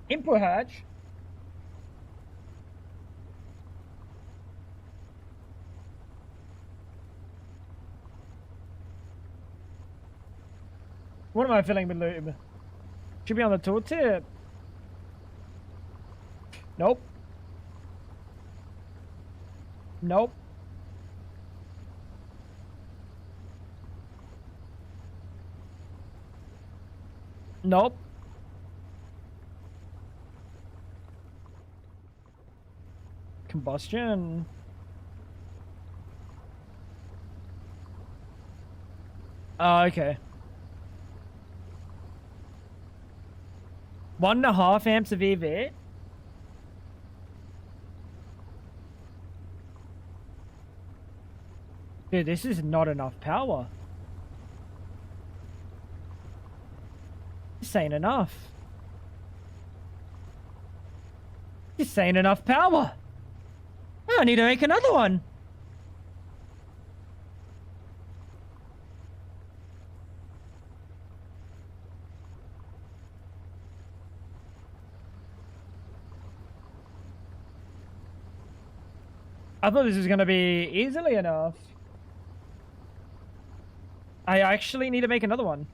Input hatch. What am I filling with lube? Should be on the tooltip. Nope. Nope. Nope. Combustion. Oh, okay. 1.5 amps of EV. Dude, this is not enough power. This ain't enough. This ain't enough power. I need to make another one. I thought this was going to be easily enough. I actually need to make another one.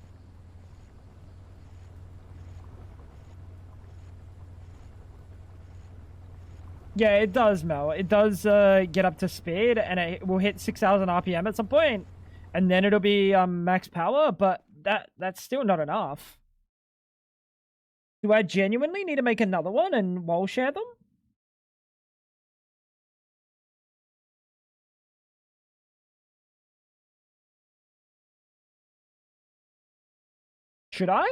Yeah, it does, Mel. It does get up to speed, and it will hit 6,000 RPM at some point, and then it'll be max power. But that's still not enough. Do I genuinely need to make another one and wall share them? Should I?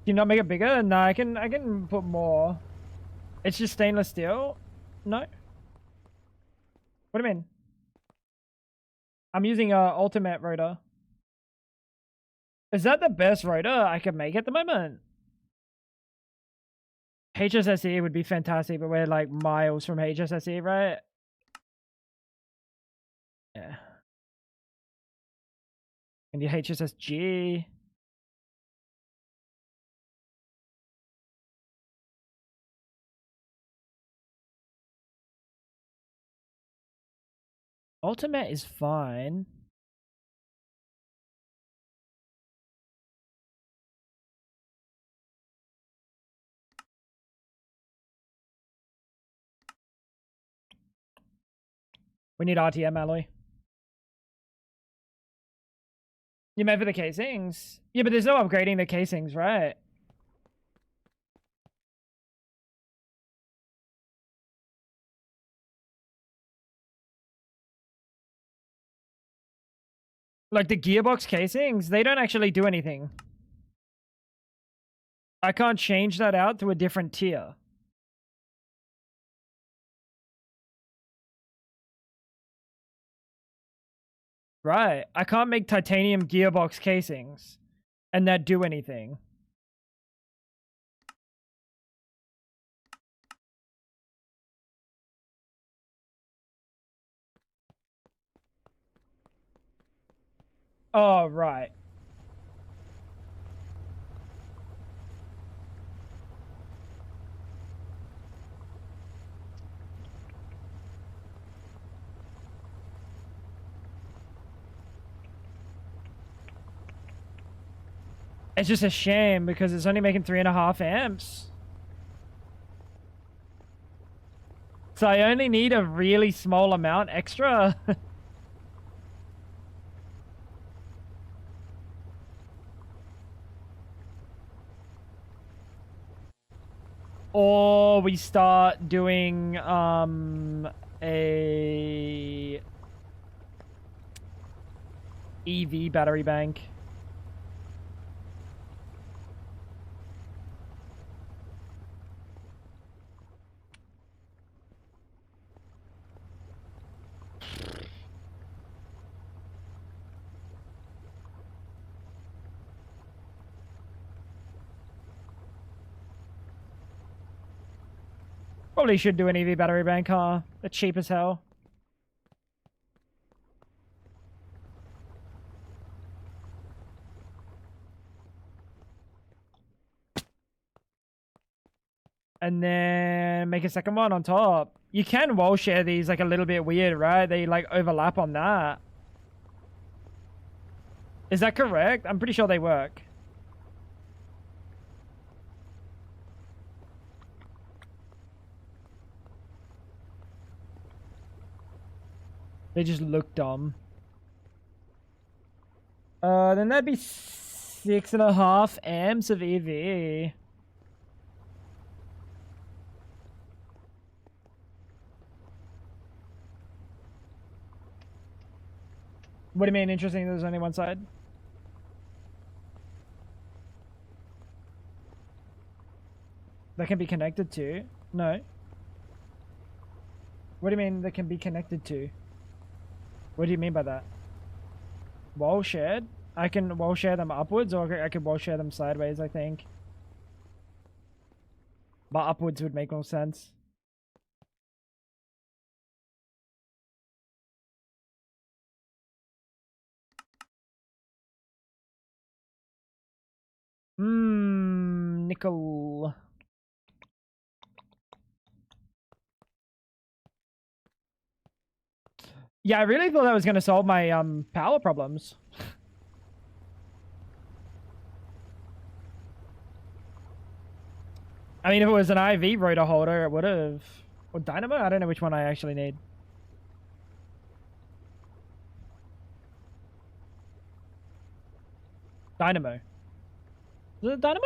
Do you not make it bigger? No, I can put more. It's just stainless steel. No. What do you mean? I'm using a ultimate rotor. Is that the best rotor I can make at the moment? HSSE would be fantastic, but we're like miles from HSSE, right? Yeah. And the HSSG. Ultimate is fine. We need RTM alloy. You meant for the casings? Yeah, but there's no upgrading the casings, right? Like the gearbox casings, they don't actually do anything. I can't change that out to a different tier. Right. I can't make titanium gearbox casings and that do anything. Oh, right. It's just a shame because it's only making 3.5 amps. So I only need a really small amount extra. Or we start doing a EV battery bank. Probably should do an EV battery bank, huh? They're cheap as hell. And then make a second one on top. You can wall share these like a little bit weird, right? They like overlap on that. Is that correct? I'm pretty sure they work. They just look dumb. Then that'd be 6.5 amps of EV. What do you mean interesting? There's only one side? That can be connected to? No. What do you mean that can be connected to? What do you mean by that? Wall shared? I can wall share them upwards, or I could wall share them sideways, I think. But upwards would make more sense. Nickel. Yeah, I really thought that was going to solve my power problems. I mean, if it was an IV rotor holder, it would have. Or dynamo? I don't know which one I actually need. Dynamo. Is it dynamo?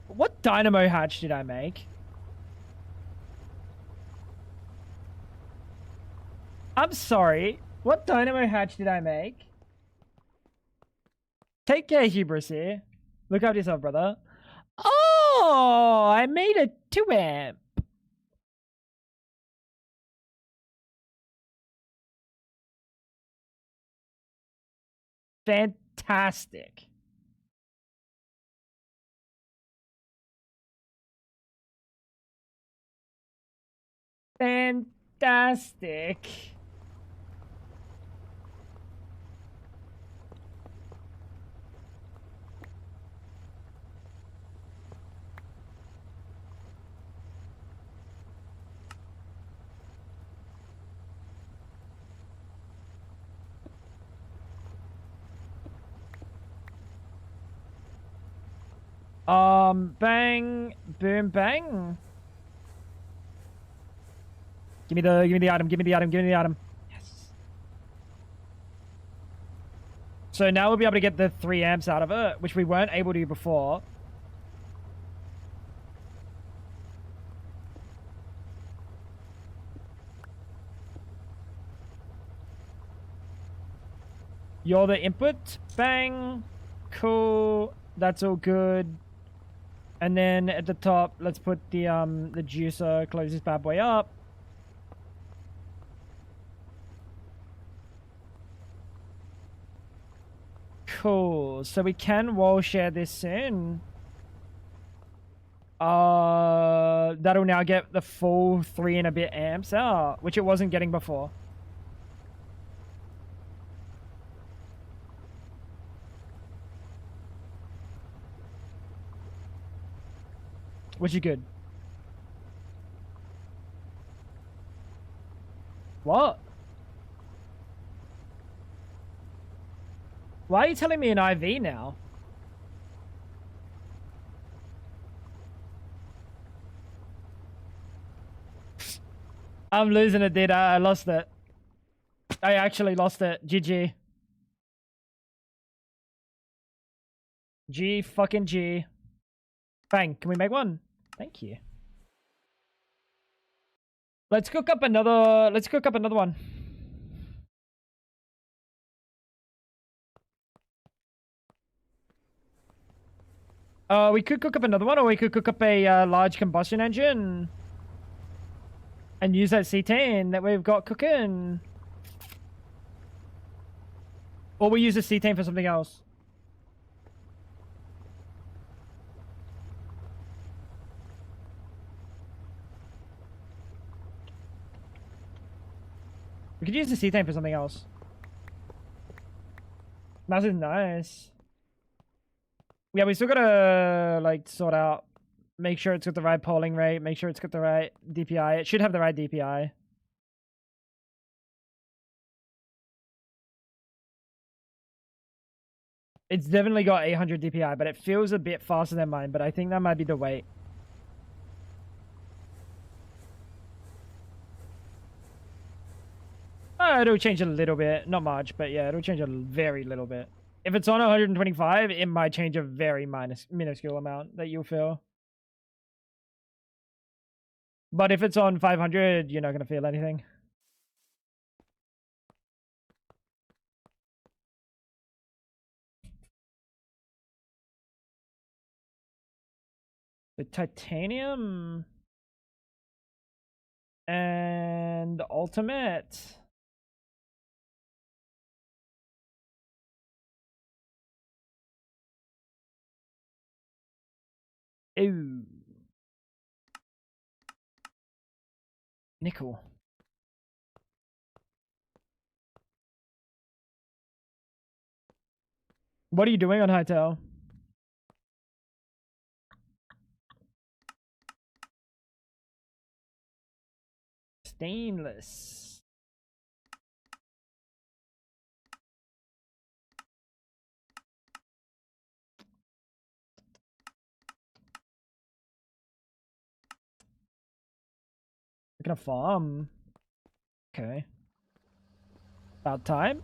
What dynamo hatch did I make? I'm sorry. What dynamo hatch did I make? Take care, Hubris here. Look after yourself, brother. Oh, I made a 2 amp. Fantastic. Fantastic. Bang, boom, bang. Give me the item, give me the item, give me the item. Yes. So now we'll be able to get the 3 amps out of it, which we weren't able to before. You're the input. Bang. Cool. That's all good. And then at the top, let's put the juicer, close this bad boy up. Cool. So we can wall share this in. That'll now get the full 3 and a bit amps out, which it wasn't getting before. Which is good. What? Why are you telling me an IV now? I'm losing it, dude. I lost it. I actually lost it. GG. G fucking G. Bang. Can we make one? Thank you. Let's cook up another one. We could cook up another one, or we could cook up a large combustion engine and use that cetane that we've got cooking. Or we use the cetane for something else. We could use the cetane for something else. Mass is nice. Yeah, we still gotta, like, sort out. Make sure it's got the right polling rate. Make sure it's got the right DPI. It should have the right DPI. It's definitely got 800 DPI, but it feels a bit faster than mine. But I think that might be the weight. It'll change a little bit. Not much, but yeah, it'll change a very little bit. If it's on 125, it might change a very minuscule amount that you'll feel. But if it's on 500, you're not going to feel anything. The titanium and ultimate. Ooh. Nickel. What are you doing on Hightail? Stainless. We're gonna farm. Okay. About time.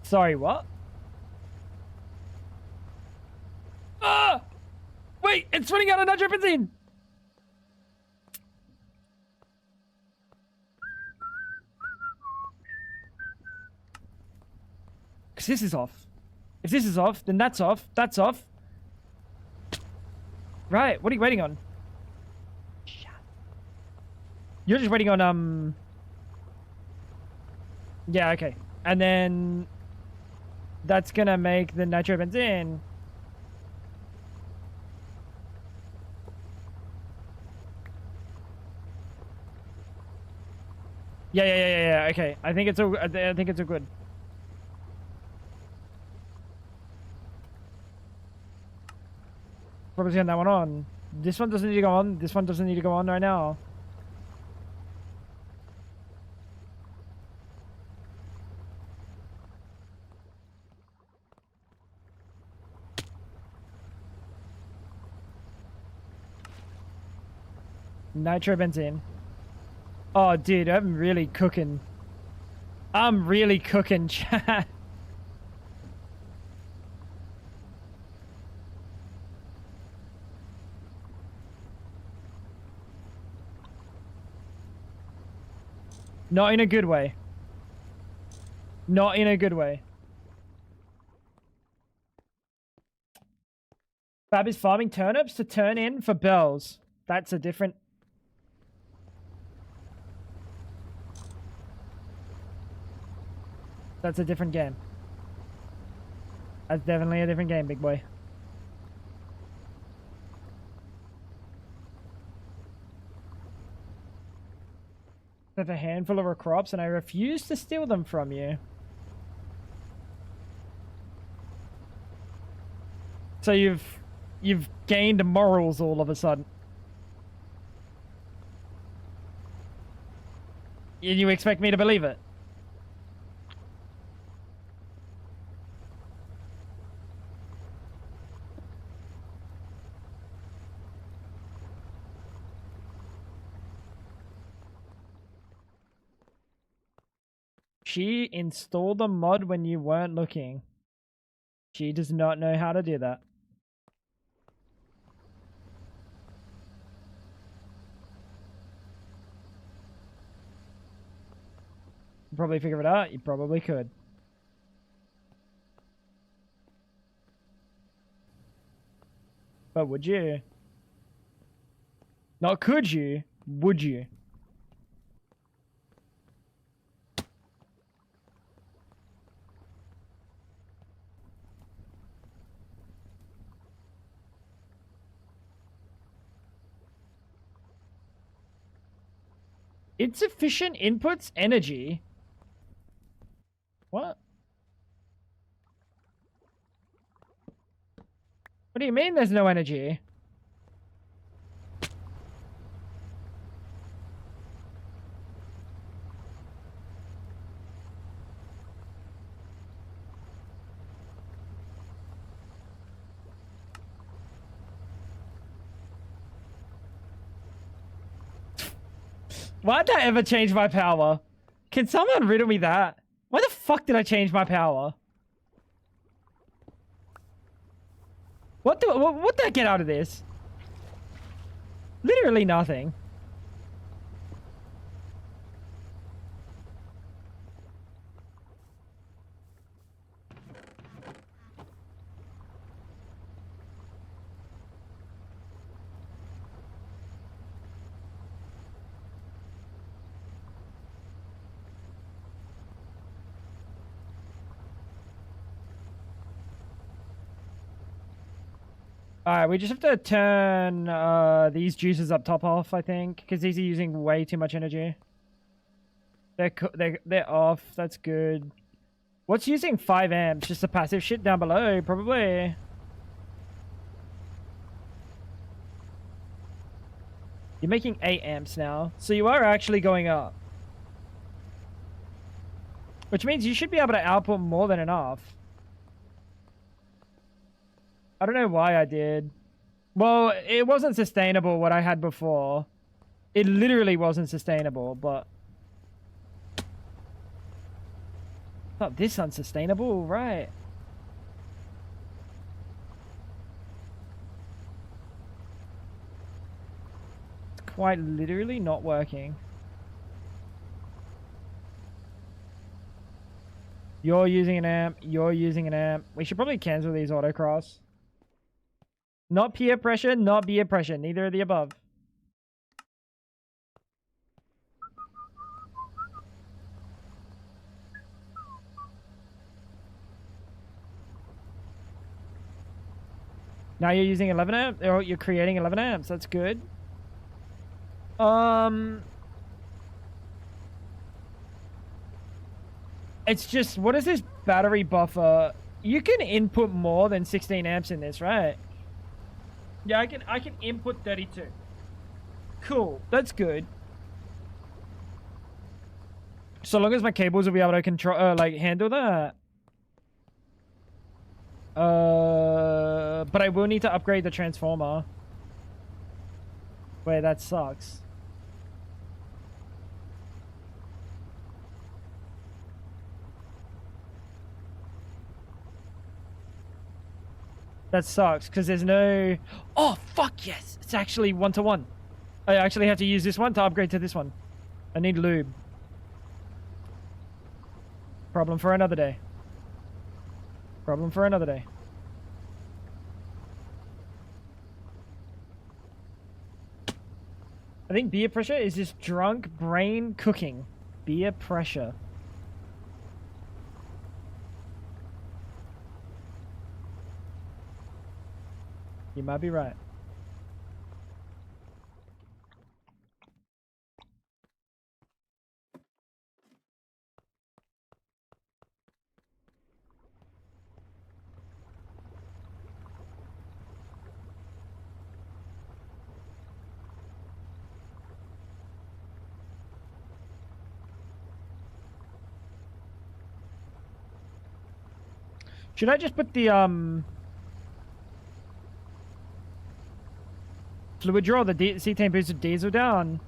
Sorry, what? Ah! Wait, it's running out of nitro benzene! Because this is off. If this is off, then that's off. That's off. Right, what are you waiting on? You're just waiting on, yeah, okay. And then that's gonna make the nitro benzene. Yeah. Okay, I think it's all. I think it's all good. Probably turn that one on. This one doesn't need to go on. This one doesn't need to go on right now. Nitro benzene. Oh, dude, I'm really cooking. I'm really cooking, chat. Not in a good way. Not in a good way. Fab is farming turnips to turn in for bells. That's a different... That's a different game. That's definitely a different game, big boy. I have a handful of our crops and I refuse to steal them from you. So you've gained morals all of a sudden. And you expect me to believe it? She installed a mod when you weren't looking. She does not know how to do that. You probably figure it out. You probably could. But would you? Not could you? Would you? Insufficient inputs energy. What? What do you mean there's no energy? Why'd that ever change my power? Can someone riddle me that? Why the fuck did I change my power? What did I get out of this? Literally nothing. Alright, we just have to turn these juices up top off, I think, because these are using way too much energy. They're off. That's good. What's using 5 amps? Just the passive shit down below, probably. You're making 8 amps now, so you are actually going up. Which means you should be able to output more than enough. I don't know why I did. Well, it wasn't sustainable what I had before. It literally wasn't sustainable, but... Not this unsustainable, right? It's quite literally not working. You're using an amp. You're using an amp. We should probably cancel these autocross. Not peer pressure, not peer pressure. Neither of the above. Now you're using 11 amps, or you're creating 11 amps. That's good. It's just, what is this battery buffer? You can input more than 16 amps in this, right? Yeah, I can input 32. Cool. That's good. So long as my cables will be able to control, like, handle that. But I will need to upgrade the transformer. Wait, that sucks. That sucks, because there's no... Oh, fuck yes! It's actually 1-to-1. I actually have to use this one to upgrade to this one. I need lube. Problem for another day. Problem for another day. I think beer pressure is just drunk brain cooking. Beer pressure. You might be right. Should I just put the fluid draw, the cetane boosted diesel down?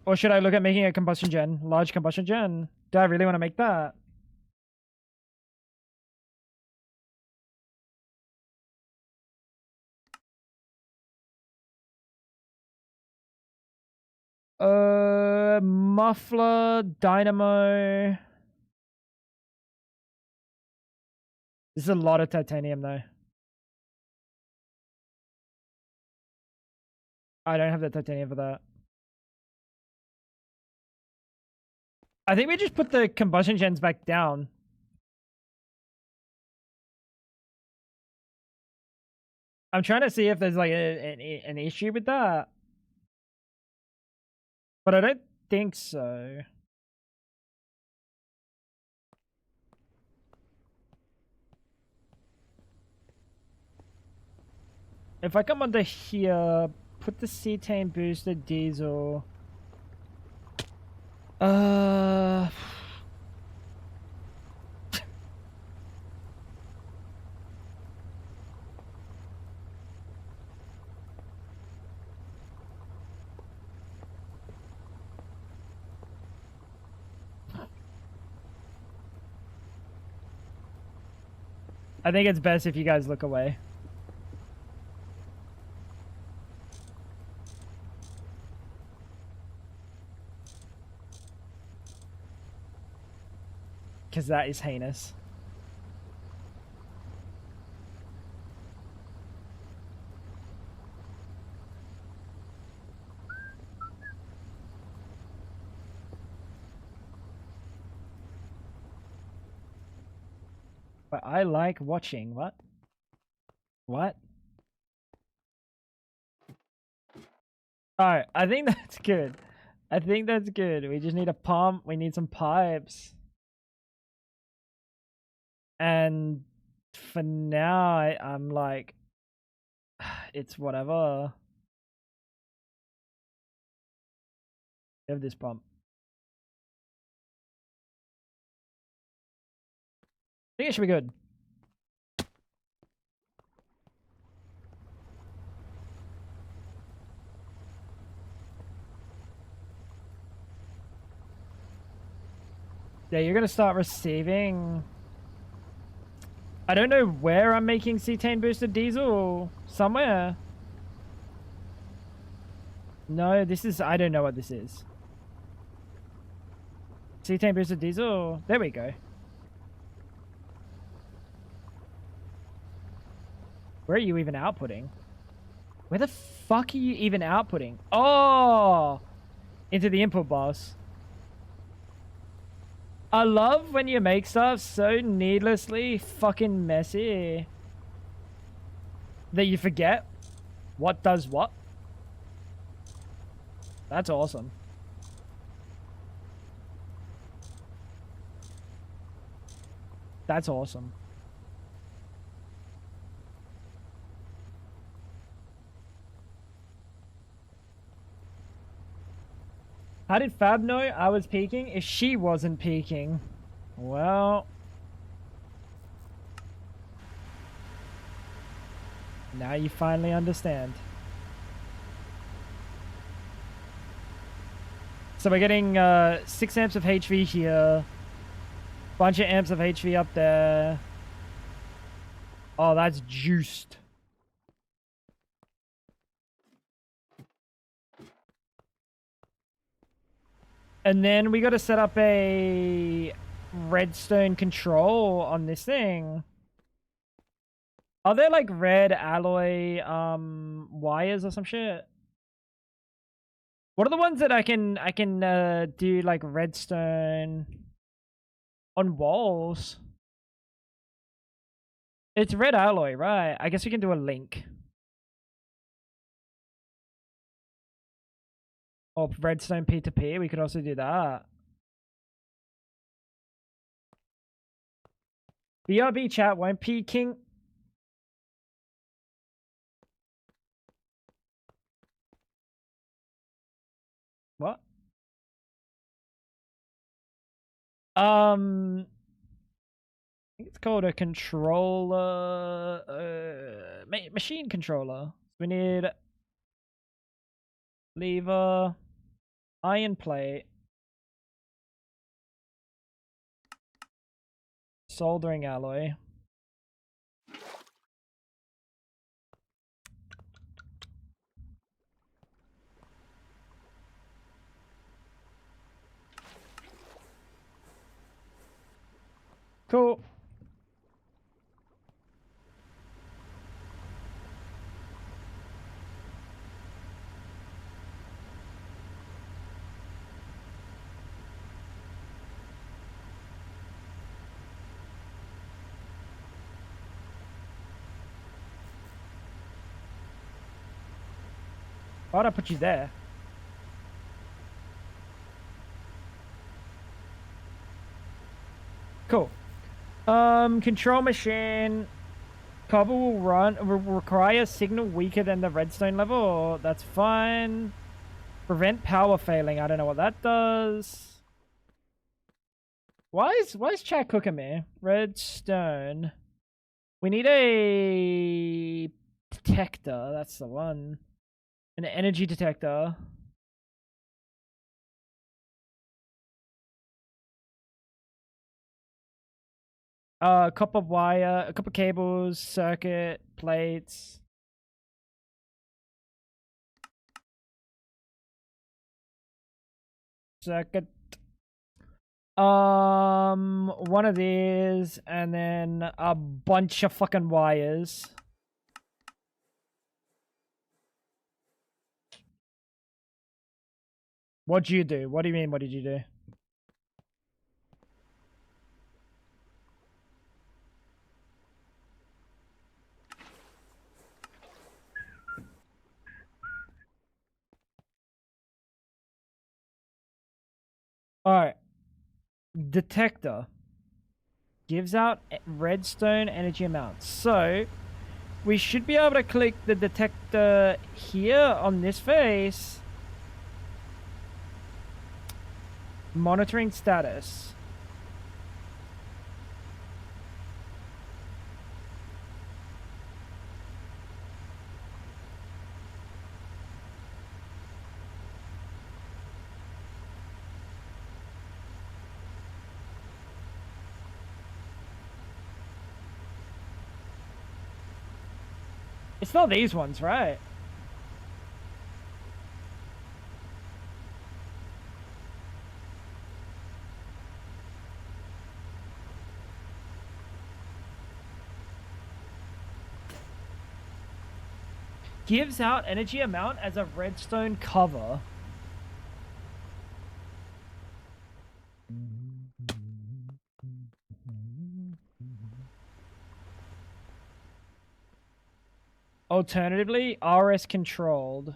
Or should I look at making a combustion gen? Large combustion gen? Do I really want to make that? Muffler, dynamo. This is a lot of titanium though. I don't have the titanium for that. I think we just put the combustion gens back down. I'm trying to see if there's like an issue with that. But I don't think so. If I come under here, put the cetane booster diesel. I think it's best if you guys look away. Because that is heinous. But I like watching. What? What? Alright, I think that's good. I think that's good. We just need a pump. We need some pipes. And for now, I'm like, it's whatever. We have this pump. I think it should be good. Yeah, you're gonna start receiving. I don't know where I'm making cetane boosted diesel. Somewhere. No, this is. I don't know what this is. Cetane boosted diesel. There we go. Where are you even outputting? Where the fuck are you even outputting? Oh! Into the input bus. I love when you make stuff so needlessly fucking messy that you forget what does what. That's awesome. That's awesome. How did Fab know I was peeking if she wasn't peeking? Well... now you finally understand. So we're getting 6 amps of HV here. Bunch of amps of HV up there. Oh, that's juiced. And then we got to set up a redstone control on this thing. Are there like red alloy wires or some shit? What are the ones that I can do like redstone on walls? It's red alloy, right? I guess we can do a link. Or redstone P2P, we could also do that. BRB chat won't peeking. What? I think it's called a controller, machine controller. We need lever, iron plate, soldering alloy. Cool. Why'd I put you there? Control machine. Cover will require signal weaker than the redstone level. That's fine. Prevent power failing. I don't know what that does. Why is chat cooking me? Redstone. We need a detector. That's the one. An energy detector. Copper wire, copper cables, circuit, plates. Circuit. One of these, and then a bunch of fucking wires. What'd you do? What do you mean, what did you do? Alright. Detector. Gives out redstone energy amounts. So, we should be able to click the detector here on this face. Monitoring status. It's not these ones, right? Gives out energy amount as a redstone cover. Alternatively, RS controlled.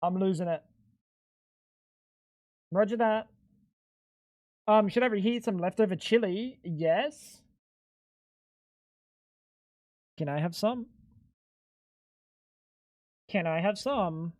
I'm losing it. Roger that. Should I reheat some leftover chili? Yes. Can I have some? Can I have some?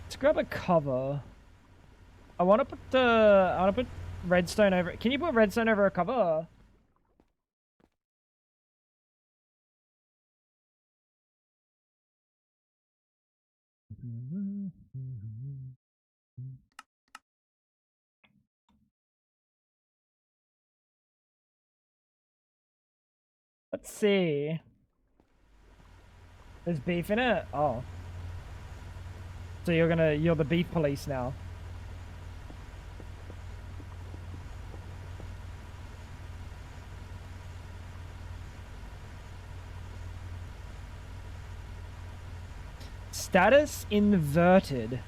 Let's grab a cover. I want to put redstone over it. Can you put redstone over a cover? Let's see. There's beef in it? Oh. So you're the beef police now. Status inverted.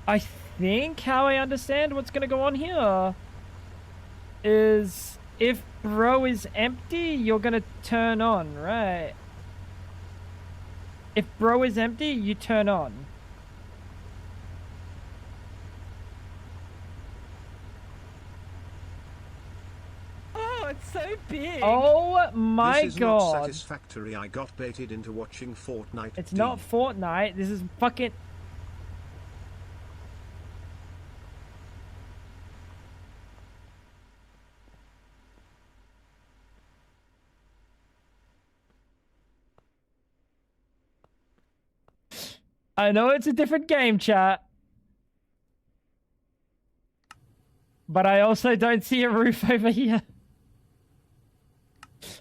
I think how I understand what's gonna go on here is if bro is empty, you're gonna turn on, right? If bro is empty, you turn on. Oh, it's so big. Oh my This is god. not satisfactory. I got baited into watching Fortnite. It's not Fortnite. This is fucking... I know it's a different game, chat. But I also don't see a roof over here.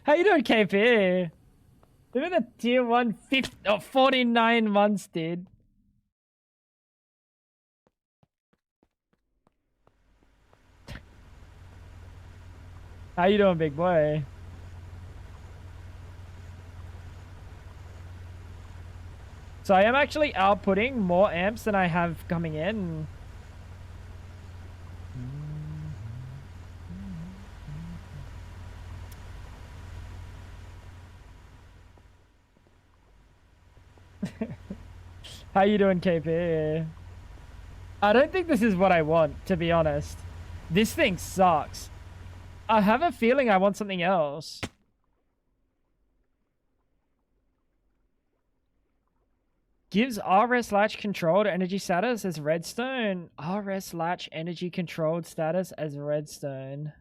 How you doing, KP? Look at the tier 1 49 months, dude. How you doing, big boy? So I am actually outputting more amps than I have coming in. How you doing, KP? I don't think this is what I want, to be honest. This thing sucks. I have a feeling I want something else. Gives RS latch controlled energy status as redstone. RS latch energy controlled status as redstone.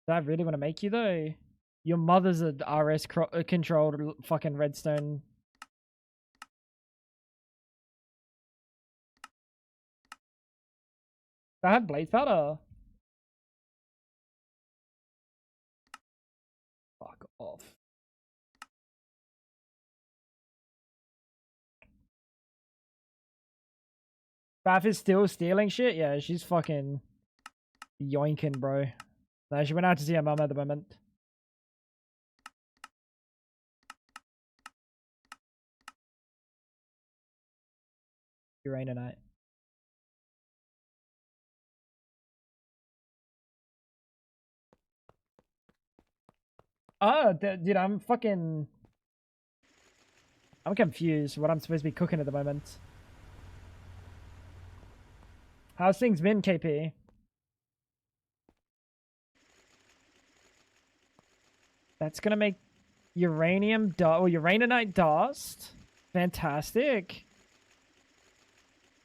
Do I really want to make you though? Your mother's a RS controlled fucking redstone. Do I have blaze powder? Fuck off. Bath is still stealing shit? Yeah, she's fucking yoinking, bro. No, she went out to see her mum at the moment. Uranite. Oh, dude, I'm confused what I'm supposed to be cooking at the moment. How's things been, KP? That's gonna make uranium dust or uraninite dust. Fantastic.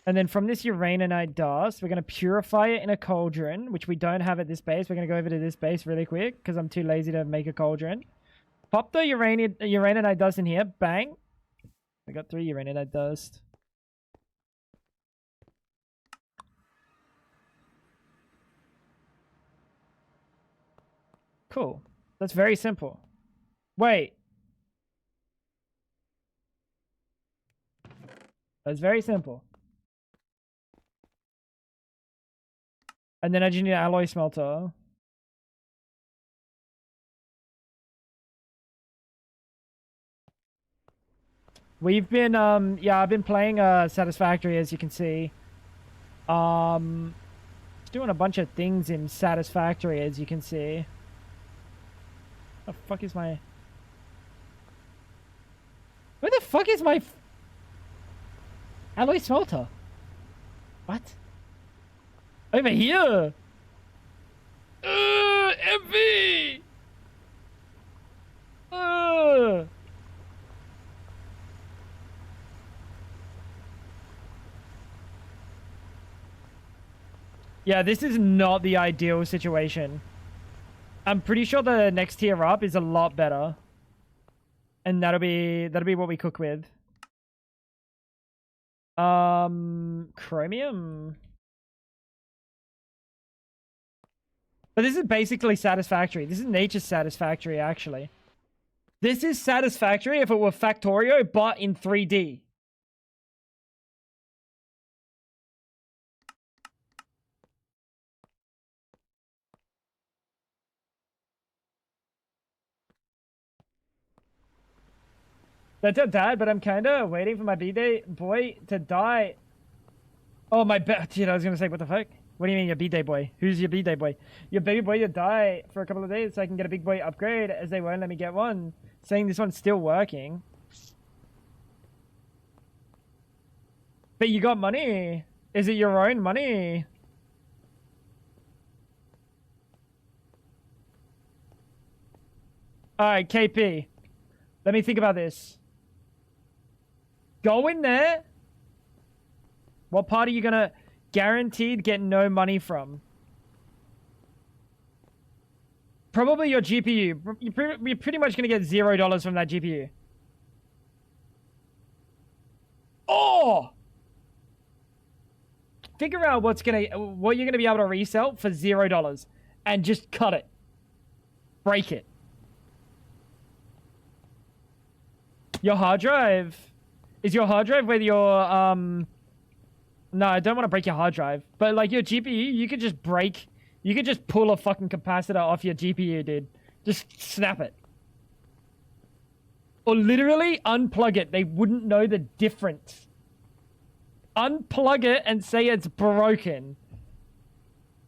And then from this uraninite dust, we're going to purify it in a cauldron, which we don't have at this base. We're going to go over to this base really quick because I'm too lazy to make a cauldron. Pop the uraninite dust in here. Bang. We got 3 uraninite dust. Cool. That's very simple. Wait. That's very simple. And then I just need an alloy smelter. We've been, yeah, I've been playing, Satisfactory, as you can see. Just doing a bunch of things in Satisfactory, as you can see. Where the fuck is my... Where the fuck is my... alloy smelter? What? Over here! MV! Yeah, this is not the ideal situation. I'm pretty sure the next tier up is a lot better. And that'll be what we cook with. Chromium. But this is basically Satisfactory. This is nature's Satisfactory, actually. This is Satisfactory if it were Factorio, but in 3D. That's not dad, but I'm kind of waiting for my B-Day boy to die. Oh, my... Dude, I was going to say, what the fuck? What do you mean, your B-Day boy? Who's your B-Day boy? Your baby boy to die for a couple of days so I can get a big boy upgrade, as they won't let me get one. Saying this one's still working. But you got money. Is it your own money? Alright, KP. Let me think about this. Go in there. What part are you gonna guaranteed get no money from? Probably your GPU. You're pretty much gonna get $0 from that GPU. Oh! Figure out what you're gonna be able to resell for $0 and just cut it. Break it. Your hard drive. Is your hard drive where your no, I don't want to break your hard drive. But like your GPU, you could just break. You could just pull a fucking capacitor off your GPU, dude. Just snap it. Or literally unplug it. They wouldn't know the difference. Unplug it and say it's broken.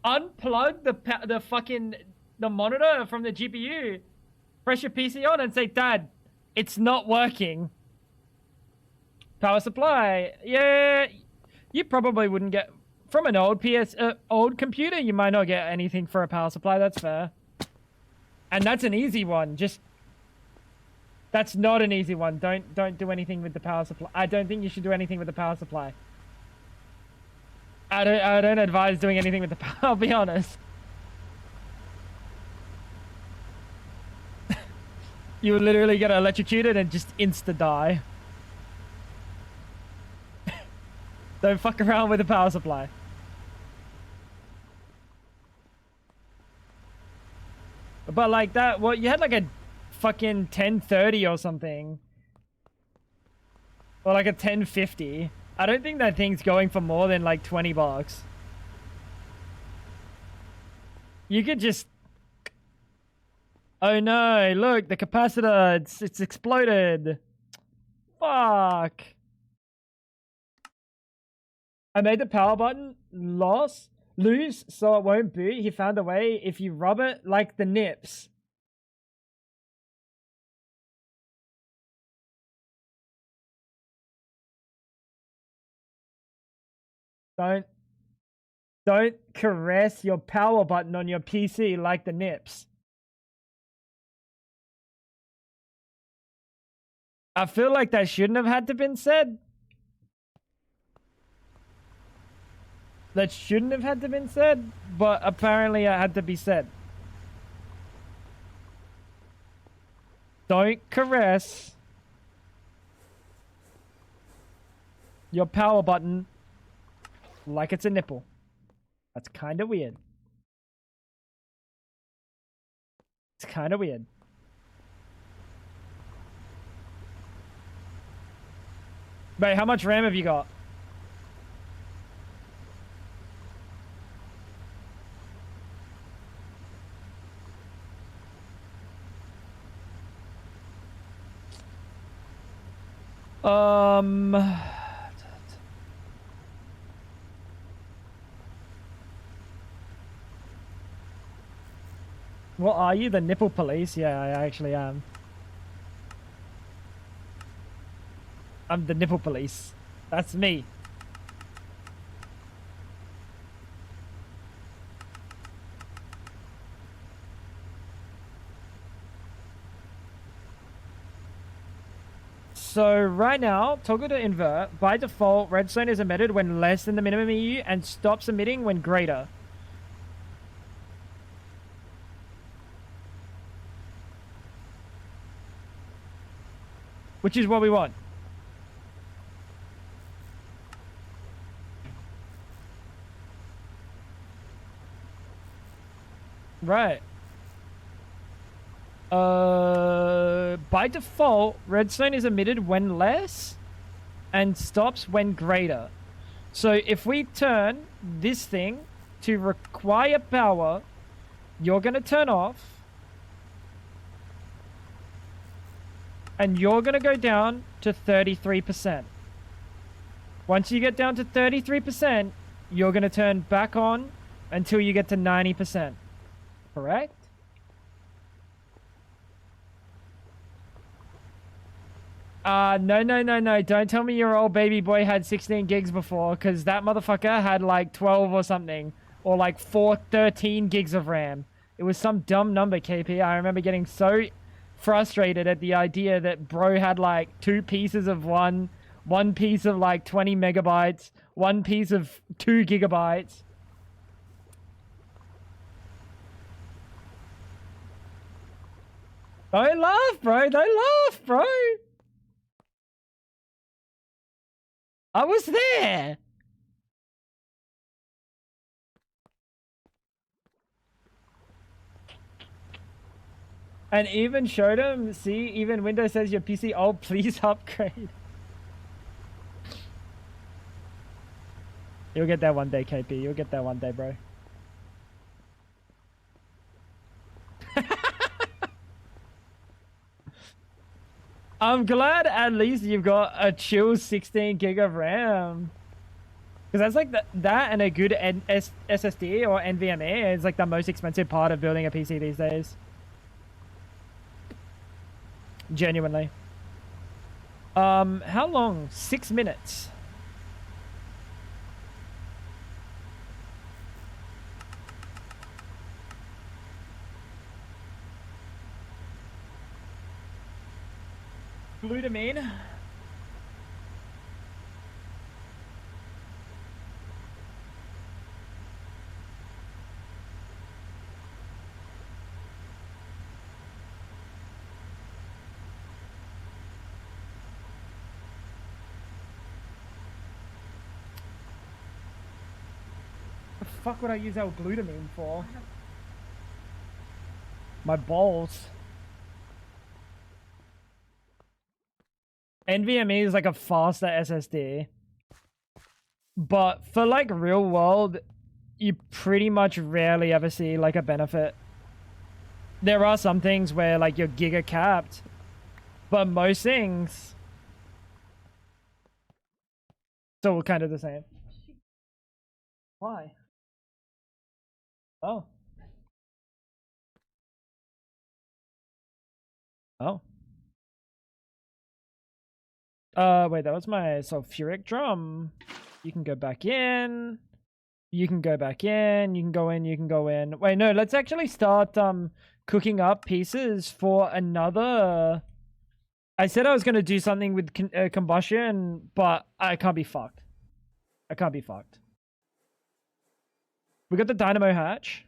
Unplug the monitor from the GPU. Press your PC on and say, Dad, it's not working. Power supply. Yeah, you probably wouldn't get... From an old computer, you might not get anything for a power supply. That's fair. And that's an easy one. Just... That's not an easy one. Don't do anything with the power supply. I don't think you should do anything with the power supply. I don't advise doing anything with the power, I'll be honest. You would literally get electrocuted and just insta-die. Don't fuck around with the power supply. But like that, well, you had like a fucking 1030 or something. Or like a 1050. I don't think that thing's going for more than like 20 bucks. You could just... Oh no, look, the capacitor, it's exploded. Fuck. I made the power button loose so it won't boot. He found a way if you rub it like the nips. Don't caress your power button on your PC like the nips. I feel like that shouldn't have had to been said. That shouldn't have had to been said, but apparently it had to be said. Don't caress your power button like it's a nipple. That's kind of weird. It's kind of weird. Wait, how much RAM have you got? What are you? The nipple police? Yeah, I actually am. I'm the nipple police. That's me. So right now, toggle to invert. By default, redstone is emitted when less than the minimum EU and stops emitting when greater. Which is what we want. Right. By default, redstone is emitted when less and stops when greater. So if we turn this thing to require power, you're going to turn off. And you're going to go down to 33%. Once you get down to 33%, you're going to turn back on until you get to 90%. Correct? No. Don't tell me your old baby boy had 16 gigs before, because that motherfucker had like 12 or something. Or like 13 gigs of RAM. It was some dumb number, KP. I remember getting so frustrated at the idea that bro had like 2 pieces of one piece of like 20 megabytes, one piece of 2 gigabytes. Don't laugh, bro. Don't laugh, bro. I was there. And even showed him, see, even Windows says your PC old, please upgrade. You'll get that one day, KP. You'll get that one day, bro. I'm glad at least you've got a chill 16 gig of RAM. Because that's like that and a good SSD or NVMe is like the most expensive part of building a PC these days. Genuinely. How long? 6 minutes. Glutamine. The fuck would I use L-glutamine for? My balls. NVMe is like a faster SSD. But for like real world, you pretty much rarely ever see like a benefit. There are some things where like you're giga capped, but most things still kind of the same. Why? Oh. Oh. Wait, that was my sulfuric drum. You can go back in. You can go back in. You can go in. You can go in. Wait, no, let's actually start cooking up pieces for another. I said I was going to do something with combustion, but I can't be fucked. I can't be fucked. We got the dynamo hatch.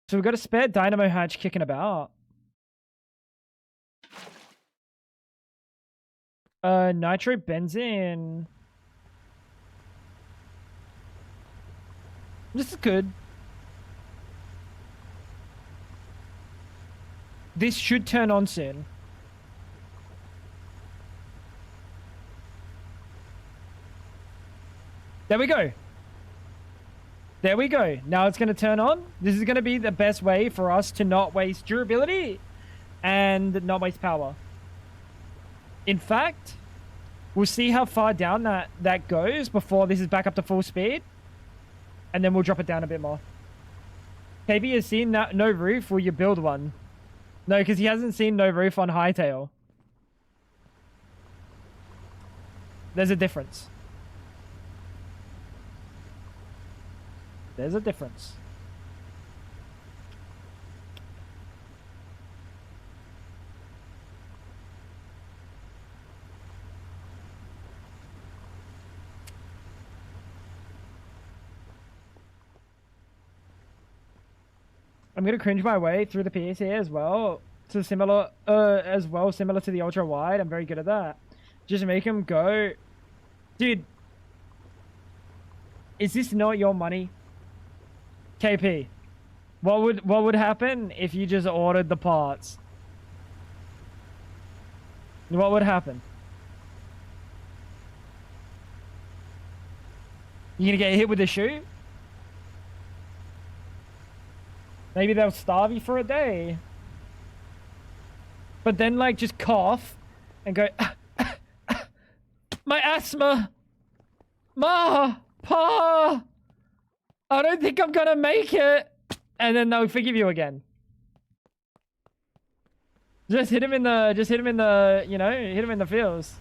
So we got a spare dynamo hatch kicking about. Nitrobenzene. This is good. This should turn on soon. There we go. There we go. Now it's going to turn on. This is going to be the best way for us to not waste durability and not waste power. In fact, we'll see how far down that goes before this is back up to full speed. And then we'll drop it down a bit more. KB has seen that no roof. Will you build one? No, because he hasn't seen no roof on Hightail. There's a difference. There's a difference. I'm gonna cringe my way through the PSA as well. To similar to the ultra wide. I'm very good at that. Just make him go. Dude, is this not your money? KP, what would happen if you just ordered the parts? What would happen? You gonna get hit with a shoe? Maybe they'll starve you for a day. But then, like, just cough and go, my asthma! Ma! Pa! I don't think I'm gonna make it! And then they'll forgive you again. Just hit him in the, you know, hit him in the feels.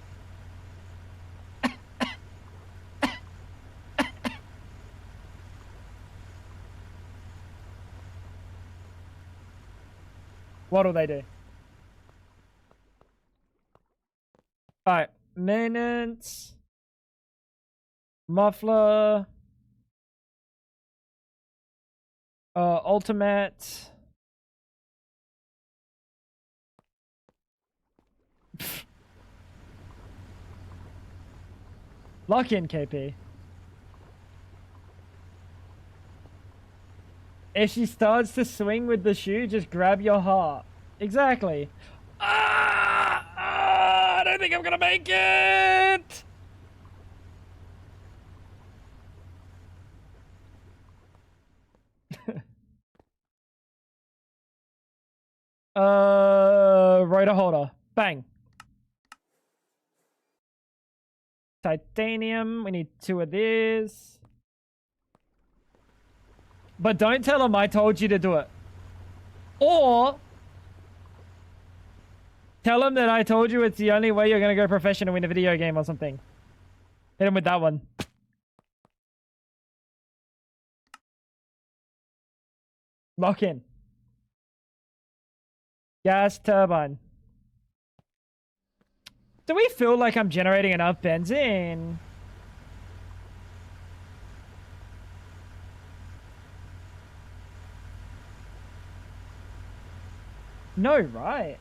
What'll they do? Alright. Maintenance. Muffler. Ultimate. Lock in, KP. If she starts to swing with the shoe, just grab your heart. Exactly. I don't think I'm gonna make it! Rotor holder. Bang. Titanium. We need 2 of these. But don't tell him I told you to do it. Or tell him that I told you it's the only way you're going to go professional in a video game or something. Hit him with that one. Lock in. Gas turbine. Do we feel like I'm generating enough benzene? No, right?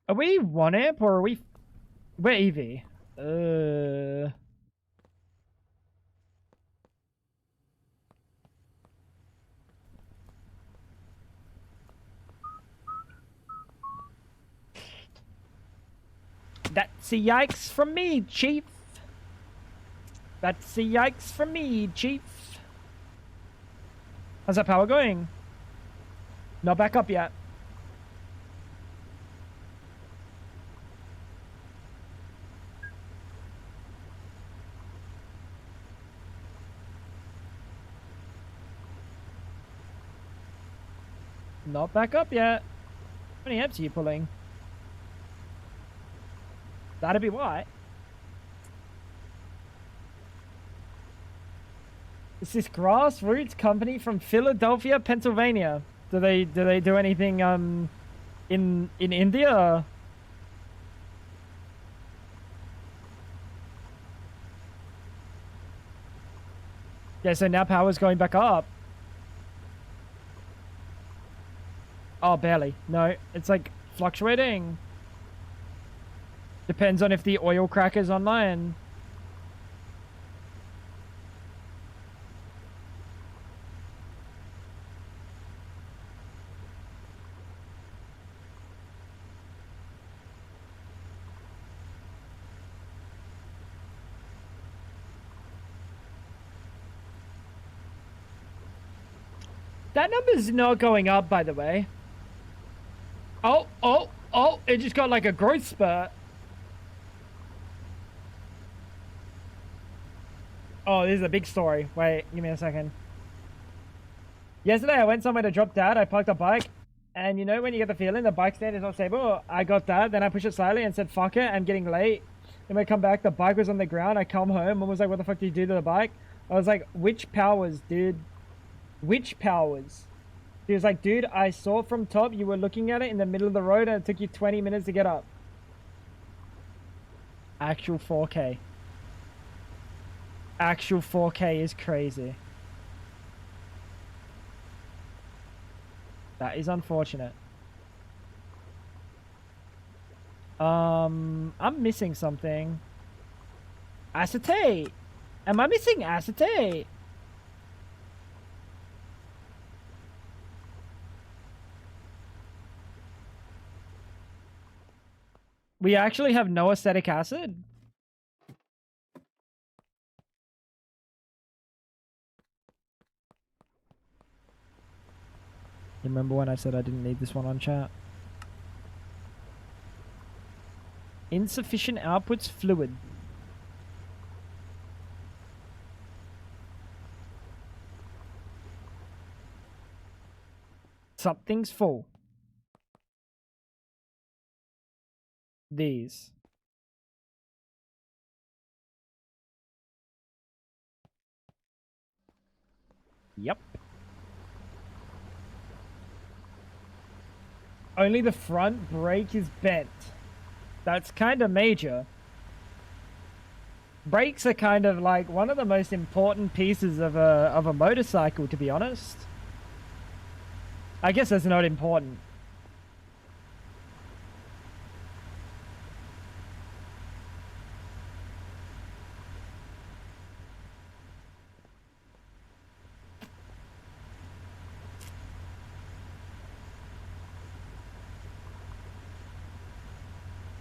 Are we 1 amp or are we... We're EV. That's a yikes from me, Chief. That's a yikes from me, Chief. How's that power going? Not back up yet. Not back up yet. How many amps are you pulling? That'd be why. It's this grassroots company from Philadelphia, Pennsylvania. Do they do anything in India? Yeah, so now power's going back up. Oh, barely. No, it's like fluctuating. Depends on if the oil cracker's online. That number's not going up, by the way. Oh, it just got like a growth spurt. Oh, this is a big story. Wait, give me a second. Yesterday, I went somewhere to drop dad. I parked a bike. And you know when you get the feeling the bike stand is not stable? I got that. Then I pushed it slightly and said, fuck it. I'm getting late. Then when I come back, the bike was on the ground. I come home. Mom was like, what the fuck did you do to the bike? I was like, which powers, dude? Which powers? He was like, dude, I saw from top. You were looking at it in the middle of the road and it took you 20 minutes to get up. Actual 4K. Actual 4K is crazy. That is unfortunate. I'm missing something. Acetate. Am I missing acetate? We actually have no acetic acid? You remember when I said I didn't need this one on chat? Insufficient outputs fluid. Something's full. These. Yep. Only the front brake is bent. That's kind of major. Brakes are kind of like one of the most important pieces of a motorcycle, to be honest. I guess that's not important.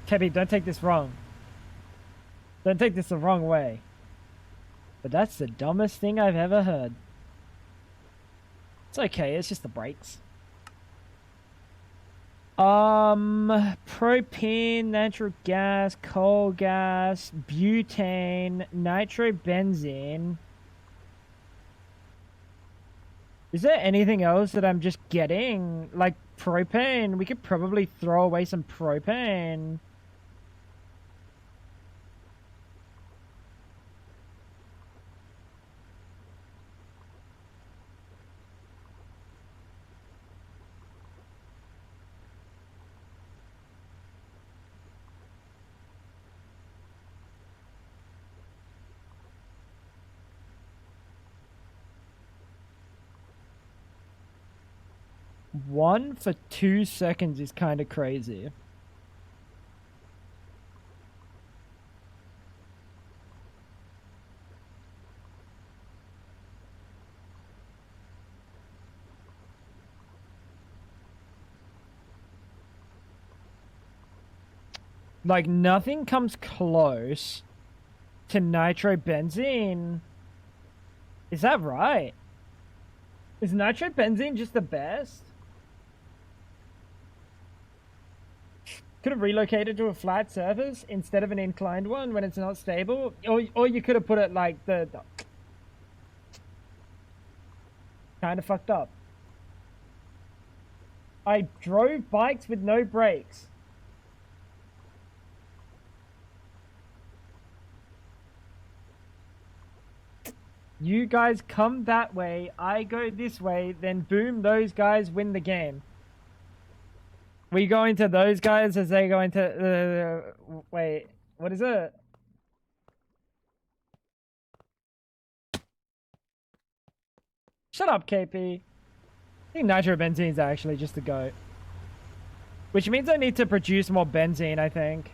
Kebby, don't take this wrong. Don't take this the wrong way. But that's the dumbest thing I've ever heard. It's okay, it's just the brakes. Propane, natural gas, coal gas, butane, nitrobenzene. Is there anything else that I'm just getting? Like propane, we could probably throw away some propane. One for 2 seconds is kind of crazy. Like, nothing comes close to nitrobenzene. Is that right? Is nitrobenzene just the best? Could have relocated to a flat surface instead of an inclined one when it's not stable. Or you could have put it like the kind of fucked up. I drove bikes with no brakes. You guys come that way, I go this way, then boom, those guys win the game. We go into those guys as they go into... wait, what is it? Shut up, KP. I think nitrobenzene is actually just a goat. Which means I need to produce more benzene, I think.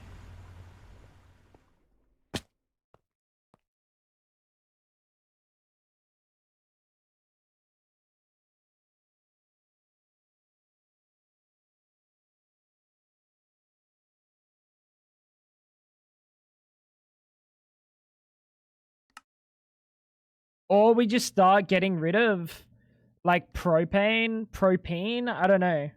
Or we just start getting rid of, like, propane? I don't know.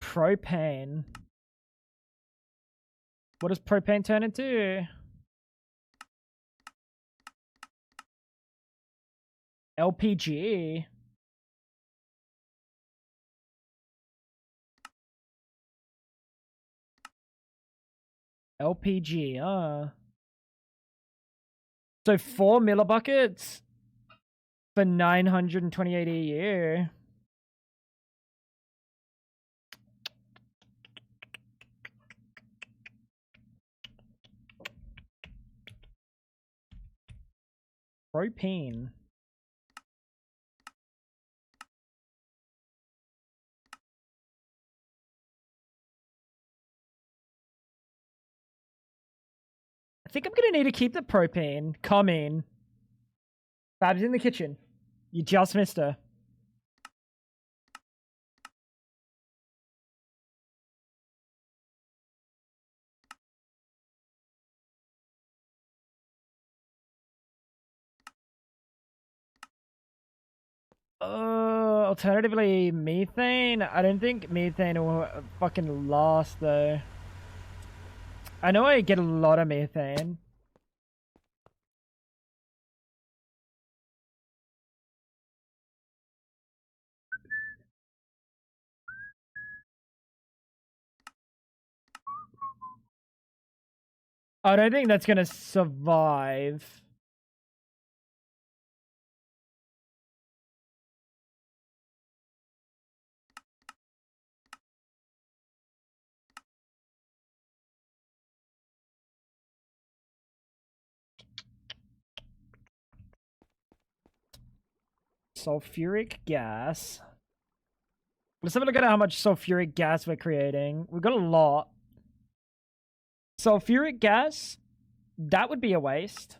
Propane. What does propane turn into? LPG. LPG, So 4 millibuckets for 928 a year. Propane. I think I'm gonna need to keep the propane. Come in. Babs in the kitchen. You just missed her. Alternatively, methane? I don't think methane will fucking last, though. I know I get a lot of methane. I don't think that's gonna survive. Sulfuric gas. Let's have a look at how much sulfuric gas we're creating. We've got a lot. Sulfuric gas, that would be a waste.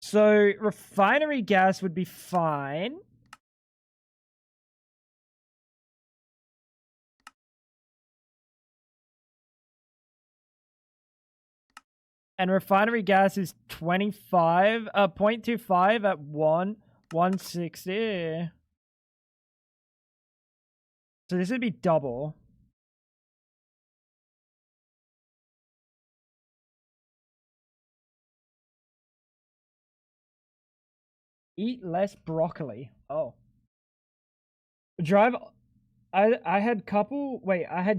So refinery gas would be fine. And refinery gas is 25, 0.25 at 160. So this would be double. Eat less broccoli. Oh. Drive. I had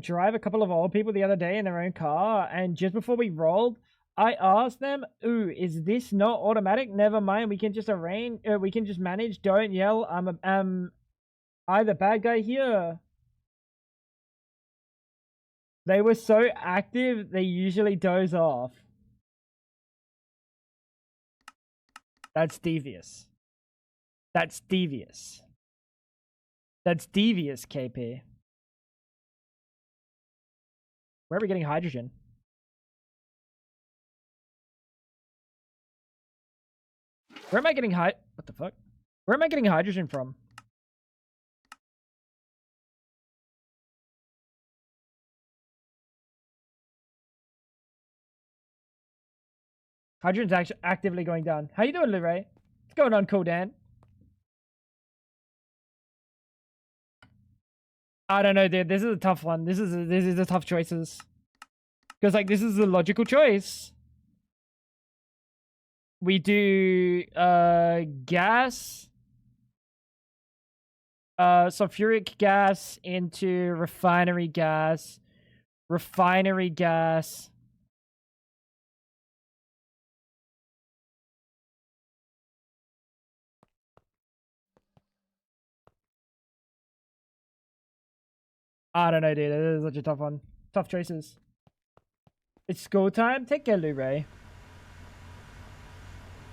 drive a couple of old people the other day in their own car, and just before we rolled, I asked them, "Ooh, is this not automatic? Never mind. We can just arrange. We can just manage. Don't yell. I the bad guy here." They were so active, they usually doze off. That's devious. That's devious. That's devious, KP. Where are we getting hydrogen? Where am I getting what the fuck? Where am I getting hydrogen from? Hydrogen's actually actively going down. How you doing, Lou Ray? What's going on, Cool Dan? I don't know, dude. This is a tough one. This is a tough choices. Because like this is a logical choice. We do gas, sulfuric gas into refinery gas, refinery gas. I don't know, dude. This is such a tough one. Tough choices. It's school time. Take care, Lou Ray.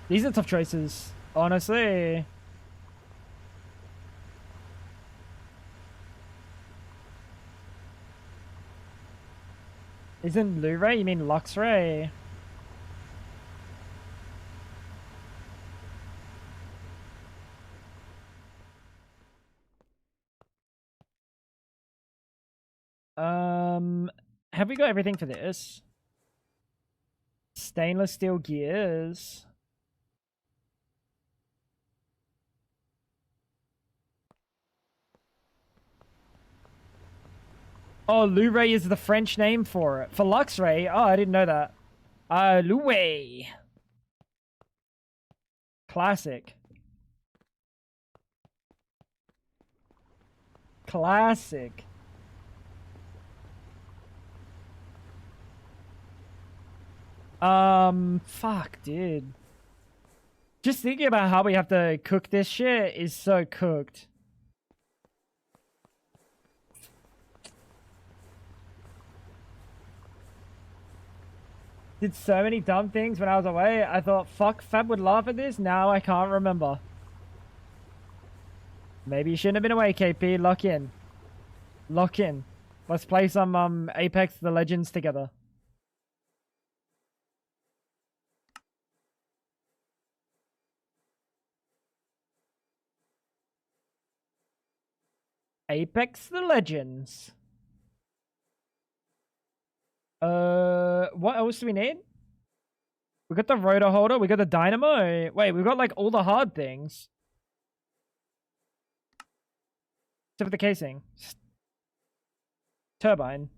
These are tough choices, honestly. Isn't Lou Ray? You mean Lux Ray? Have we got everything for this? Stainless steel gears. Oh, Luray is the French name for it. For Luxray? Oh, I didn't know that. Louis. Classic. Classic. Fuck, dude. Just thinking about how we have to cook this shit is so cooked. Did so many dumb things when I was away. I thought, fuck, Fab would laugh at this. Now I can't remember. Maybe you shouldn't have been away, KP. Lock in. Lock in. Let's play some Apex the Legends together. Apex the Legends. What else do we need? We got the rotor holder. We got the dynamo. Wait, we've got like all the hard things. Except for the casing. Turbine.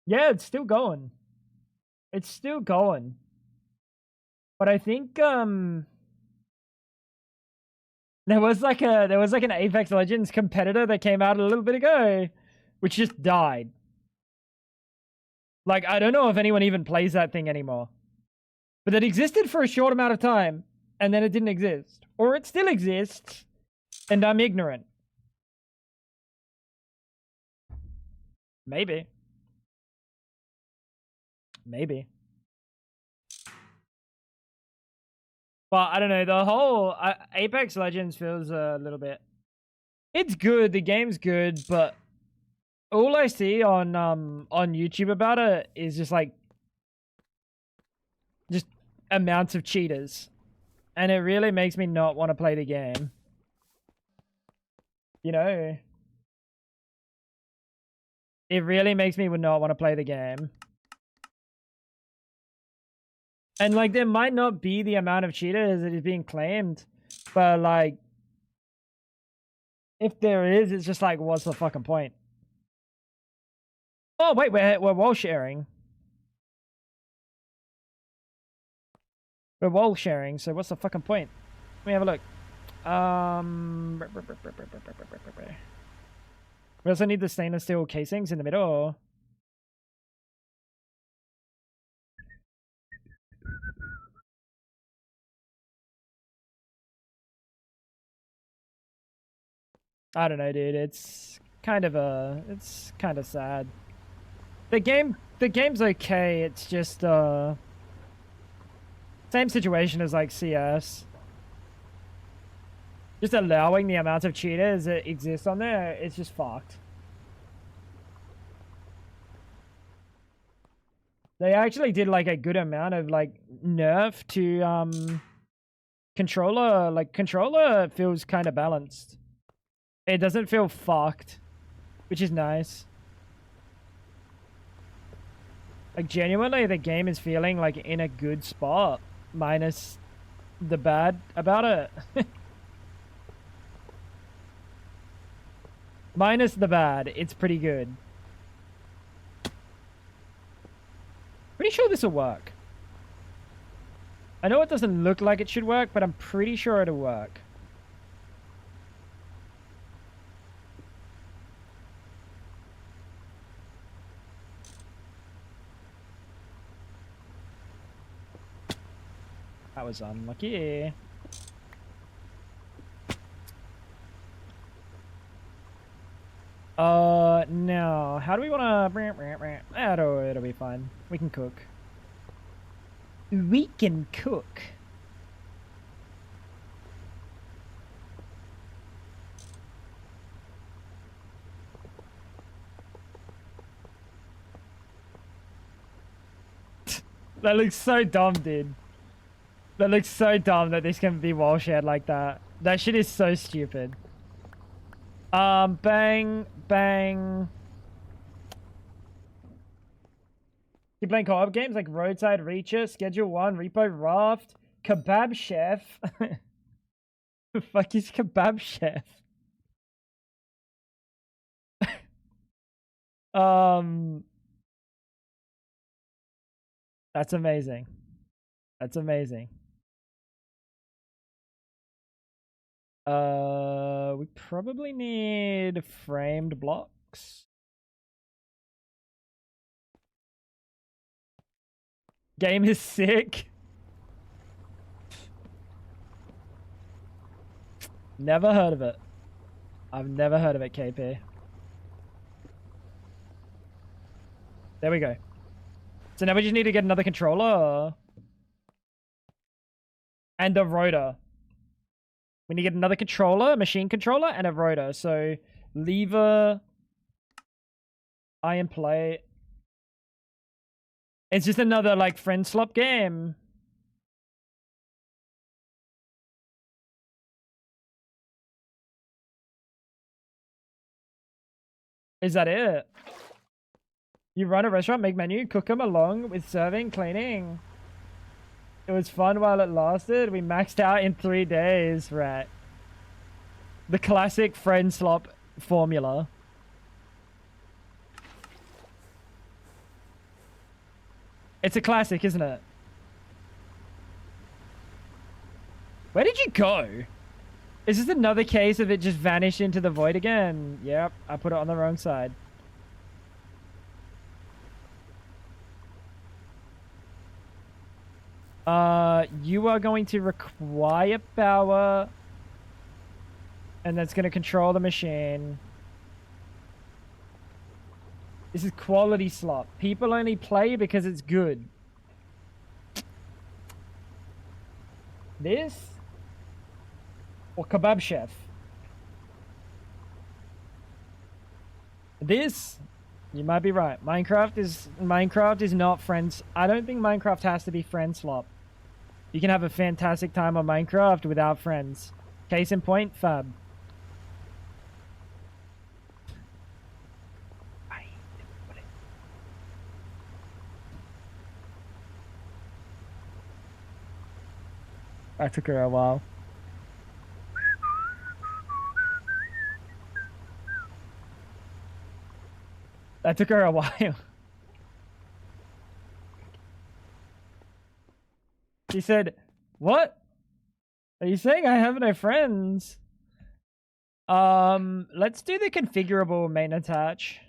Yeah, it's still going. It's still going. But I think there was like an Apex Legends competitor that came out a little bit ago, which just died. Like, I don't know if anyone even plays that thing anymore. But it existed for a short amount of time, and then it didn't exist. Or it still exists, and I'm ignorant. Maybe. Maybe. But I don't know, the whole Apex Legends feels a little bit... It's good, the game's good, but all I see on YouTube about it is just like... just amounts of cheaters. And it really makes me not want to play the game. You know? It really makes me not want to play the game. And, like, there might not be the amount of cheaters that is being claimed. But, like, if there is, it's just like, what's the fucking point? Oh, wait, we're wall sharing. We're wall sharing, so what's the fucking point? Let me have a look. We also need the stainless steel casings in the middle. I don't know, dude. It's kind of sad. The game's okay. It's just same situation as like CS. Just allowing the amount of cheaters that exist on there, it's just fucked. They actually did like a good amount of like nerf to controller. Like controller feels kind of balanced. It doesn't feel fucked, which is nice. Like genuinely the game is feeling like in a good spot, minus the bad about it. Minus the bad, it's pretty good. Pretty sure this will work. I know it doesn't look like it should work, but I'm pretty sure it'll work. That was unlucky. No. How do we wanna... It'll be fine. We can cook. We can cook. That looks so dumb, dude. That looks so dumb that this can be wall shared like that. That shit is so stupid. Bang, bang. You playing co-op games like Roadside Reacher, Schedule 1, Repo Raft, Kebab Chef. The fuck is Kebab Chef? That's amazing. That's amazing. We probably need framed blocks. Game is sick. Never heard of it. I've never heard of it, KP. There we go. So now we just need to get another controller. And a rotor. We need to get another controller, a machine controller, and a rotor. So, lever, iron plate. It's just another, like, friend slop game. Is that it? You run a restaurant, make menu, cook them along with serving, cleaning. It was fun while it lasted. We maxed out in 3 days, right? The classic friend slop formula. It's a classic, isn't it? Where did you go? Is this another case of it just vanished into the void again? Yep, I put it on the wrong side. You are going to require power, and that's going to control the machine. This is quality slot. People only play because it's good. This or kebab chef. This, you might be right. Minecraft is not friends. I don't think Minecraft has to be friend slop. You can have a fantastic time on Minecraft without friends. Case in point, Fab. That took her a while. That took her a while. She said, "What? Are you saying I have no friends?" Let's do the configurable main attach.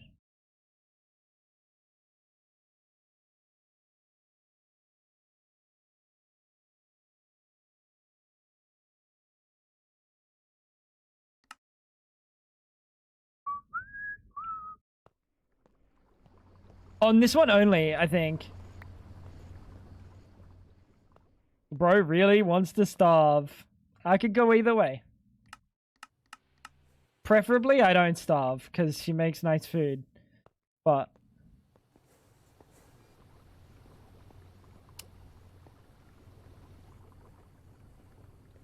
On this one only, I think. Bro really wants to starve. I could go either way. Preferably, I don't starve, because she makes nice food. But...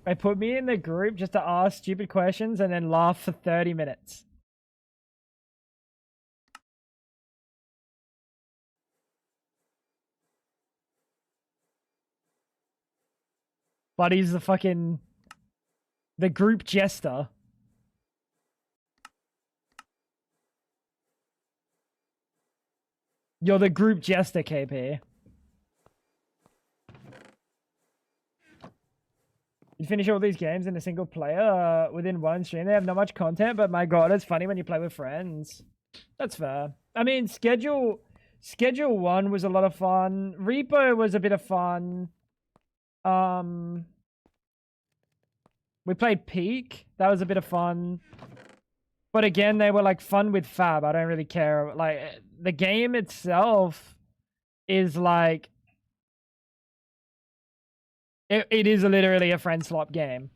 they put me in the group just to ask stupid questions and then laugh for 30 minutes. Buddy's the group jester. You're the group jester, KP. You finish all these games in a single player within one stream. They have not much content, but my god, it's funny when you play with friends. That's fair. I mean, Schedule 1 was a lot of fun. Repo was a bit of fun. We played Peak. That was a bit of fun. But again, they were like fun with Fab. I don't really care. Like, the game itself is like... It is literally a friend slop game.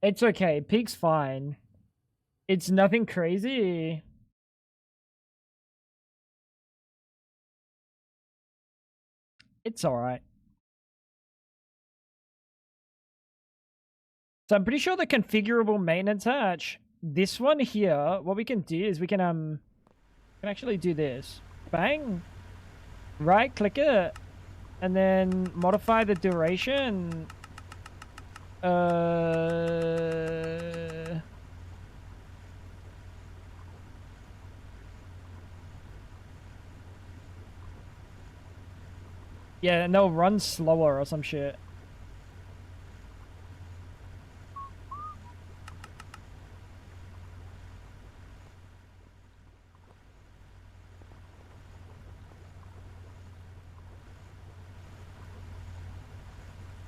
It's okay. Peak's fine. It's nothing crazy. It's alright. So I'm pretty sure the configurable maintenance hatch, this one here, what we can do is we can actually do this. Bang. Right click it. And then modify the duration. Yeah, and they'll run slower or some shit.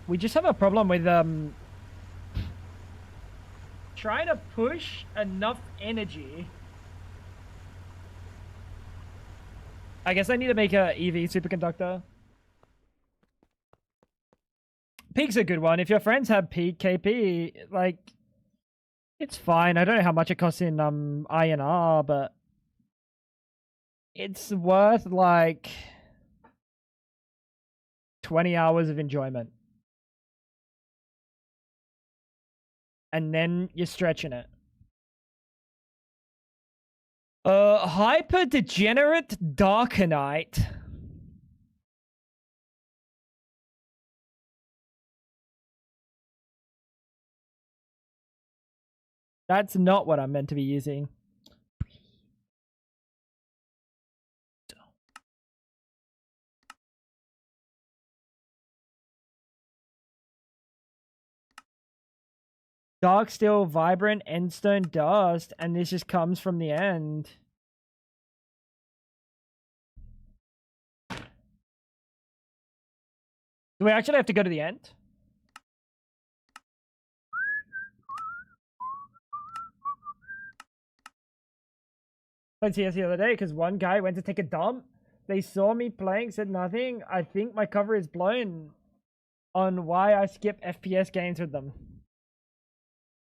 We just have a problem with trying to push enough energy. I guess I need to make a EV superconductor. Peak's a good one. If your friends have Peak KP, like, it's fine. I don't know how much it costs in INR, but it's worth like 20 hours of enjoyment. and then you're stretching it. Hyper Degenerate Darkenite. That's not what I'm meant to be using. Dark Steel, Vibrant, Endstone, Dust, and this just comes from the end. Do we actually have to go to the end? I was here the other day because one guy went to take a dump. They saw me playing, said nothing. I think my cover is blown on why I skip FPS games with them.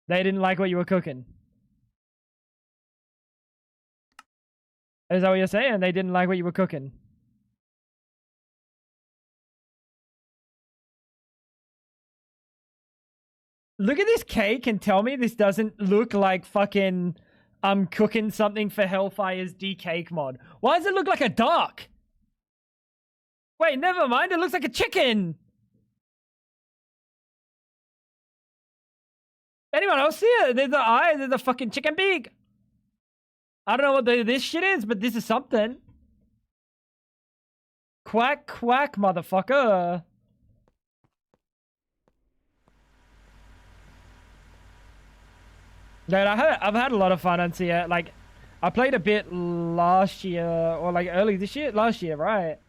They didn't like what you were cooking. Is that what you're saying? They didn't like what you were cooking. Look at this cake and tell me this doesn't look like fucking I'm cooking something for Hellfire's D-Cake mod. Why does it look like a duck? Wait, never mind. It looks like a chicken. Anyone else see it? There's the eye. There's the fucking chicken beak. I don't know what this shit is, but this is something. Quack, quack, motherfucker. Dude, I've had a lot of fun on CS. Like, I played a bit last year, or like early this year? Last year, right?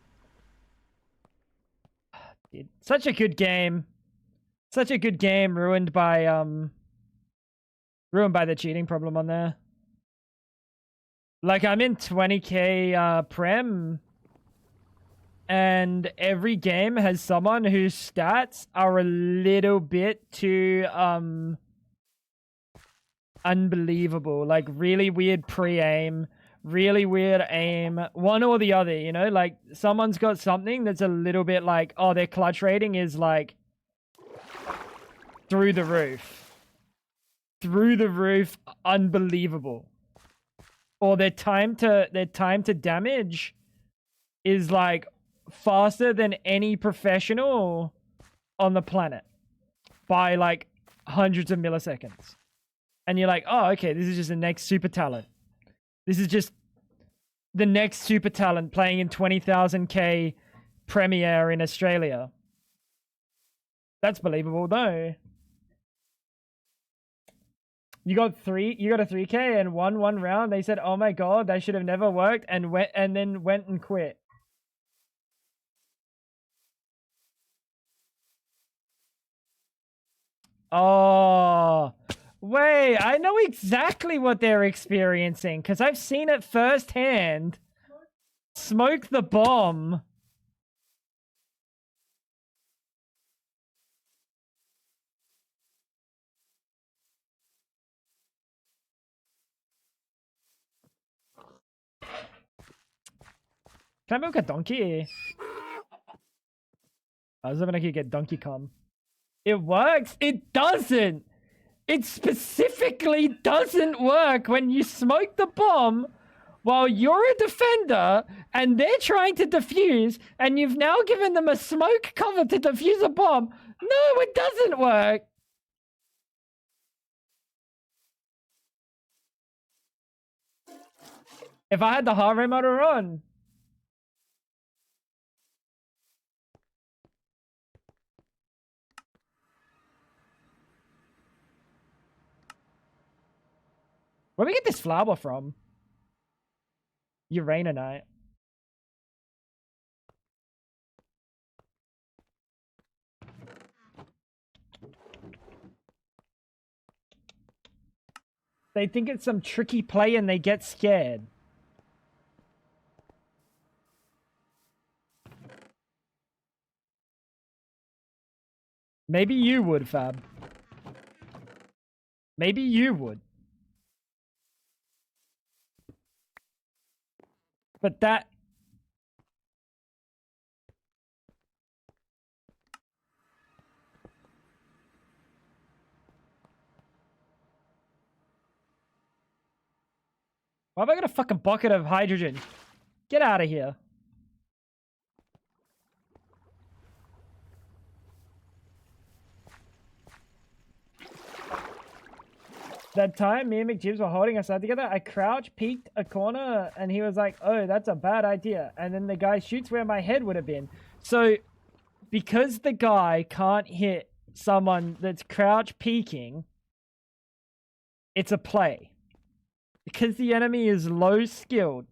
Dude, such a good game. Such a good game, ruined by the cheating problem on there. Like, I'm in 20k Prem, and every game has someone whose stats are a little bit too unbelievable. Like, really weird pre-aim, really weird aim, one or the other, you know? Like, someone's got something that's a little bit like, oh, their clutch rating is like through the roof. Through the roof, unbelievable. Or their time to damage is like faster than any professional on the planet by like hundreds of milliseconds. And you're like, oh, okay, this is just the next super talent. This is just the next super talent playing in 20,000k Premiere in Australia. That's believable, though. You got a 3k and won one round. They said, oh my god, that should have never worked, and then went and quit. Oh, wait, I know exactly what they're experiencing because I've seen it firsthand. Smoke the bomb. Can I milk a donkey? I was hoping I could get donkey cum. It works? It doesn't! It specifically doesn't work when you smoke the bomb while you're a defender and they're trying to defuse and you've now given them a smoke cover to defuse a bomb. No, it doesn't work. If I had the heart rate motor on. Where do we get this flower from? Uraninite. They think it's some tricky play and they get scared. Maybe you would, Fab. Maybe you would. But that... Why have I got a fucking bucket of hydrogen? Get out of here. That time me and McJibs were holding us out together, I crouched, peeked a corner, and he was like, oh, that's a bad idea. And then the guy shoots where my head would have been. So, because the guy can't hit someone that's crouch peeking, it's a play. Because the enemy is low skilled,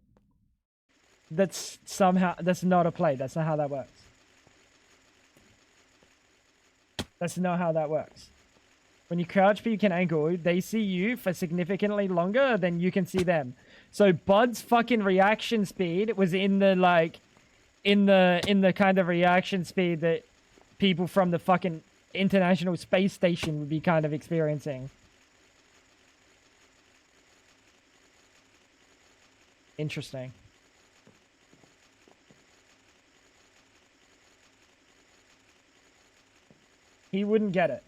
that's not a play. That's not how that works. That's not how that works. When you crouch peek and angle, they see you for significantly longer than you can see them. So Bud's fucking reaction speed was in the kind of reaction speed that people from the fucking International Space Station would be kind of experiencing. Interesting. He wouldn't get it.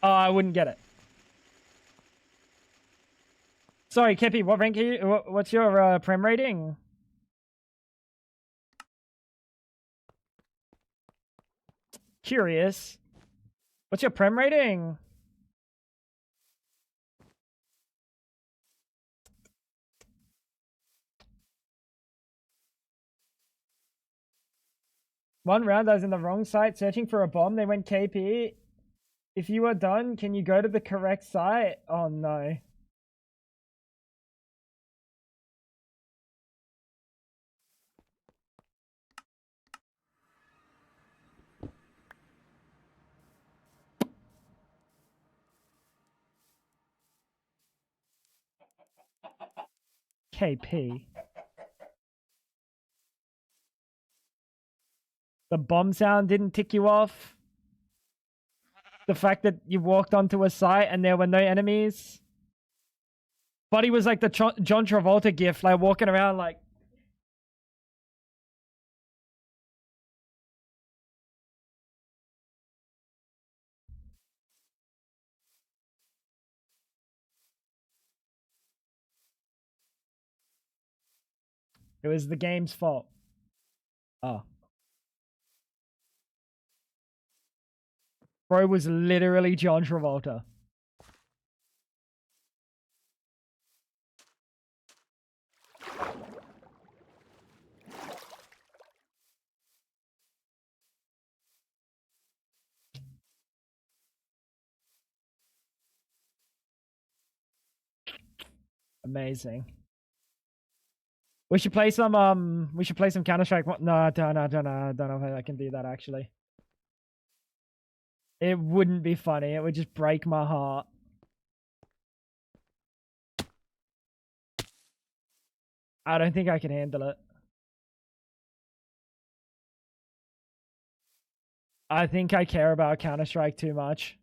Oh, I wouldn't get it. Sorry, Kepi, what rank are you? What's your prem rating? Curious. What's your prem rating? One round I was in the wrong site searching for a bomb. They went KP. If you are done, can you go to the correct site? Oh no. KP. The bomb sound didn't tick you off? The fact that you walked onto a site and there were no enemies? Buddy was like the John Travolta gif, like walking around like... It was the game's fault. Oh. Bro was literally John Travolta. Amazing. We should play some Counter-Strike. No, I don't know if I can do that actually. It wouldn't be funny. It would just break my heart. I don't think I can handle it. I think I care about Counter-Strike too much.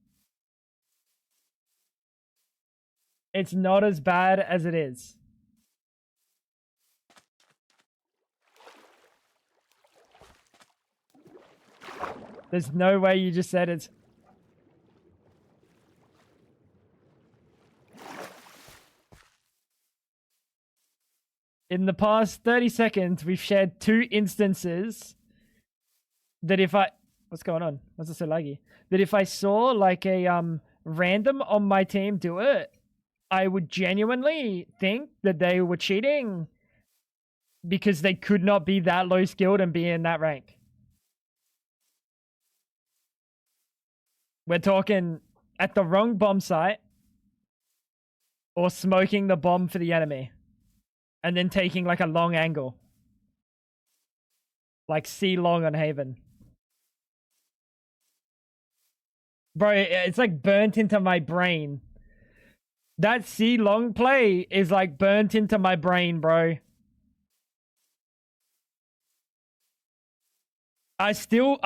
It's not as bad as it is. There's no way you just said it's... In the past 30 seconds, we've shared 2 instances that if I... What's going on? What's it so laggy? That if I saw like a random on my team do it, I would genuinely think that they were cheating because they could not be that low skilled and be in that rank. We're talking at the wrong bomb site or smoking the bomb for the enemy and then taking like a long angle. Like C long on Haven. Bro, it's like burnt into my brain. That C long play is like burnt into my brain, bro. I still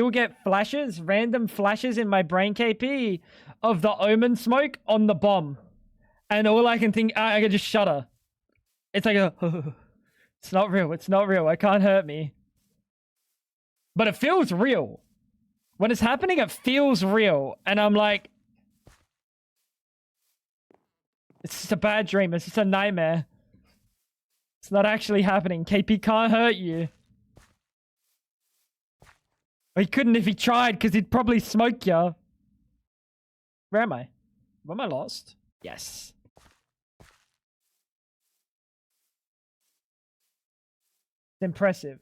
get flashes, random flashes in my brain, KP, of the Omen smoke on the bomb. And all I can think, I can just shudder. It's like it's not real, it's not real, it can't hurt me. But it feels real. When it's happening, it feels real. And I'm like, it's just a bad dream, it's just a nightmare. It's not actually happening. KP can't hurt you. He couldn't if he tried, because he'd probably smoke you. Where am I? Am I lost? Yes. It's impressive.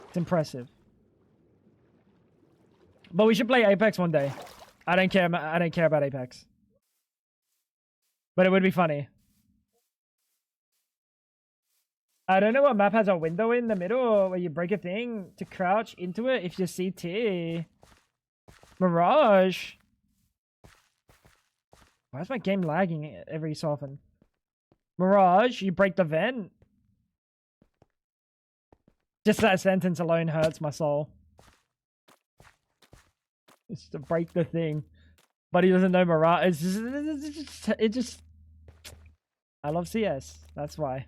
It's impressive. But we should play Apex one day. I don't care about Apex. But it would be funny. I don't know what map has a window in the middle where you break a thing to crouch into it if you're CT. Mirage. Why is my game lagging every so often? Mirage, you break the vent. Just that sentence alone hurts my soul. It's to break the thing. But he doesn't know Mirage. It just... I love CS. That's why.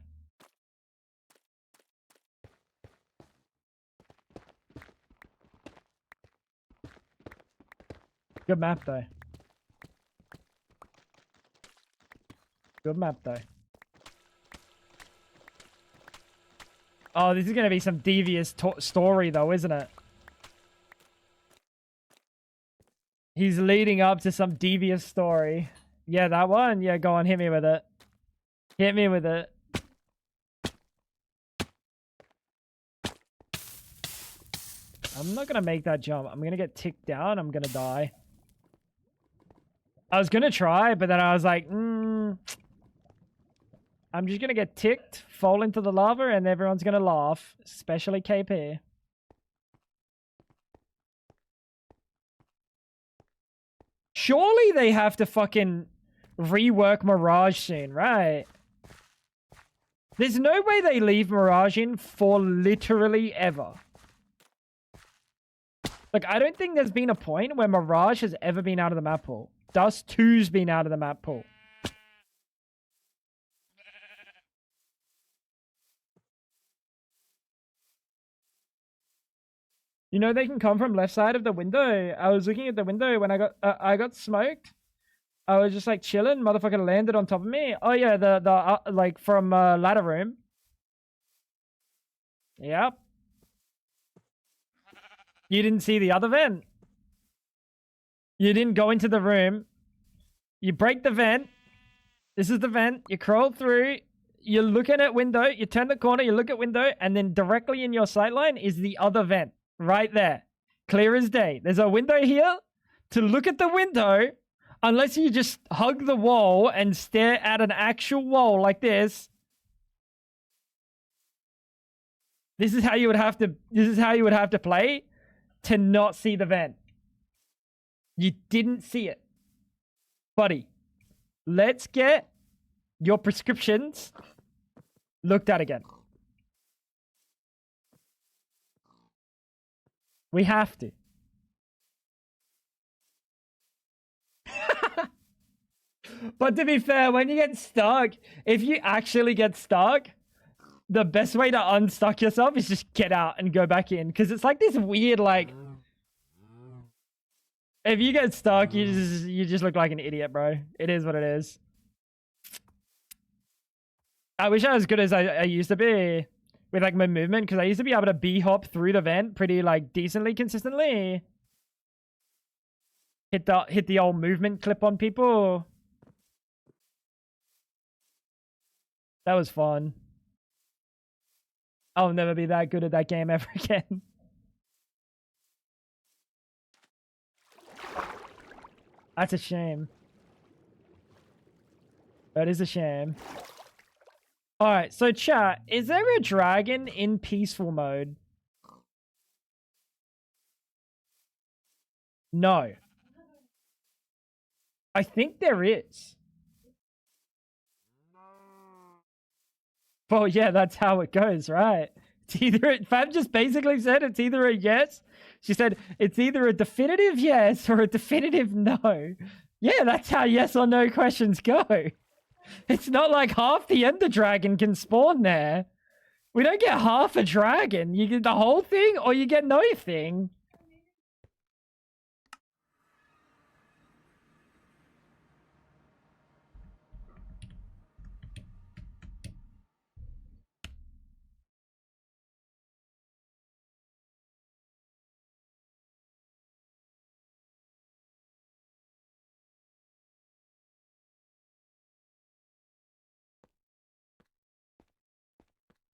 Good map, though. Good map, though. Oh, this is going to be some devious story, though, isn't it? He's leading up to some devious story. Yeah, that one? Yeah, go on, hit me with it. Hit me with it. I'm not going to make that jump. I'm going to get ticked down. I'm going to die. I was going to try, but then I was like, I'm just going to get ticked, fall into the lava, and everyone's going to laugh, especially KP. Surely they have to fucking rework Mirage soon, right? There's no way they leave Mirage in for literally ever. Like, I don't think there's been a point where Mirage has ever been out of the map pool. Dust 2's been out of the map pool. You know they can come from left side of the window. I was looking at the window when I got smoked. I was just like chilling. Motherfucker landed on top of me. Oh yeah, the like from ladder room. Yep. You didn't see the other vent. You didn't go into the room. You break the vent. This is the vent. You crawl through. You're looking at window. You turn the corner. You look at window. And then directly in your sight line is the other vent. Right there. Clear as day. There's a window here. To look at the window, unless you just hug the wall and stare at an actual wall like this. This is how you would have to play to not see the vent. You didn't see it. Buddy, let's get your prescriptions looked at again. We have to. But to be fair, when you get stuck, if you actually get stuck, the best way to unstuck yourself is just get out and go back in. Because it's like this weird, like... If you get stuck, you just look like an idiot, bro. It is what it is. I wish I was as good as I used to be with like my movement, because I used to be able to B-hop through the vent pretty like decently consistently. Hit the old movement clip on people. That was fun. I'll never be that good at that game ever again. That's a shame. That is a shame. Alright, so chat, is there a dragon in peaceful mode? No. I think there is. Well, yeah, that's how it goes, right? It's either... Fab just basically said it's either a yes. She said it's either a definitive yes or a definitive no. Yeah, that's how yes or no questions go. It's not like half the Ender Dragon can spawn there. We don't get half a dragon. You get the whole thing or you get no thing.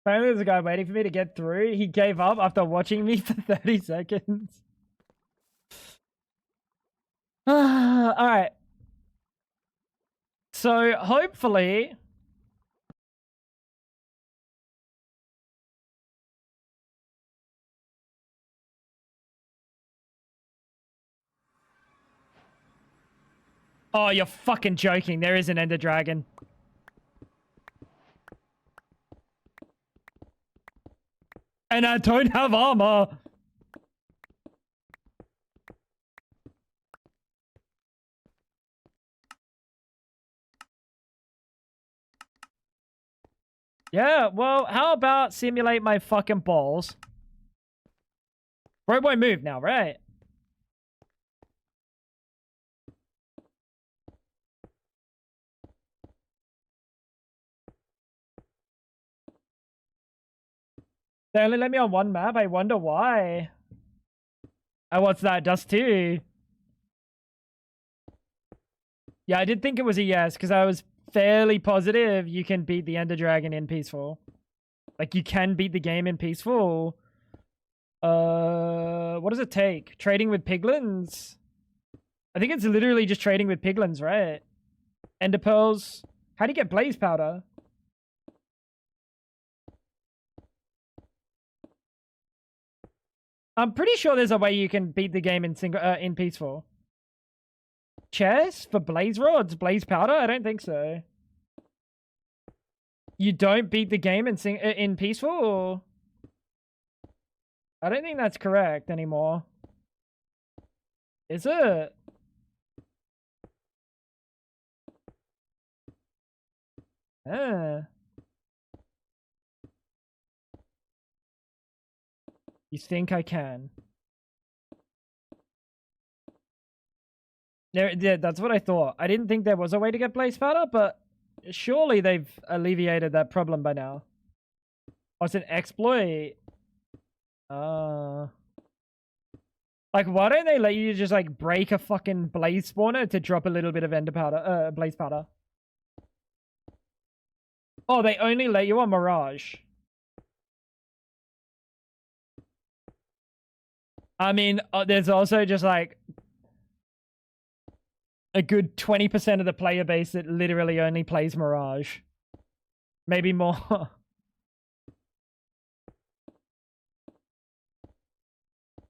Apparently there's a guy waiting for me to get through. He gave up after watching me for 30 seconds. Alright. So, hopefully... Oh, you're fucking joking. There is an Ender Dragon. And I don't have armor. Yeah, well, how about simulate my fucking balls? Bro won't move now, right? They only let me on one map. I wonder why. Oh, what's that? Dust 2. Yeah, I did think it was a yes, because I was fairly positive you can beat the Ender Dragon in Peaceful. Like, you can beat the game in Peaceful. What does it take? Trading with piglins? I think it's literally just trading with piglins, right? Ender Pearls. How do you get Blaze Powder? I'm pretty sure there's a way you can beat the game in Peaceful. Chest for Blaze Rods? Blaze Powder? I don't think so. You don't beat the game in Peaceful? Or... I don't think that's correct anymore. Is it? You think I can? Yeah, that's what I thought. I didn't think there was a way to get Blaze Powder, but surely they've alleviated that problem by now. Oh, it's an exploit. Like, why don't they let you just, like, break a fucking Blaze spawner to drop a little bit of Ender Powder, Blaze Powder? Oh, they only let you on Mirage. I mean, there's also just, like, a good 20% of the player base that literally only plays Mirage. Maybe more.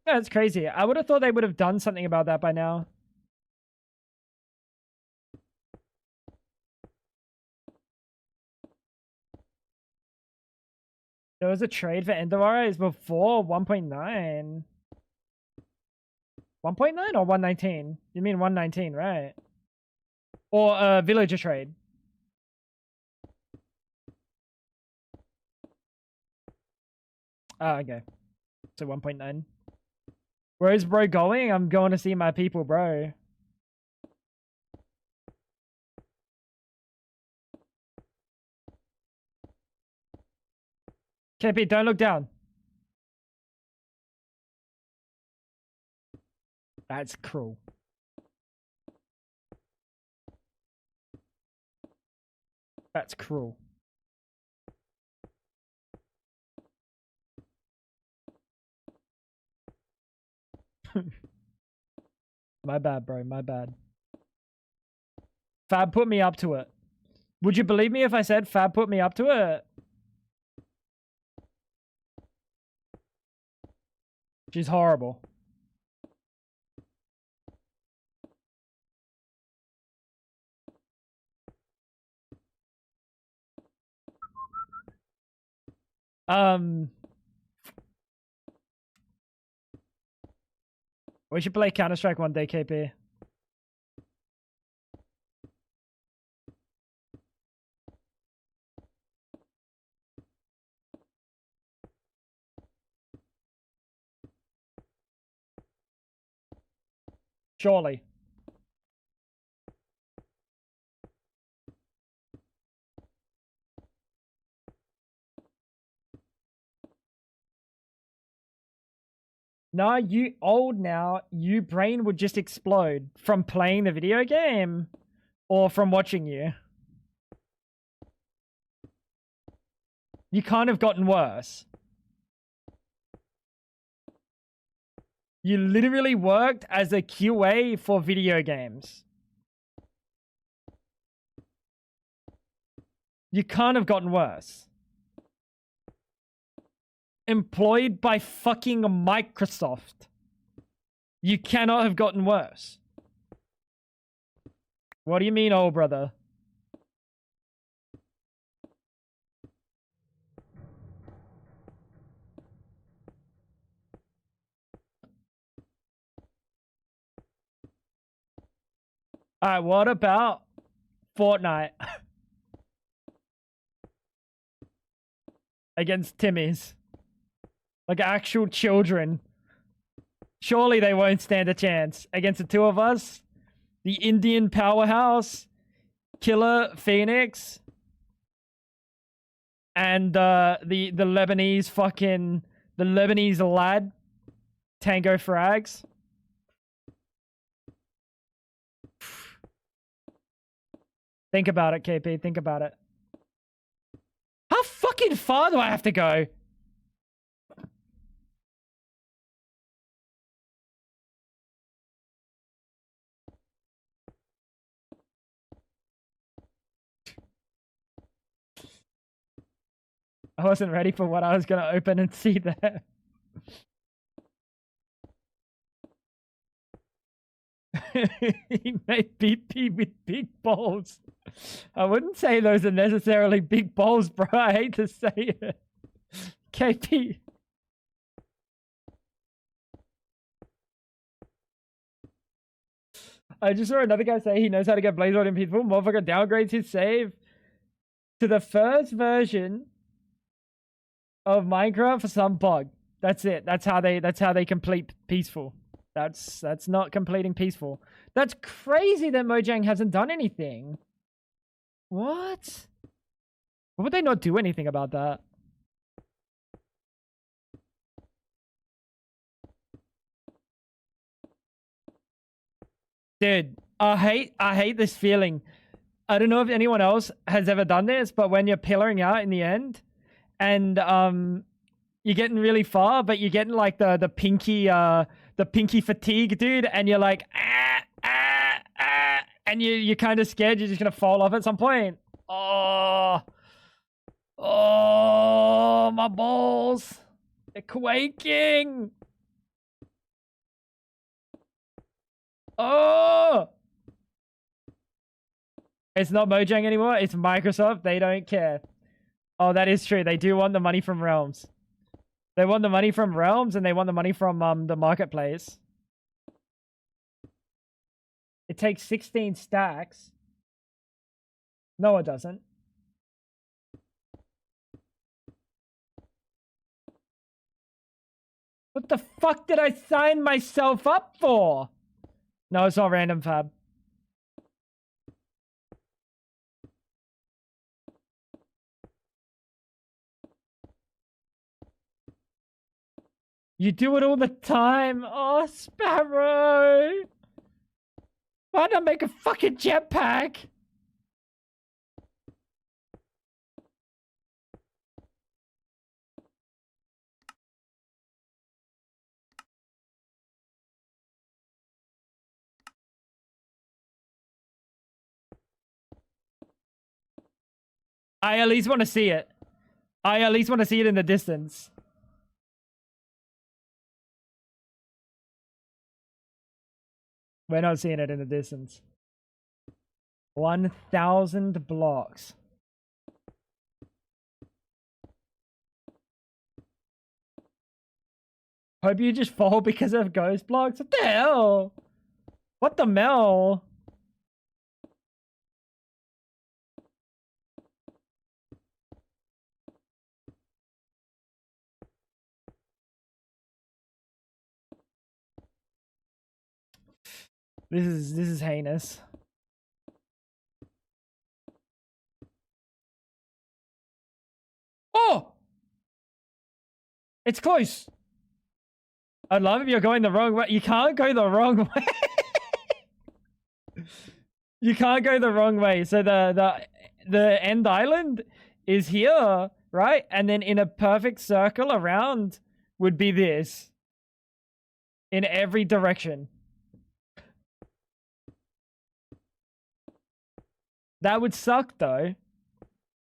Yeah, it's crazy. I would have thought they would have done something about that by now. There was a trade for Endeavor before 1.9. 1.9 or 119? You mean 119, right? Or a villager trade. Ah, okay. So 1.9. Where's bro going? I'm going to see my people, bro. KP, don't look down. That's cruel. That's cruel. My bad, bro. My bad. Fab put me up to it. Would you believe me if I said Fab put me up to it? She's horrible. We should play Counter-Strike one day, KP. Surely. No, you old now. Your brain would just explode from playing the video game or from watching you. You can't have gotten worse. You literally worked as a QA for video games. You can't have gotten worse. Employed by fucking Microsoft. You cannot have gotten worse. What do you mean, oh brother? Alright, what about Fortnite? Against Timmys. Like actual children. Surely they won't stand a chance. Against the two of us. The Indian powerhouse. Killer Phoenix. And the Lebanese fucking... The Lebanese lad. Tango Frags. Think about it, KP. Think about it. How fucking far do I have to go? I wasn't ready for what I was going to open and see there. He made BP with big balls. I wouldn't say those are necessarily big balls, bro. I hate to say it. KP. I just saw another guy say he knows how to get Blaze Rod in Peaceful. Motherfucker downgrades his save to the first version of Minecraft for some bug. That's it. That's how they complete Peaceful. That's not completing Peaceful. That's crazy that Mojang hasn't done anything. What? Why would they not do anything about that? Dude, I hate this feeling. I don't know if anyone else has ever done this, but when you're pillaring out in the end and you're getting really far, but you're getting like the pinky fatigue, dude, and you're like and you're kind of scared you're just gonna fall off at some point. Oh, my balls, they're quaking. Oh, it's not Mojang anymore. It's Microsoft. They don't care. Oh, that is true. They do want the money from Realms. They want the money from Realms, and they want the money from the marketplace. It takes 16 stacks. No, it doesn't. What the fuck did I sign myself up for? No, it's not random, Fab. You do it all the time. Oh, Sparrow. Why not make a fucking jetpack? I at least want to see it. I at least want to see it in the distance. We're not seeing it in the distance. 1,000 blocks. Hope you just fall because of ghost blocks. What the hell? What the mel? This is heinous. Oh! It's close. I'd love if you're going the wrong way. You can't go the wrong way. You can't go the wrong way. So the end island is here, right? And then in a perfect circle around would be this. In every direction. That would suck, though.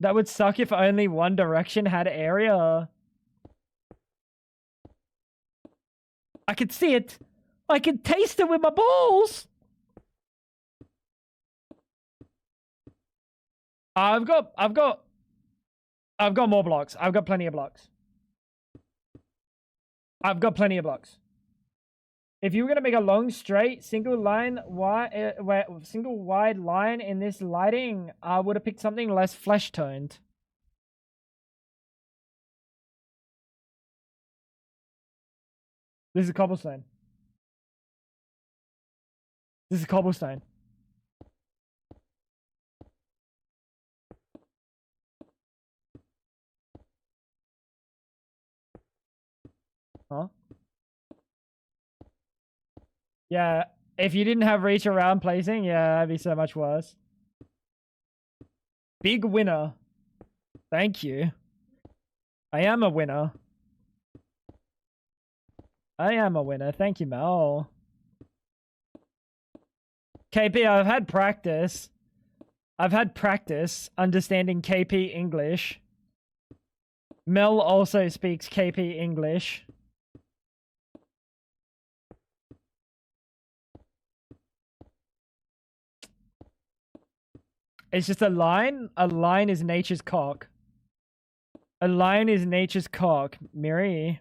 That would suck if only one direction had area. I could see it. I can taste it with my balls. I've got more blocks. I've got plenty of blocks. I've got plenty of blocks. If you were gonna make a long, straight, single wide line in this lighting, I would have picked something less flesh toned. This is cobblestone. This is cobblestone. Huh? Yeah, if you didn't have reach around placing, yeah, that'd be so much worse. Big winner. Thank you. I am a winner. I am a winner. Thank you, Mel. KP, I've had practice. I've had practice understanding KP English. Mel also speaks KP English. It's just a line. A line is nature's cock. A line is nature's cock. Miri.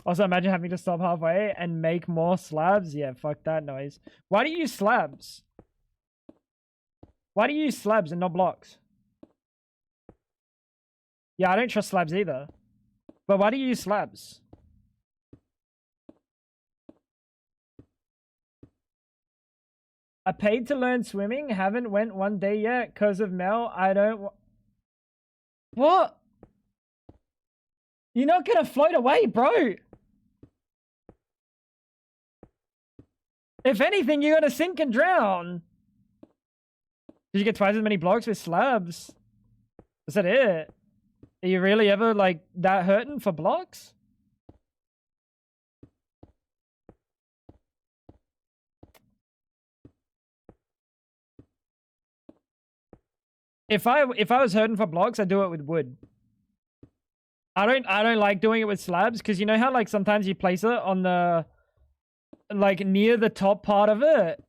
Also, imagine having to stop halfway and make more slabs. Yeah, fuck that noise. Why do you use slabs? Why do you use slabs and not blocks? Yeah, I don't trust slabs either. But why do you use slabs? I paid to learn swimming. Haven't went one day yet because of Mel. I don't... What? You're not gonna float away, bro. If anything, you're gonna sink and drown. Did you get twice as many blocks with slabs? Is that it? Are you really ever, like, that hurting for blocks? If I was hurting for blocks, I'd do it with wood. I don't like doing it with slabs because you know how like sometimes you place it on the like near the top part of it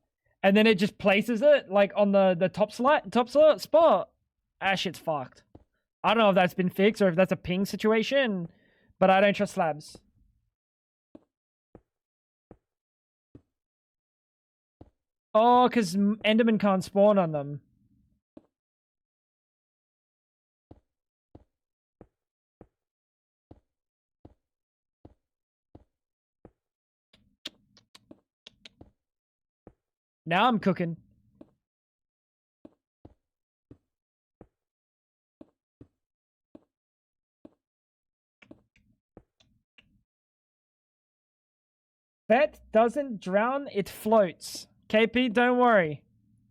and then it just places it like on the top spot. Ah, shit's fucked. I don't know if that's been fixed or if that's a ping situation, but I don't trust slabs. Oh, because Enderman can't spawn on them. Now I'm cooking. Fat doesn't drown, it floats. KP, don't worry.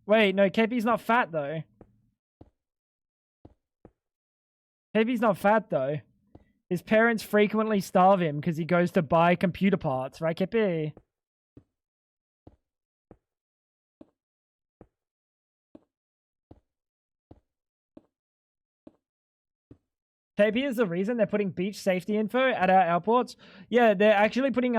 Wait, no, KP's not fat though. KP's not fat though. His parents frequently starve him because he goes to buy computer parts, right, KP? KP is the reason they're putting beach safety info at our airports. Yeah, they're actually putting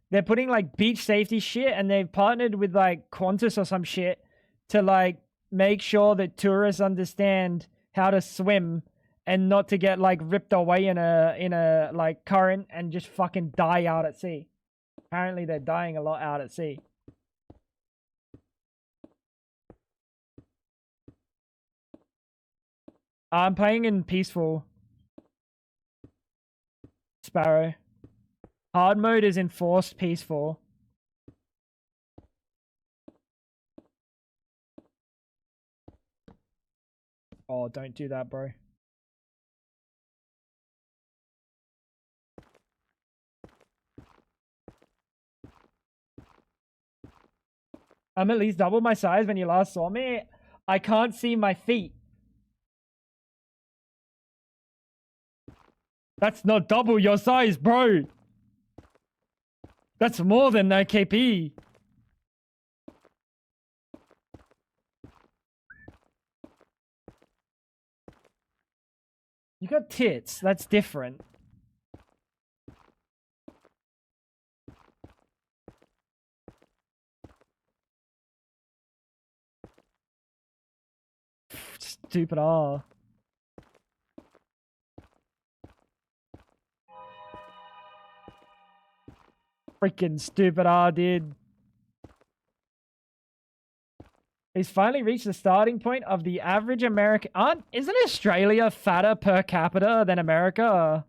they're putting like beach safety shit, and they've partnered with like Qantas or some shit to like make sure that tourists understand how to swim and not to get like ripped away in a like current and just fucking die out at sea. Apparently, they're dying a lot out at sea. I'm playing in peaceful. Sparrow. Hard mode is enforced peaceful. Oh, don't do that, bro. I'm at least double my size when you last saw me. I can't see my feet. That's not double your size, bro. That's more than that, KP. You got tits. That's different. Stupid R. Freaking stupid R, dude. He's finally reached the starting point of the average American. Isn't Australia fatter per capita than America?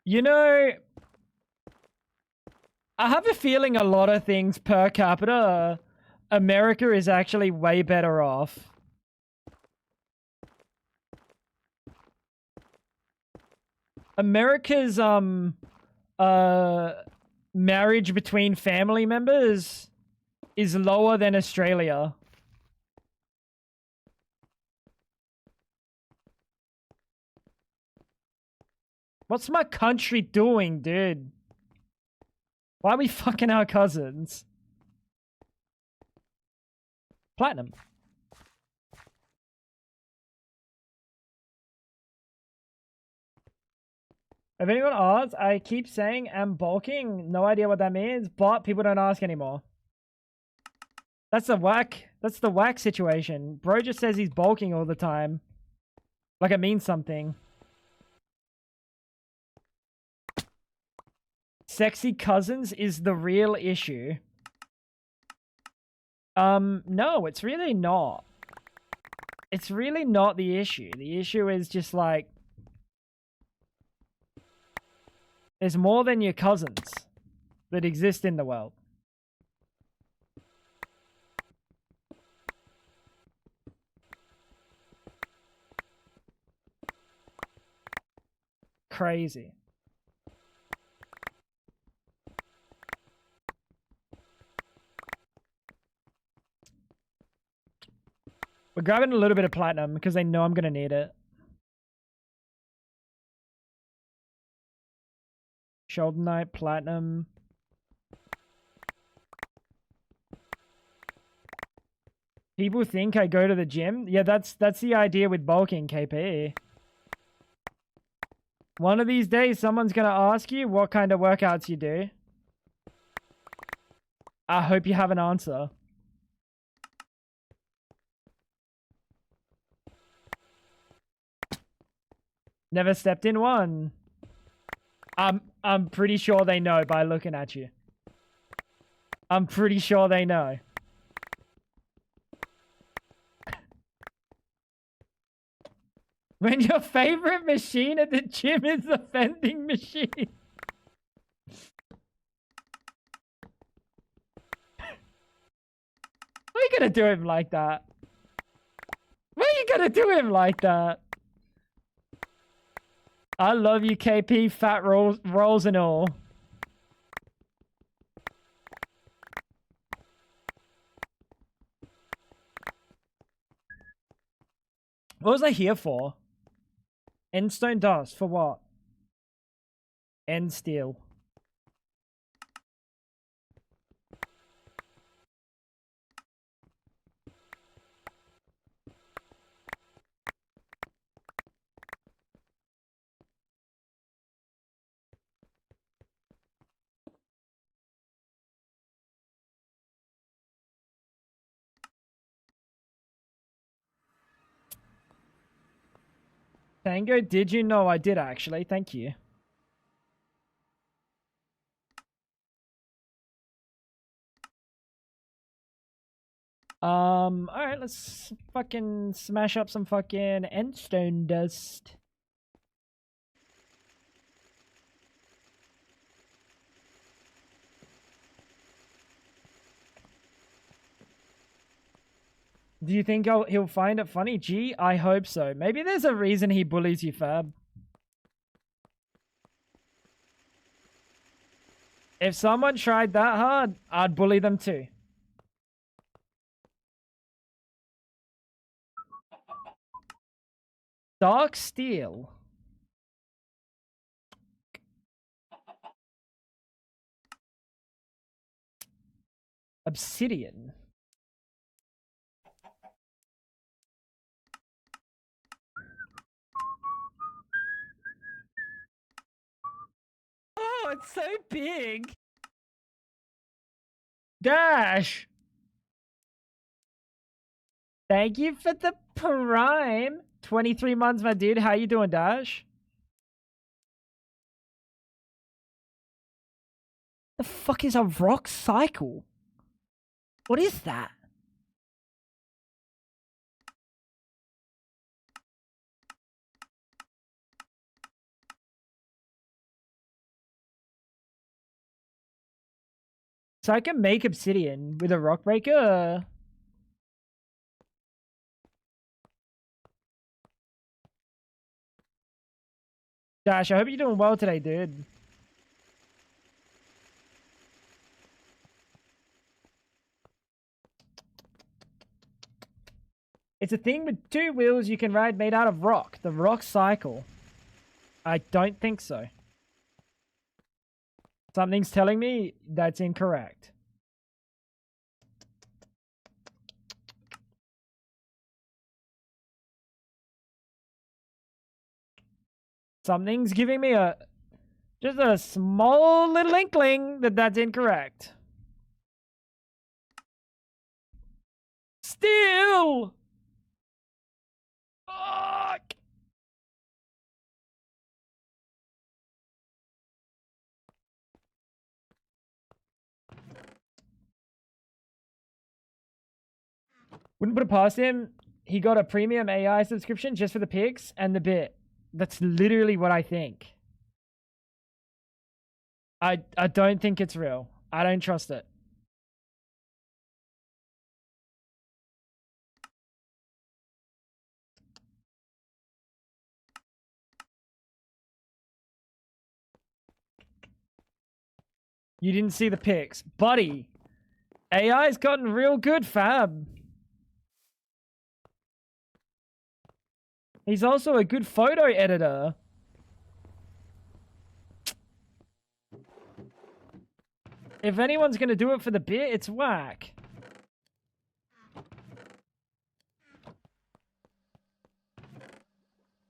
You know, I have a feeling a lot of things per capita, America is actually way better off. America's marriage between family members is lower than Australia. What's my country doing, dude? Why are we fucking our cousins? Platinum. If anyone asks, I keep saying I'm bulking. No idea what that means, but people don't ask anymore. That's the whack situation. Bro just says he's bulking all the time. Like it means something. Sexy cousins is the real issue. No, it's really not. It's really not the issue. The issue is just like there's more than your cousins that exist in the world. Crazy. We're grabbing a little bit of platinum because I know I'm going to need it. Shoulder Knight, platinum. People think I go to the gym. Yeah, that's the idea with bulking, KP. One of these days, someone's going to ask you what kind of workouts you do. I hope you have an answer. Never stepped in one. I'm pretty sure they know by looking at you. I'm pretty sure they know. When your favorite machine at the gym is the vending machine. Why are you gonna do him like that? Why are you gonna do him like that? I love you, KP, fat rolls and all. What was I here for? Endstone dust, for what? End steel. Tango, did you know I did actually? Thank you. Alright, let's fucking smash up some fucking endstone dust. Do you think he'll find it funny? Gee, I hope so. Maybe there's a reason he bullies you, Fab. If someone tried that hard, I'd bully them too. Dark steel. Obsidian. Oh, it's so big. Dash. Thank you for the prime. 23 months, my dude. How you doing, Dash? The fuck is a rock cycle? What is that? So I can make obsidian with a rock breaker. Dash, I hope you're doing well today, dude. It's a thing with 2 wheels you can ride made out of rock. The rock cycle. I don't think so. Something's telling me that's incorrect. Something's giving me just a small little inkling that that's incorrect. Still! Fuck! Wouldn't put it past him. He got a premium AI subscription just for the pics and the bit. That's literally what I think. I don't think it's real. I don't trust it. You didn't see the pics. Buddy, AI's gotten real good, Fab. He's also a good photo editor. If anyone's going to do it for the bit, it's whack.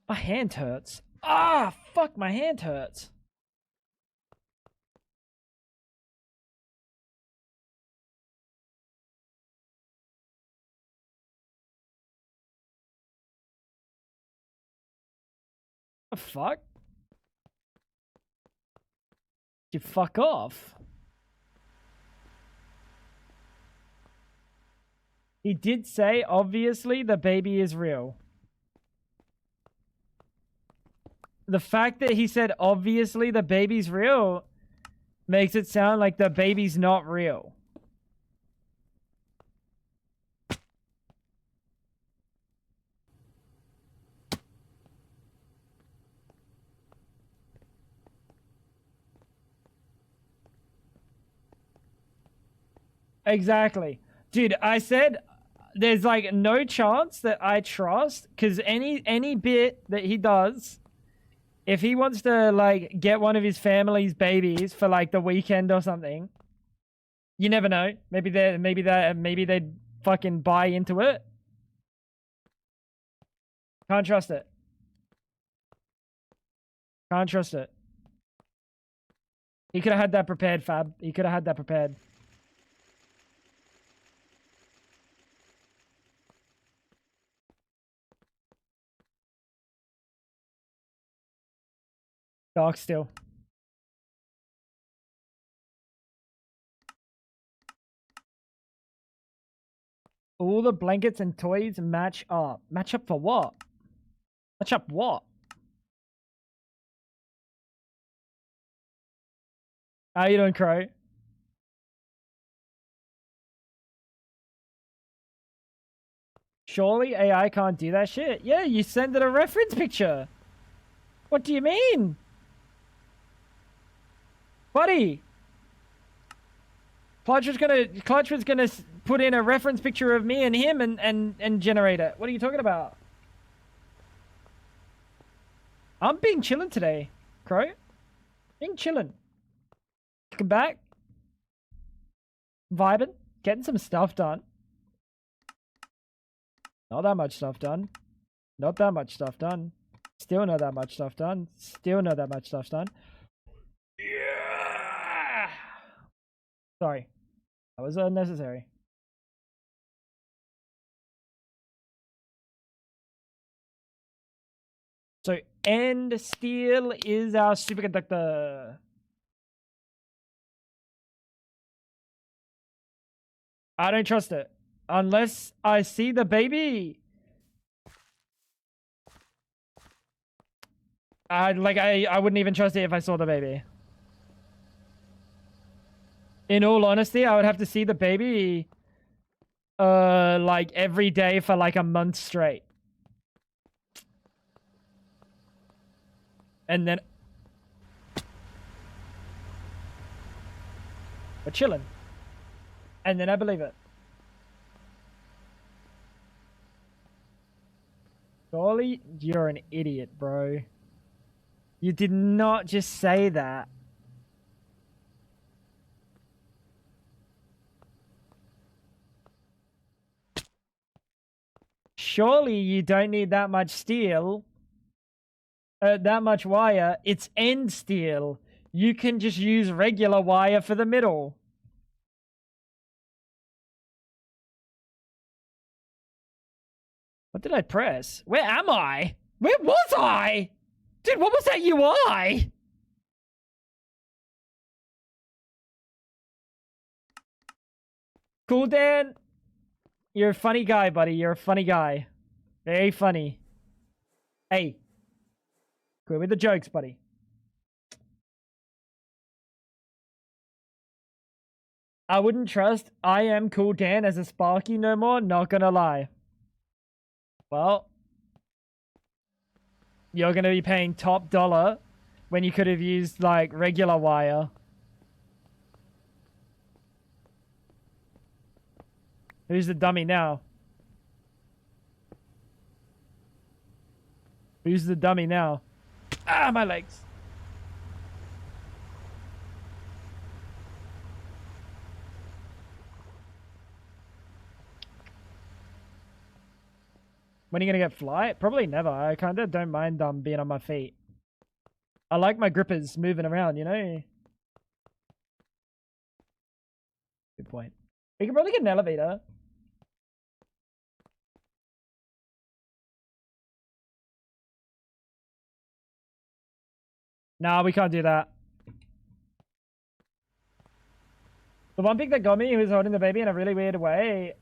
My hand hurts. Ah, fuck, my hand hurts. The fuck? You fuck off. He did say, obviously, the baby is real. The fact that he said, obviously, the baby's real makes it sound like the baby's not real. Exactly. Dude, I said there's like no chance that I trust, because any bit that he does, if he wants to like get one of his family's babies for like the weekend or something, you never know. Maybe they'd fucking buy into it. Can't trust it. Can't trust it. He could have had that prepared, Fab. He could have had that prepared. Dark still. All the blankets and toys match up. Match up for what? Match up what? How you doing, Crow? Surely AI can't do that shit? Yeah, you send it a reference picture. What do you mean? Buddy! Clutch was gonna put in a reference picture of me and him and generate it. What are you talking about? I'm being chillin' today, Crow. Being chillin'. Kicking back. Vibing. Getting some stuff done. Not that much stuff done. Not that much stuff done. Still not that much stuff done. Still not that much stuff done. Yeah! Sorry. That was unnecessary. So, end steel is our superconductor. I don't trust it. Unless I see the baby. I wouldn't even trust it if I saw the baby. In all honesty, I would have to see the baby like every day for like a month straight. And then we're chilling. And then I believe it. Surely you're an idiot, bro. You did not just say that. Surely you don't need that much steel. That much wire. It's end steel. You can just use regular wire for the middle. What did I press? Where am I? Where was I? Dude, what was that UI? Cool, Dan. You're a funny guy, buddy. You're a funny guy. Very funny. Hey. Quit with the jokes, buddy. I wouldn't trust I am Cool Dan as a Sparky no more. Not gonna lie. Well, you're gonna be paying top dollar when you could have used like regular wire. Who's the dummy now? Who's the dummy now? Ah, my legs. When are you gonna get flight? Probably never. I kind of don't mind being on my feet. I like my grippers moving around, you know? Good point. We can probably get an elevator. Nah, we can't do that. The one pic that got me, he was holding the baby in a really weird way.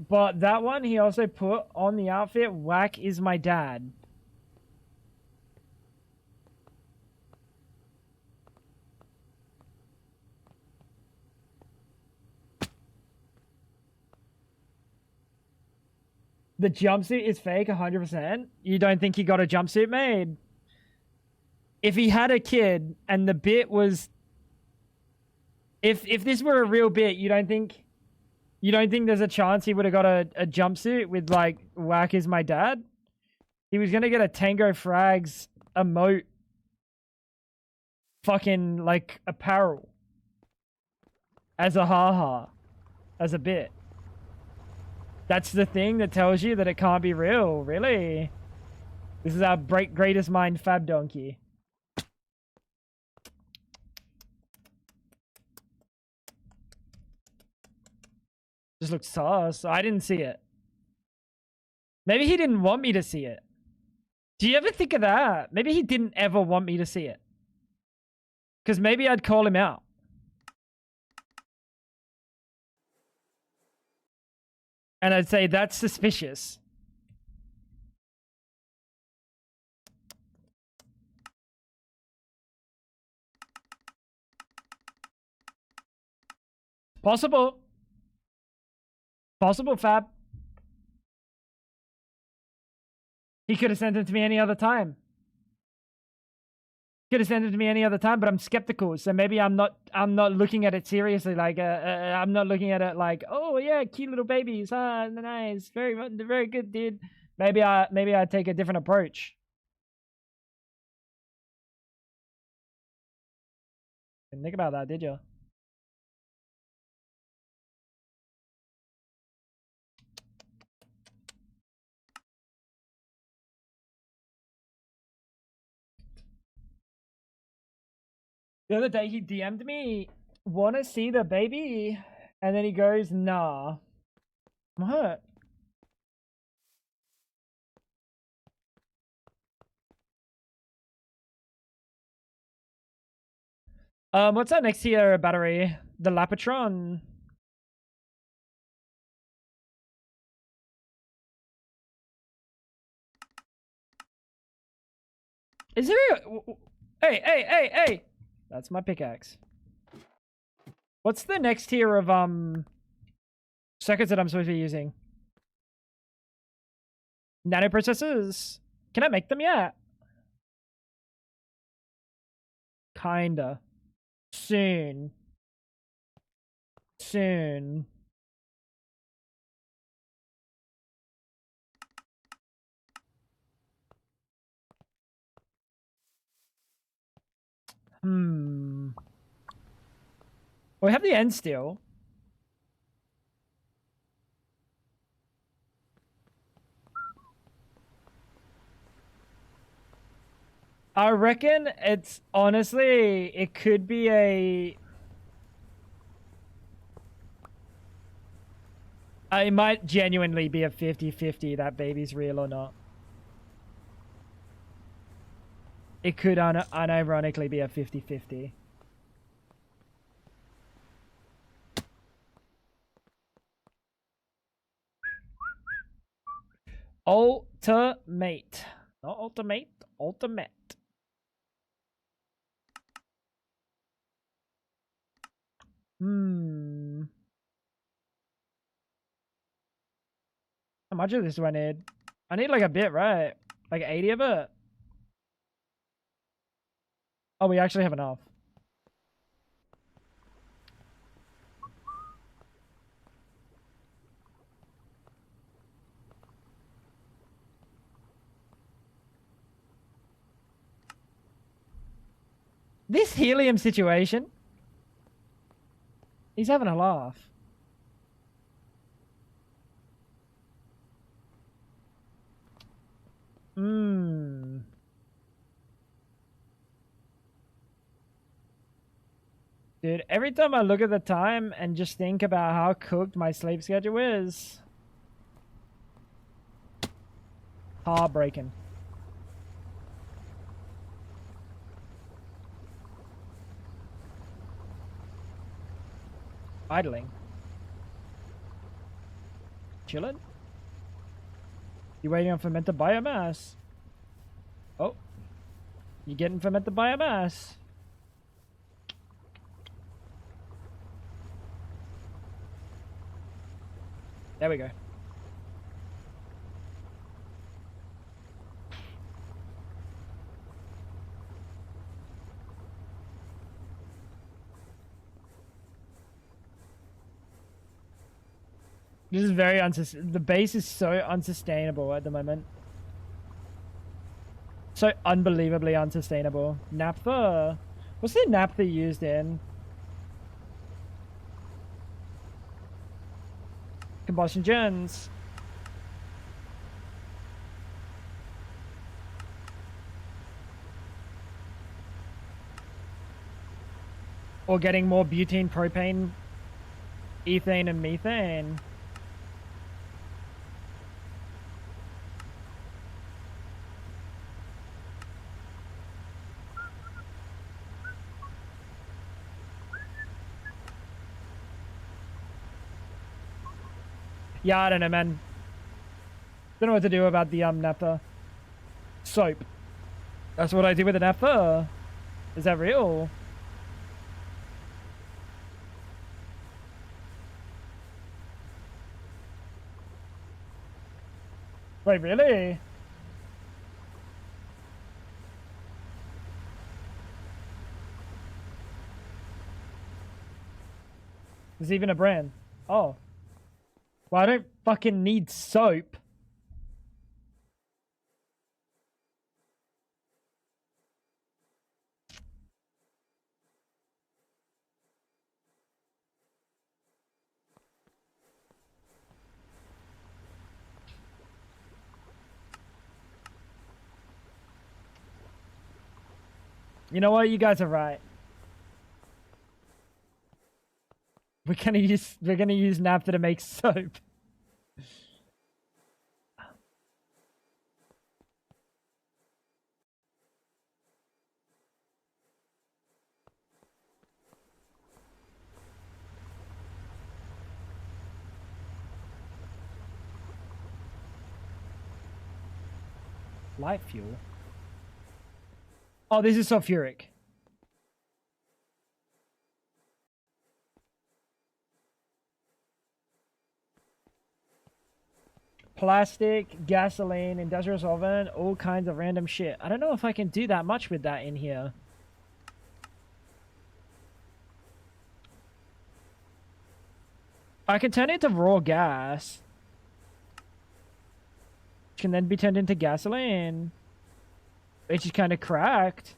But that one, he also put on the outfit, "Whack is my dad." The jumpsuit is fake, 100%. You don't think he got a jumpsuit made? If he had a kid and the bit was... If this were a real bit, you don't think there's a chance he would have got a jumpsuit with, like, "Whack is my dad"? He was going to get a Tango Frags emote fucking, like, apparel. As a haha. As a bit. That's the thing that tells you that it can't be real, really. This is our greatest mind fab donkey. Just looks sus. I didn't see it. Maybe he didn't want me to see it. Do you ever think of that? Maybe he didn't ever want me to see it. Because maybe I'd call him out. And I'd say, that's suspicious. Possible. Possible, Fab. He could have sent it to me any other time. Could have sent it to me any other time, but I'm skeptical. So maybe I'm not looking at it seriously. Like I'm not looking at it like, oh yeah, cute little babies. Ah, nice, very good, dude. Maybe I take a different approach. Didn't think about that, did you? The other day he DM'd me, wanna see the baby? And then he goes, nah. I'm hurt. What's our next tier battery? The Lapatron. Is there a... Hey! That's my pickaxe. What's the next tier of, circuits that I'm supposed to be using? Nanoprocessors. Can I make them yet? Kinda. Soon. We have the end still. I reckon it's honestly, it could be a... It might genuinely be a 50-50 that baby's real or not. It could unironically be a 50-50. Ultimate. Not ultimate, ultimate. How much of this do I need? I need like a bit, right? Like 80 of it? Oh, we actually have enough. This helium situation. He's having a laugh. Dude, every time I look at the time and just think about how cooked my sleep schedule is, heartbreaking. Idling. Chillin'? You waiting on fermented biomass? Oh. You getting fermented biomass? There we go. This is very the base is so unsustainable at the moment. So unbelievably unsustainable. Naphtha. What's the naphtha used in? Combustion gens. Or getting more butane, propane, ethane, and methane. Yeah, I don't know, man. Don't know what to do about the naphtha. Soap. That's what I do with the naphtha. Is that real? Wait, really? There's even a brand. Oh. Well, I don't fucking need soap. You know what? You guys are right. We're gonna use naphtha to make soap. Light fuel. Oh, this is sulfuric. Plastic, gasoline, industrial solvent, all kinds of random shit. I don't know if I can do that much with that in here. I can turn it into raw gas. Which can then be turned into gasoline. Which is kind of cracked.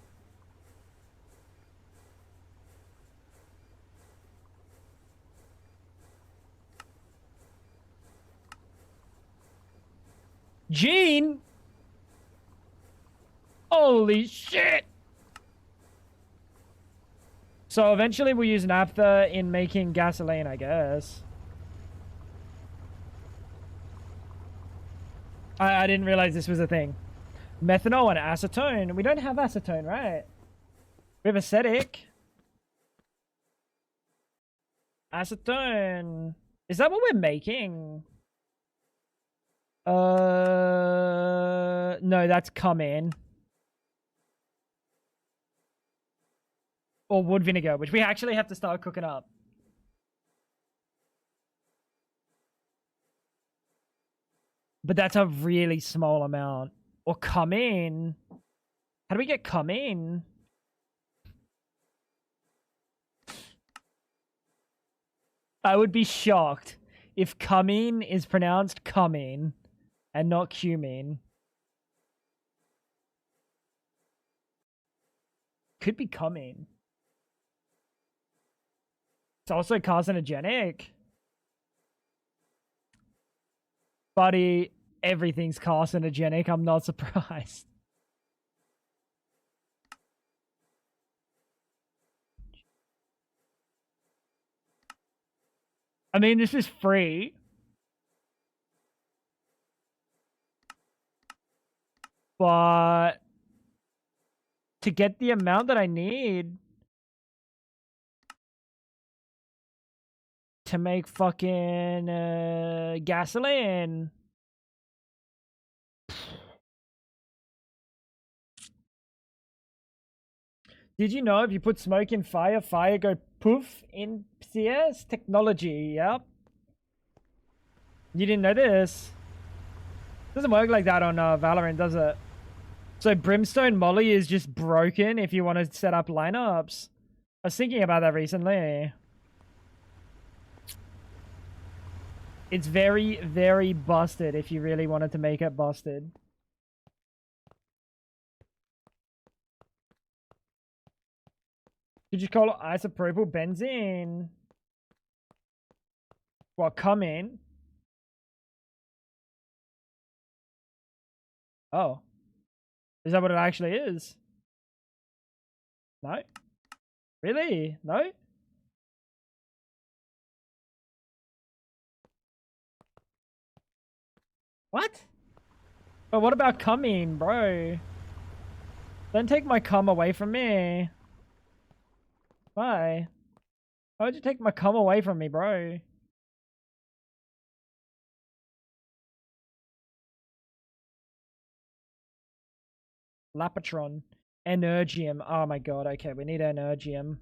Gene! Holy shit! So eventually we'll use naphtha in making gasoline, I guess. I didn't realize this was a thing. Methanol and acetone. We don't have acetone, right? We have acetic. Acetone. Is that what we're making? No, that's cumin. Or wood vinegar, which we actually have to start cooking up. But that's a really small amount. Or cumin. How do we get cumin? I would be shocked if cumin is pronounced cumin and not cumin. Could be cumin. It's also carcinogenic. Buddy, everything's carcinogenic. I'm not surprised. I mean, this is free. But to get the amount that I need to make fucking gasoline. Did you know if you put smoke in fire, fire go poof in CS? Technology, yep. You didn't know this? Doesn't work like that on Valorant, does it? So Brimstone Molly is just broken if you want to set up lineups. I was thinking about that recently. It's very, very busted if you really wanted to make it busted. Could you call it isopropyl benzene? What, come in? Oh. Is that what it actually is? No? Really? No? What? But what about coming, bro? Don't take my cum away from me. Why? Why would you take my cum away from me, bro? Lapatron. Energium. Oh my god, okay, we need Energium.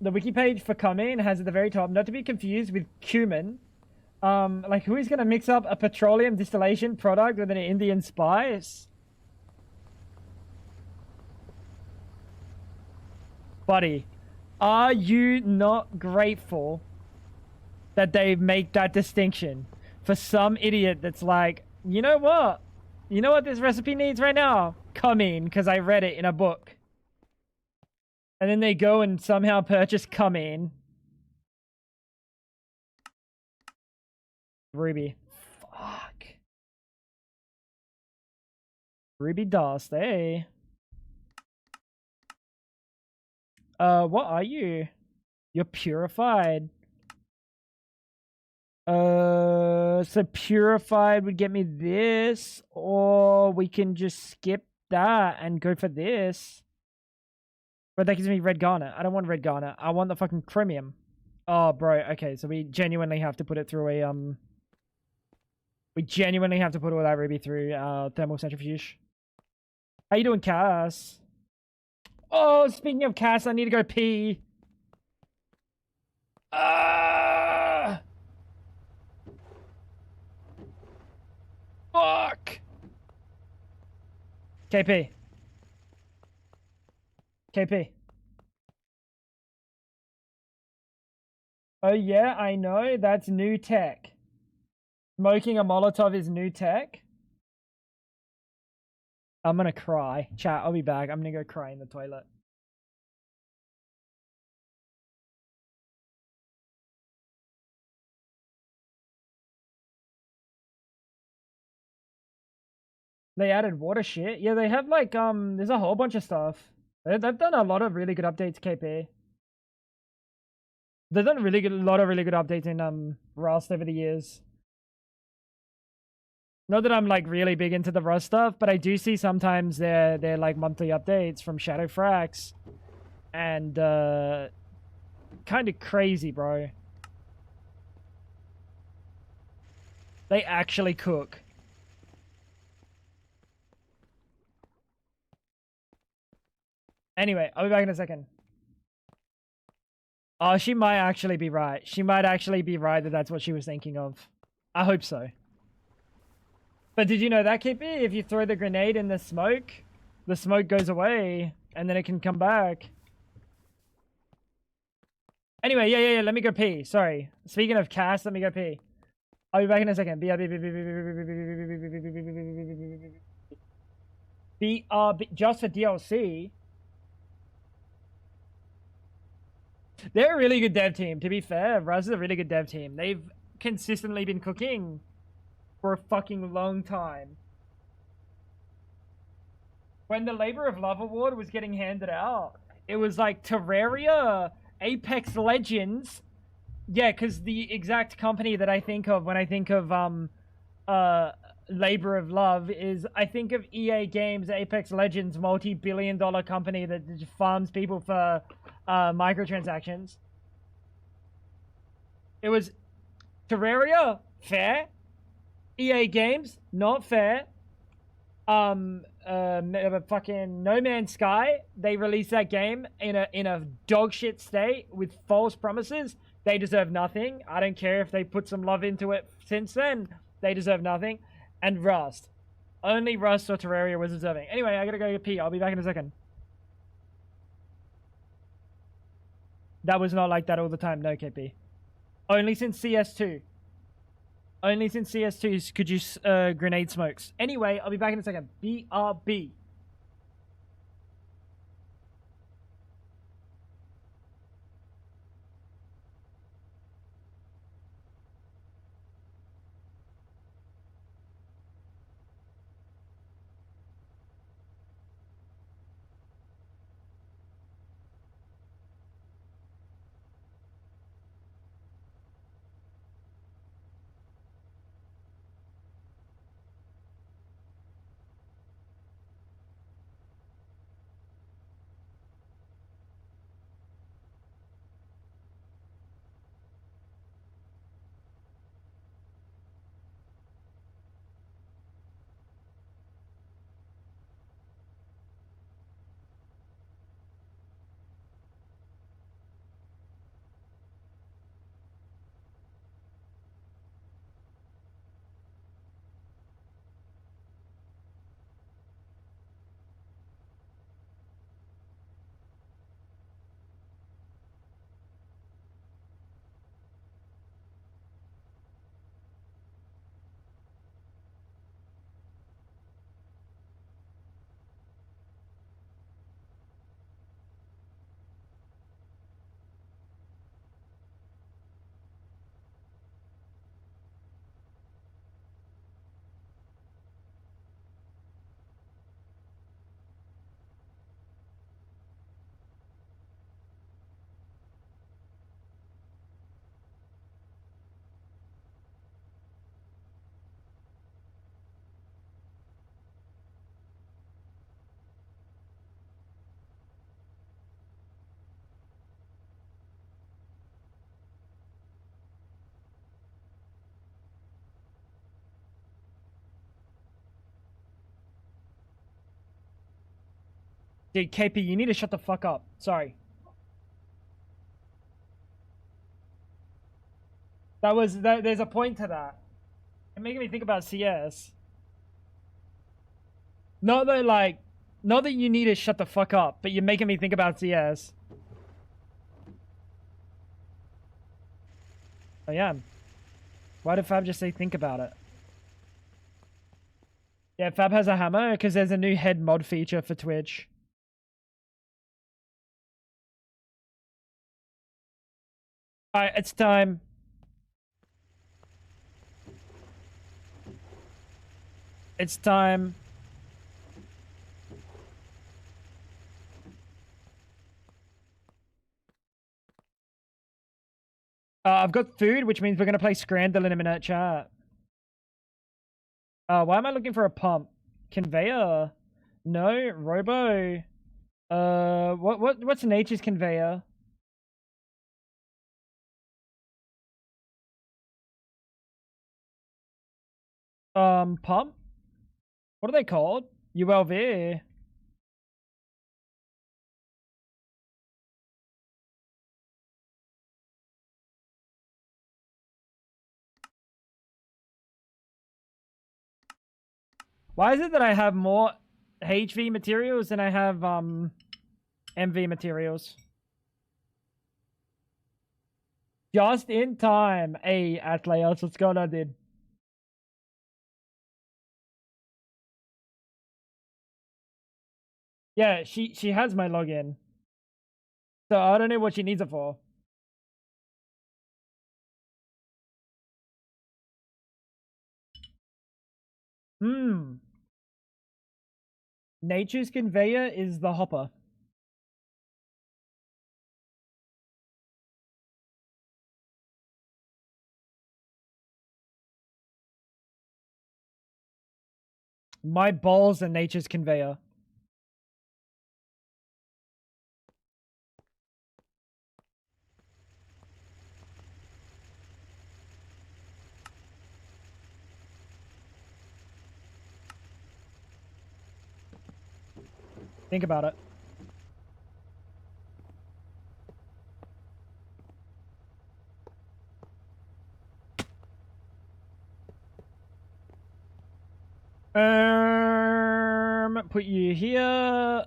The wiki page for cumin has at the very top, not to be confused with cumin. Like who is gonna mix up a petroleum distillation product with an Indian spice? Buddy, are you not grateful that they make that distinction for some idiot that's like, you know what? You know what this recipe needs right now? Cumin, because I read it in a book. And then they go and somehow purchase cumin. Ruby. Fuck. Ruby dust, eh? What are you? You're purified. So purified would get me this, or we can just skip that and go for this. But that gives me red garnet. I don't want red garnet. I want the fucking chromium. Oh, bro. Okay, so we genuinely have to put it through a, we genuinely have to put all that ruby through, thermal centrifuge. How you doing, Cass? Oh, speaking of Cass, I need to go pee. Fuck. KP. KP. Oh yeah, I know. That's new tech. Smoking a Molotov is new tech. I'm gonna cry. Chat, I'll be back. I'm gonna go cry in the toilet. They added water shit. Yeah, they have like, there's a whole bunch of stuff. They've done a lot of really good updates, KP. They've done a lot of really good updates in, Rust over the years. Not that I'm like really big into the Rust stuff, but I do see sometimes they're like monthly updates from Shadow Frax. And, kind of crazy, bro. They actually cook. Anyway, I'll be back in a second. Oh, she might actually be right. She might actually be right that that's what she was thinking of. I hope so. But did you know that, KP? If you throw the grenade in the smoke goes away, and then it can come back. Anyway, yeah, let me go pee. Sorry. Speaking of Cass, let me go pee. I'll be back in a second. BRB, just for DLC. They're a really good dev team, to be fair. Ruz is a really good dev team. They've consistently been cooking for a fucking long time. When the Labor of Love Award was getting handed out, it was like Terraria, Apex Legends. Yeah, because the exact company that I think of when I think of Labor of Love is I think of EA Games, Apex Legends, multi-billion-dollar company that just farms people for microtransactions. It was Terraria, fair. EA Games, not fair. Fucking No Man's Sky, they released that game in a dog shit state with false promises. They deserve nothing. I don't care if they put some love into it since then. They deserve nothing. And Rust. Only Rust or Terraria was deserving. Anyway, I gotta go pee. I'll be back in a second. That was not like that all the time. No, KP. Only since CS2. Only since CS2 could you grenade smokes. Anyway, I'll be back in a second. BRB. Dude, KP, you need to shut the fuck up. Sorry. There's a point to that. It's making me think about CS. Not that you need to shut the fuck up, but you're making me think about CS. I am. Why did Fab just say think about it? Yeah, Fab has a hammer because there's a new head mod feature for Twitch. Alright, it's time. It's time. I've got food, which means we're going to play Scramble in a minute, chat. Why am I looking for a pump? Conveyor? No, Robo. What's nature's conveyor? Pump? What are they called? ULV. Why is it that I have more HV materials than I have MV materials? Just in time. Hey, Atleos, what's going on, dude? Yeah, she has my login. So I don't know what she needs it for. Nature's conveyor is the hopper. My balls are nature's conveyor. Think about it. Put you here.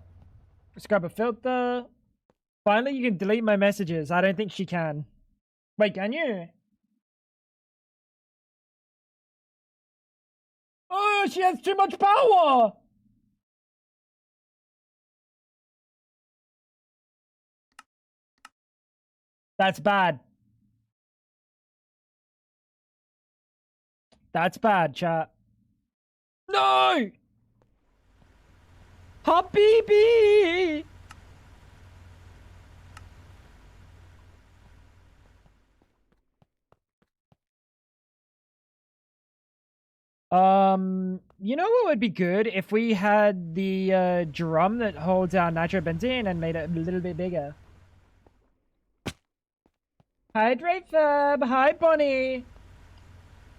Scrub a filter. Finally, you can delete my messages. I don't think she can. Wait, can you? Oh, she has too much power! That's bad. That's bad, chat. No! Habibi! You know what would be good if we had the drum that holds our nitrobenzene and made it a little bit bigger. Hydrate Fab. Hi, Bonnie.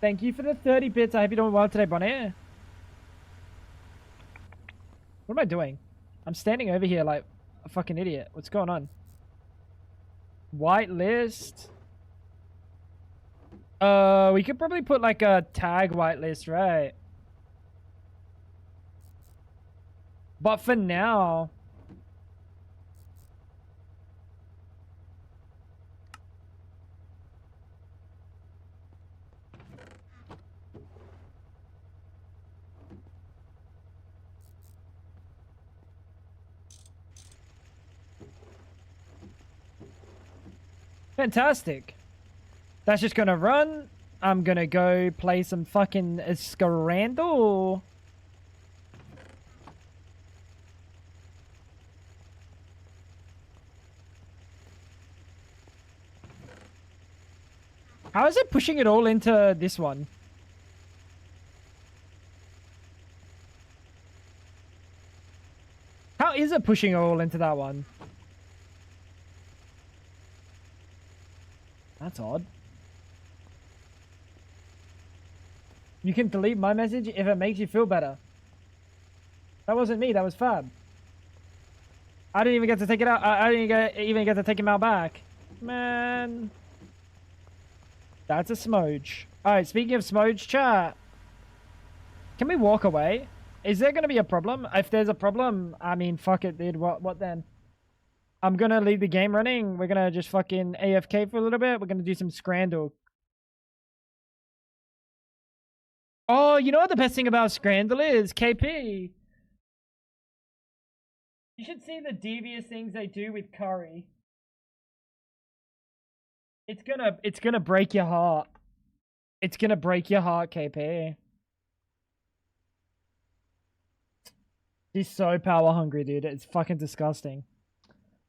Thank you for the 30 bits. I hope you're doing well today, Bonnie. What am I doing? I'm standing over here like a fucking idiot. What's going on? Whitelist. We could probably put like a tag whitelist, right? But for now... Fantastic. That's just gonna run. I'm gonna go play some fucking Scrandle. How is it pushing it all into this one? How is it pushing it all into that one? That's odd. You can delete my message if it makes you feel better. That wasn't me, that was Fab. I didn't even get to take it out. I didn't even get to take him out back. Man. That's a smudge. Alright, speaking of smudge, chat. Can we walk away? Is there going to be a problem? If there's a problem, I mean, fuck it, dude. What then? I'm going to leave the game running. We're going to just fucking AFK for a little bit. We're going to do some Scrandle. Oh, you know what the best thing about Scrandle is? KP. You should see the devious things they do with curry. It's gonna break your heart. It's gonna break your heart, KP. He's so power hungry, dude. It's fucking disgusting.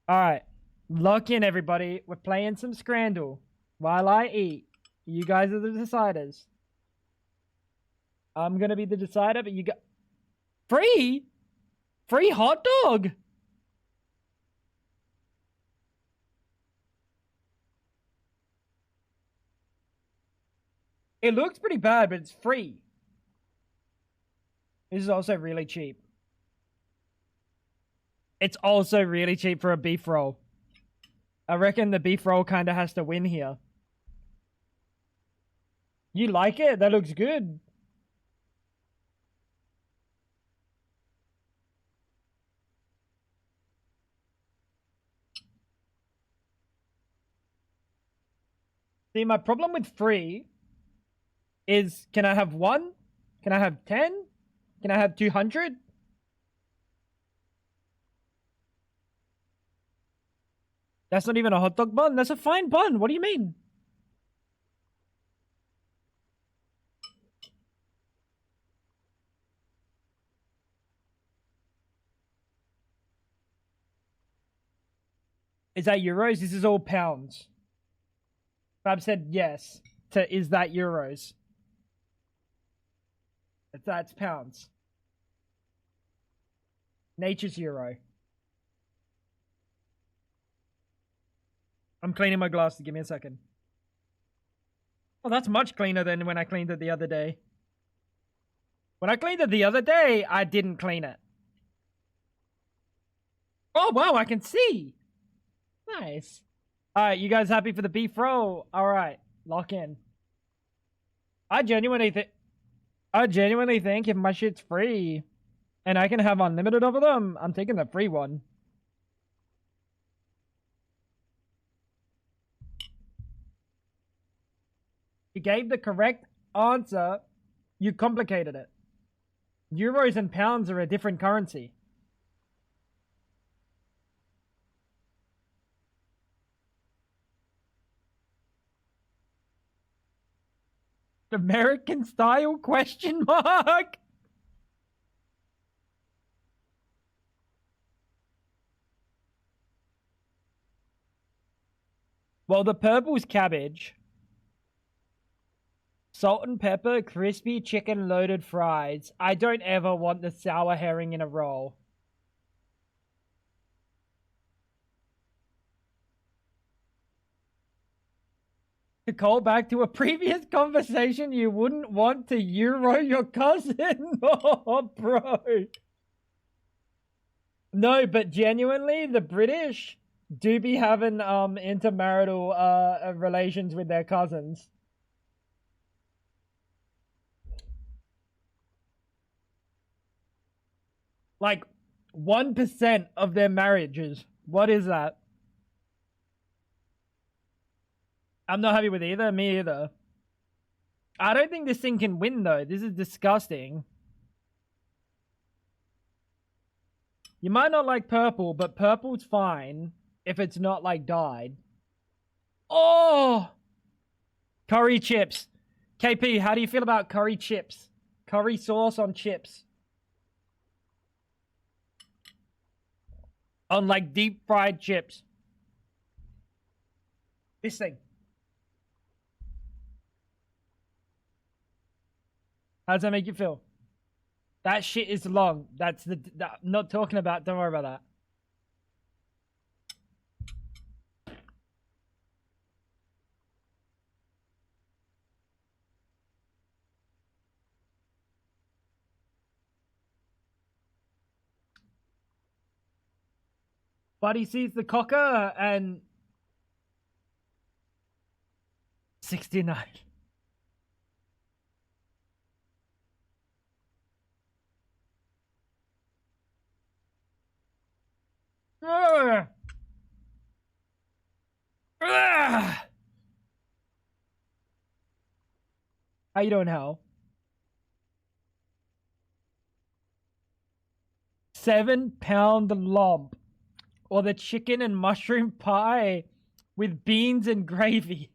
Alright. Lock in, everybody. We're playing some Scrandle. While I eat. You guys are the deciders. I'm gonna be the decider, but you got... Free? Free hot dog? It looks pretty bad, but it's free. This is also really cheap. It's also really cheap for a beef roll. I reckon the beef roll kind of has to win here. You like it? That looks good. See, my problem with free is, can I have 1? Can I have 10? Can I have 200? That's not even a hot dog bun. That's a fine bun. What do you mean? Is that euros? This is all pounds. Fab said yes to is that euros. That's pounds. Nature's euro. I'm cleaning my glasses. Give me a second. Oh, that's much cleaner than when I cleaned it the other day. When I cleaned it the other day, I didn't clean it. Oh, wow, I can see. Nice. All right, you guys happy for the beef roll? All right, lock in. I genuinely think if my shit's free and I can have unlimited of them, I'm taking the free one. You gave the correct answer. You complicated it. Euros and pounds are a different currency. American style question mark? Well, the purple's cabbage. Salt and pepper, crispy chicken loaded fries. I don't ever want the sour herring in a roll. To call back to a previous conversation, you wouldn't want to euro your cousin. Oh, bro. No, but genuinely, the British do be having intermarital relations with their cousins. Like 1% of their marriages. What is that? I'm not happy with either. Me either. I don't think this thing can win, though. This is disgusting. You might not like purple, but purple's fine if it's not, like, dyed. Oh! Curry chips. KP, how do you feel about curry chips? Curry sauce on chips. On, like, deep fried chips. This thing. How does that make you feel? That shit is long. That's the... I'm not talking about... Don't worry about that. But he sees the cocker and 69. Ugh. Ugh. How you doing, Hal? 7-pound lump. Or the chicken and mushroom pie with beans and gravy.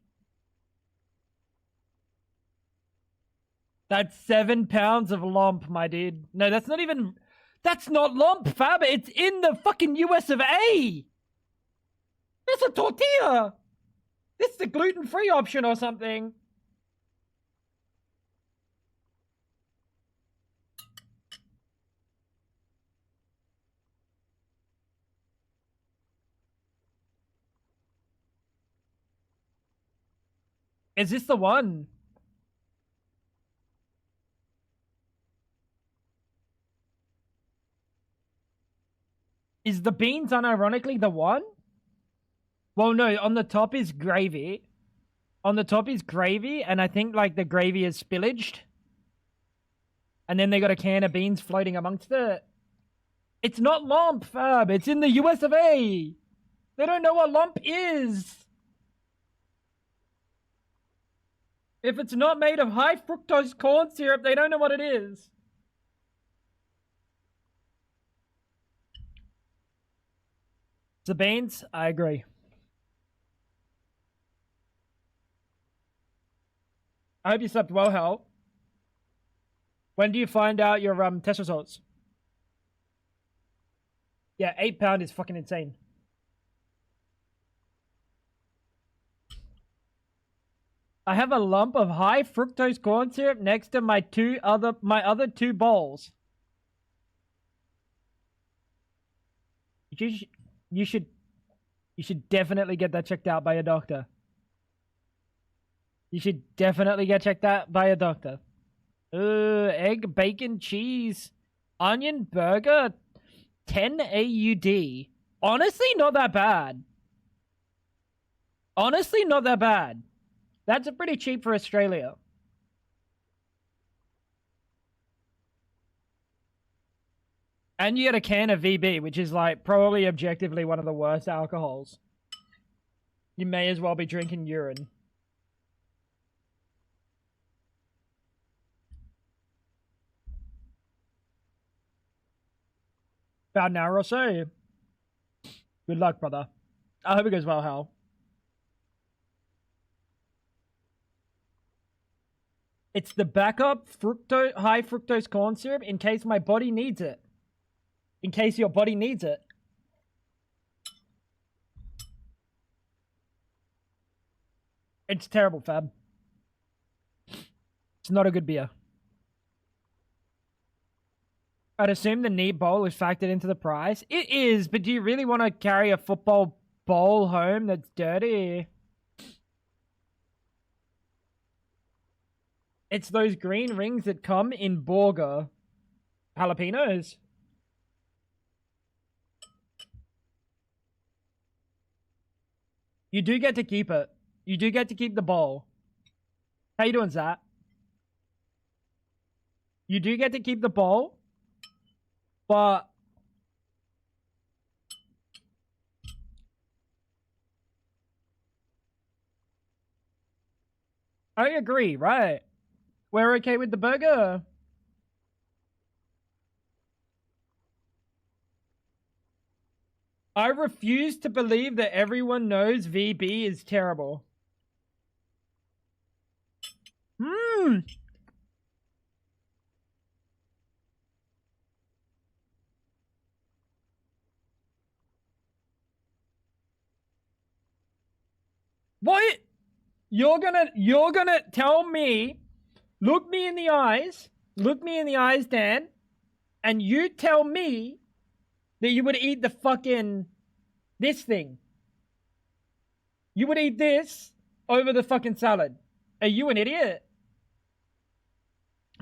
That's 7 pounds of lump, my dude. No, that's not even... That's not lump, fam. It's in the fucking US of A. That's a tortilla. This is the gluten-free option or something. Is this the one? Is the beans unironically the one? Well, no, on the top is gravy. On the top is gravy, and I think, like, the gravy is spillaged. And then they got a can of beans floating amongst it. It's not lump, fam. It's in the US of A. They don't know what lump is. If it's not made of high fructose corn syrup, they don't know what it is. The beans, I agree. I hope you slept well, Hal. When do you find out your test results? Yeah, 8 pound is fucking insane. I have a lump of high fructose corn syrup next to my other two bowls. You should definitely get that checked out by a doctor. You should definitely get checked out by a doctor. Egg, bacon, cheese, onion, burger, 10 AUD. Honestly, not that bad. Honestly, not that bad. That's pretty cheap for Australia. And you get a can of VB, which is, like, probably objectively one of the worst alcohols. You may as well be drinking urine. About an hour or so. Good luck, brother. I hope it goes well, Hal. It's the backup high fructose corn syrup in case my body needs it. In case your body needs it. It's terrible, fam. It's not a good beer. I'd assume the neat bowl is factored into the price. It is, but do you really want to carry a football bowl home that's dirty? It's those green rings that come in burger. Jalapenos. You do get to keep it. You do get to keep the bowl. How you doing, Zach? You do get to keep the bowl, but I agree, right? We're okay with the burger. I refuse to believe that everyone knows VB is terrible. What? You're gonna tell me, look me in the eyes, Dan, and you tell me that you would eat the fucking, this thing. You would eat this over the fucking salad. Are you an idiot?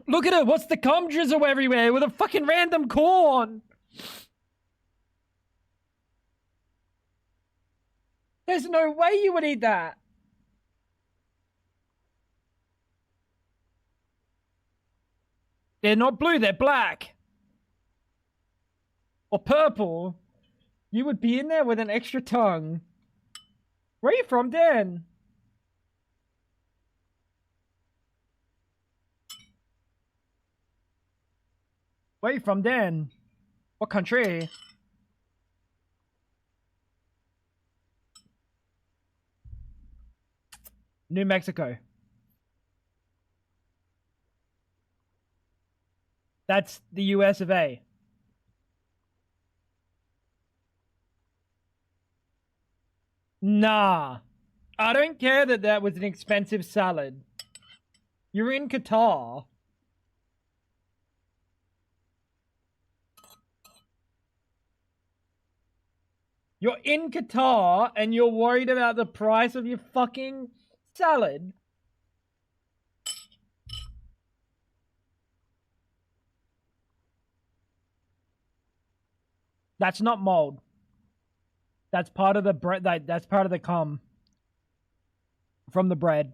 Look at it, what's the cum drizzle everywhere with a fucking random corn? There's no way you would eat that. They're not blue, they're black. Or purple. You would be in there with an extra tongue. Where are you from, Dan? Where are you from, Dan? What country? New Mexico. That's the US of A. Nah. I don't care that that was an expensive salad. You're in Qatar. You're in Qatar and you're worried about the price of your fucking salad. That's not mold. That's part of the bread. That's part of the cum from the bread.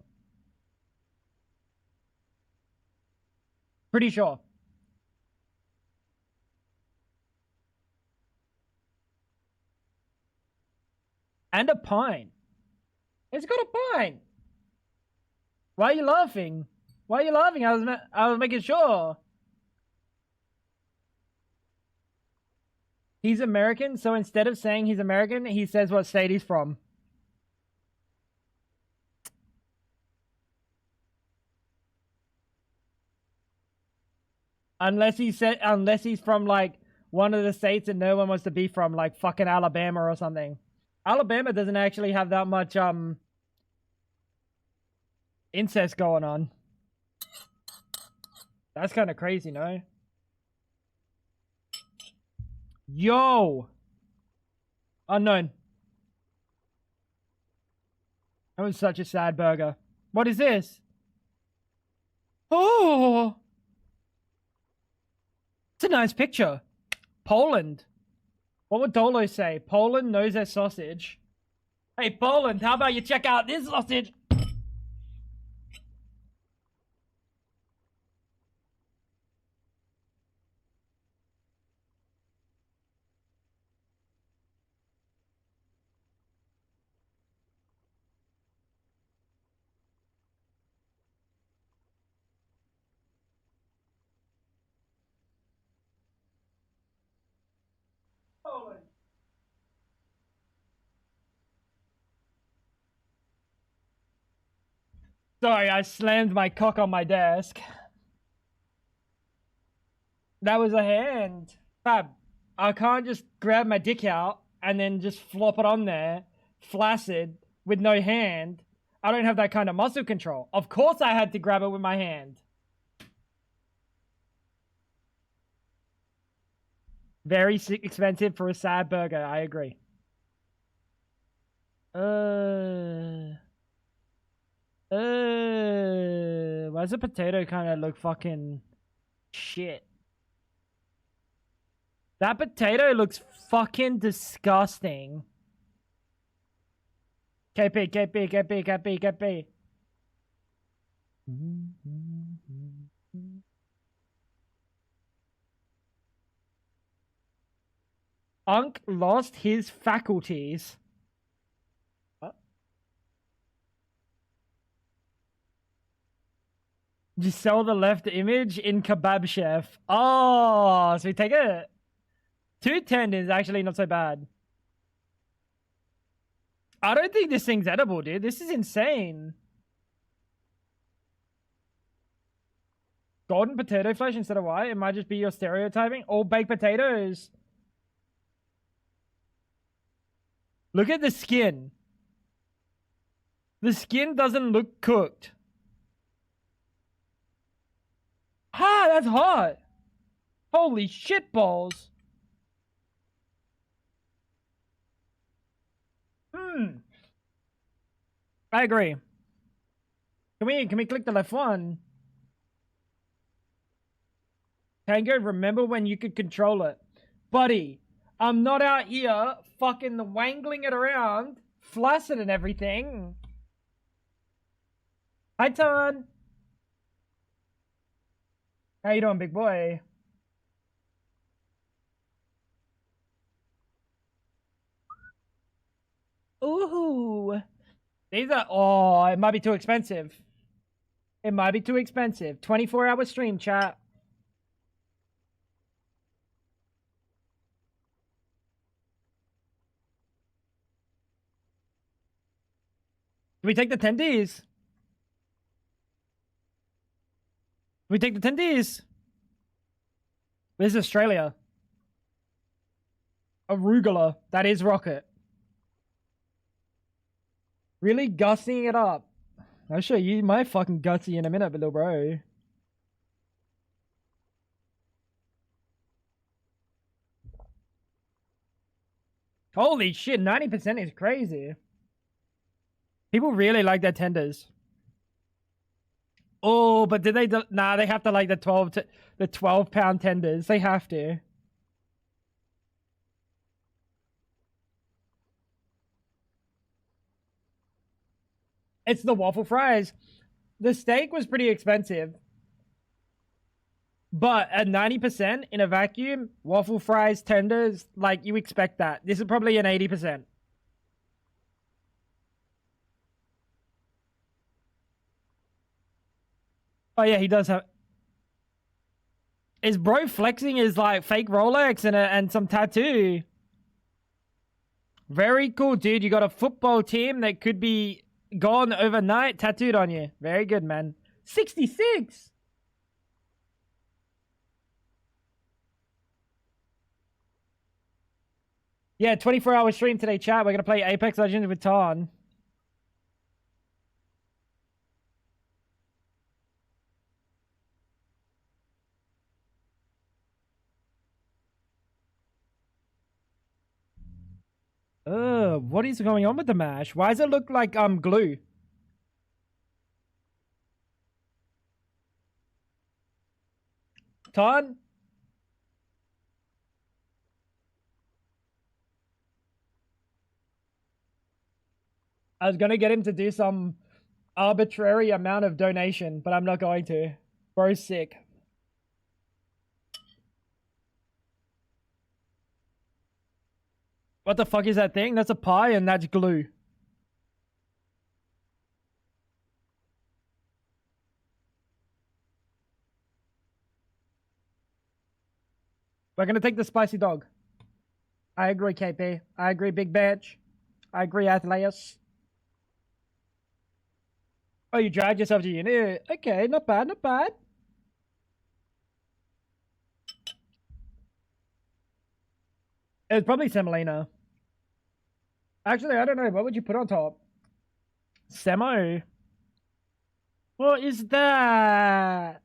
Pretty sure. And a pint. It's got a pint. Why are you laughing? Why are you laughing? I was making sure. He's American, so instead of saying he's American, he says what state he's from. Unless he's from like one of the states that no one wants to be from, like fucking Alabama or something. Alabama doesn't actually have that much incest going on. That's kind of crazy, no? Yo! Unknown. That was such a sad burger. What is this? Oh! It's a nice picture. Poland. What would Dolo say? Poland knows their sausage. Hey, Poland, how about you check out this sausage? Poland. Sorry, I slammed my cock on my desk. That was a hand. Fab, I can't just grab my dick out and then just flop it on there, flaccid, with no hand. I don't have that kind of muscle control. Of course I had to grab it with my hand. Very expensive for a sad burger, I agree. Why does the potato kind of look fucking shit? That potato looks fucking disgusting. KP, KP, KP, KP, KP. Unk lost his faculties. What? Just sell the left image in Kebab Chef. Oh, so we take it. 210 is actually not so bad. I don't think this thing's edible, dude. This is insane. Golden potato flesh instead of white. It might just be your stereotyping. All baked potatoes. Look at the skin. The skin doesn't look cooked. Ha! That's hot. Holy shit balls. I agree. Can we click the left one? Tango, remember when you could control it? Buddy, I'm not out here fucking wangling it around, flaccid and everything. Hi, Ton. How you doing, big boy? Ooh. These are... Oh, it might be too expensive. It might be too expensive. 24-hour stream, chat. Do we take the tendies? We take the tendies. This is Australia. Arugula. That is rocket. Really gussing it up. I'll show you my fucking gutsy in a minute, little bro. Holy shit, 90% is crazy. People really like their tenders. Oh, but did they? Nah, they have to like the 12-pound tenders. They have to. It's the waffle fries. The steak was pretty expensive. But at 90% in a vacuum, waffle fries, tenders, like you expect that. This is probably an 80%. Oh yeah, he does have... Is bro flexing his like fake Rolex and some tattoo? Very cool, dude. You got a football team that could be gone overnight tattooed on you. Very good, man. 66! Yeah, 24-hour stream today, chat. We're going to play Apex Legends with Tarn. What is going on with the mash? Why does it look like glue? Tarn? I was going to get him to do some arbitrary amount of donation, but I'm not going to. Bro's sick. What the fuck is that thing? That's a pie and that's glue. We're going to take the spicy dog. I agree, KP. I agree, Big Bench. I agree, Athleus. Oh, you dragged yourself to uni? Okay, not bad, not bad. It was probably semolina. Actually, I don't know. What would you put on top? Semo? What is that?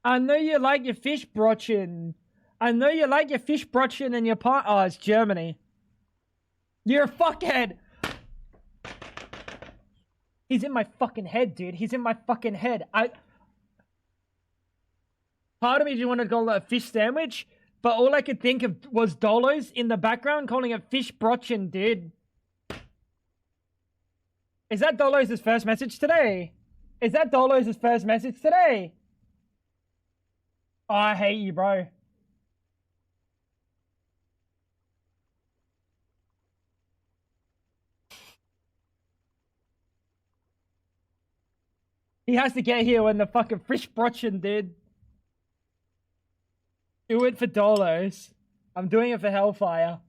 I know you like your fish brötchen. I know you like your fish brötchen and your pot. Oh, it's Germany. You're a fuckhead. He's in my fucking head, dude. He's in my fucking head. Part of me just wanted to call it a fish sandwich, but all I could think of was Dolos in the background calling it fish brötchen, dude. Is that Dolos' first message today? Is that Dolos' first message today? Oh, I hate you, bro. He has to get here when the fucking fish brötchen, dude. Do it for Dolos. I'm doing it for Hellfire.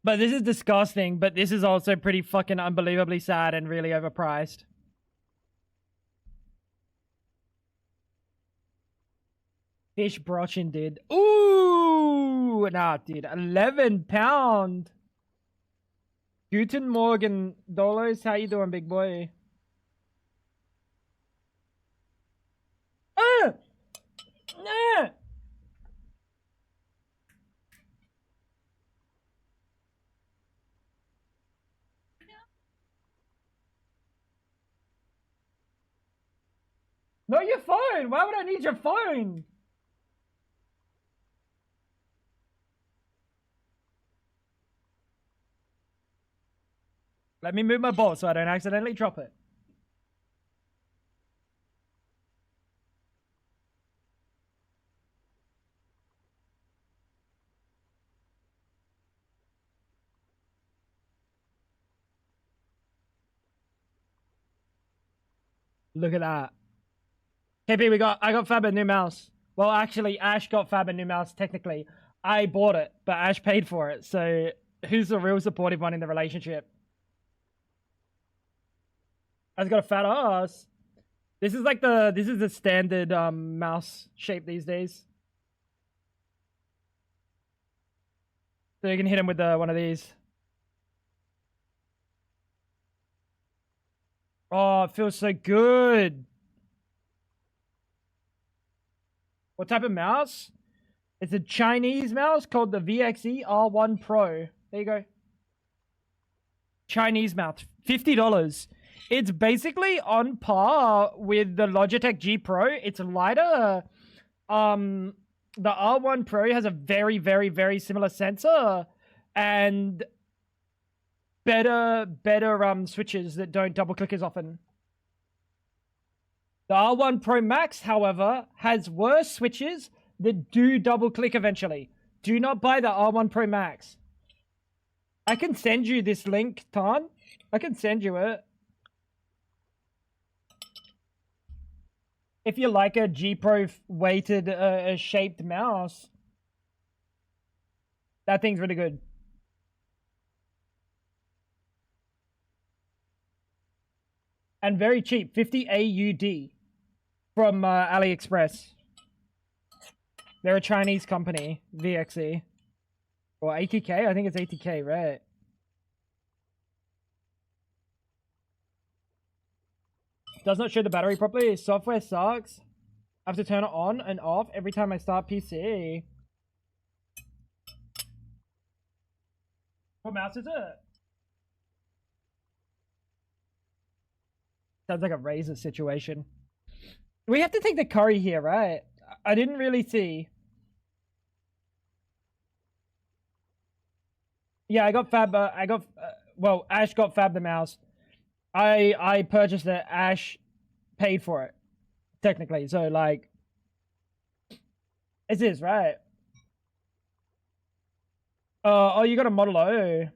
But this is disgusting, but this is also pretty fucking unbelievably sad and really overpriced. Fish brötchen, dude. Ooh! Nah, dude. £11. Guten Morgen, Dolos. How you doing, big boy? Nah! No, your phone! Why would I need your phone? Let me move my ball so I don't accidentally drop it. Look at that. KP, I got Fab a new mouse. Well, actually, Ash got Fab a new mouse, technically. I bought it, but Ash paid for it. So, who's the real supportive one in the relationship? I've got a fat ass. This is the standard mouse shape these days. So you can hit him with one of these. Oh, it feels so good. What type of mouse? It's a Chinese mouse called the VXE R1 Pro. There you go. Chinese mouse. $50. It's basically on par with the Logitech G Pro. It's lighter. The R1 Pro has a very, very, very similar sensor and better switches that don't double click as often. The R1 Pro Max, however, has worse switches that do double click eventually. Do not buy the R1 Pro Max. I can send you this link, Tan. I can send you it. If you like a G Pro weighted shaped mouse, that thing's really good. And very cheap, 50 AUD from AliExpress. They're a Chinese company, VXE. Or ATK? I think it's ATK, right? Does not show the battery properly. Software sucks. I have to turn it on and off every time I start PC. What mouse is it? Sounds like a Razer situation. We have to take the curry here, right? I didn't really see. Yeah, I got Fab. Well, Ash got Fab the mouse. I purchased it. Ash paid for it, technically. So like, it is right. Oh, you got a Model O.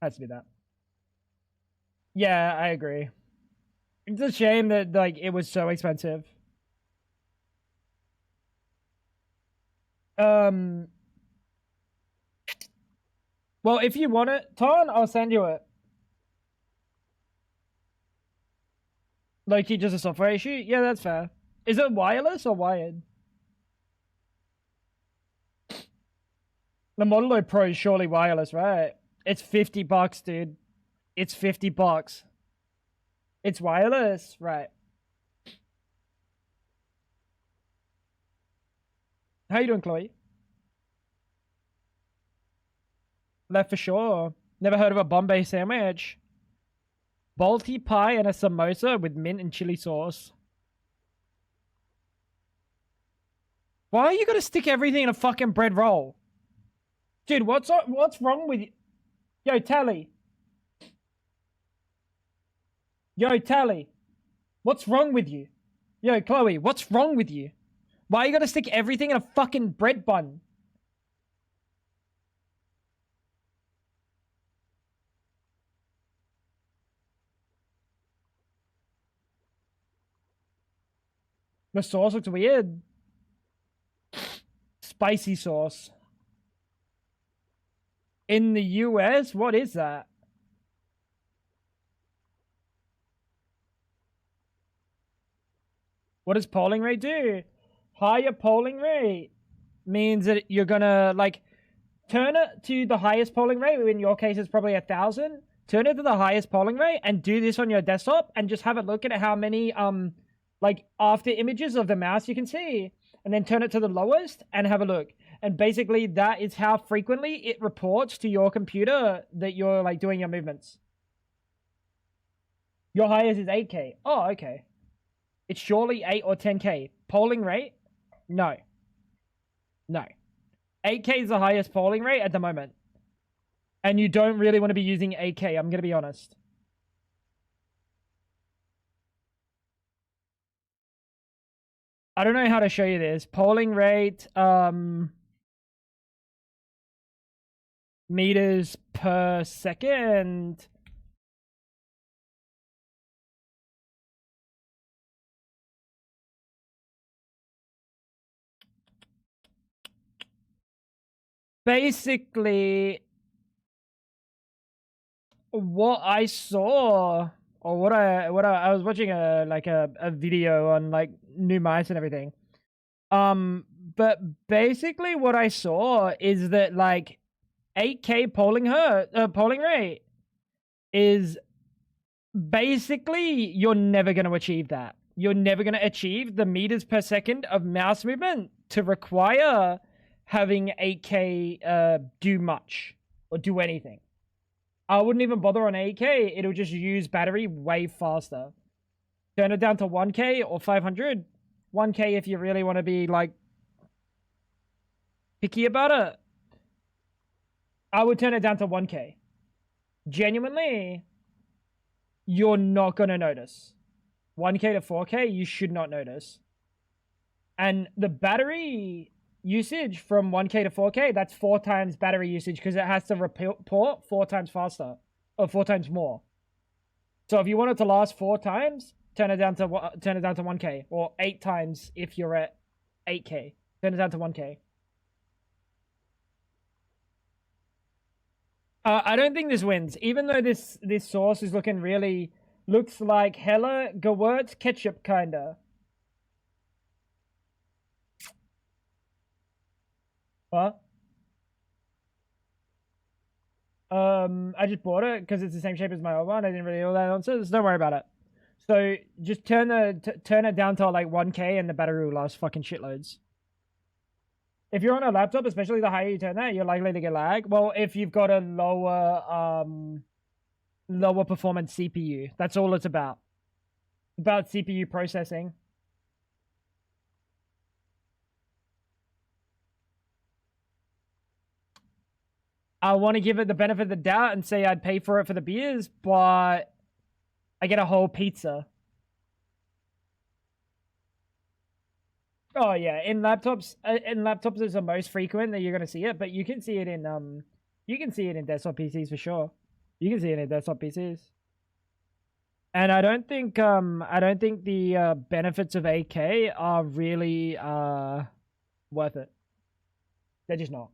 Has to be that. Yeah, I agree. It's a shame that like it was so expensive. Well, if you want it, Ton, I'll send you it. Like, just a software issue? Yeah, that's fair. Is it wireless or wired? The Model O Pro is surely wireless, right? It's $50, dude. It's $50. It's wireless, right? How you doing, Chloe? Left for sure. Never heard of a Bombay sandwich. Balti pie and a samosa with mint and chili sauce. Why are you gonna stick everything in a fucking bread roll? Dude, what's wrong with you? Yo, Tally. Yo, Tally. What's wrong with you? Yo, Chloe, what's wrong with you? Why are you gonna stick everything in a fucking bread bun? The sauce looks weird. Spicy sauce. In the US? What is that? What does polling rate do? Higher polling rate means that you're gonna like turn it to the highest polling rate. In your case, it's probably 1,000. Turn it to the highest polling rate and do this on your desktop and just have a look at how many like after images of the mouse you can see, and then turn it to the lowest and have a look. And basically that is how frequently it reports to your computer that you're like doing your movements. Your highest is 8K. Oh, okay. It's surely 8 or 10K. Polling rate? No. No. 8K is the highest polling rate at the moment. And you don't really want to be using 8K, I'm going to be honest. I don't know how to show you this. Polling rate, meters per second. Basically, what I saw, or what I was watching a video on like new mice and everything. But basically what I saw is that like 8K polling rate is basically you're never going to achieve that. You're never going to achieve the meters per second of mouse movement to require having 8K do much or do anything. I wouldn't even bother on 8K. It'll just use battery way faster. Turn it down to 1K or 500. 1K if you really want to be like picky about it. I would turn it down to 1K. Genuinely, you're not going to notice. 1K to 4K, you should not notice. And the battery usage from 1K to 4K, that's 4 times battery usage because it has to report 4 times faster or 4 times more. So if you want it to last 4 times, turn it down to 1K, or 8 times if you're at 8K. Turn it down to 1K. I don't think this wins, even though this sauce is looks like hella Gewurz ketchup kinda. What? I just bought it because it's the same shape as my old one. I didn't really know that nonsense. Don't worry about it. So just turn it down to like 1K and the battery will last fucking shitloads. If you're on a laptop, especially the higher you turn that, you're likely to get lag. Well, if you've got a lower performance CPU, that's all it's about. About CPU processing. I want to give it the benefit of the doubt and say I'd pay for it for the beers, but I get a whole pizza. Oh yeah, in laptops is the most frequent that you're gonna see it, but you can see it in desktop PCs for sure. You can see it in desktop PCs. And I don't think the benefits of 8K are really worth it. They're just not.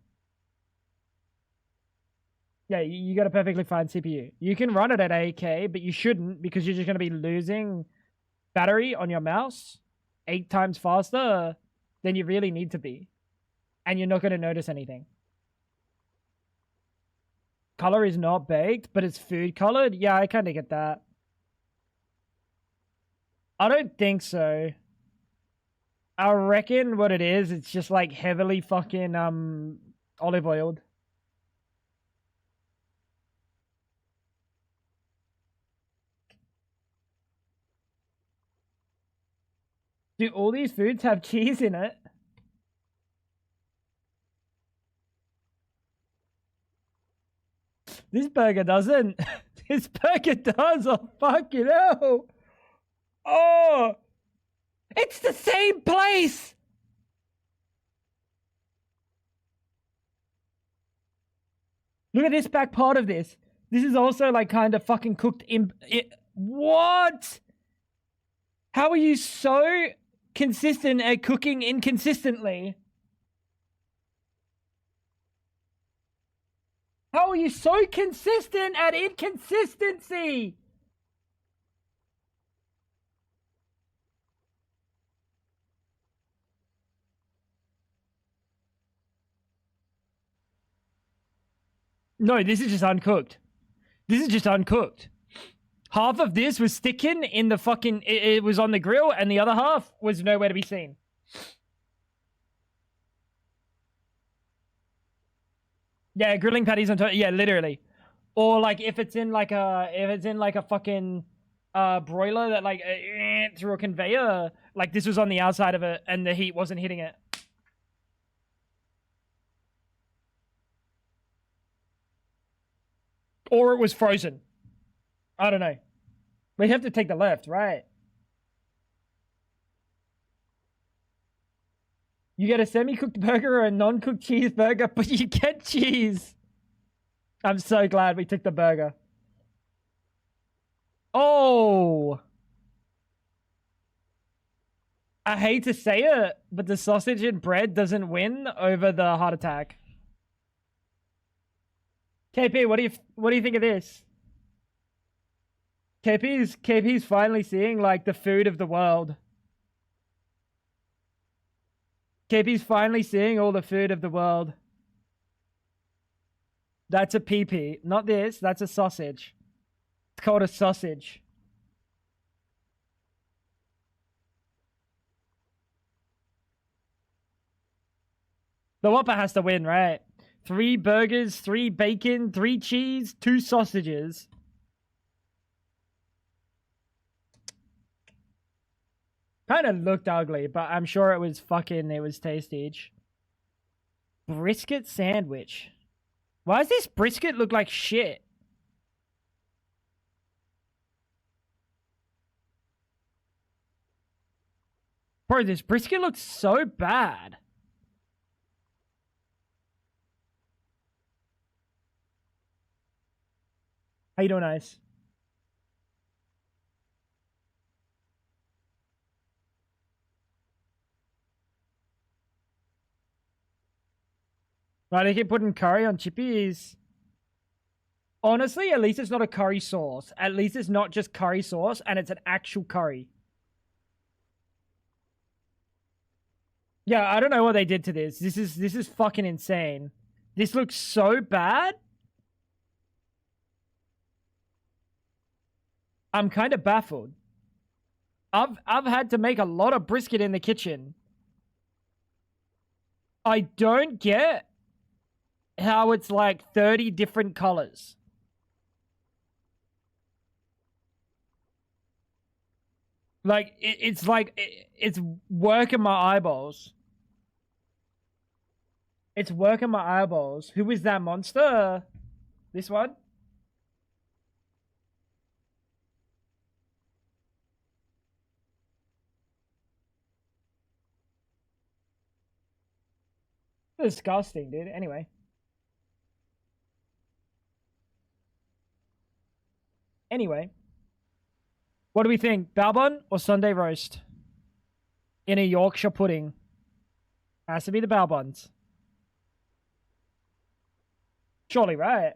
Yeah, you got a perfectly fine CPU. You can run it at 8K, but you shouldn't because you're just going to be losing battery on your mouse 8 times faster than you really need to be. And you're not going to notice anything. Color is not baked, but it's food colored. Yeah, I kind of get that. I don't think so. I reckon what it is, it's just like heavily fucking olive oiled. Do all these foods have cheese in it? This burger doesn't. This burger does. Oh, fucking hell. Oh, it's the same place. Look at this back part of this. This is also like kind of fucking cooked in. What? How are you so consistent at cooking inconsistently? How are you so consistent at inconsistency? No, this is just uncooked. This is just uncooked. Half of this was sticking in the fucking... It was on the grill, and the other half was nowhere to be seen. Yeah, grilling patties on top. Yeah, literally. Or like if it's in like a fucking broiler that like through a conveyor, like this was on the outside of it and the heat wasn't hitting it. Or it was frozen. I don't know. We have to take the left, right? You get a semi-cooked burger or a non-cooked cheeseburger, but you get cheese. I'm so glad we took the burger. Oh! I hate to say it, but the sausage and bread doesn't win over the heart attack. KP, what do you think of this? KP's finally seeing like the food of the world. KP's finally seeing all the food of the world. That's a PP. Not this, that's a sausage. It's called a sausage. The Whopper has to win, right? 3 burgers, 3 bacon, 3 cheese, 2 sausages. Kind of looked ugly, but I'm sure it was tasty. Brisket sandwich. Why does this brisket look like shit? Bro, this brisket looks so bad. How you doing, Ice? Right, they keep putting curry on chippies. Honestly, at least it's not a curry sauce. At least it's not just curry sauce, and it's an actual curry. Yeah, I don't know what they did to this. This is fucking insane. This looks so bad. I'm kind of baffled. I've had to make a lot of brisket in the kitchen. I don't get how it's like 30 different colors. Like, it's like, it's working my eyeballs. It's working my eyeballs. Who is that monster? This one? Disgusting, dude. Anyway. What do we think? Bao bun or Sunday roast? In a Yorkshire pudding. Has to be the bao buns. Surely, right?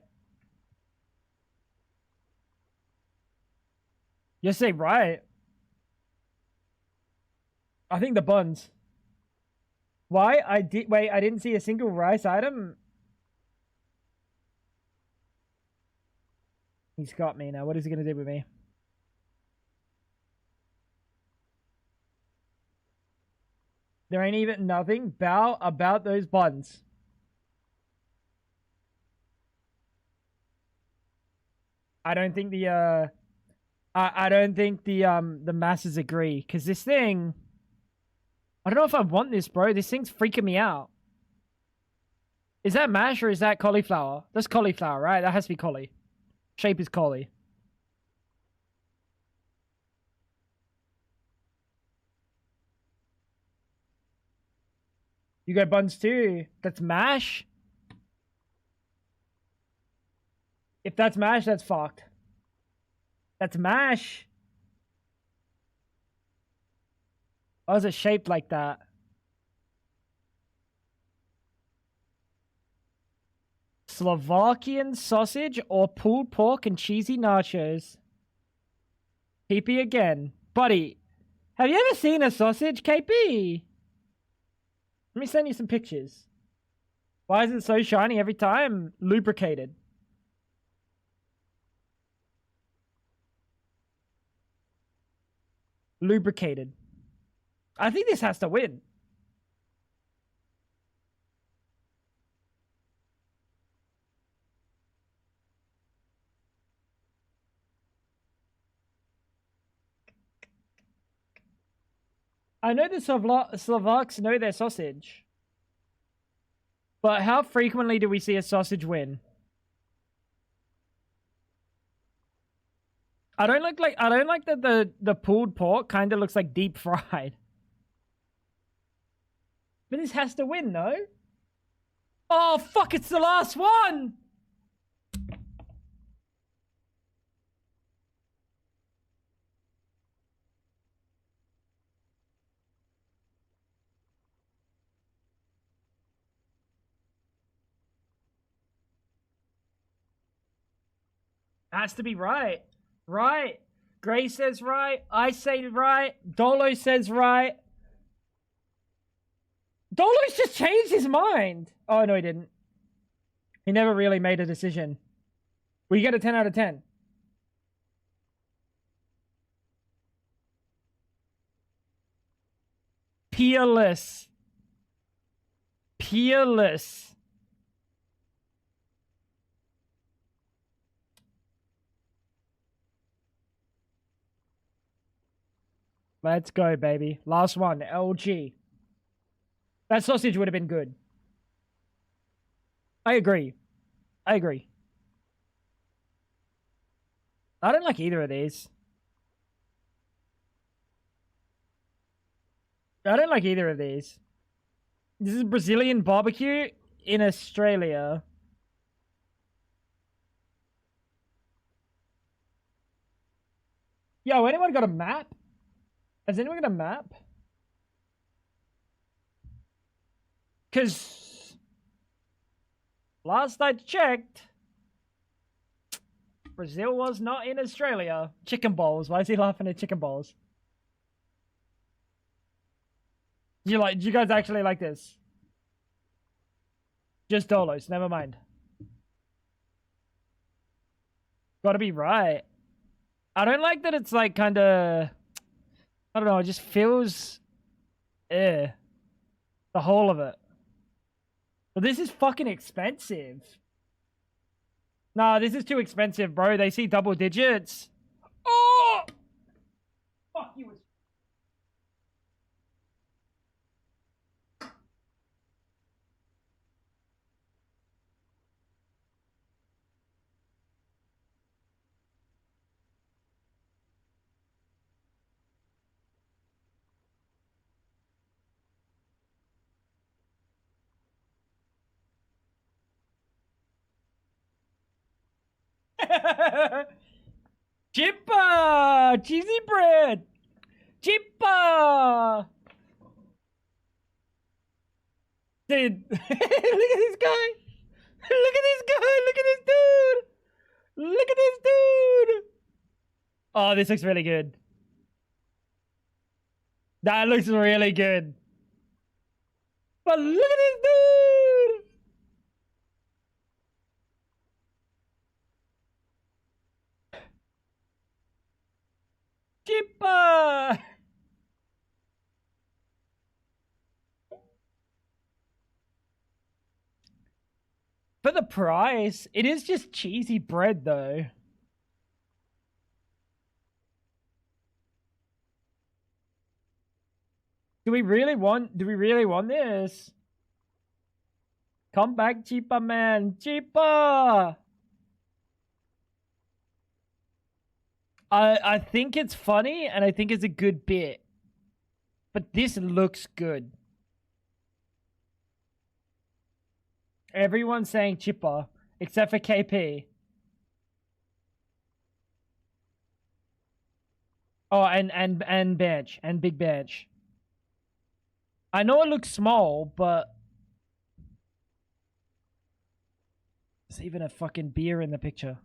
You say right. I think the buns. Why? I didn't see a single rice item. He's got me now. What is he gonna do with me? There ain't even nothing about those buns. I don't think the masses agree, because this thing, I don't know if I want this, bro. This thing's freaking me out. Is that mash or is that cauliflower? That's cauliflower, right? That has to be cauli. Shape is cauli. You got buns too. That's mash? If that's mash, that's fucked. That's mash. Why is it shaped like that? Slovakian sausage or pulled pork and cheesy nachos? PP again. Buddy, have you ever seen a sausage, KP? Let me send you some pictures. Why is it so shiny every time? Lubricated. Lubricated. I think this has to win. I know the Slovaks know their sausage. But how frequently do we see a sausage win? I don't like that the pulled pork kind of looks like deep fried. But this has to win, no? Oh fuck! It's the last one. Has to be right. Right. Gray says right. I say right. Dolo says right. Dolo's just changed his mind. Oh, no, he didn't. He never really made a decision. We get a 10 out of 10. Peerless. Peerless. Let's go, baby. Last one. LG. That sausage would have been good. I agree. I agree. I don't like either of these. I don't like either of these. This is Brazilian barbecue in Australia. Yo, anyone got a map? Has anyone got a map? Because last I checked, Brazil was not in Australia. Chicken balls. Why is he laughing at chicken balls? Do you guys actually like this? Just Dolos, never mind. Gotta be right. I don't like that it's like kinda, I don't know, it just feels the whole of it. But this is fucking expensive. Nah, this is too expensive, bro. They see double digits. Oh! Fuck you. Chippa! Cheesy bread! Chippa! Dude, look at this guy! Look at this guy! Look at this dude! Look at this dude! Oh, this looks really good. That looks really good. But look at this dude! Chippa! For the price, it is just cheesy bread though. Do we really want this? Come back, cheaper man, cheaper. I think it's funny and I think it's a good bit. But this looks good. Everyone's saying chipper except for KP. Oh, and bench and big bench. I know it looks small, but there's even a fucking beer in the picture.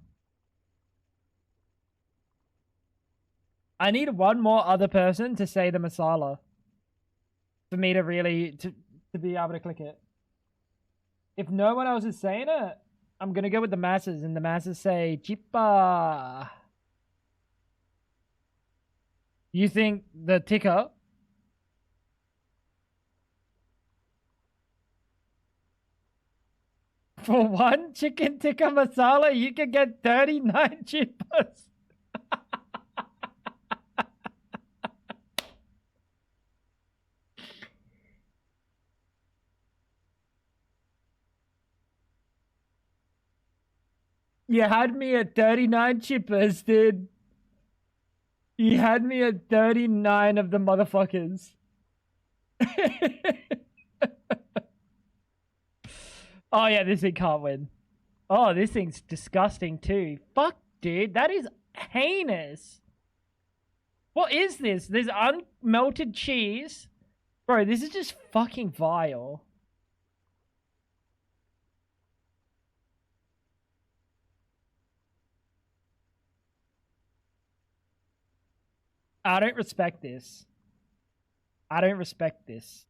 I need one more other person to say the masala for me to really to be able to click it. If no one else is saying it, I'm gonna go with the masses, and the masses say chipa. You think the ticker? For one chicken tikka masala, you can get 39 chipas. You had me at 39 chippers, dude. He had me at 39 of the motherfuckers. Oh yeah, this thing can't win. Oh, this thing's disgusting too. Fuck, dude, that is heinous. What is this? There's unmelted cheese. Bro, this is just fucking vile. I don't respect this. I don't respect this.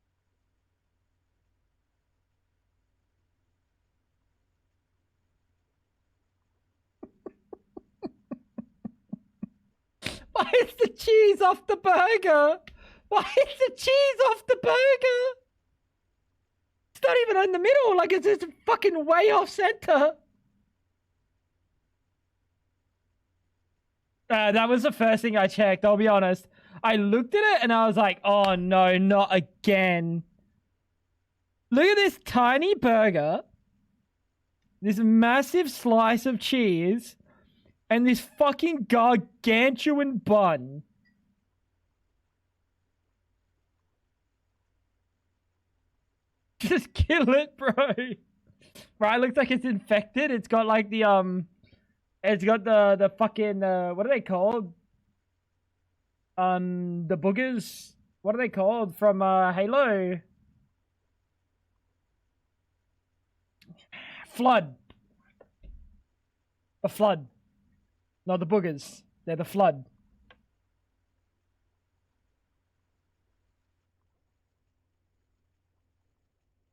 Why is the cheese off the burger? Why is the cheese off the burger? It's not even in the middle. Like, it's just fucking way off center. That was the first thing I checked, I'll be honest. I looked at it and I was like, oh no, not again. Look at this tiny burger. This massive slice of cheese. And this fucking gargantuan bun. Just kill it, bro. Right, looks like it's infected. It's got like the it's got the fucking what are they called? The boogers. What are they called from Halo? Flood. A flood. Not the boogers. They're the flood.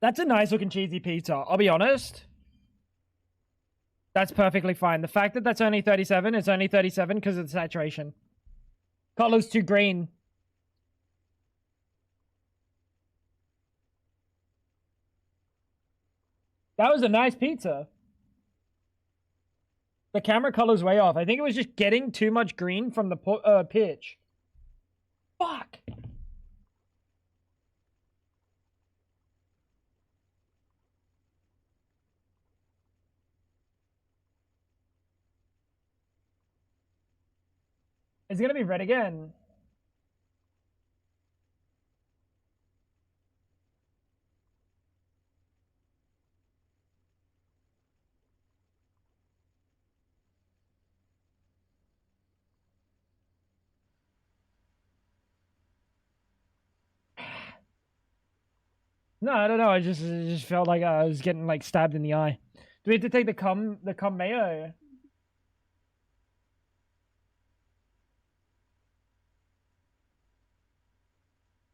That's a nice looking cheesy pizza. I'll be honest. That's perfectly fine. The fact that that's only 37 is only 37 because of the saturation. Color's too green. That was a nice pizza. The camera color's way off. I think it was just getting too much green from the pitch. Fuck. It's gonna be red again. No, I don't know. I just felt like I was getting like stabbed in the eye. Do we have to take the cum mayo?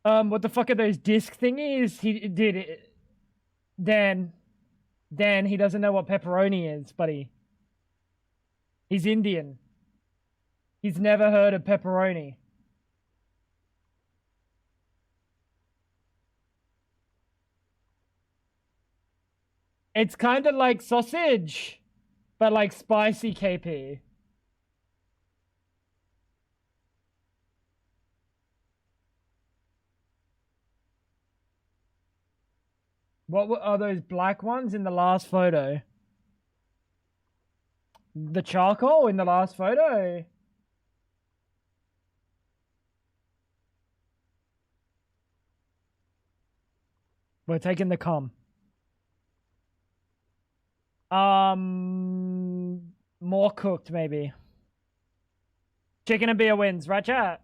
What the fuck are those disc thingies? Dan, he doesn't know what pepperoni is, buddy. He's Indian. He's never heard of pepperoni. It's kind of like sausage, but like spicy KP. What are those black ones in the last photo? The charcoal in the last photo? We're taking the cum. More cooked, maybe. Chicken and beer wins, right, chat?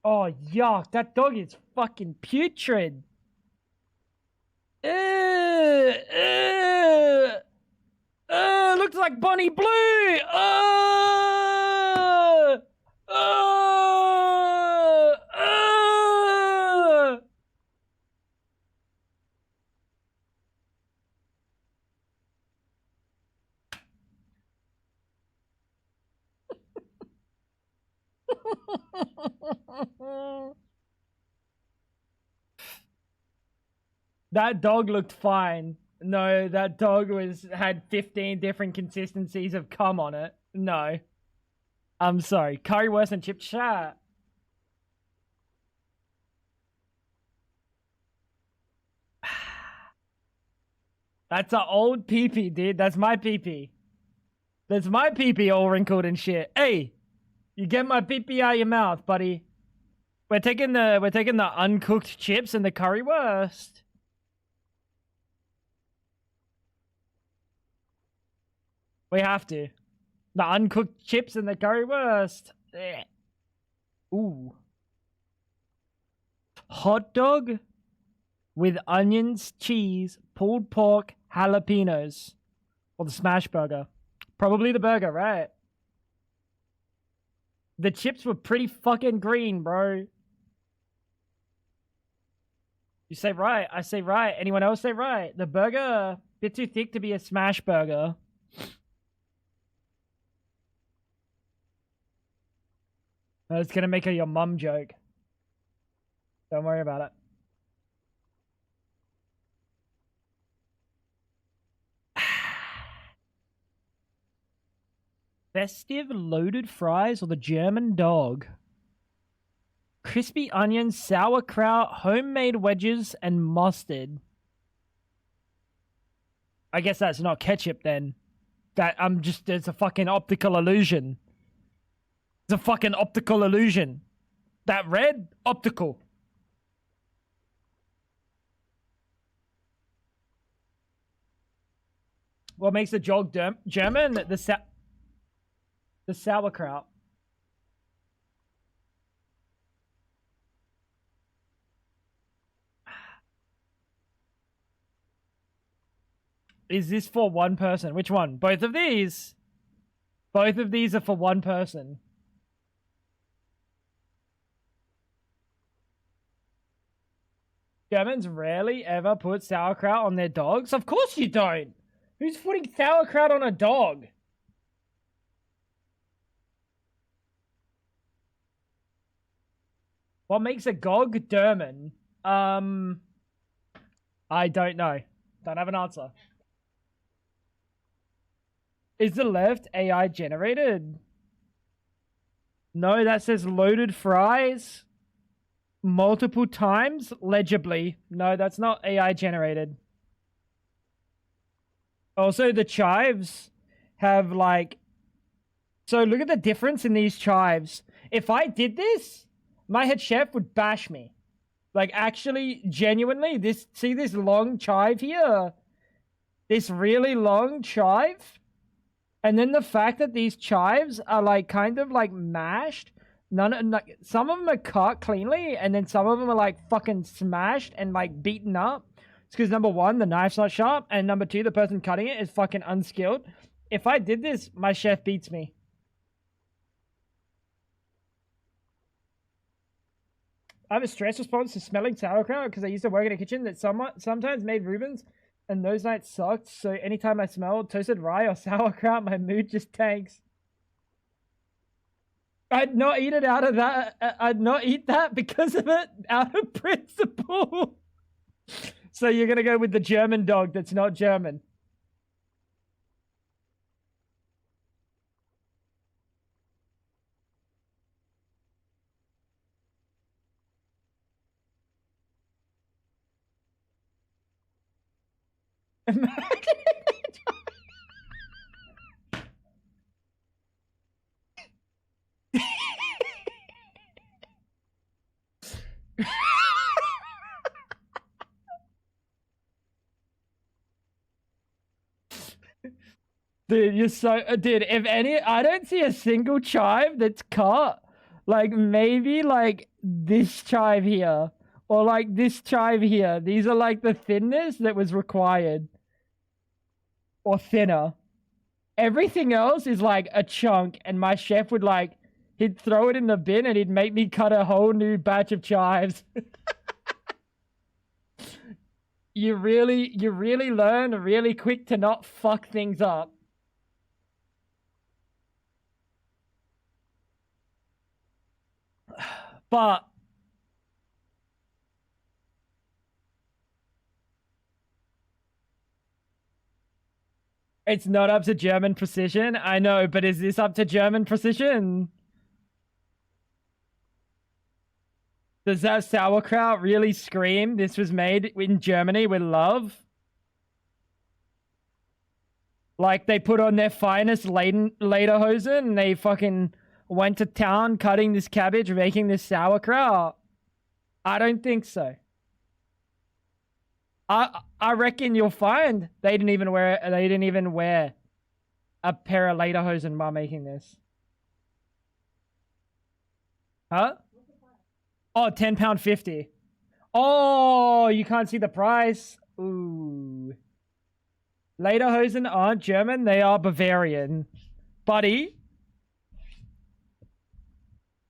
Oh, yuck. That dog is fucking putrid. Looks like Bonnie Blue. That dog looked fine. No, that dog had 15 different consistencies of cum on it. No. I'm sorry. Curry worse than chip chat. That's an old pee-pee, dude. That's my pee-pee. That's my pee-pee all wrinkled and shit. Hey, you get my pee-pee out of your mouth, buddy. We're taking the uncooked chips and the currywurst. We have to. The uncooked chips and the currywurst. Ugh. Ooh. Hot dog with onions, cheese, pulled pork, jalapenos. Or the smash burger. Probably the burger, right? The chips were pretty fucking green, bro. You say right. I say right. Anyone else say right? The burger, a bit too thick to be a smash burger. I was gonna make a your mum joke. Don't worry about it. Festive loaded fries or the German dog? Crispy onions, sauerkraut, homemade wedges, and mustard. I guess that's not ketchup then. It's a fucking optical illusion. It's a fucking optical illusion. That red, optical. What makes the dog German? The sauerkraut. Is this for one person? Which one? Both of these? Both of these are for one person. Germans rarely ever put sauerkraut on their dogs. Of course you don't. Who's putting sauerkraut on a dog? What makes a gog German? I don't know. Don't have an answer. Is the left AI generated? No, that says loaded fries multiple times legibly. No, that's not AI generated. Also, the chives have like... So look at the difference in these chives. If I did this, my head chef would bash me. Like, actually, genuinely, see this long chive here? This really long chive? And then the fact that these chives are like kind of like mashed. Some of them are cut cleanly, and then some of them are like fucking smashed and like beaten up. It's because number one, the knife's not sharp, and number two, the person cutting it is fucking unskilled. If I did this, my chef beats me. I have a stress response to smelling sauerkraut because I used to work in a kitchen that sometimes made Reubens, and those nights sucked. So anytime I smell toasted rye or sauerkraut, my mood just tanks. I'd not eat it out of that. I'd not eat that because of it, out of principle. So you're gonna go with the German dog that's not German. Dude, you're so... Dude, if any... I don't see a single chive that's cut. Like, maybe, like, this chive here. Or, like, this chive here. These are, like, the thinness that was required. Or thinner. Everything else is, like, a chunk. And my chef would, like... He'd throw it in the bin and he'd make me cut a whole new batch of chives. You really learn really quick to not fuck things up. But it's not up to German precision. I know, but is this up to German precision? Does that sauerkraut really scream this was made in Germany with love? Like, they put on their finest lederhosen and they fucking went to town cutting this cabbage, making this sauerkraut. I don't think so. I reckon you'll find they didn't even wear a pair of lederhosen while making this. Huh? Oh, £10.50. Oh, you can't see the price. Ooh. Lederhosen aren't German, they are Bavarian. Buddy,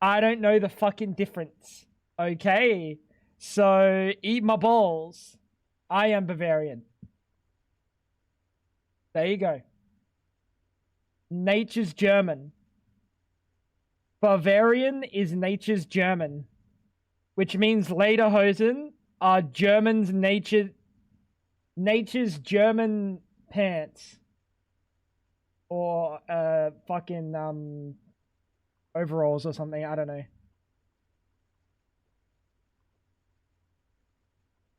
I don't know the fucking difference. Okay? So, eat my balls. I am Bavarian. There you go. Nature's German. Bavarian is nature's German. Which means lederhosen are German's nature's German pants. Or fucking overalls or something, I don't know.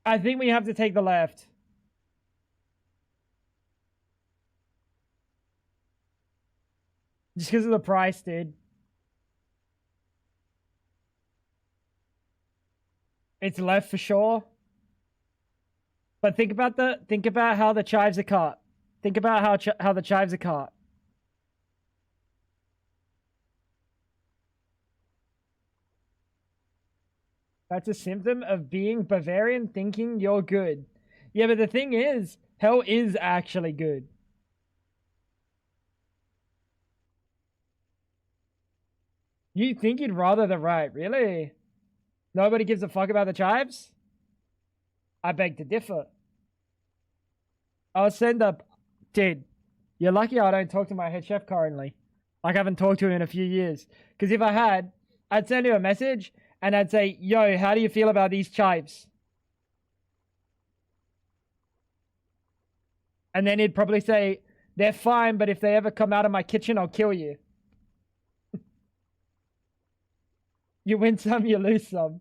I think we have to take the left. Just because of the price, dude. It's left for sure. But think about how the chives are cut. Think about how the chives are cut. That's a symptom of being Bavarian, thinking you're good. Yeah, but the thing is, hell is actually good. You think you'd rather the right, really? Nobody gives a fuck about the chives? I beg to differ. I'll send up... Dude, you're lucky I don't talk to my head chef currently. Like, I haven't talked to him in a few years. Because if I had, I'd send him a message and I'd say, yo, how do you feel about these chives? And then he'd probably say, they're fine, but if they ever come out of my kitchen, I'll kill you. You win some, you lose some.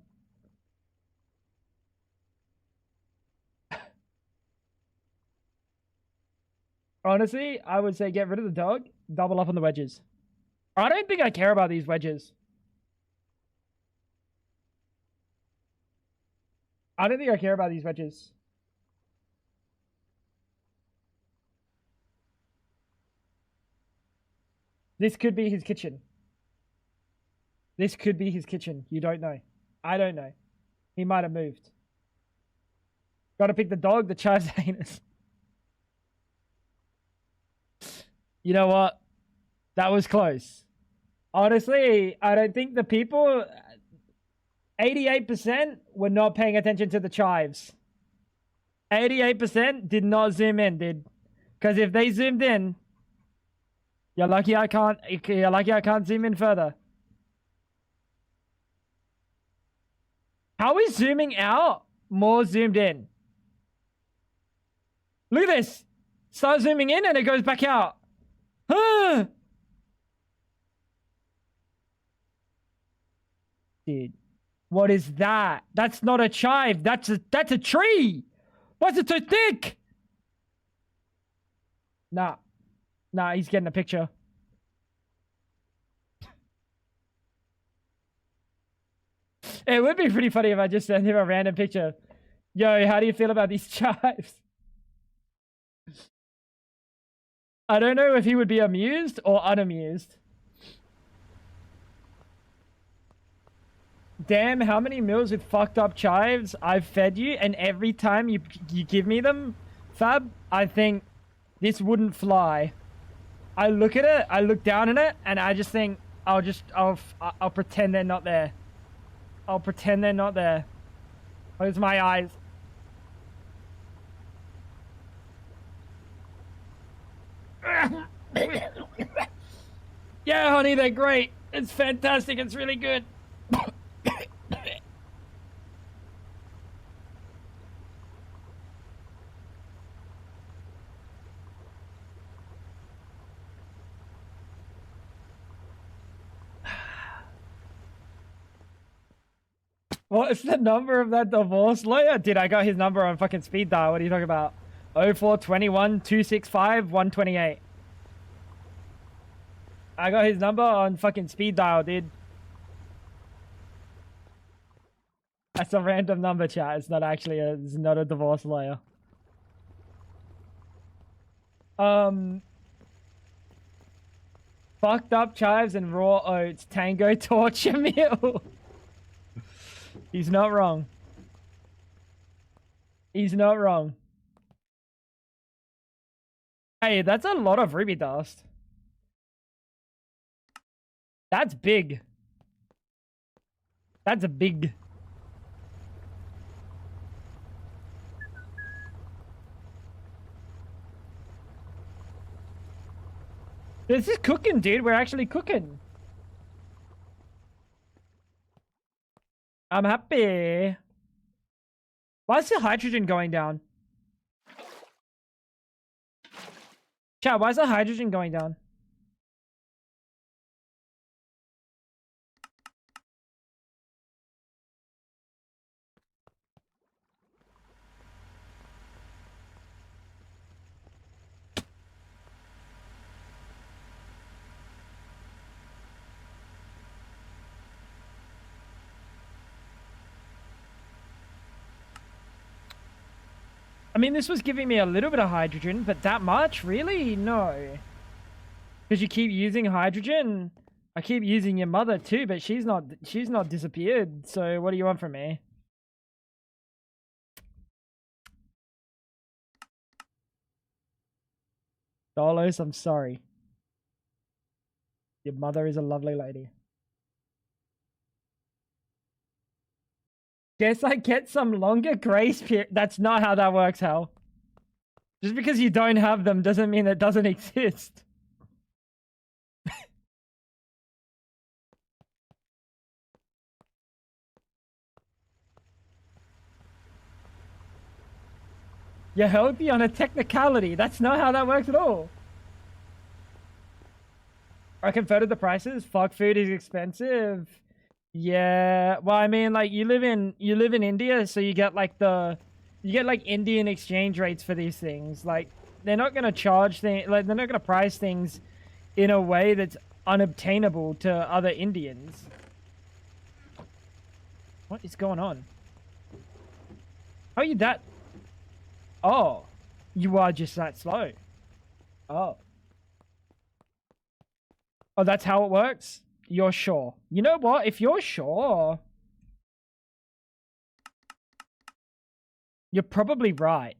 Honestly, I would say get rid of the dog, double up on the wedges. I don't think I care about these wedges. I don't think I care about these wedges. This could be his kitchen. This could be his kitchen. You don't know. I don't know. He might have moved. Gotta pick the dog, the chives anus. You know what? That was close. Honestly, I don't think the people... 88% were not paying attention to the chives. 88% did not zoom in, dude. Because if they zoomed in... You're lucky I can't zoom in further. How is zooming out more zoomed in? Look at this. Start zooming in and it goes back out. Huh. Dude, what is that? That's not a chive. That's a tree. Why's it so thick? Nah, he's getting a picture. It would be pretty funny if I just sent him a random picture. Yo, how do you feel about these chives? I don't know if he would be amused or unamused. Damn, how many meals with fucked up chives I've fed you, and every time you give me them, Fab, I think this wouldn't fly. I look at it, I look down at it, and I just think I'll pretend they're not there. I'll pretend they're not there. Close my eyes. Yeah, honey, they're great. It's fantastic. It's really good. What is the number of that divorce lawyer? Dude, I got his number on fucking speed dial. What are you talking about? 0421 265 128. I got his number on fucking speed dial, dude. That's a random number, chat. It's not actually it's not a divorce lawyer. Fucked up chives and raw oats. Tango torture meal. He's not wrong. He's not wrong. Hey, that's a lot of ruby dust. That's big. That's a big. This is cooking, dude. We're actually cooking. I'm happy. Why is the hydrogen going down? Chat, why is the hydrogen going down? I mean, this was giving me a little bit of hydrogen, but that much? Really? No. Because you keep using hydrogen. I keep using your mother too, but she's not disappeared. So what do you want from me? Dolos, I'm sorry. Your mother is a lovely lady. Guess I get some longer grace period. That's not how that works, Hal. Just because you don't have them doesn't mean it doesn't exist. You're healthy on a technicality. That's not how that works at all. I converted the prices. Fuck, food is expensive. Yeah, well, I mean, like you live in India, so you get like Indian exchange rates for these things. Like they're not gonna charge things, like they're not gonna price things in a way that's unobtainable to other Indians. What is going on? How are you that? Oh, you are just that slow. Oh. Oh, that's how it works? You're sure. You know what? If you're sure, you're probably right.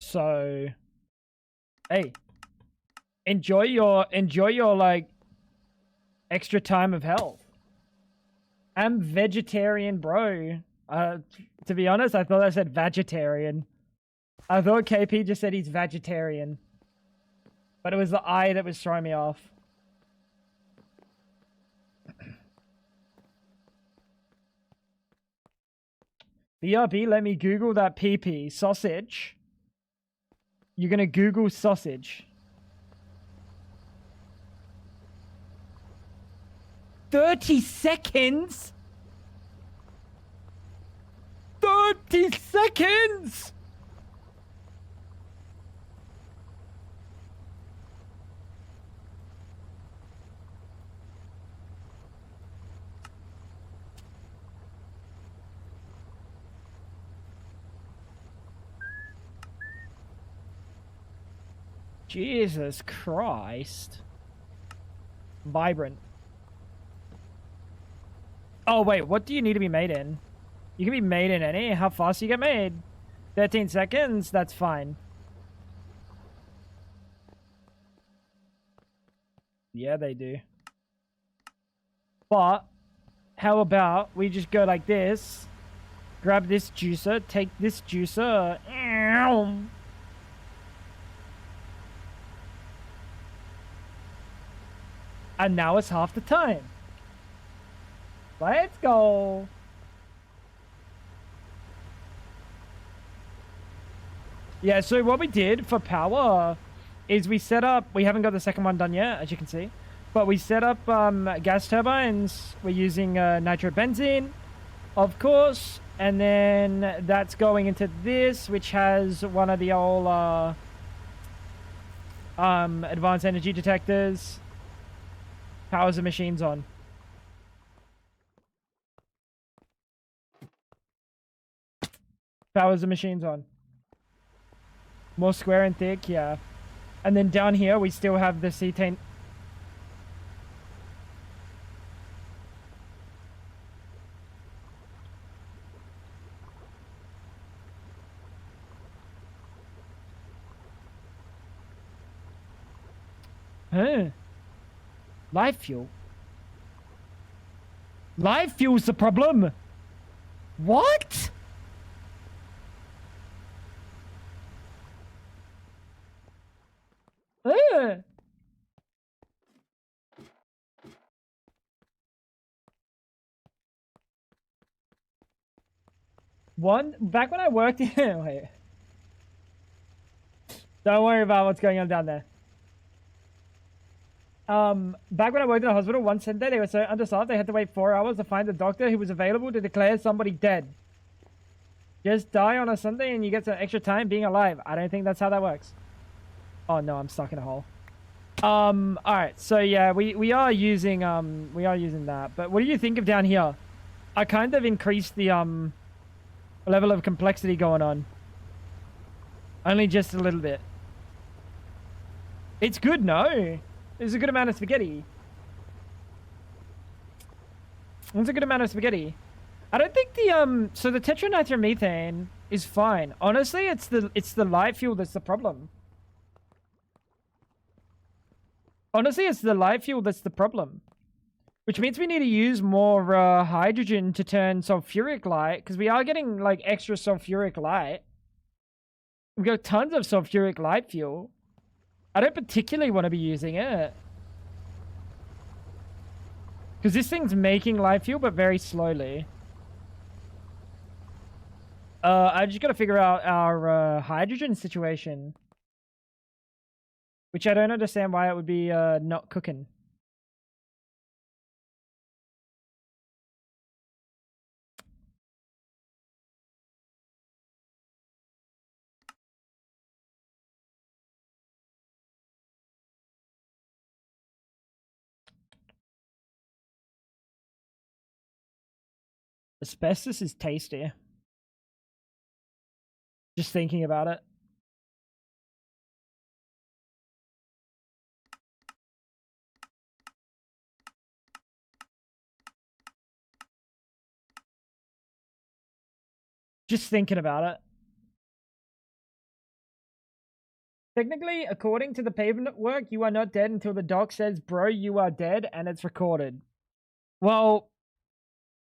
So, hey, enjoy your like extra time of health. I'm vegetarian, bro. To be honest, I thought I said vegetarian. I thought KP just said he's vegetarian. But it was the I that was throwing me off. BRB, let me Google that PP. Sausage. You're gonna Google sausage. 30 seconds? 30 seconds? Jesus Christ. Vibrant. Oh, wait. What do you need to be made in? You can be made in any. How fast do you get made? 13 seconds? That's fine. Yeah, they do. But, how about we just go like this. Grab this juicer. Take this juicer. And now it's half the time. Let's go. Yeah, so what we did for power is we set up, we haven't got the second one done yet, as you can see. But we set up gas turbines. We're using nitrobenzene, of course. And then that's going into this, which has one of the old advanced energy detectors. Powers the machines on. Powers the machines on. More square and thick, yeah. And then down here, we still have the cetane. Huh. Live fuel. Live fuel's the problem. What? Back when I worked in... Wait. Don't worry about what's going on down there. Back when I worked in a hospital, one Sunday, they were so understaffed they had to wait 4 hours to find a doctor who was available to declare somebody dead. Just die on a Sunday and you get some extra time being alive. I don't think that's how that works. Oh no, I'm stuck in a hole. Alright, so yeah, we are using that. But what do you think of down here? I kind of increased the level of complexity going on. Only just a little bit. It's good, no? There's a good amount of spaghetti. There's a good amount of spaghetti. I don't think the so the tetranitromethane is fine. Honestly, it's the light fuel that's the problem. Honestly, it's the light fuel that's the problem. Which means we need to use more hydrogen to turn sulfuric light, because we are getting like extra sulfuric light. We've got tons of sulfuric light fuel. I don't particularly want to be using it. Because this thing's making light fuel, but very slowly. I just got to figure out our hydrogen situation. Which I don't understand why it would be not cooking. Asbestos is tasty. Just thinking about it. Just thinking about it. Technically, according to the paperwork, you are not dead until the doc says, bro, you are dead, and it's recorded. Well,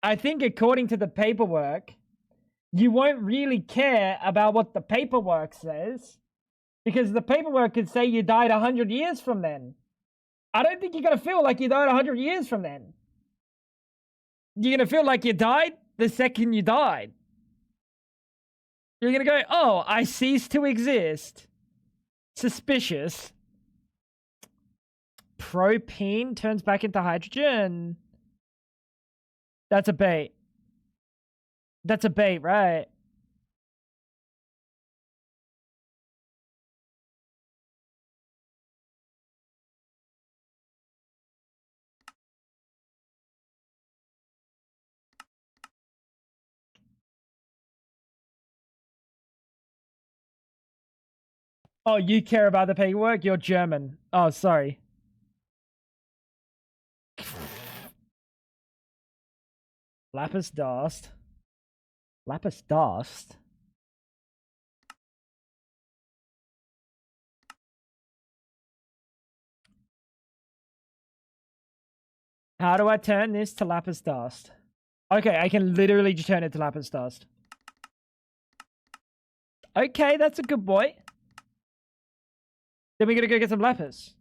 I think according to the paperwork, you won't really care about what the paperwork says, because the paperwork could say you died 100 years from then. I don't think you're going to feel like you died 100 years from then. You're going to feel like you died the second you died. You're going to go, oh, I ceased to exist. Suspicious. Propene turns back into hydrogen. That's a bait. That's a bait, right? Oh, you care about the paperwork? You're German. Oh, sorry. Lapis dust. Lapis dust? How do I turn this to lapis dust? Okay, I can literally just turn it to lapis dust. Okay, that's a good boy. Then we're gonna go get some lapis.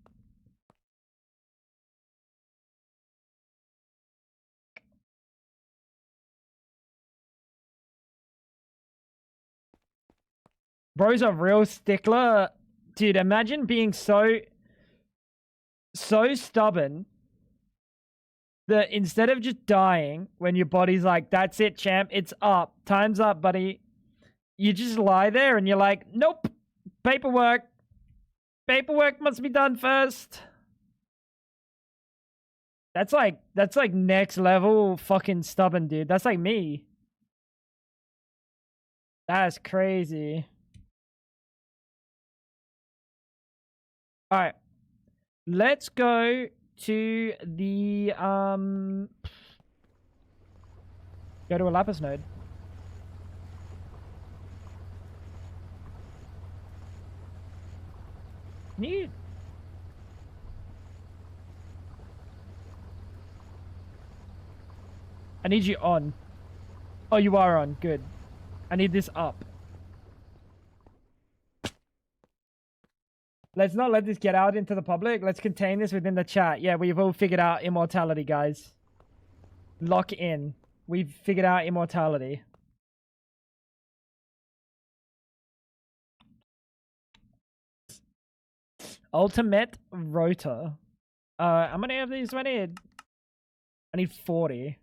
Bro's a real stickler. Dude, imagine being so stubborn Instead of just dying when your body's like, that's it, champ, it's up, time's up, buddy. You just lie there and you're like, nope, paperwork. Paperwork must be done first. That's like next level fucking stubborn, dude. That's like me. That's crazy. All right. Let's go to the go to a lapis node. Neat. I need you on. Oh, you are on. Good. I need this up. Let's not let this get out into the public. Let's contain this within the chat. Yeah, we've all figured out immortality, guys. Lock in. We've figured out immortality. Ultimate rotor. How many of these do I need? I need 40.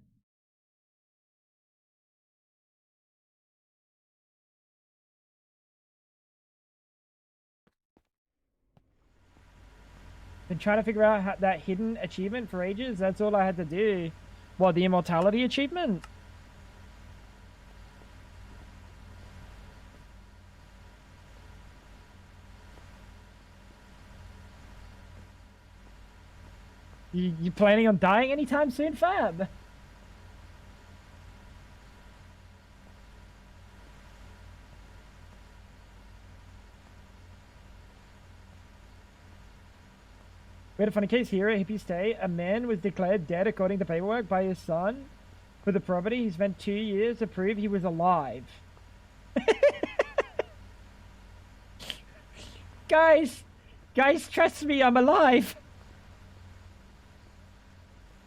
Been trying to figure out that hidden achievement for ages. That's all I had to do. What, the immortality achievement? You planning on dying anytime soon, Fab? We had a funny case here at Hippie Stay. A man was declared dead according to paperwork by his son for the property. He spent 2 years to prove he was alive. Guys, trust me, I'm alive.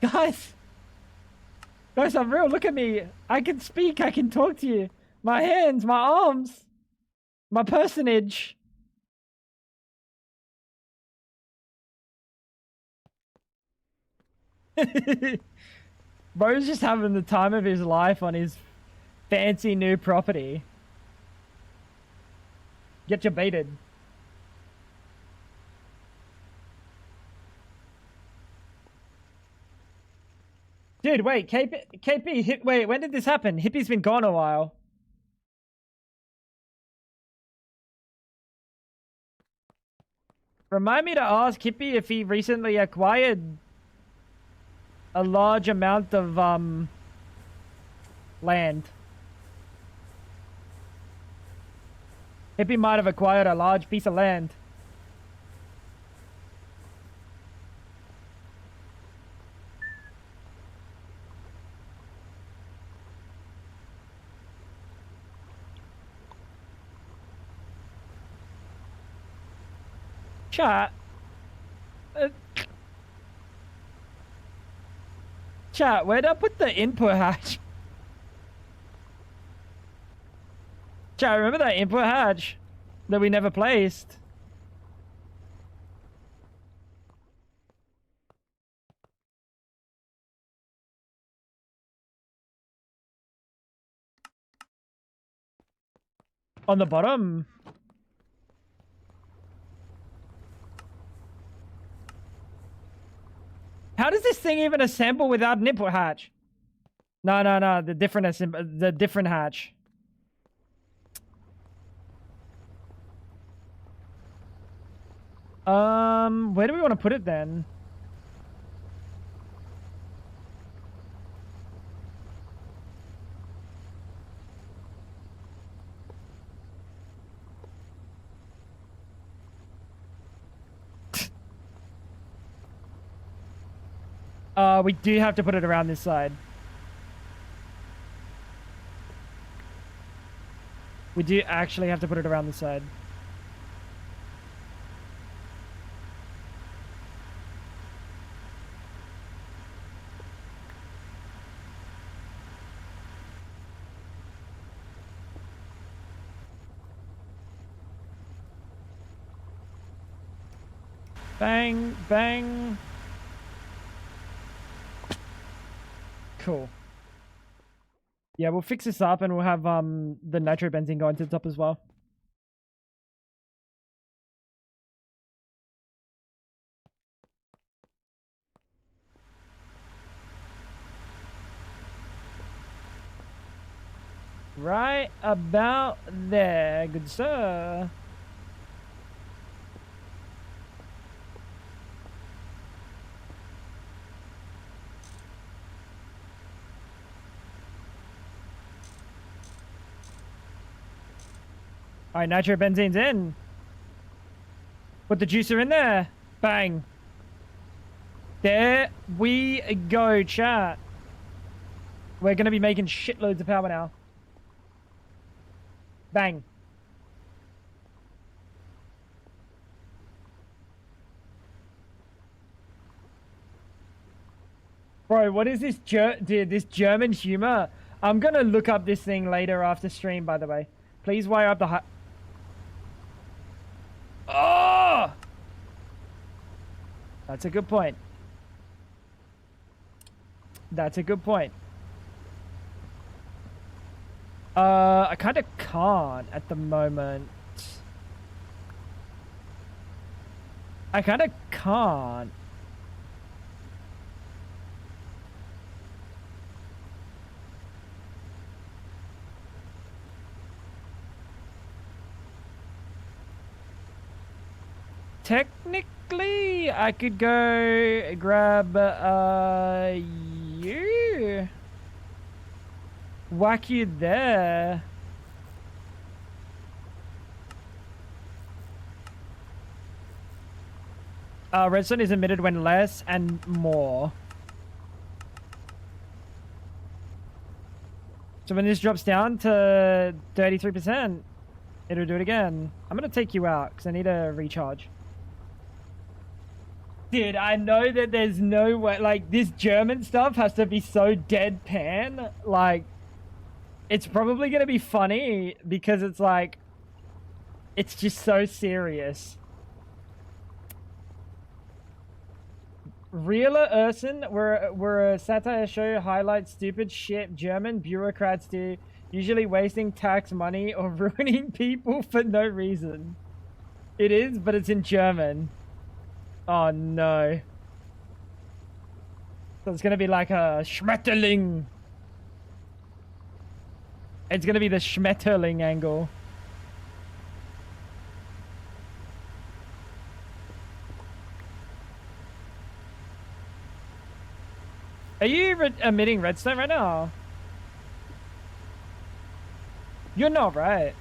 Guys, I'm real. Look at me. I can speak. I can talk to you. My hands, my arms, my personage. Bro's just having the time of his life on his fancy new property. Get you baited. Dude, wait, KP, wait, when did this happen? Hippie's been gone a while. Remind me to ask Hippie if he recently acquired a large amount of land. Hippie might have acquired a large piece of land. Chat. Chat, where'd I put the input hatch? Chat, remember that input hatch that we never placed? On the bottom? How does this thing even assemble without an input hatch? No, the different hatch. Where do we want to put it then? We do have to put it around this side. We do actually have to put it around this side. Bang, bang. Cool. Yeah, we'll fix this up and we'll have the nitrobenzene go into the top as well. Right about there, good sir. Alright, nitrobenzene's in. Put the juicer in there. Bang. There we go, chat. We're going to be making shitloads of power now. Bang. Bro, what is this dude, this German humor? I'm going to look up this thing later after stream, by the way. Please wire up the Oh! That's a good point. That's a good point. I kind of can't at the moment. I kind of can't. Technically, I could go grab, you. Whack you there. Redstone is emitted when less and more. So when this drops down to 33%, it'll do it again. I'm gonna take you out because I need a recharge. Dude, I know that there's no way, like, this German stuff has to be so deadpan. Like, it's probably going to be funny because it's like, it's just so serious. Realer Urson, we're a satire show, highlights stupid shit German bureaucrats do, usually wasting tax money or ruining people for no reason. It is, but it's in German. Oh no. So it's gonna be like a Schmetterling. It's gonna be the Schmetterling angle. Are you emitting redstone right now? You're not, right?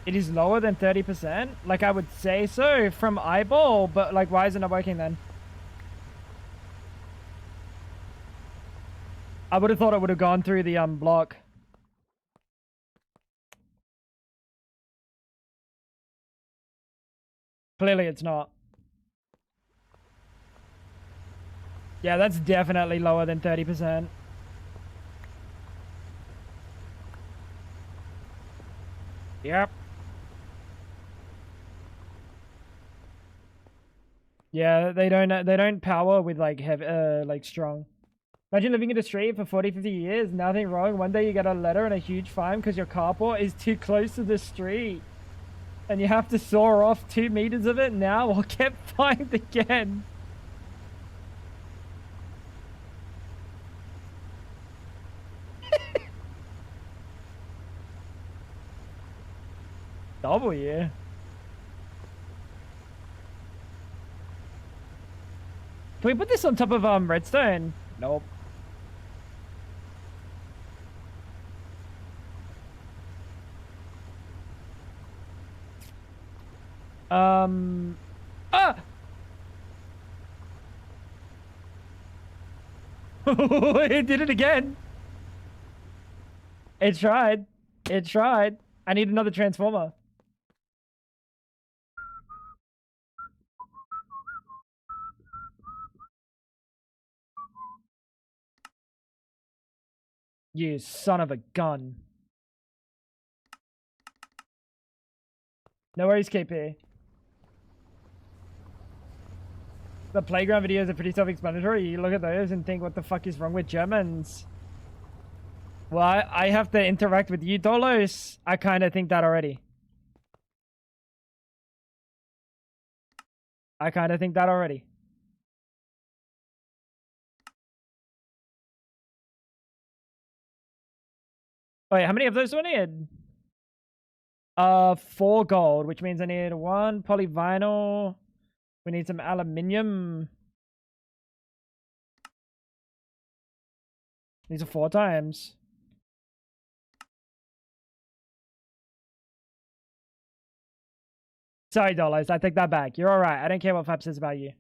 It is lower than 30%? Like, I would say so from eyeball, but like, why is it not working then? I would have thought it would have gone through the block. Clearly it's not. Yeah, that's definitely lower than 30%. Yep. Yeah, they don't power with like heavy, like strong. Imagine living in the street for 40, 50 years, nothing wrong. One day you get a letter and a huge fine because your carport is too close to the street. And you have to saw off 2 meters of it now or get fined again. W. Can we put this on top of redstone? Nope. Ah! It did it again. It tried. It tried. I need another transformer. You son of a gun. No worries, KP. The playground videos are pretty self-explanatory. You look at those and think, what the fuck is wrong with Germans? Well, I have to interact with you, Dolos. I kind of think that already. I kind of think that already. Wait, how many of those do I need? 4 gold, which means I need 1 polyvinyl. We need some aluminium. These are 4 times. Sorry, Dollars. I take that back. You're alright. I don't care what Fab says about you.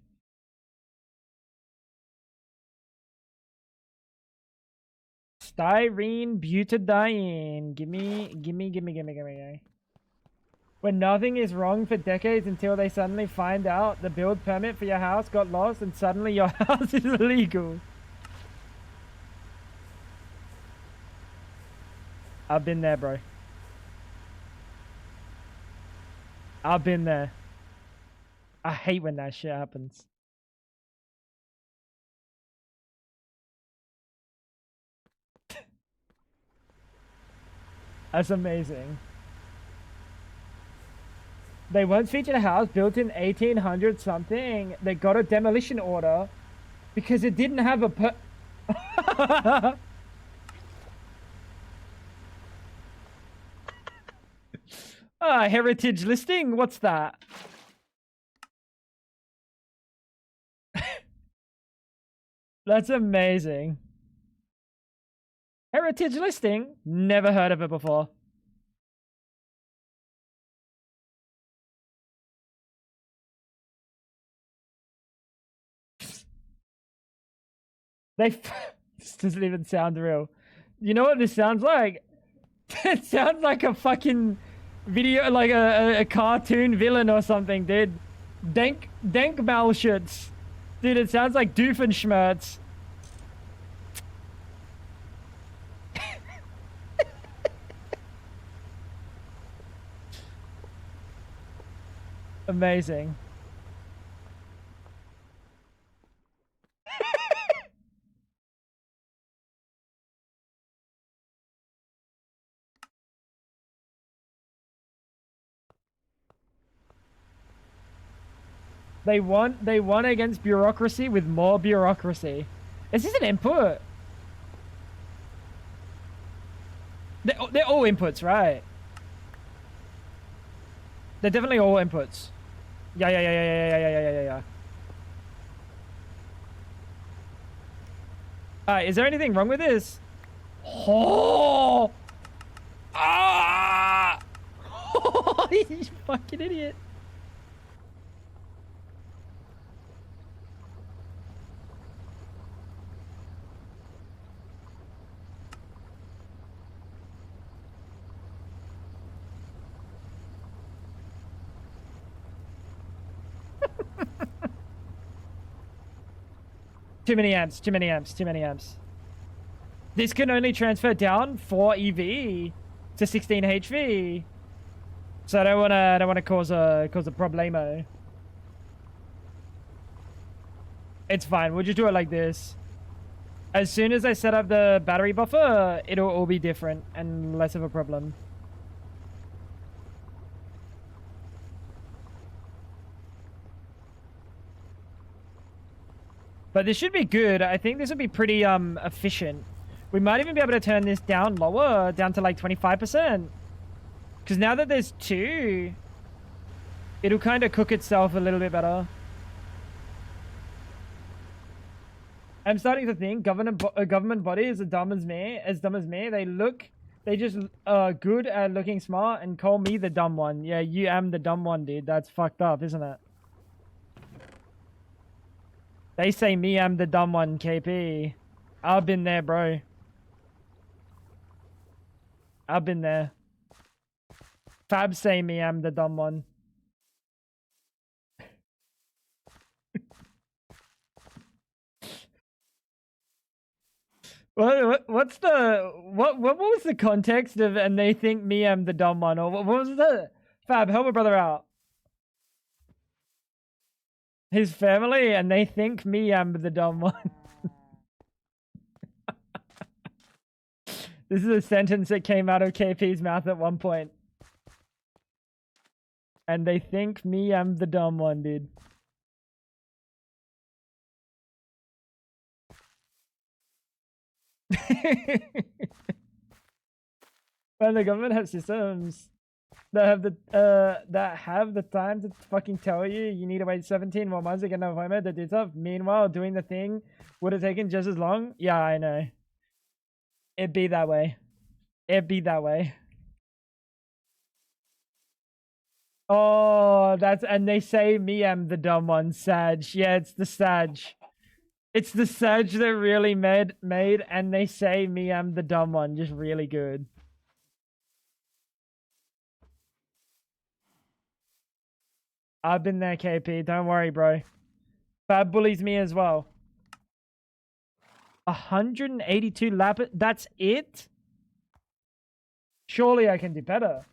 Styrene butadiene. Gimme. When nothing is wrong for decades until they suddenly find out the build permit for your house got lost and suddenly your house is illegal. I've been there, bro. I've been there. I hate when that shit happens. That's amazing. They once featured a house built in 1800 something that got a demolition order because it didn't have a heritage listing? What's that? That's amazing. Heritage listing? Never heard of it before. This doesn't even sound real. You know what this sounds like? It sounds like a fucking video, like a cartoon villain or something, dude. Dank Malschutz. Dude, it sounds like Doofenshmirtz. Amazing. They won against bureaucracy with more bureaucracy. Is this an input? They're all inputs, right? They're definitely all inputs. Yeah. Alright, is there anything wrong with this? Oh! Ah! You fucking idiot. Too many amps. This can only transfer down 4 EV to 16 HV. So I don't wanna cause a problemo. It's fine. We'll just do it like this. As soon as I set up the battery buffer, it'll all be different and less of a problem. But this should be good. I think this will be pretty efficient. We might even be able to turn this down lower, down to like 25%. Because now that there's 2, it'll kind of cook itself a little bit better. I'm starting to think government bodies are dumb as me. They just good at looking smart and call me the dumb one. Yeah, you am the dumb one, dude. That's fucked up, isn't it? They say me am the dumb one, KP. I've been there, bro. I've been there. Fab say me I'm the dumb one. What's the what was the context of and they think me I'm the dumb one, or what was the Fab, help a brother out. His family and they think me I'm the dumb one. This is a sentence that came out of KP's mouth at one point. And they think me I'm the dumb one, dude. When the government has systems that have the time to fucking tell you you need to wait 17 more months to get an appointment to do stuff. Meanwhile, doing the thing would have taken just as long. Yeah, I know. It'd be that way. It'd be that way. Oh, that's and they say me I'm the dumb one, Sag. Yeah, it's the Sag. It's the Sag that really made and they say me I'm the dumb one, just really good. I've been there, KP. Don't worry, bro. Fab bullies me as well. 182 lap. That's it? Surely I can do better.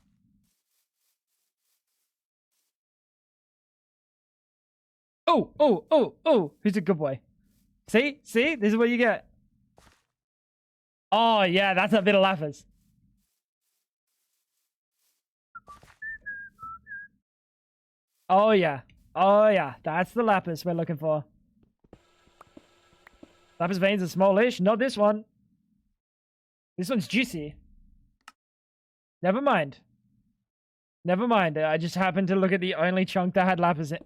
Oh. Who's a good boy? See? This is what you get. Oh, yeah, that's a bit of laughers. Oh, yeah. That's the lapis we're looking for. Lapis veins are smallish. Not this one. This one's juicy. Never mind. I just happened to look at the only chunk that had lapis in.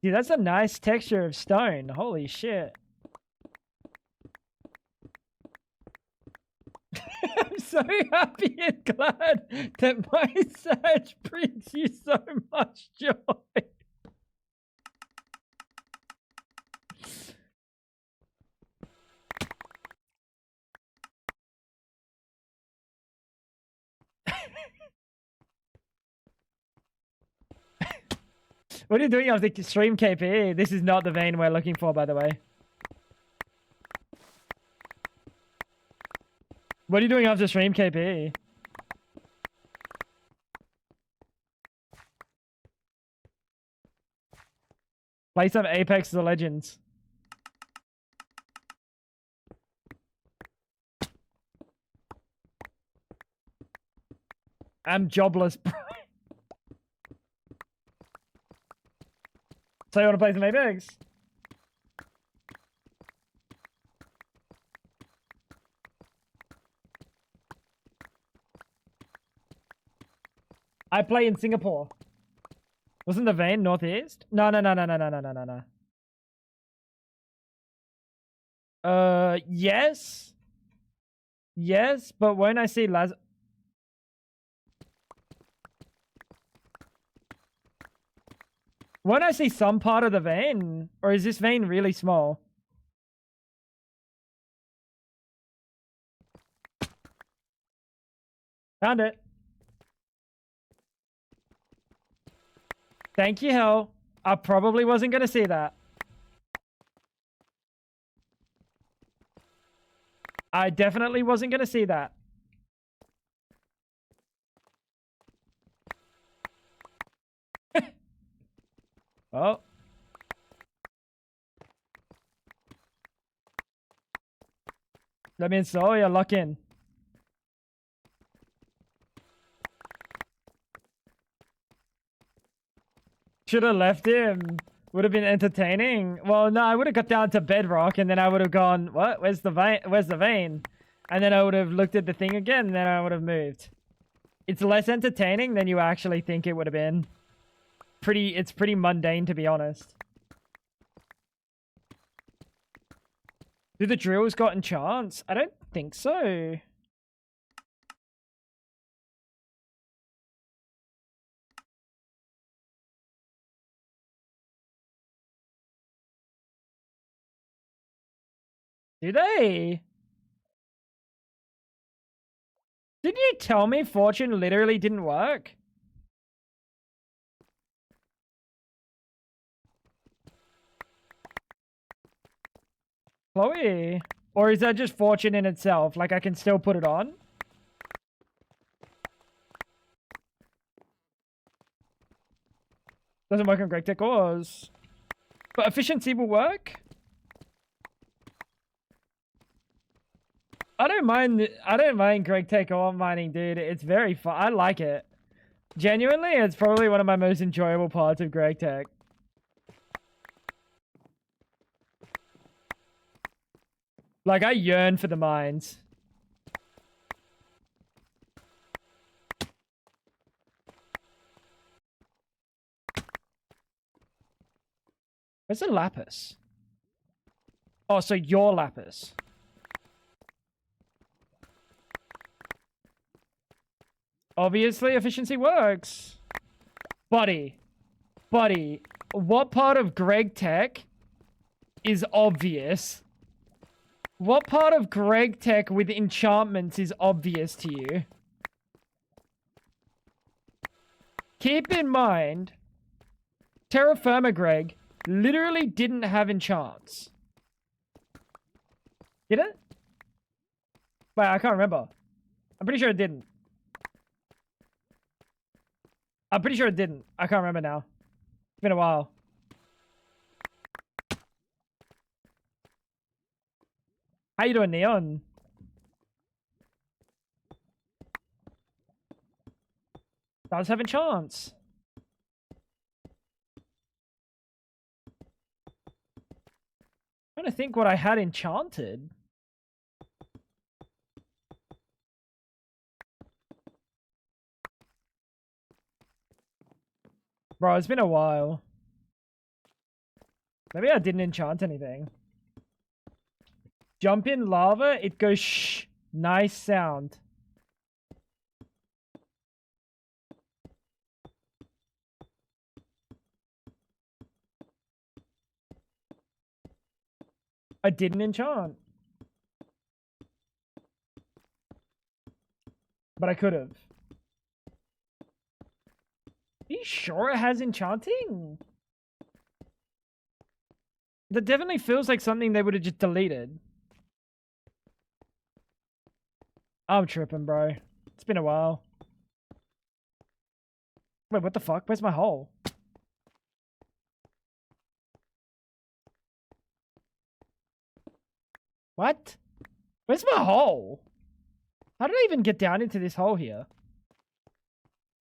Dude, that's a nice texture of stone. Holy shit. I'm so happy and glad that my search brings you so much joy. What are you doing after stream, KP? This is not the vein we're looking for, by the way. What are you doing after stream, KP? Play some Apex Legends. I'm jobless, bro. So you want to play some Apex? I play in Singapore. Wasn't the vein northeast? No. Yes. Yes, but when I see when I see some part of the vein, or is this vein really small? Found it. Thank you, Hell. I probably wasn't going to see that. I definitely wasn't going to see that. Oh. That means so, you're lock in. Should have left him. Would have been entertaining. Well, no, I would have got down to bedrock and then I would have gone, what? Where's the vein? And then I would have looked at the thing again and then I would have moved. It's less entertaining than you actually think it would have been. It's pretty mundane, to be honest. Do the drills got enchants? I don't think so. Do they? Didn't you tell me Fortune literally didn't work? Chloe. Or is that just fortune in itself? Like, I can still put it on? Doesn't work on Greg Tech ores. But efficiency will work? I don't mind Greg Tech ore mining, dude. It's very fun. I like it. Genuinely, it's probably one of my most enjoyable parts of Greg Tech. Like, I yearn for the mines. Where's the lapis? Oh, so your lapis. Obviously, efficiency works. Buddy, what part of Greg Tech is obvious? What part of Greg Tech with enchantments is obvious to you? Keep in mind, Terra Firma Greg literally didn't have enchants. Did it? Wait, I can't remember. I'm pretty sure it didn't. I'm pretty sure it didn't. I can't remember now. It's been a while. How you doing, Neon? Does have enchants. I'm trying to think what I had enchanted. Bro, it's been a while. Maybe I didn't enchant anything. Jump in lava, it goes shh. Nice sound. I didn't enchant. But I could have. Are you sure it has enchanting? That definitely feels like something they would have just deleted. I'm tripping, bro. It's been a while. Wait, what the fuck? Where's my hole? What? Where's my hole? How did I even get down into this hole here?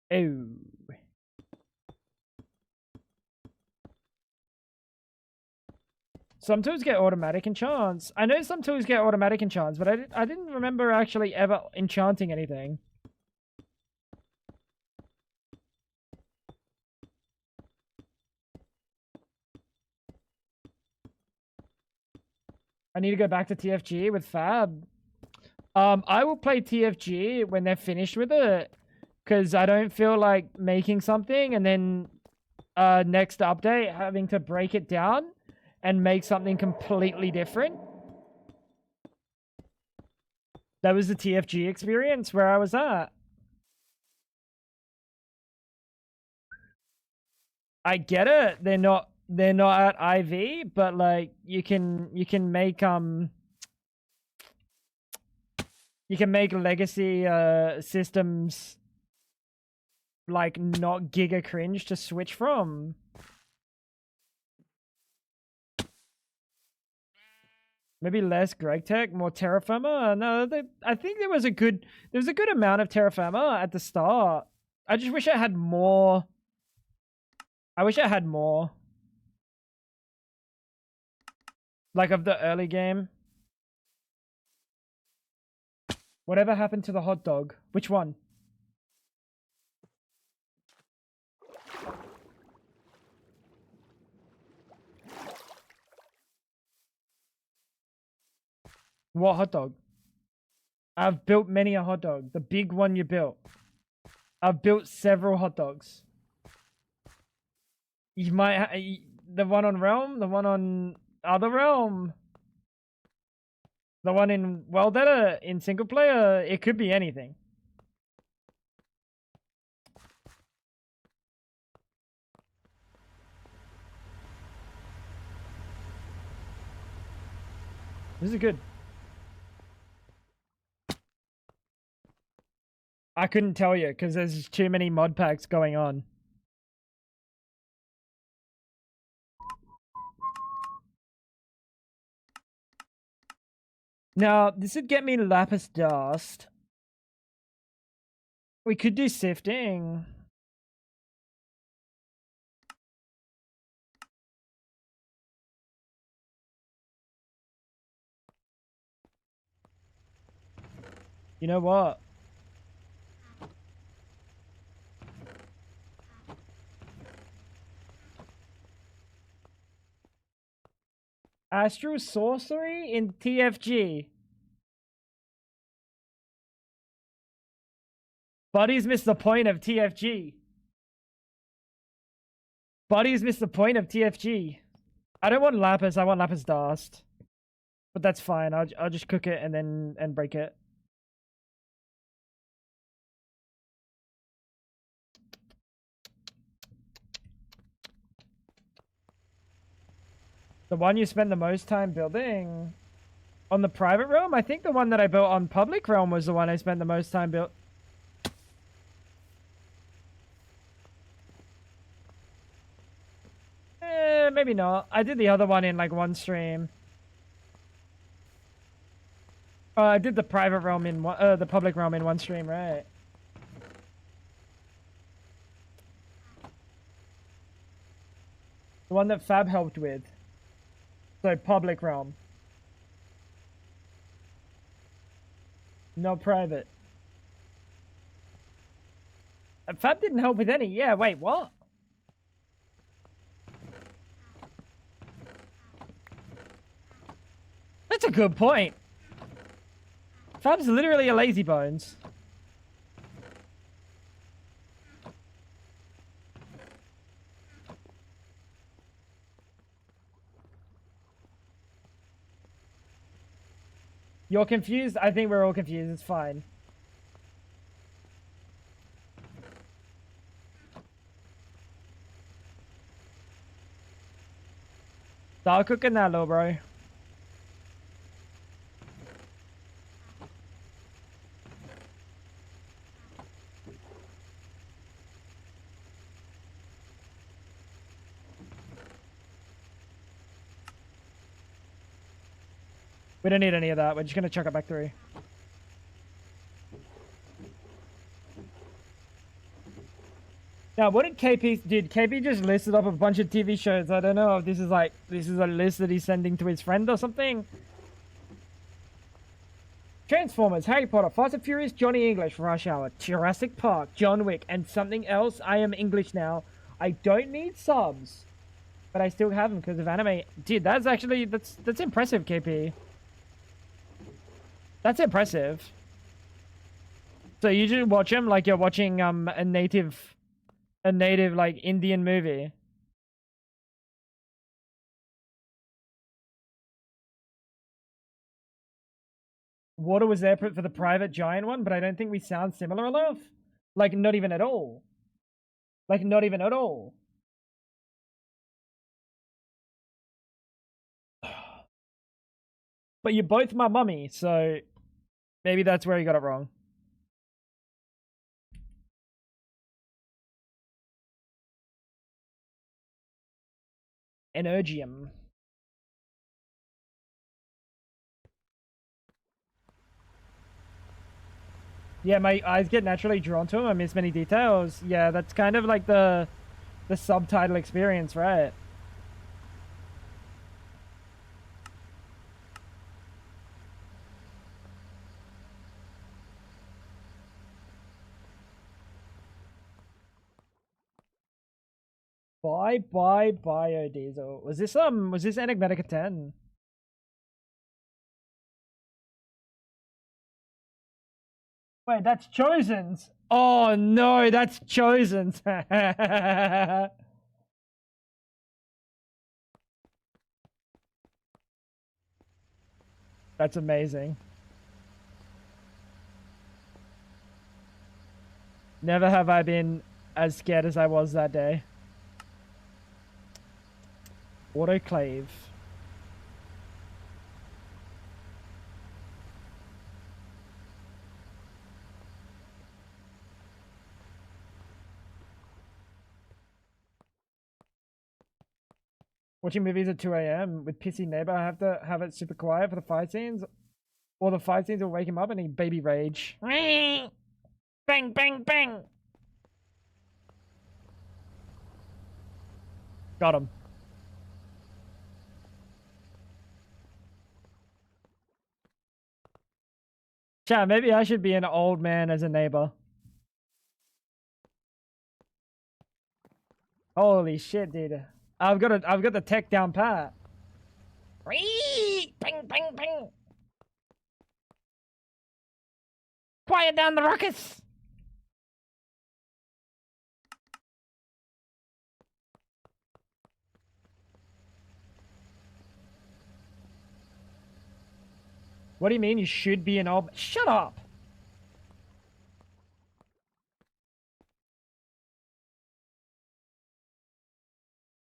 Oh. Some tools get automatic enchants. I know some tools get automatic enchants, but I didn't remember actually ever enchanting anything. I need to go back to TFG with Fab. I will play TFG when they're finished with it, because I don't feel like making something and then next update having to break it down and make something completely different. That was the TFG experience where I was at. I get it. They're not at IV, but like you can make legacy systems like not giga cringe to switch from. Maybe less Greg Tech, more Terra Firma. No, I think there was a good amount of Terra Firma at the start. I just wish I had more. I wish I had more. Like of the early game. Whatever happened to the hot dog? Which one? What hot dog? I've built many a hot dog. The big one you built. I've built several hot dogs. You might the one on Realm, the one on other Realm, the one in World Edit, in single player. It could be anything. This is good. I couldn't tell you because there's too many mod packs going on. Now, this would get me lapis dust. We could do sifting. You know what? Astral sorcery in TFG. Buddies missed the point of TFG. Buddies missed the point of TFG. I don't want lapis, I want lapis dust. But that's fine. I'll just cook it and then break it. The one you spend the most time building on the private realm? I think the one that I built on public realm was the one I spent the most time built. Maybe not. I did the other one in like one stream. I did the private realm in one, the public realm in one stream, right? The one that Fab helped with. So public realm. Not private. Fab didn't help with any. Yeah, wait, what? That's a good point. Fab's literally a lazy bones. You're confused? I think we're all confused. It's fine. Start cooking that, little bro. We don't need any of that. We're just going to chuck it back through. Now, what did KP... Did KP just listed up a bunch of TV shows? I don't know if this is like... This is a list that he's sending to his friend or something. Transformers, Harry Potter, Fast and Furious, Johnny English, Rush Hour, Jurassic Park, John Wick, and something else. I am English now. I don't need subs. But I still have them because of anime. Dude, that's actually... That's impressive, KP. That's impressive. So you just watch them like you're watching a native like Indian movie. Water was there for the private giant one, but I don't think we sound similar enough. Like not even at all. Like not even at all. But you're both my mummy, so maybe that's where you got it wrong. Energium. Yeah, my eyes get naturally drawn to them. I miss many details. Yeah, that's kind of like the subtitle experience, right? Bye biodiesel. Was this Enigmatica 10? Wait, that's Chosen's. Oh no, that's Chosen's. That's amazing. Never have I been as scared as I was that day. Autoclave. Watching movies at 2 a.m. with pissy neighbor. I have to have it super quiet for the fight scenes. Or the fight scenes will wake him up and he baby rage. Bang, bang, bang. Got him. Chat, maybe I should be an old man as a neighbor. Holy shit, dude. I've got the tech down pat. Bang, bang, bang. Quiet down the ruckus. What do you mean you should be an old... Shut up!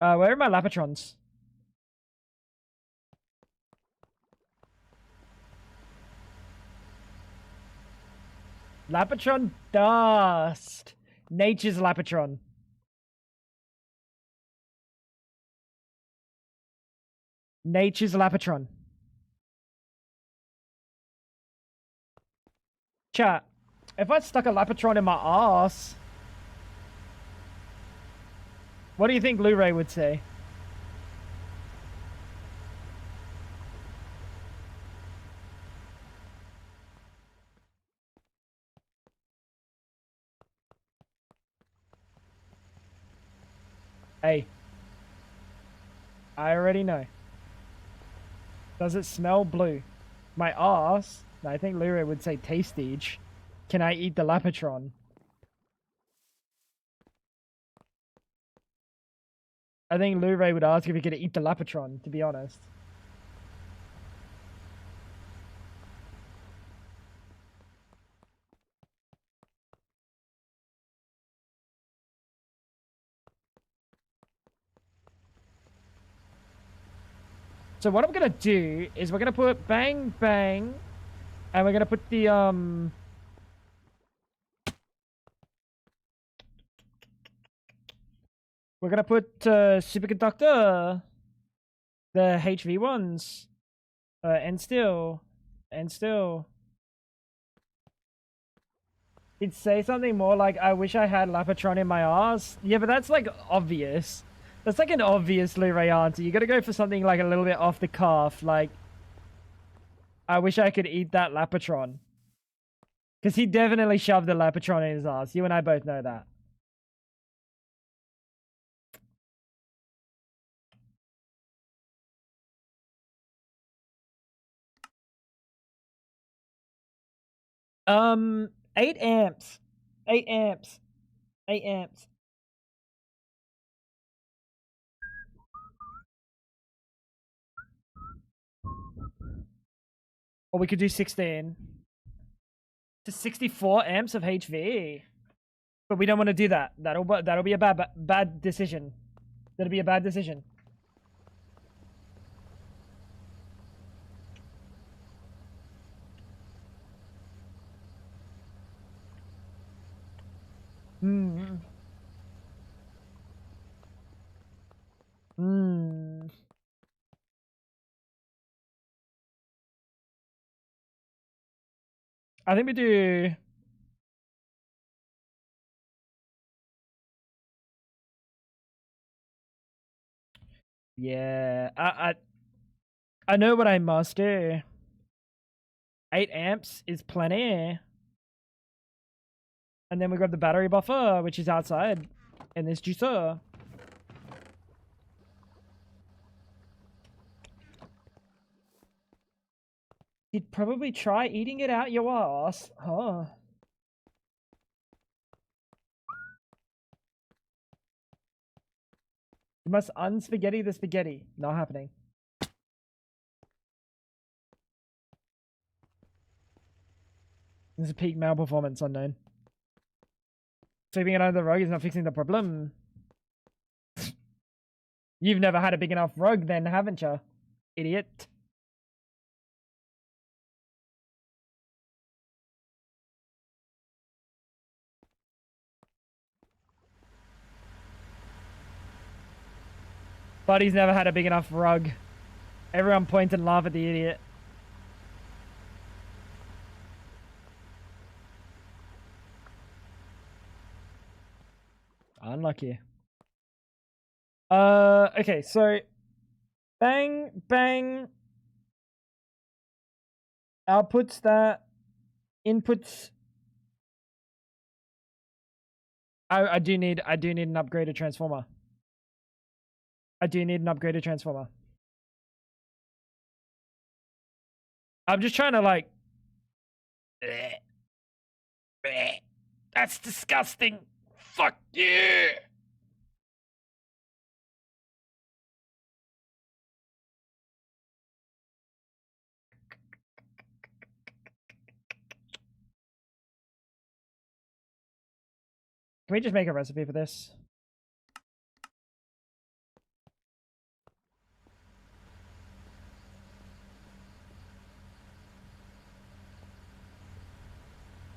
Where are my Lapatrons? Lapatron dust. Nature's Lapatron. Nature's Lapatron. Chat, if I stuck a Lapatron in my ass, what do you think Blu-ray would say? Hey. I already know. Does it smell blue? My ass? I think Blu-ray would say tastige. Can I eat the Lapatron? I think Blu-ray would ask if he could eat the Lapatron, to be honest. So what I'm gonna do is we're gonna put bang bang, and we're gonna put the we're gonna put superconductor, the HV ones, and still. It'd say something more like, I wish I had Lapatron in my ass. Yeah, but that's like obvious. That's like an obvious Blu-ray answer. You gotta go for something like a little bit off the cuff, like, I wish I could eat that Lapatron. Because he definitely shoved the Lapatron in his ass. You and I both know that. Um, 8 amps. 8 amps. 8 amps. Or we could do 16. To 64 amps of HV. But we don't want to do that. That'll be a bad decision. That'll be a bad decision. Hmm. Hmm. I think we do. Yeah, I know what I must do. 8 amps is plenty. And then we grab the battery buffer, which is outside in this juicer. You'd probably try eating it out your ass, huh? You must unspaghetti the spaghetti. Not happening. This is peak male performance unknown. Sweeping it under the rug is not fixing the problem. You've never had a big enough rug then, haven't you? Idiot. Buddy's never had a big enough rug. Everyone point and laugh at the idiot. Unlucky. Okay, so bang, bang. Outputs that. Inputs. I do need an upgraded transformer. I do need an upgraded transformer. I'm just trying to like. That's disgusting. Fuck you. Can we just make a recipe for this?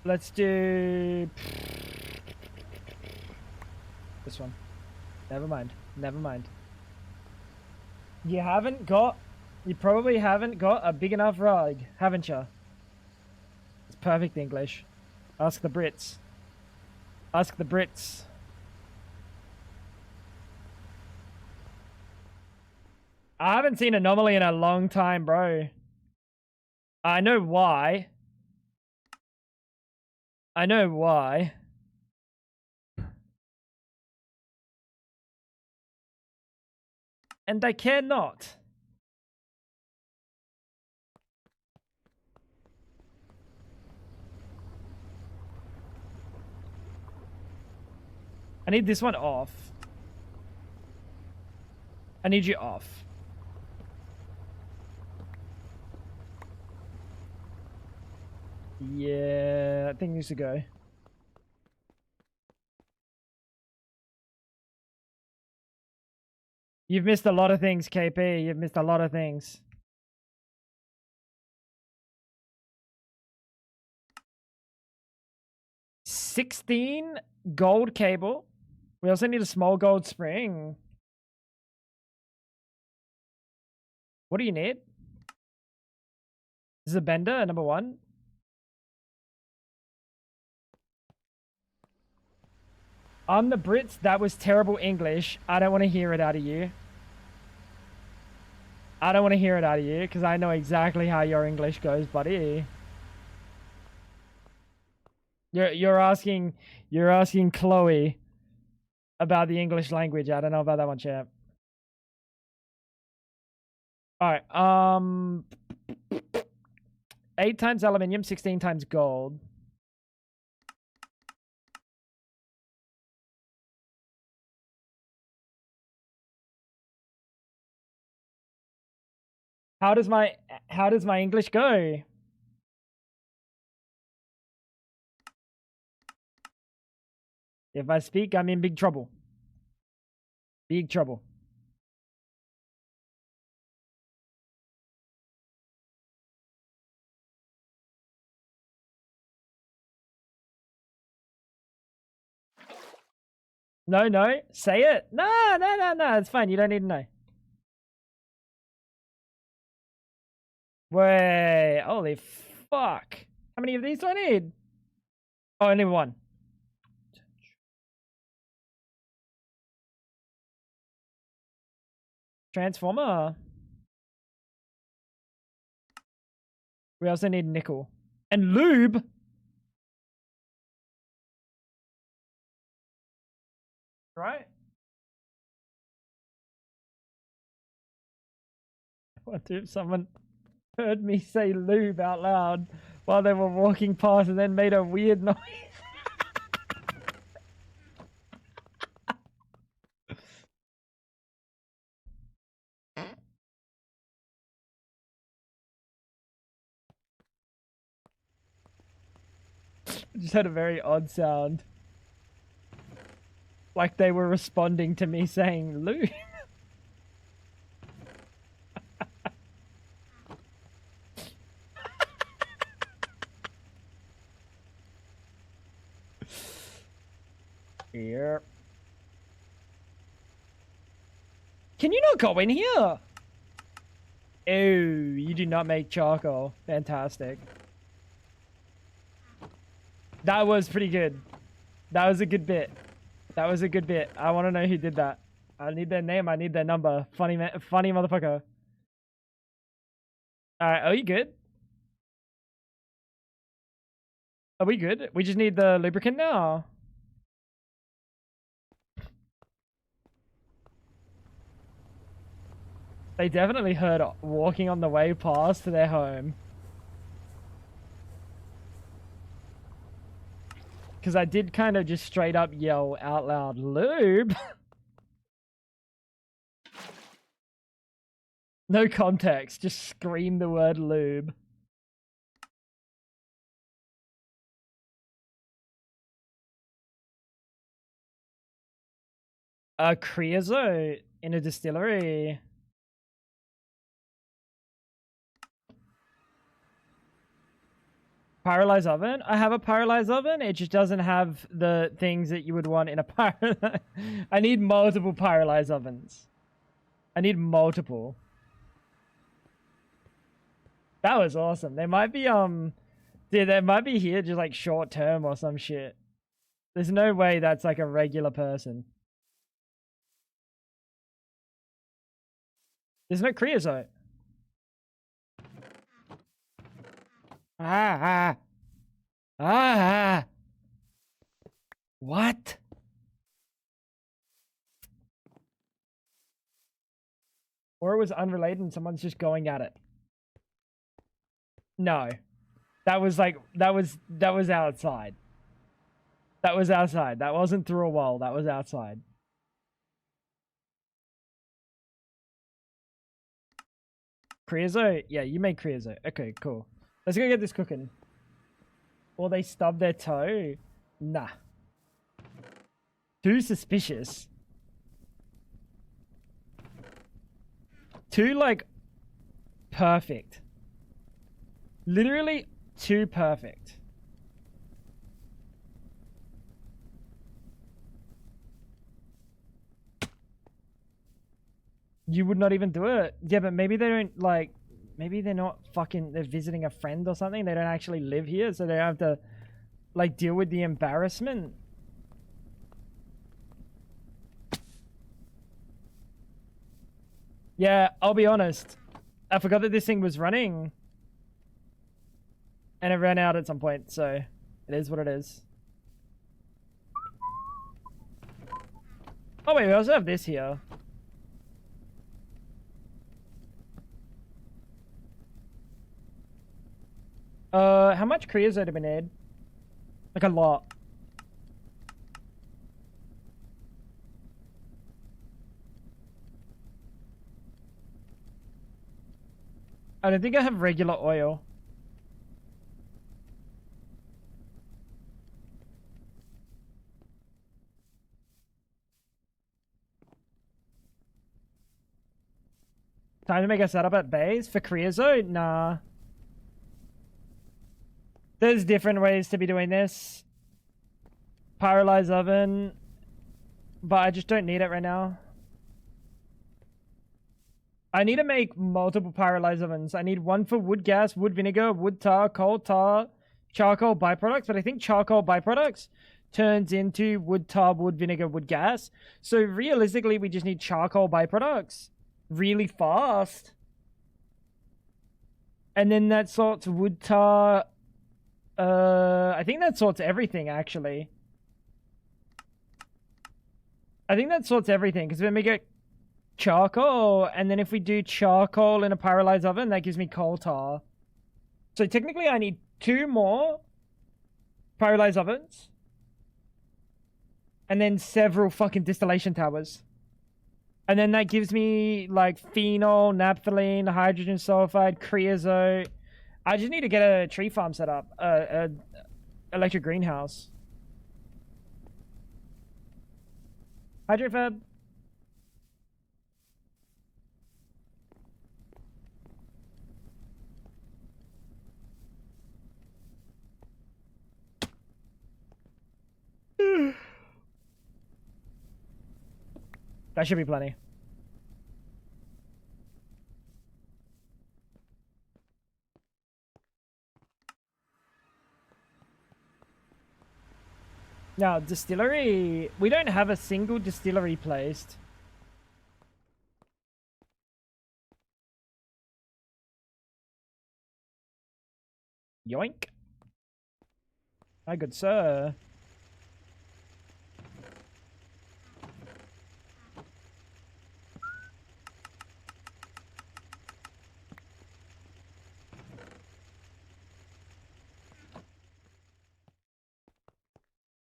Let's do this one. Never mind. Never mind. You probably haven't got a big enough rug, haven't you? It's perfect English. Ask the Brits. Ask the Brits. I haven't seen Anomaly in a long time, bro. I know why. I know why. And I care not. I need this one off. I need you off. Yeah, that thing needs to go. You've missed a lot of things, KP. You've missed a lot of things. $16 gold cable. We also need a small gold spring. What do you need? This is a bender, number 1. I'm the Brits. That was terrible English. I don't want to hear it out of you. I don't want to hear it out of you because I know exactly how your English goes, buddy. You're asking Chloe about the English language. I don't know about that one, champ. All right. 8 times aluminium, 16 times gold. How does my English go? If I speak, I'm in big trouble. Big trouble. No, no. Say it. No. It's fine. You don't need to know. Wait. Holy fuck. How many of these do I need? Oh, only 1. Transformer. We also need nickel. And lube. Right? I wonder if someone heard me say lube out loud while they were walking past and then made a weird noise. Just had a very odd sound. Like they were responding to me saying lube. Here. Can you not go in here? Oh, you do not make charcoal. Fantastic. That was pretty good. That was a good bit. That was a good bit. I want to know who did that. I need their name. I need their number. Funny motherfucker. Alright, are you good? Are we good? We just need the lubricant now. They definitely heard walking on the way past to their home. Because I did kind of just straight up yell out loud, lube. No context, just scream the word lube. Creosote in a distillery. Pyrolyzed oven? I have a pyrolyzed oven. It just doesn't have the things that you would want in a I need multiple pyrolyzed ovens. I need multiple. That was awesome. They might be dude, they might be here just like short term or some shit. There's no way that's like a regular person. There's no creosote. What? Or it was unrelated and someone's just going at it. No. That was like, that was outside. That was outside. That wasn't through a wall. That was outside. Creosote? Yeah, you made creosote. Okay, cool. Let's go get this cooking. Or they stubbed their toe? Nah. Too suspicious. Too, like, perfect. Literally too perfect. You would not even do it. Yeah, but maybe they don't, like, maybe they're not fucking, they're visiting a friend or something. They don't actually live here, so they don't have to, like, deal with the embarrassment. Yeah, I'll be honest. I forgot that this thing was running. And it ran out at some point, so it is what it is. Oh wait, we also have this here. How much creosote have we need? Like a lot. I don't think I have regular oil. Time to make a setup at base for creosote? Nah. There's different ways to be doing this. Pyrolyzed oven. But I just don't need it right now. I need to make multiple pyrolyzed ovens. I need one for wood gas, wood vinegar, wood tar, coal tar, charcoal byproducts. But I think charcoal byproducts turns into wood tar, wood vinegar, wood gas. So realistically, we just need charcoal byproducts really fast. And then that sorts wood tar. I think that sorts everything, actually. I think that sorts everything, because then we get charcoal, and then if we do charcoal in a pyrolyzed oven, that gives me coal tar. So technically I need 2 more pyrolyzed ovens. And then several fucking distillation towers. And then that gives me, like, phenol, naphthalene, hydrogen sulfide, creosote. I just need to get a tree farm set up. Electric greenhouse. Hydrofab. That should be plenty. Now, distillery. We don't have a single distillery placed. Yoink. My good sir.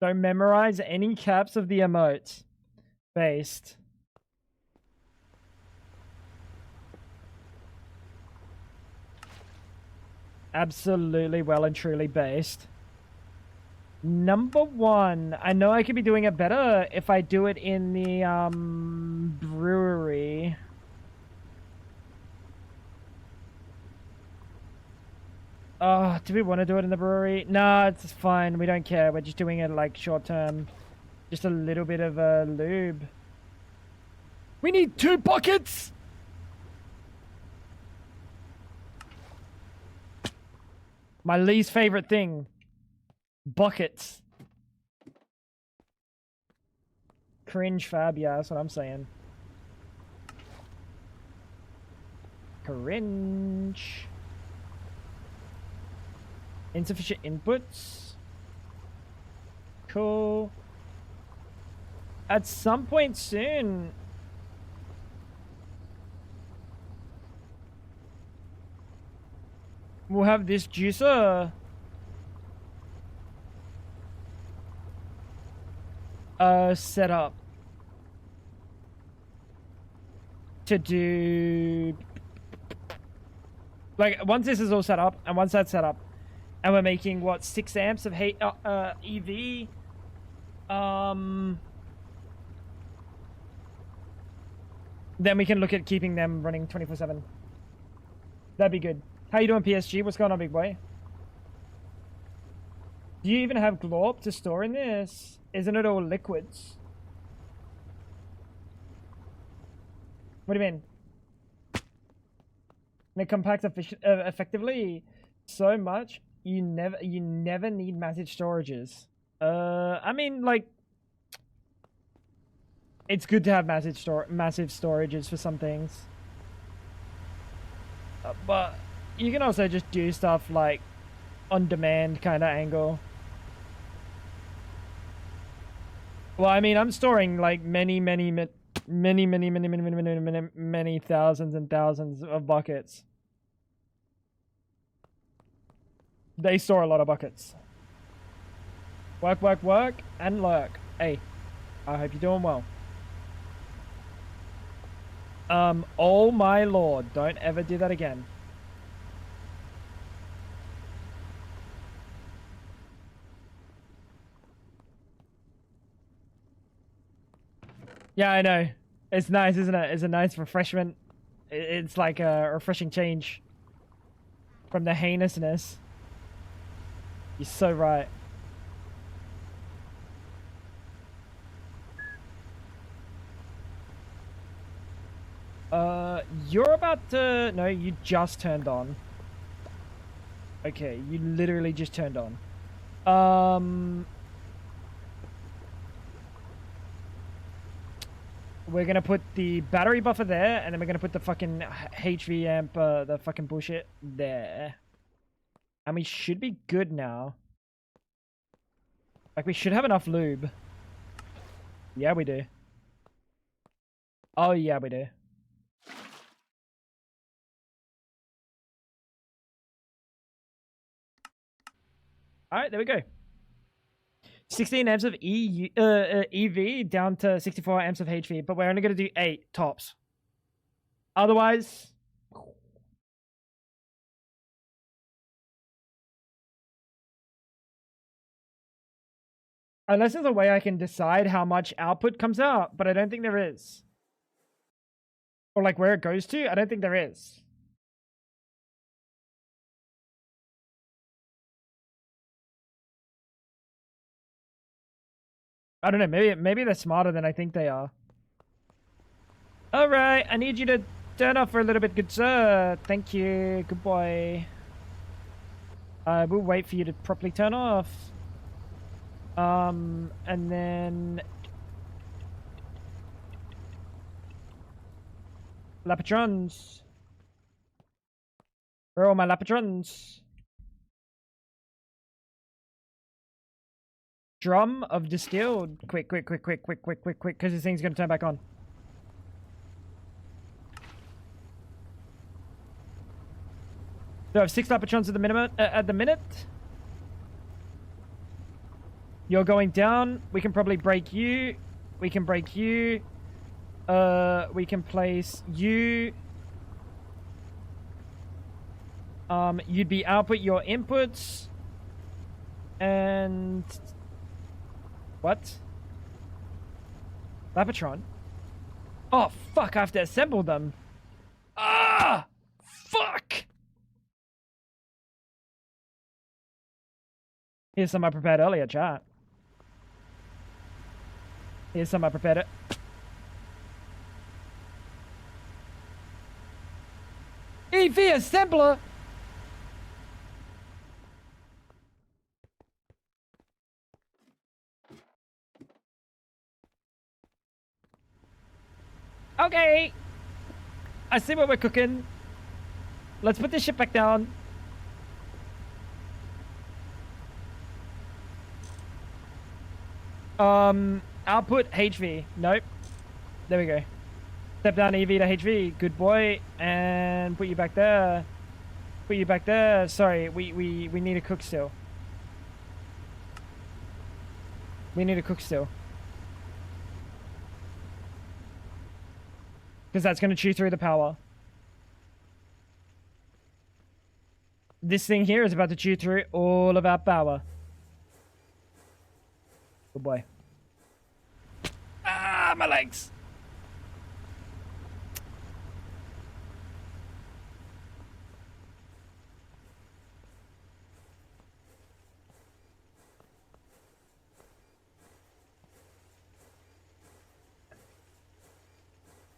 Don't memorize any caps of the emotes. Based. Absolutely well and truly based. Number one. I know I could be doing it better if I do it in the brewery. Oh, do we want to do it in the brewery? No, it's fine. We don't care. We're just doing it like short term. Just a little bit of a lube. We need 2 buckets! My least favorite thing. Buckets. Cringe fab, yeah, that's what I'm saying. Cringe. Insufficient inputs. Cool. At some point soon. We'll have this juicer. Set up. To do... Like, once this is all set up, and once that's set up, and we're making, what, 6 amps of EV? Then we can look at keeping them running 24/7. That'd be good. How you doing, PSG? What's going on, big boy? Do you even have glorp to store in this? Isn't it all liquids? What do you mean? And it compacts effectively so much you never need massive storages. I mean, like, it's good to have massive storages for some things, but you can also just do stuff like on demand kind of angle. Well, I mean, I'm storing like many thousands and thousands of buckets. They store a lot of buckets. Work, work, work, and lurk. Hey, I hope you're doing well. Oh my lord, don't ever do that again. Yeah, I know. It's nice, isn't it? It's a nice refreshment. It's like a refreshing change from the heinousness. You're so right. You're about to... No, you just turned on. Okay, you literally just turned on. We're gonna put the battery buffer there, and then we're gonna put the fucking HV amp, the fucking bullshit there. And we should be good now. Like, we should have enough lube. Yeah, we do. Oh, yeah, we do. Alright, there we go. 16 amps of EV down to 64 amps of HV, but we're only going to do 8 tops. Otherwise... Unless there's a way I can decide how much output comes out, but I don't think there is. Or like where it goes to, I don't think there is. I don't know, maybe they're smarter than I think they are. Alright, I need you to turn off for a little bit, good sir. Thank you, good boy. We'll wait for you to properly turn off. And then Lapatrons. Where are all my Lapatrons? Drum of distilled. Quick, because this thing's gonna turn back on. So I have 6 Lapatrons at the minute. You're going down. We can probably break you. We can break you. We can place you. You'd be output your inputs. And... What? Lapatron? Oh, fuck, I have to assemble them. Ah! Fuck! Here's some I prepared earlier, chat. Here's some I prepared it. EV assembler! Okay! I see what we're cooking. Let's put this shit back down. Output HV. Nope. There we go. Step down EV to HV. Good boy. And put you back there. Put you back there. Sorry, we need to cook still. We need to cook still. Because that's going to chew through the power. This thing here is about to chew through all of our power. Good boy. Ah, my legs!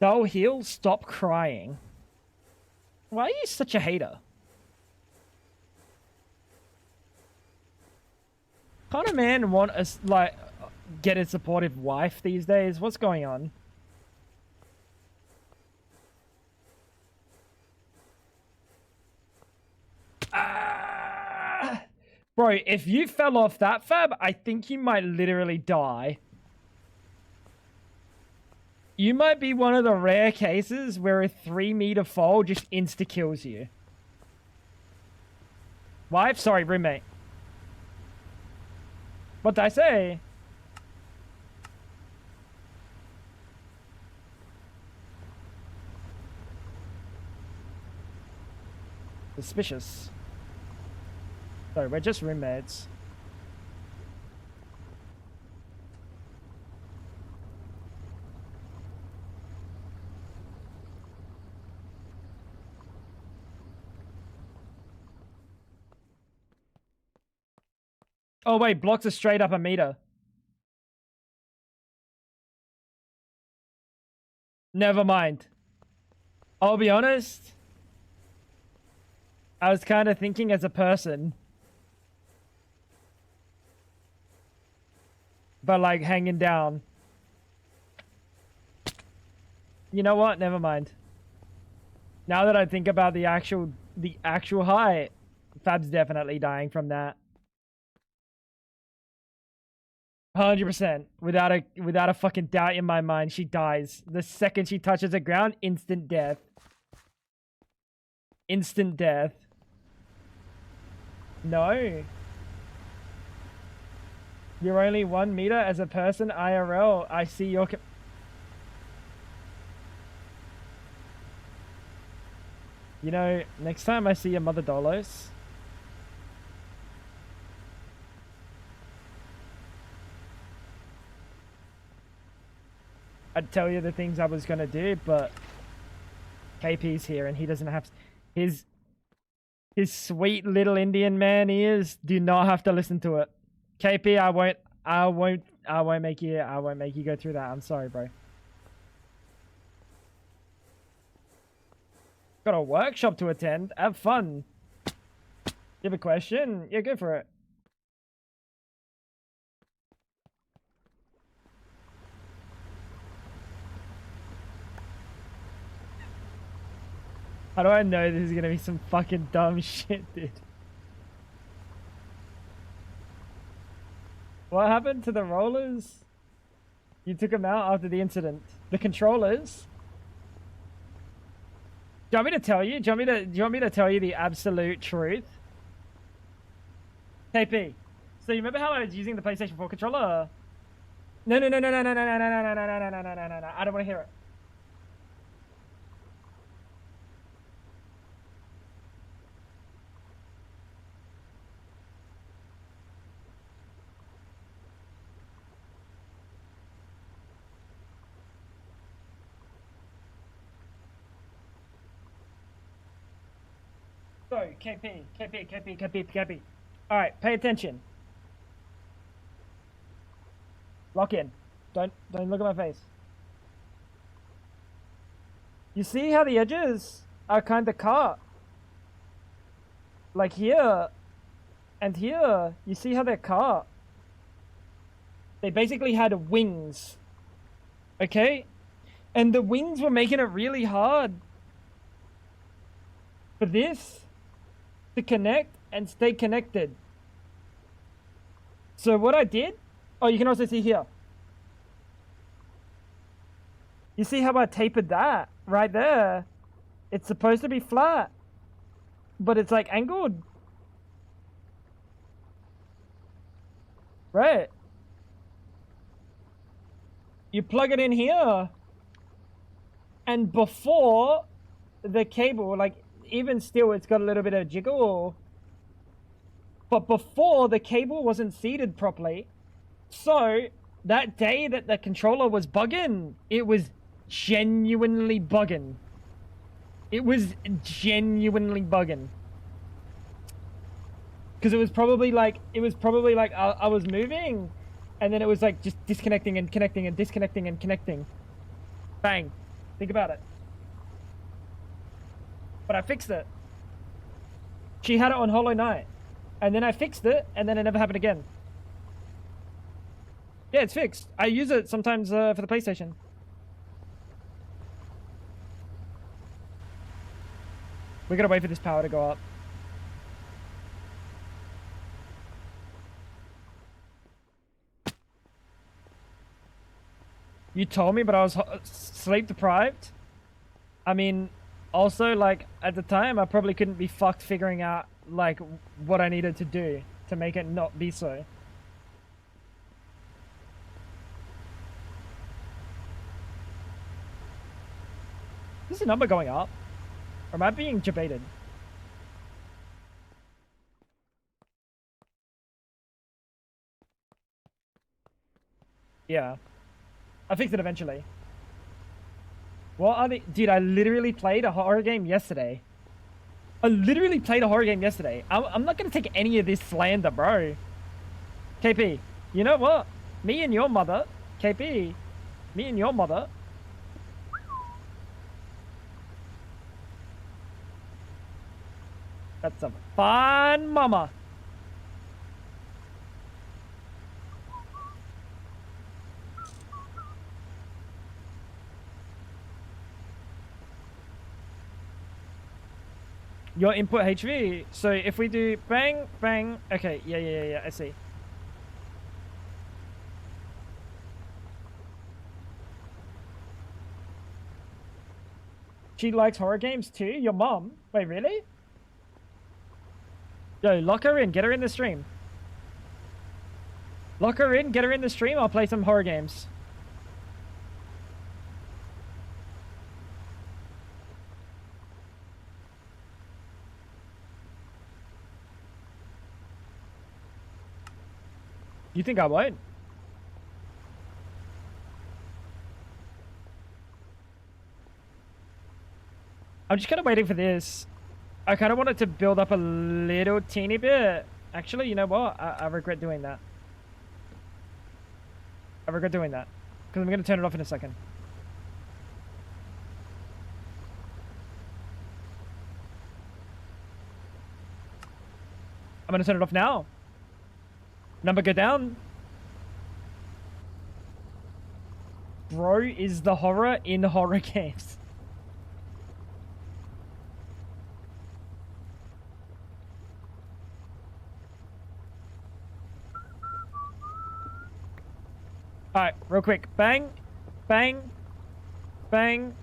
Dull heel, stop crying. Why are you such a hater? Can't a man want a, like, get a supportive wife these days? What's going on? Bro, if you fell off that, Fab, I think you might literally die. You might be one of the rare cases where a 3-meter fall just insta-kills you. Wife? Sorry, roommate. What did I say? Suspicious. Sorry, we're just roommates. Oh wait, blocks are straight up a meter. Never mind. I'll be honest. I was kind of thinking as a person. But like hanging down. You know what? Never mind. Now that I think about the actual height, Fab's definitely dying from that. 100%. Without a fucking doubt in my mind, she dies. The second she touches the ground, instant death. Instant death. No. You're only 1 meter as a person, IRL. I see your... You know, next time I see your mother Dolos... I'd tell you the things I was gonna do, but KP's here and he doesn't have his sweet little Indian man ears do not have to listen to it. KP, I won't make you go through that. I'm sorry, bro. Got a workshop to attend. Have fun. You have a question? Yeah, go for it. How do I know this is gonna be some fucking dumb shit, dude? What happened to the rollers? You took them out after the incident. The controllers? Do you want me to tell you? Do you want me to tell you the absolute truth? KP. So you remember how I was using the PlayStation 4 controller? No. I don't want to hear it. So, KP. Alright, pay attention. Lock in. Don't look at my face. You see how the edges are kind of cut? Like here and here. You see how they're cut? They basically had wings. Okay? And the wings were making it really hard for this to connect and stay connected. So what I did, oh, you can also see here. You see how I tapered that right there? It's supposed to be flat, but it's like angled. Right. You plug it in here, and before the cable, like, even still, it's got a little bit of jiggle. But before, the cable wasn't seated properly. So, that day that the controller was bugging, it was genuinely bugging. It was genuinely bugging. Because it was probably like, I was moving, and then it was like just disconnecting and connecting and disconnecting and connecting. Bang. Think about it. But I fixed it. She had it on Hollow Knight. And then I fixed it, and then it never happened again. Yeah, it's fixed. I use it sometimes for the PlayStation. We gotta wait for this power to go up. You told me, but I was sleep deprived. I mean, also, like, at the time, I probably couldn't be fucked figuring out, like, what I needed to do to make it not be so. Is the number going up? Or am I being debated? Yeah. I fixed it eventually. What are they? Dude, I literally played a horror game yesterday. I'm not going to take any of this slander, bro. KP, you know what? Me and your mother. KP, me and your mother. That's a fine mama. Your input HV. So if we do bang, bang. Okay, yeah, I see. She likes horror games too? Your mom? Wait, really? Yo, lock her in. Get her in the stream. Lock her in. Get her in the stream. I'll play some horror games. You think I won't? I'm just kind of waiting for this. I kind of want it to build up a little teeny bit. Actually, you know what? I regret doing that. Because I'm going to turn it off in a second. I'm going to turn it off now. Number go down. Bro is the horror in horror games. Alright, real quick. Bang. Bang. Bang.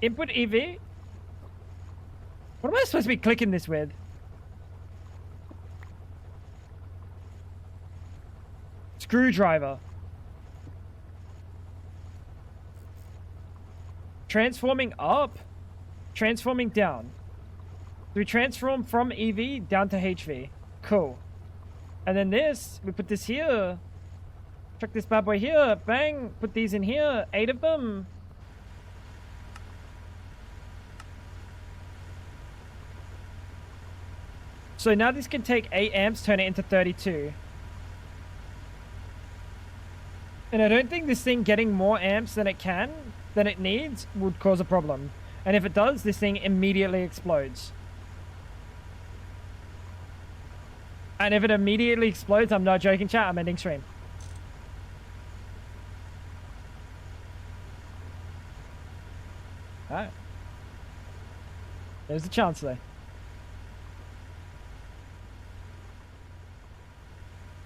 Input EV? What am I supposed to be clicking this with? Screwdriver. Transforming up? Transforming down. So we transform from EV down to HV. Cool. And then this, we put this here. Chuck this bad boy here. Bang. Put these in here. 8 of them. So now this can take 8 amps, turn it into 32. And I don't think this thing getting more amps than it needs, would cause a problem. And if it does, this thing immediately explodes. And if it immediately explodes, I'm not joking, chat, I'm ending stream. Alright. There's a chance there.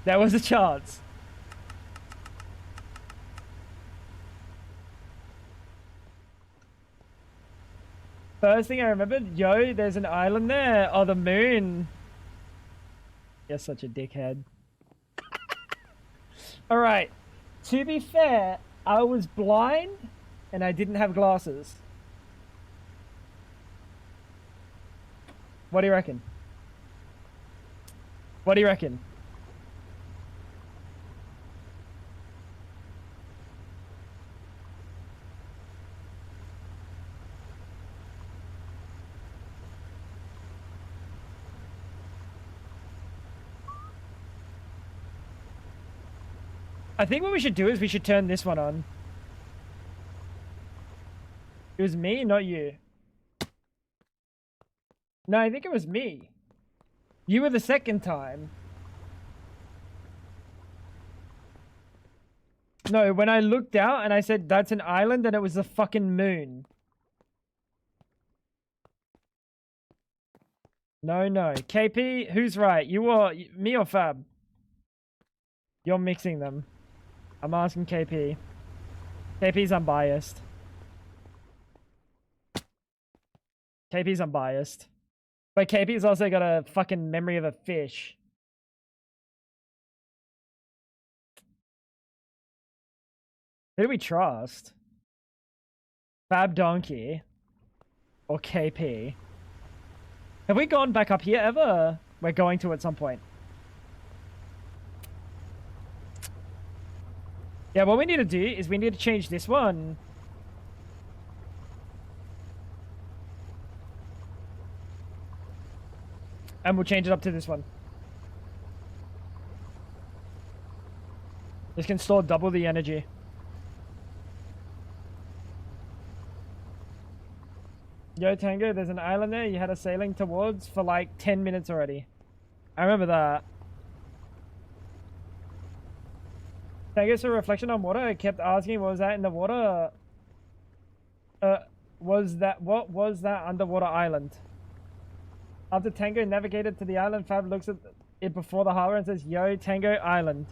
There was a chance. First thing I remembered, yo, there's an island there. Oh, the moon. You're such a dickhead. Alright. To be fair, I was blind and I didn't have glasses. What do you reckon? What do you reckon? I think what we should do is we should turn this one on. It was me, not you. No, I think it was me. You were the second time. No, when I looked out and I said, that's an island, and it was the fucking moon. No, no. KP, who's right? You or me or Fab? You're mixing them. I'm asking KP. KP's unbiased. KP's unbiased. But KP's also got a fucking memory of a fish. Who do we trust? Fab Donkey or KP? Have we gone back up here ever? We're going to at some point. Yeah, what we need to do is we need to change this one. And we'll change it up to this one. This can store double the energy. Yo, Tango, there's an island there you had us sailing towards for like 10 minutes already. I remember that. Tango's a reflection on water. I kept asking, what was that in the water? What was that underwater island? After Tango navigated to the island, Fab looks at it before the harbor and says, yo, Tango Island.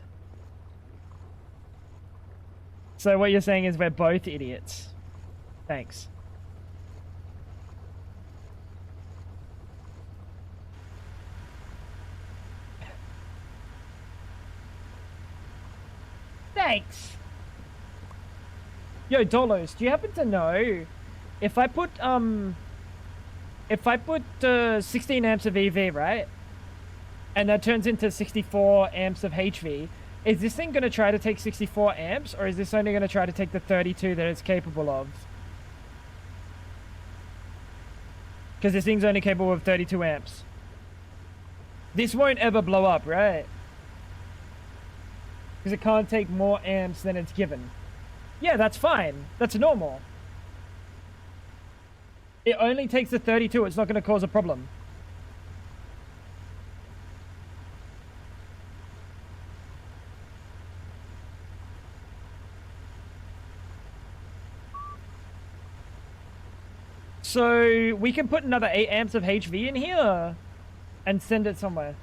So what you're saying is we're both idiots. Thanks. Thanks. Yo, Dolos, do you happen to know if I put 16 amps of EV, right? And that turns into 64 amps of HV, is this thing going to try to take 64 amps, or is this only going to try to take the 32 that it's capable of? Because this thing's only capable of 32 amps. This won't ever blow up, right? Because it can't take more amps than it's given. Yeah, that's fine. That's normal. It only takes the 32. It's not going to cause a problem. So we can put another 8 amps of HV in here and send it somewhere.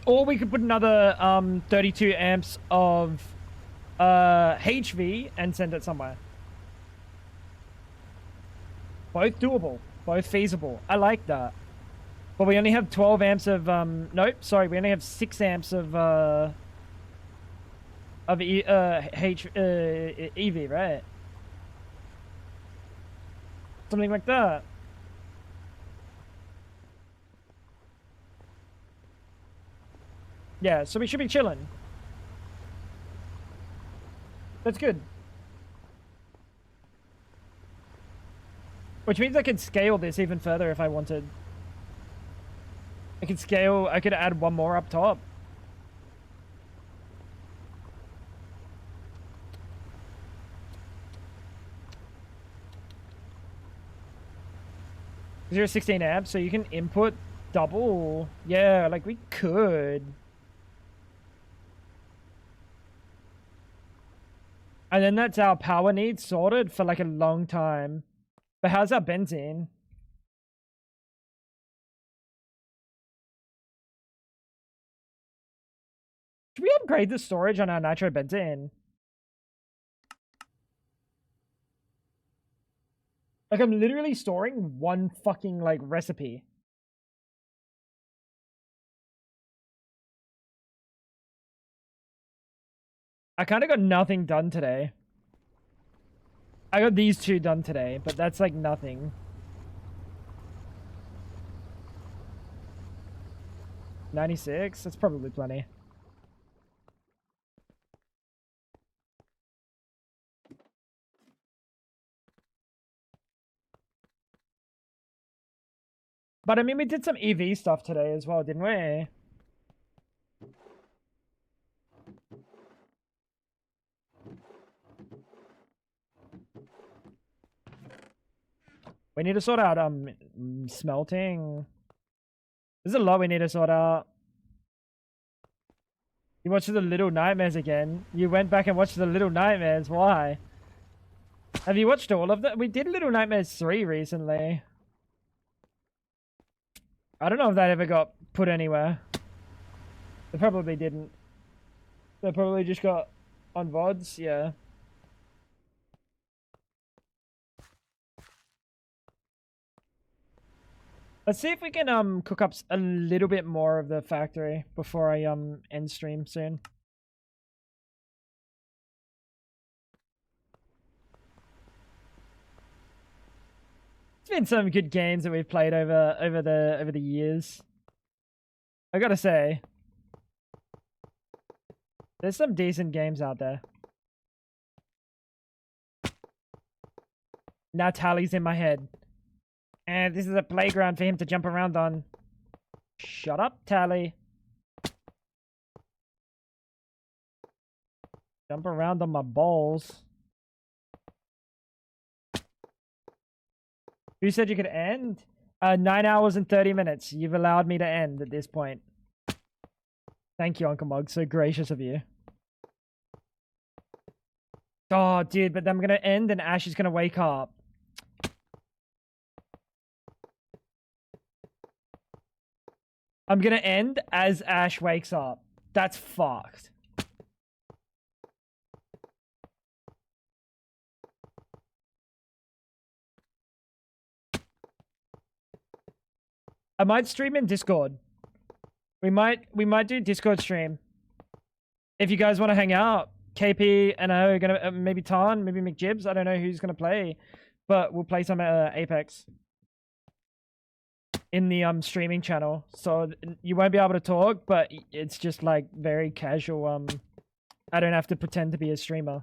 Or we could put another 32 amps of HV and send it somewhere. Both doable, both feasible. I like that. But we only have 12 amps of nope, sorry, we only have 6 amps of EV, right? Something like that. Yeah, so we should be chilling. That's good. Which means I could scale this even further if I wanted. I could scale, I could add one more up top. Zero 16 amps, so you can input double. Yeah, like we could. And then that's our power needs sorted for like a long time. But how's our benzene? Should we upgrade the storage on our nitrobenzene? Like, I'm literally storing one fucking, like, recipe. I kind of got nothing done today. I got these 2 done today, but that's, like, nothing. $96? That's probably plenty. But, I mean, we did some EV stuff today as well, didn't we? We need to sort out, smelting. There's a lot we need to sort out. You watched The Little Nightmares again. You went back and watched The Little Nightmares. Why? Have you watched all of them? We did Little Nightmares 3 recently. I don't know if that ever got put anywhere. They probably didn't. They probably just got on VODs, yeah. Let's see if we can cook up a little bit more of the factory before I end stream soon. It's been some good games that we've played over the years. I gotta say, there's some decent games out there. Now Tally's in my head. And this is a playground for him to jump around on. Shut up, Tally. Jump around on my balls. Who said you could end? 9 hours and 30 minutes. You've allowed me to end at this point. Thank you, Uncle Mug. So gracious of you. Oh, dude, but I'm going to end and Ash is going to wake up. I'm going to end as Ash wakes up. That's fucked. I might stream in Discord. We might do Discord stream. If you guys want to hang out, KP and I are gonna maybe Tarn, maybe McJibs. I don't know who's gonna play, but we'll play some Apex in the streaming channel. So you won't be able to talk, but it's just like very casual. I don't have to pretend to be a streamer.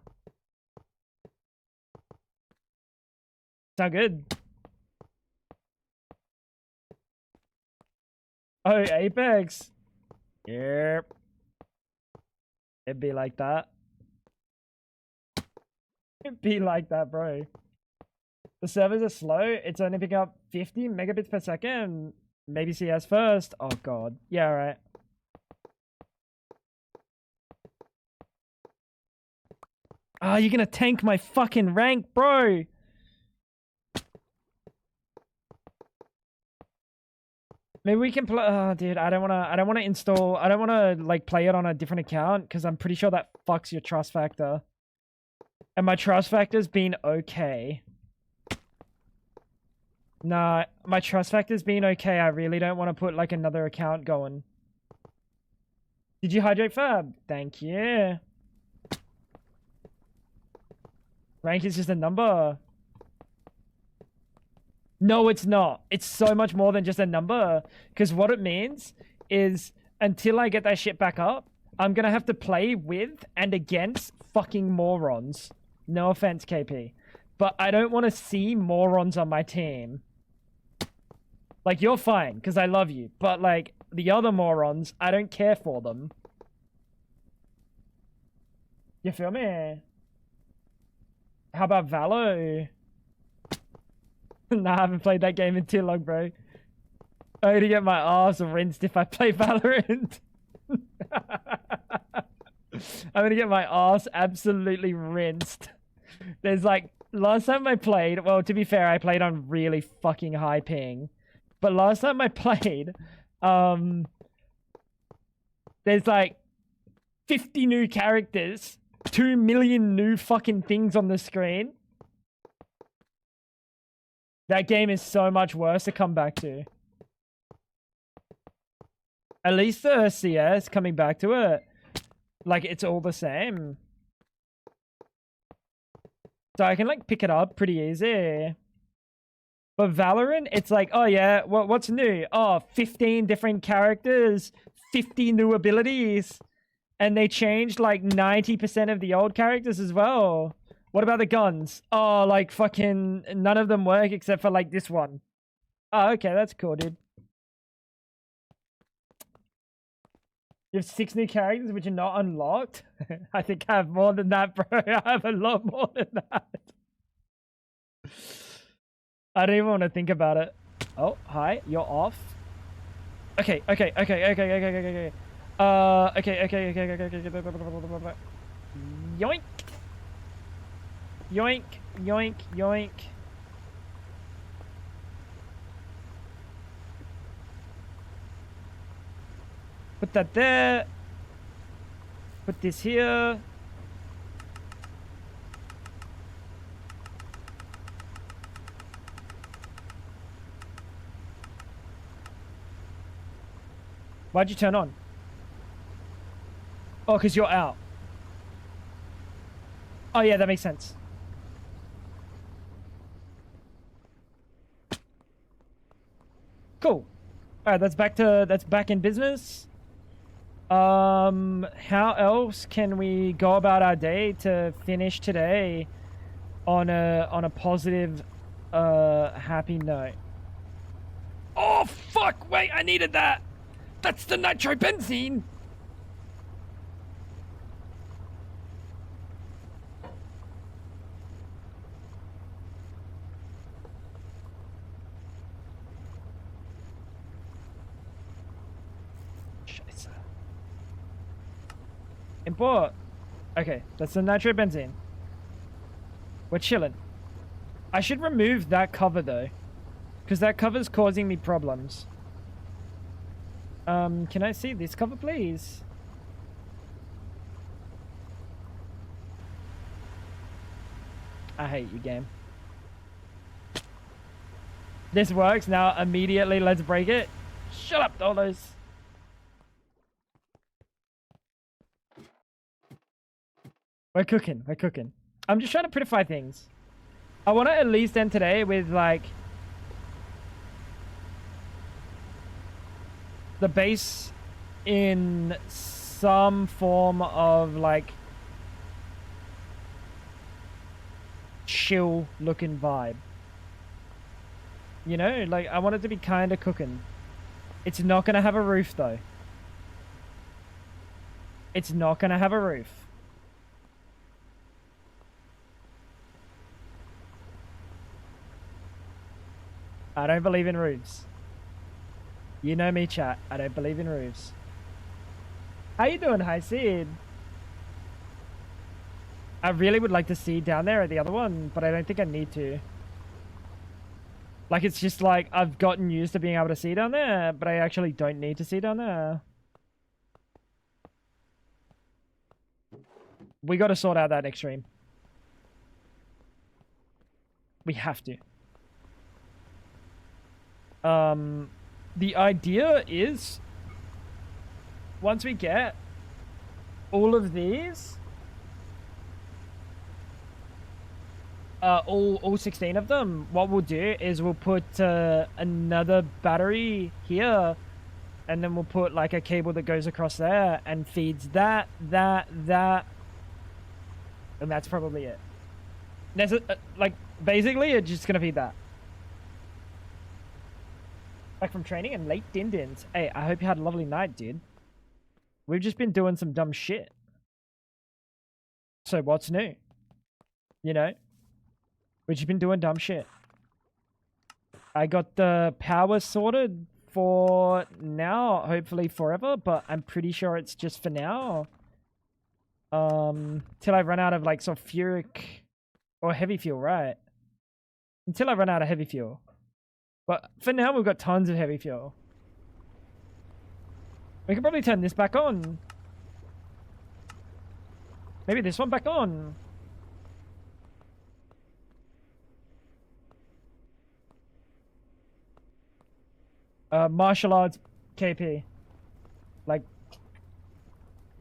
Sound good? Oh, Apex. Yep. It'd be like that. It'd be like that, bro. The servers are slow. It's only picking up 50 megabits per second. Maybe CS first. Oh, God. Yeah, right. Oh, you're gonna tank my fucking rank, bro. Maybe we can play. Oh, dude, I don't wanna install. I don't wanna like play it on a different account because I'm pretty sure that fucks your trust factor. And my trust factor's been okay. Nah, my trust factor's been okay. I really don't want to put like another account going. Did you hydrate, Fab? Thank you. Rank is just a number. No, it's not. It's so much more than just a number. Because what it means is until I get that shit back up, I'm going to have to play with and against fucking morons. No offense, KP. But I don't want to see morons on my team. Like, you're fine, because I love you. But, like, the other morons, I don't care for them. You feel me? How about Valo? Nah, I haven't played that game in too long, bro. I'm gonna get my ass rinsed if I play Valorant. I'm gonna get my ass absolutely rinsed. There's like, last time I played, well, to be fair, I played on really fucking high ping. But last time I played, there's like 50 new characters, 2 million new fucking things on the screen. That game is so much worse to come back to. At least the CS coming back to it, like it's all the same. So I can like pick it up pretty easy. But Valorant, it's like, oh yeah, what's new? Oh, 15 different characters, 50 new abilities. And they changed like 90% of the old characters as well. What about the guns? Oh, like fucking none of them work except for like this one. Oh, okay, that's cool, dude. You have 6 new characters which are not unlocked? I think I have more than that, bro. I have a lot more than that. I don't even want to think about it. Oh, hi, you're off. Okay. Okay. Yoink. Yoink, yoink, yoink. Put that there. Put this here. Why'd you turn on? Oh, because you're out. Oh, yeah, that makes sense. Cool. All right, that's back in business. How else can we go about our day to finish today on a positive, happy note? Oh fuck! Wait, I needed that. That's the nitrobenzene. Import. Okay, that's the nitrobenzene. We're chilling. I should remove that cover though, because that cover's causing me problems. Can I see this cover, please? I hate you, game. This works now. Immediately, let's break it. Shut up, dollars. We're cooking. We're cooking. I'm just trying to prettify things. I want to at least end today with, like, the base in some form of, like, chill looking vibe. You know, like, I want it to be kind of cooking. It's not going to have a roof, though. It's not going to have a roof. I don't believe in roofs. You know me, chat. I don't believe in roofs. How you doing, High Seed? I really would like to see down there at the other one, but I don't think I need to. Like, it's just like, I've gotten used to being able to see down there, but I actually don't need to see down there. We got to sort out that extreme. We have to. The idea is, once we get all of these, all 16 of them, what we'll do is we'll put another battery here, and then we'll put like a cable that goes across there and feeds that, and that's probably it. There's like, basically, it's just gonna feed that. Back from training and late din-dins. Hey, I hope you had a lovely night, dude. We've just been doing some dumb shit. So what's new? You know? We've just been doing dumb shit. I got the power sorted for now, hopefully forever, but I'm pretty sure it's just for now. Till I run out of like sulfuric or heavy fuel, right? Until I run out of heavy fuel. But for now, we've got tons of heavy fuel. We can probably turn this back on. Maybe this one back on. Martial arts KP. Like,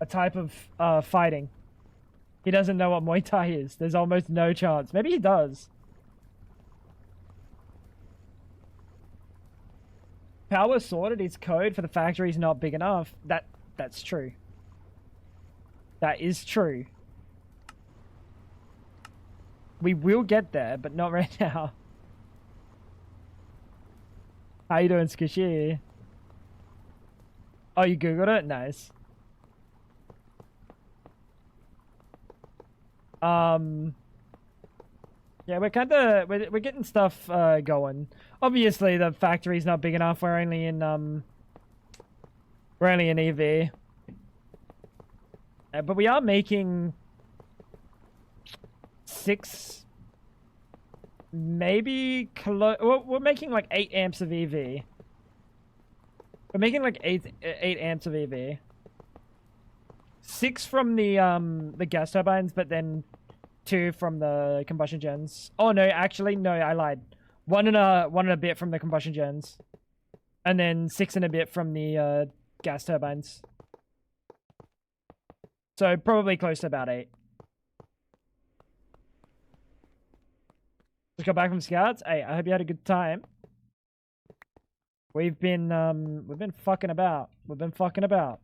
a type of fighting. He doesn't know what Muay Thai is. There's almost no chance. Maybe he does. Power sorted is code for the factory's not big enough. That's true. That is true. We will get there, but not right now. How you doing, Squishy? Oh, you googled it? Nice. Yeah, we're getting stuff going. Obviously, the factory's not big enough. We're only in EV. But we are making 6, maybe well, we're making like 8 amps of EV. We're making like 8 amps of EV. 6 from the gas turbines, but then 2 from the combustion gens. Oh no, actually no, I lied. 1 and a bit from the combustion gens, and then 6 and a bit from the gas turbines. So probably close to about 8. Just got back from scouts. Hey, I hope you had a good time. We've been fucking about. We've been fucking about.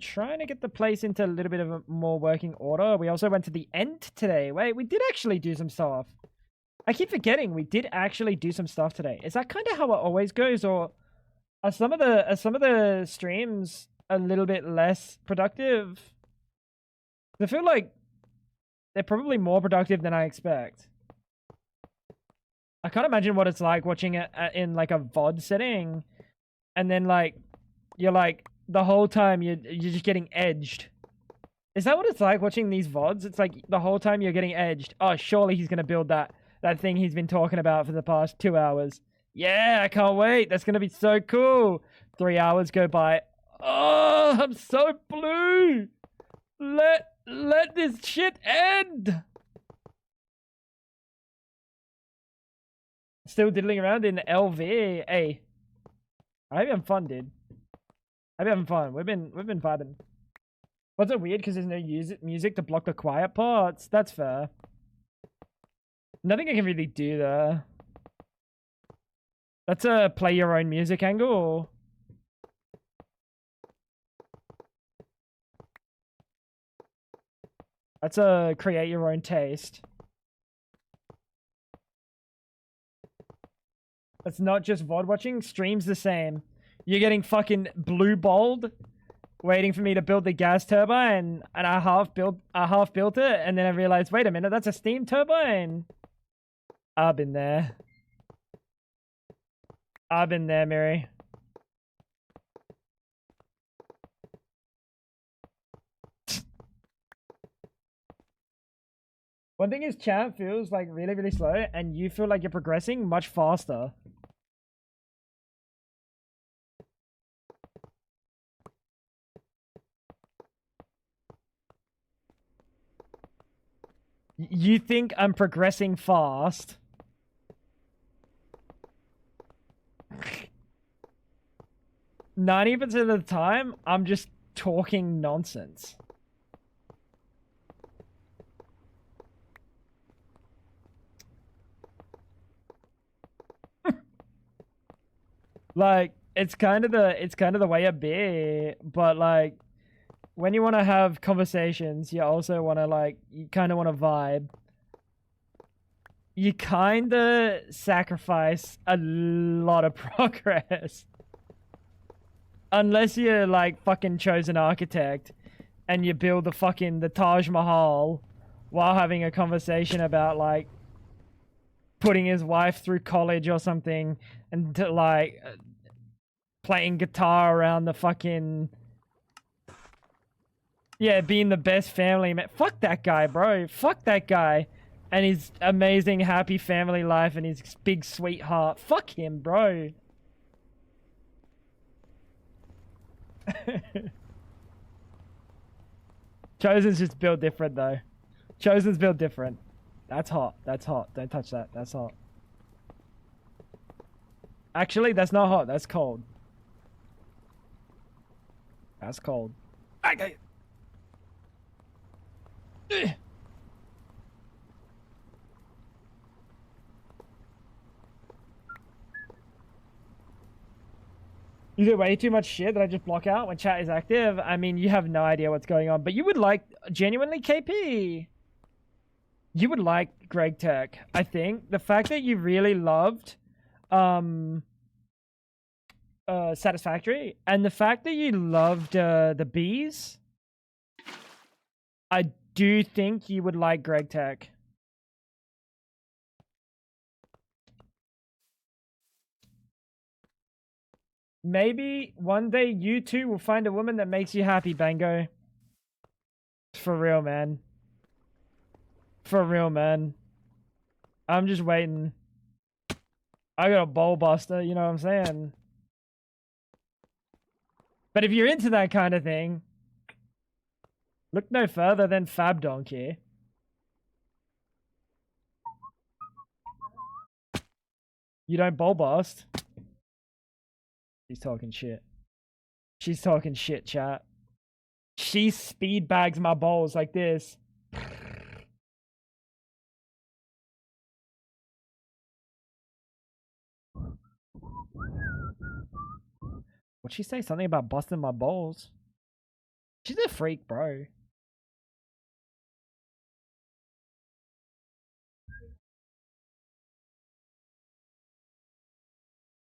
Trying to get the place into a little bit of a more working order. We also went to the end today. Wait, we did actually do some stuff. I keep forgetting we did actually do some stuff today. Is that kind of how it always goes, or are some of the streams a little bit less productive? I feel like they're probably more productive than I expect. I can't imagine what it's like watching it in like a VOD setting, and then like you're like the whole time you're just getting edged. Is that what it's like watching these VODs? It's like the whole time you're getting edged. Oh, surely he's gonna build that thing he's been talking about for the past 2 hours. Yeah, I can't wait. That's gonna be so cool. 3 hours go by. Oh, I'm so blue. Let this shit end. Still diddling around in LV. Hey, I hope you're having fun, dude. I hope you're having fun. We've been vibing. Was it weird because there's no music to block the quiet parts? That's fair. Nothing I can really do there. That's a play your own music angle. That's a create your own taste. That's not just VOD watching. Stream's the same. You're getting fucking blue balled, waiting for me to build the gas turbine, and I half built it, and then I realized, wait a minute, that's a steam turbine. I've been there. I've been there, Mary. One thing is chat feels like really, really slow, and you feel like you're progressing much faster. You think I'm progressing fast. 90% of the time, I'm just talking nonsense. Like, it's kind of the way a be, but like when you want to have conversations, you also want to like, you kind of want to vibe. You kind of sacrifice a lot of progress. Unless you're like fucking chosen architect and you build the Taj Mahal while having a conversation about like putting his wife through college or something and like playing guitar around the fucking, yeah, being the best family man. Fuck that guy, bro. Fuck that guy and his amazing happy family life and his big sweetheart. Fuck him, bro. Chosen's just built different though. Chosen's built different. That's hot. That's hot. Don't touch that. That's hot. Actually, that's not hot. That's cold. That's cold. Okay. You do way too much shit that I just block out when chat is active. I mean, you have no idea what's going on, but you would like, genuinely, KP. You would like Greg Tech, I think. The fact that you really loved Satisfactory, and the fact that you loved the bees, I do think you would like Greg Tech. Maybe one day you two will find a woman that makes you happy, Bango. For real, man. For real, man. I'm just waiting. I got a bowl buster, you know what I'm saying? But if you're into that kind of thing, look no further than Fab Donkey. You don't bowl bust. She's talking shit. She's talking shit, chat. She speed bags my bowls like this. What'd she say? Something about busting my balls? She's a freak, bro.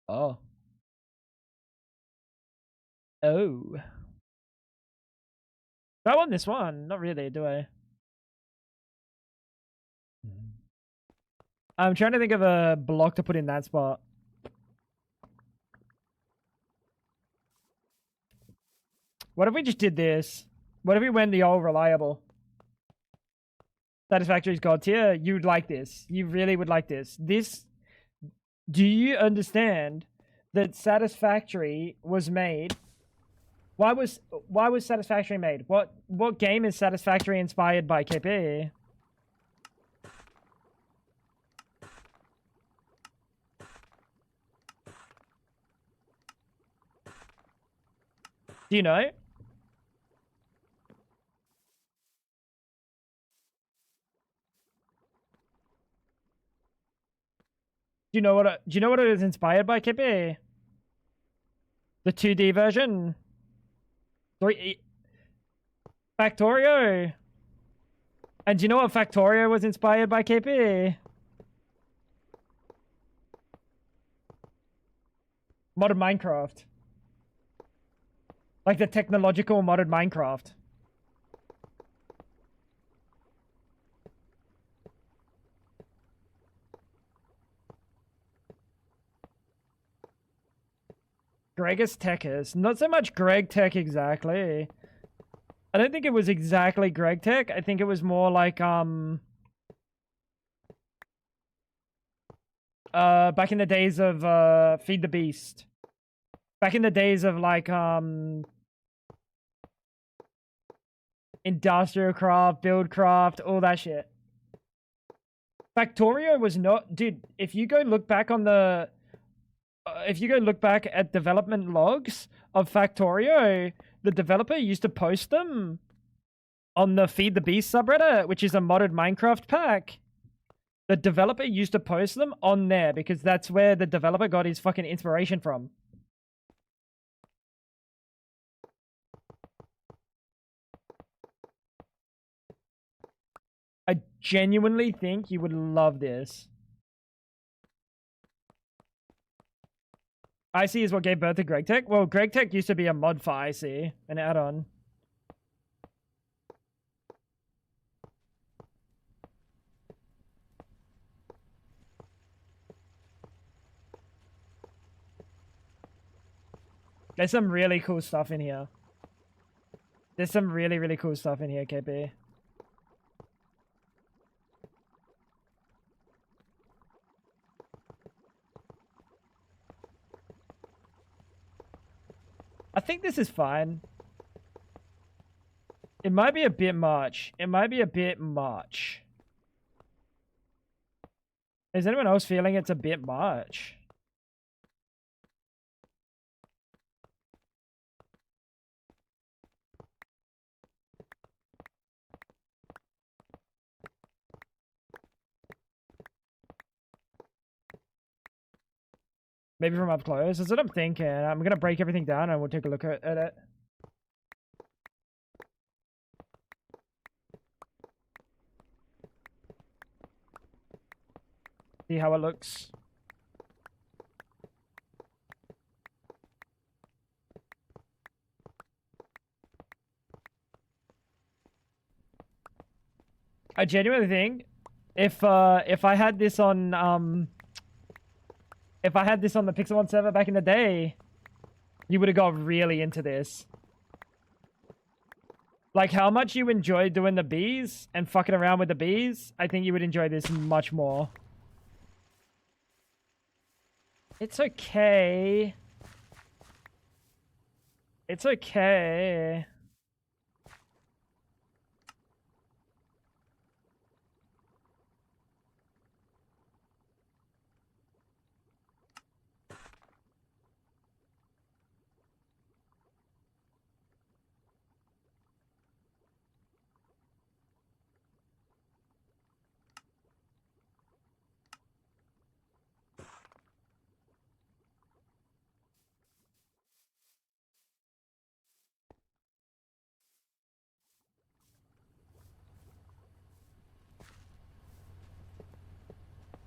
Oh. Oh. Do I want this one? Not really, do I? I'm trying to think of a block to put in that spot. What if we just did this? What if we went the old reliable? Satisfactory's god tier. You would like this. You really would like this. This. Do you understand that Satisfactory was made? Why was Satisfactory made? What game is Satisfactory inspired by, KP? Do you know? Do you know what it is inspired by, KP? The 2D version. Factorio. And do you know what Factorio was inspired by, KP? Modded Minecraft. Like the technological modded Minecraft. Gregus Techers. Not so much Greg Tech exactly. I don't think it was exactly Greg Tech. I think it was more like Back in the days of Feed the Beast. Back in the days of like Industrial Craft, Buildcraft, all that shit. Factorio was not, dude. If you go look back on the, if you go look back at development logs of Factorio, the developer used to post them on the Feed the Beast subreddit, which is a modded Minecraft pack. The developer used to post them on there because that's where the developer got his fucking inspiration from. I genuinely think you would love this. IC is what gave birth to GregTech? Well, GregTech used to be a mod for IC, an add-on. There's some really cool stuff in here. There's some really, really cool stuff in here, KP. I think this is fine. It might be a bit much. It might be a bit much. Is anyone else feeling it's a bit much? Maybe from up close. That's what I'm thinking. I'm going to break everything down and we'll take a look at it. See how it looks. I genuinely think if I had this on if I had this on the Pixelmon server back in the day, you would have got really into this. Like how much you enjoy doing the bees and fucking around with the bees, I think you would enjoy this much more. It's okay. It's okay.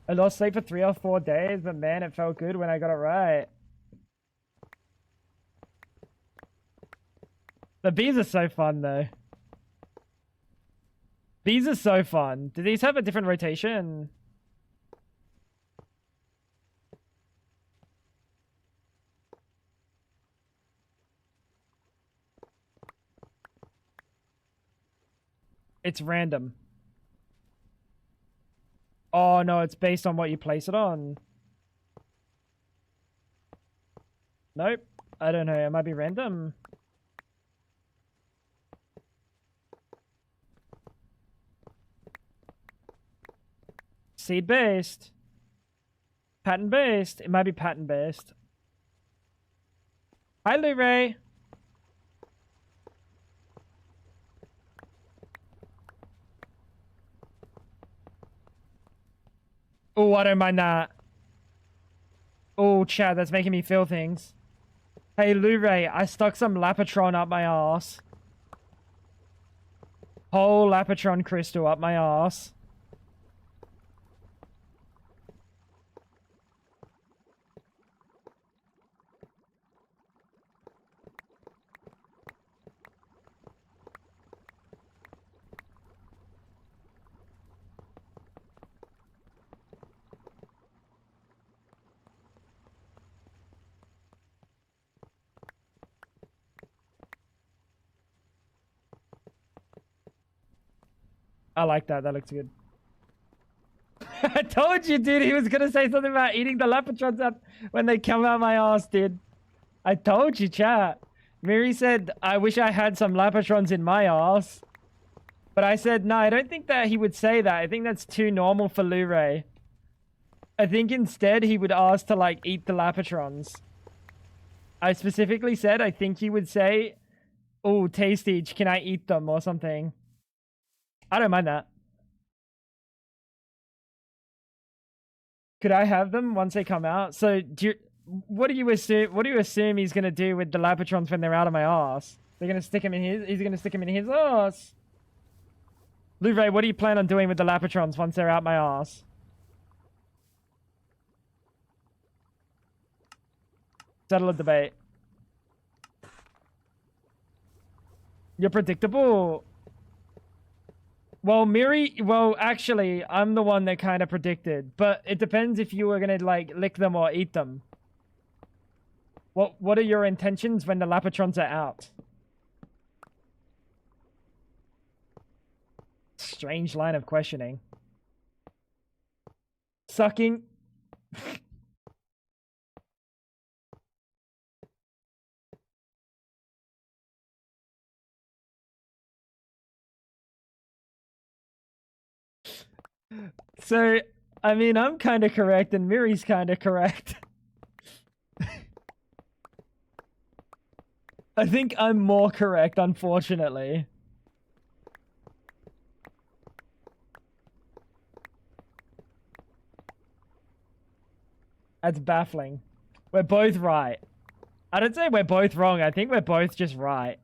I lost sleep for 3 or 4 days, but man, it felt good when I got it right. The bees are so fun, though. Bees are so fun. Do these have a different rotation? It's random. Oh, no, it's based on what you place it on. Nope. I don't know. It might be random. Seed based. Pattern based. It might be pattern based. Hi, Lou Ray. Oh, I don't mind that. Oh, Chad, that's making me feel things. Hey, Lou Ray, I stuck some Lapatron up my ass. Whole Lapatron crystal up my ass. I like that. That looks good. I told you, dude, he was gonna say something about eating the Lapatrons up when they come out my ass, dude. I told you, chat. Miri said, I wish I had some Lapatrons in my ass. But I said, no, I don't think that he would say that. I think that's too normal for Luray. I think instead he would ask to, like, eat the Lapatrons. I specifically said, I think he would say, oh, tasty, can I eat them or something? I don't mind that. Could I have them once they come out? So, what do you assume he's gonna do with the Lapatrons when they're out of my ass? They're gonna stick him in his. He's gonna stick him in his ass. Luray, what do you plan on doing with the Lapatrons once they're out my ass? Settle a debate. You're predictable. Well, Miri, well, actually, I'm the one that kind of predicted, but it depends if you were gonna, like, lick them or eat them. What are your intentions when the Lapatrons are out? Strange line of questioning. Sucking. So, I mean, I'm kind of correct and Miri's kind of correct. I think I'm more correct, unfortunately. That's baffling. We're both right. I don't say we're both wrong. I think we're both just right.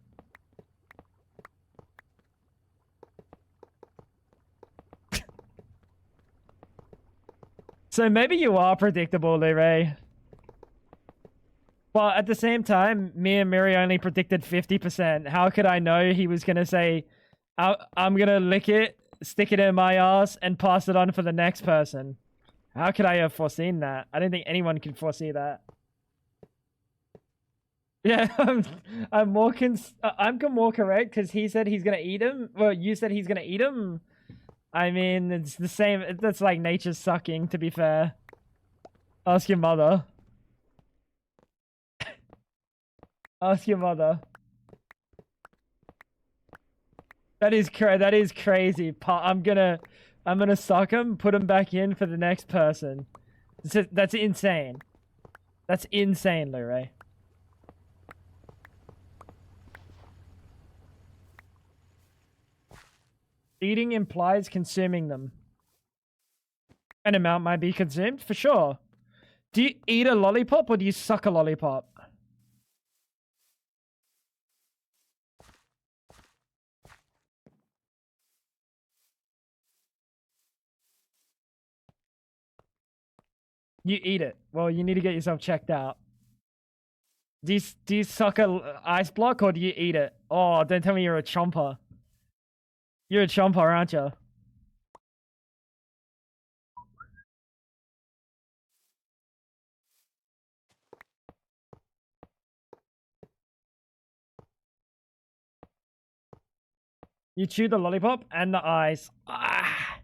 So maybe you are predictable, Luray. But at the same time, me and Miri only predicted 50%. How could I know he was going to say, I'm going to lick it, stick it in my ass, and pass it on for the next person? How could I have foreseen that? I don't think anyone could foresee that. Yeah, I'm more correct because he said he's going to eat him. Well, you said he's going to eat him. I mean, it's the same. That's like nature sucking, to be fair. Ask your mother. Ask your mother. That is crazy. I'm gonna suck him, put him back in for the next person. That's insane. That's insane, Luray. Eating implies consuming them. An amount might be consumed, for sure. Do you eat a lollipop or do you suck a lollipop? You eat it. Well, you need to get yourself checked out. Do you suck a ice block or do you eat it? Oh, don't tell me you're a chomper. You're a chomper, aren't you? You chew the lollipop and the ice. Ah.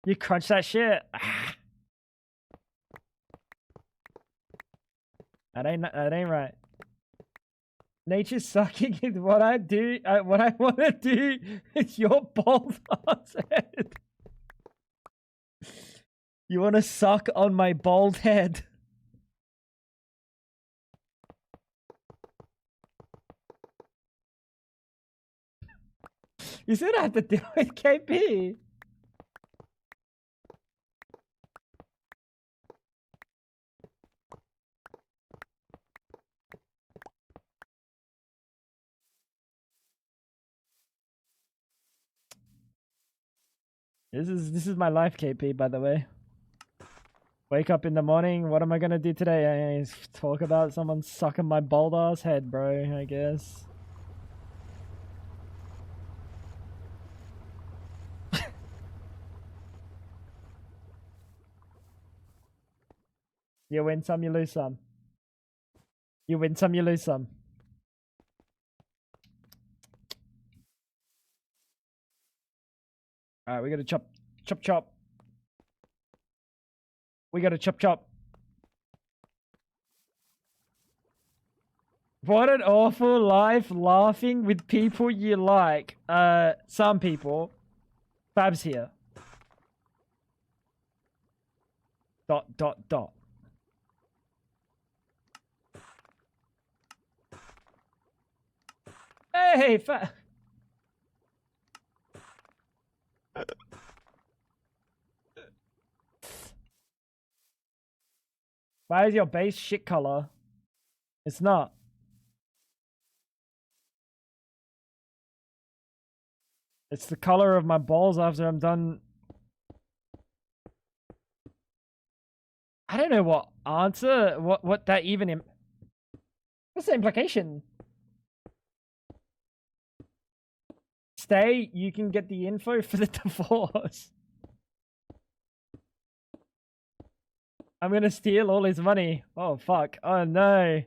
You crunch that shit. Ah. That ain't right. Nature sucking is what I do. What I want to do is your bald ass head. You want to suck on my bald head? You said I have to do it, KP. This is my life, KP, by the way. Wake up in the morning, what am I gonna do today? I talk about someone sucking my bald ass head, bro, I guess. You win some, you lose some. You win some, you lose some. Alright, we gotta chop. Chop chop. We gotta chop chop. What an awful life laughing with people you like. Some people. Fab's here. Dot dot dot. Hey, Fab. Why is your base shit color? It's not. It's the color of my balls after I'm done. I don't know what answer, what that even what's the implication? Stay, you can get the info for the divorce. I'm gonna steal all his money. Oh fuck. Oh no.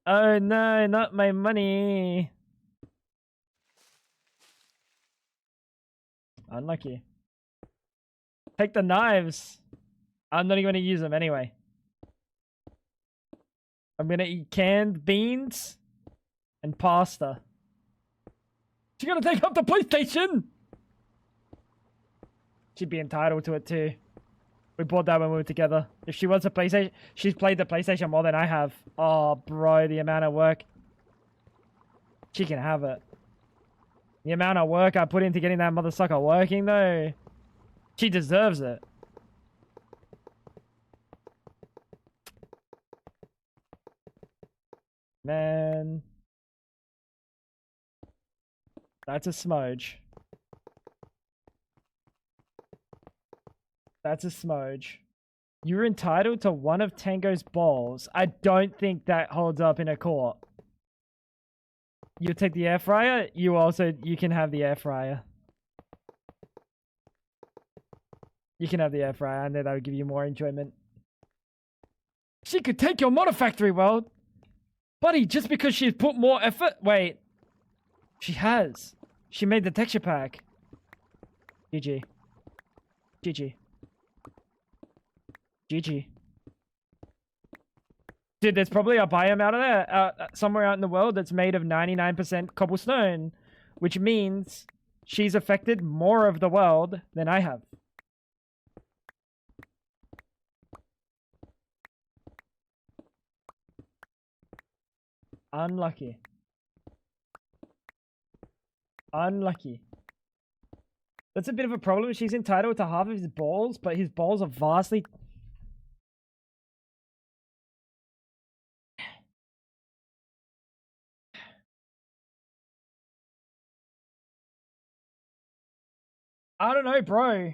Oh no, not my money. Unlucky. Take the knives. I'm not even gonna use them anyway. I'm gonna eat canned beans and pasta. She's gonna take up the PlayStation! She'd be entitled to it too. We bought that when we were together. If she wants a PlayStation, she's played the PlayStation more than I have. Oh, bro, the amount of work. She can have it. The amount of work I put into getting that mother sucker working, though. She deserves it. Man. That's a smudge. That's a smudge. You're entitled to one of Tango's balls. I don't think that holds up in a court. You take the air fryer. You can have the air fryer. You can have the air fryer. I know that would give you more enjoyment. She could take your MONIFACTOry world. Buddy, just because she's put more effort. Wait. She has. She made the texture pack. GG. GG. GG. Dude, there's probably a biome out of there, somewhere out in the world that's made of 99% cobblestone, which means she's affected more of the world than I have. Unlucky. Unlucky. That's a bit of a problem. She's entitled to half of his balls, but his balls are vastly... I don't know, bro.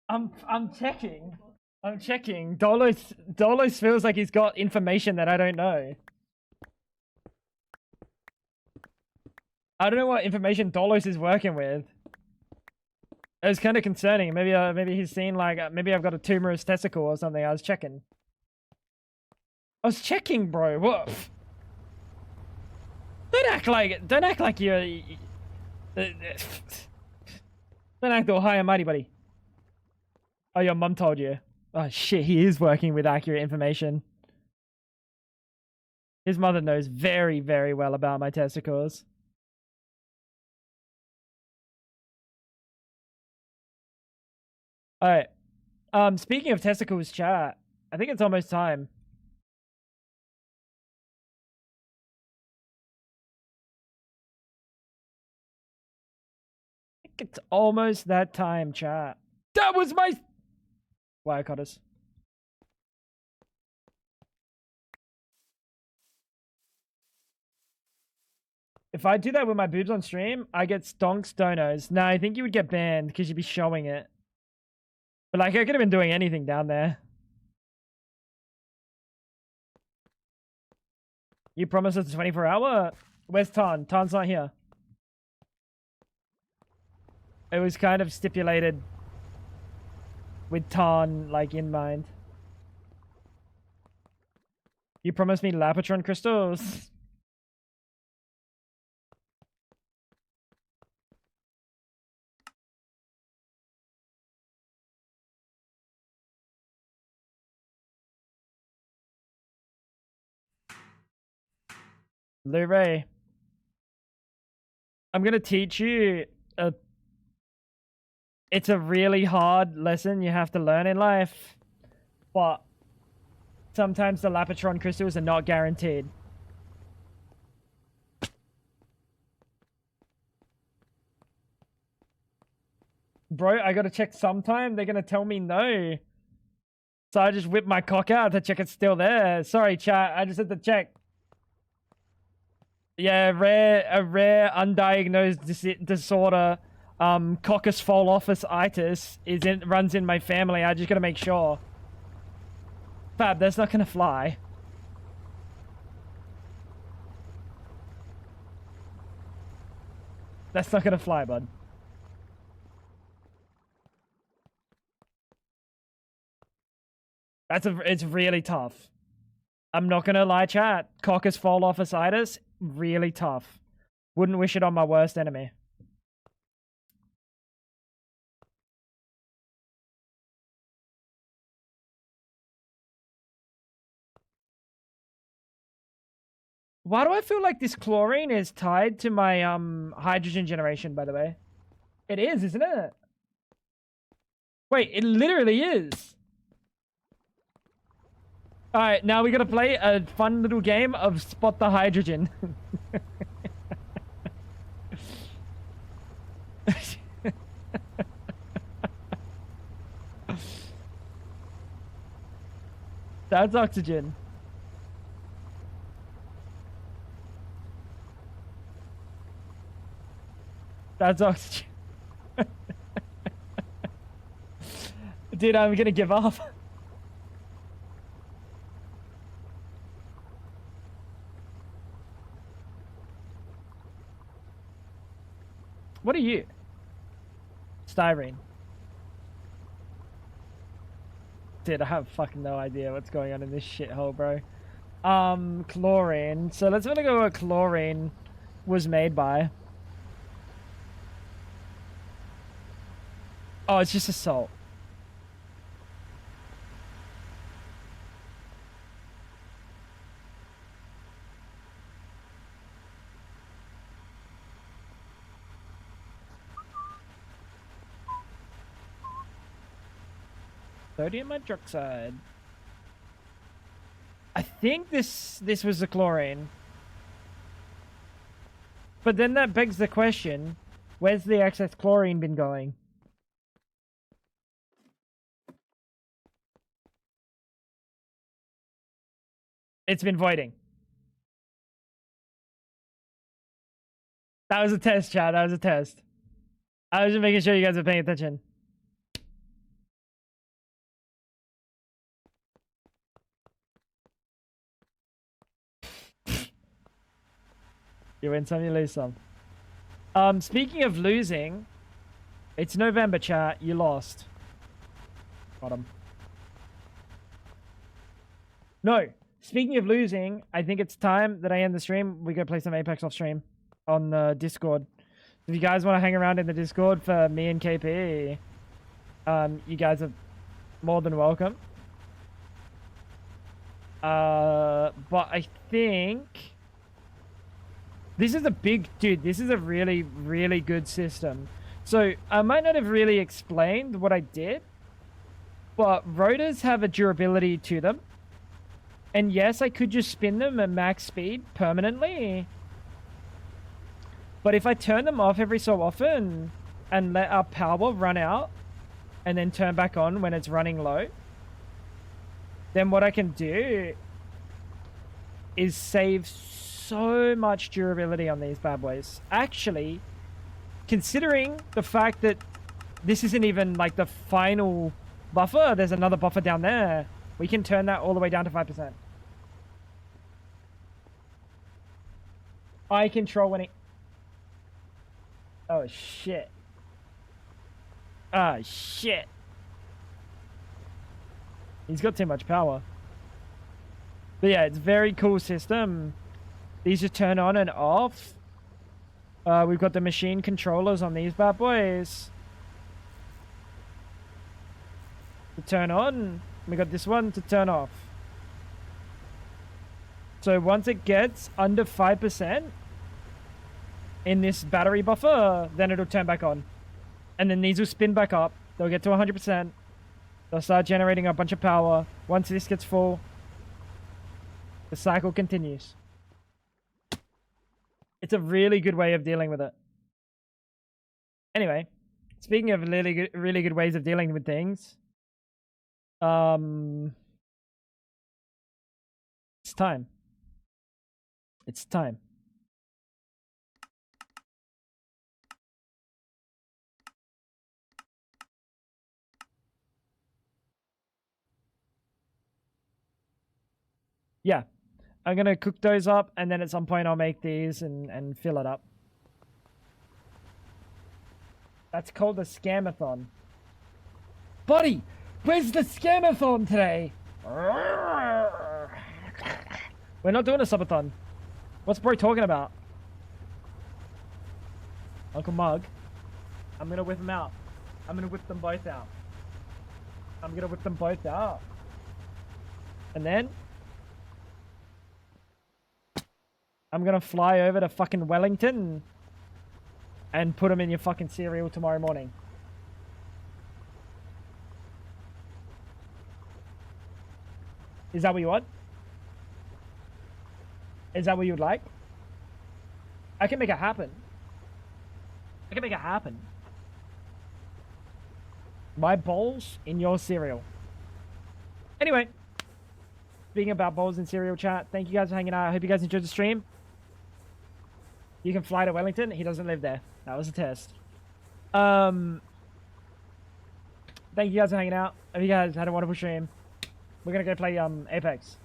I'm checking. I'm checking. Dolos feels like he's got information that I don't know. I don't know what information Dolos is working with. It's kind of concerning. Maybe he's seen like maybe I've got a tumorous testicle or something. I was checking. Bro. What? Don't act like you're. Don't act all high and mighty, buddy. Oh, your mum told you. Oh shit, he is working with accurate information. His mother knows very, very well about my testicles. Alright. Speaking of testicles, chat, I think it's almost time. I think it's almost that time, chat. That was my wire cutters. If I do that with my boobs on stream, I get stonks donos. No, I think you would get banned because you'd be showing it. But like, I could have been doing anything down there. You promised us a 24-hour? Where's Tan? Tan's not here. It was kind of stipulated with Tan, like, in mind. You promised me Lapatron crystals. Blu-ray. I'm gonna teach you a... It's a really hard lesson you have to learn in life. But sometimes the Lapotron crystals are not guaranteed. Bro, I gotta check sometime. They're gonna tell me no. So I just whip my cock out to check it's still there. Sorry, chat. I just had to check. Yeah, a rare undiagnosed disorder, coccus fall-office-itis runs in my family. I just gotta make sure. Fab, that's not gonna fly. That's not gonna fly, bud. It's really tough. I'm not gonna lie, chat. Coccus fall-office-itis, really tough. Wouldn't wish it on my worst enemy. Why do I feel like this chlorine is tied to my hydrogen generation, by the way? It is, isn't it? Wait, it literally is. Alright, now we gotta play a fun little game of spot the hydrogen. That's oxygen. That's oxygen. Dude, I'm gonna give up. What are you? Styrene. Dude, I have fucking no idea what's going on in this shithole, bro. Chlorine. So let's go where chlorine was made by. Oh, it's just a salt. Sodium hydroxide. I think this was the chlorine. But then that begs the question, where's the excess chlorine been going? It's been voiding. That was a test, chat. That was a test. I was just making sure you guys are paying attention. You win some, you lose some. Speaking of losing, it's November, chat. You lost. Bottom. No. Speaking of losing, I think it's time that I end the stream. We go play some Apex off stream on the Discord. If you guys want to hang around in the Discord for me and KP, you guys are more than welcome. But I think this is a big dude. This is a really, really good system. So I might not have really explained what I did, but rotors have a durability to them. And yes, I could just spin them at max speed permanently. But if I turn them off every so often and let our power run out and then turn back on when it's running low, then what I can do is save so much durability on these bad boys. Actually, considering the fact that this isn't even like the final buffer, there's another buffer down there. We can turn that all the way down to 5%. I control when it... Oh, shit. Ah, shit. He's got too much power. But yeah, it's a very cool system. These just turn on and off. We've got the machine controllers on these bad boys. To turn on. We got this one to turn off. So once it gets under 5% in this battery buffer, then it'll turn back on. And then these will spin back up. They'll get to 100%. They'll start generating a bunch of power. Once this gets full, the cycle continues. It's a really good way of dealing with it. Anyway, speaking of really good ways of dealing with things, it's time. It's time. Yeah, I'm gonna cook those up, and then at some point I'll make these and fill it up. That's called a scamathon. Buddy, where's the scamathon today? We're not doing a subathon. What's bro talking about? Uncle Mug. I'm gonna whip them out. I'm gonna whip them both out. I'm gonna whip them both out. And then I'm gonna fly over to fucking Wellington and put them in your fucking cereal tomorrow morning. Is that what you want? Is that what you would like? I can make it happen. I can make it happen. My bowls in your cereal. Anyway, speaking about bowls in cereal chat, thank you guys for hanging out. I hope you guys enjoyed the stream. You can fly to Wellington. He doesn't live there. That was a test. Thank you guys for hanging out. Hope you guys had a wonderful stream. We're gonna go play Apex.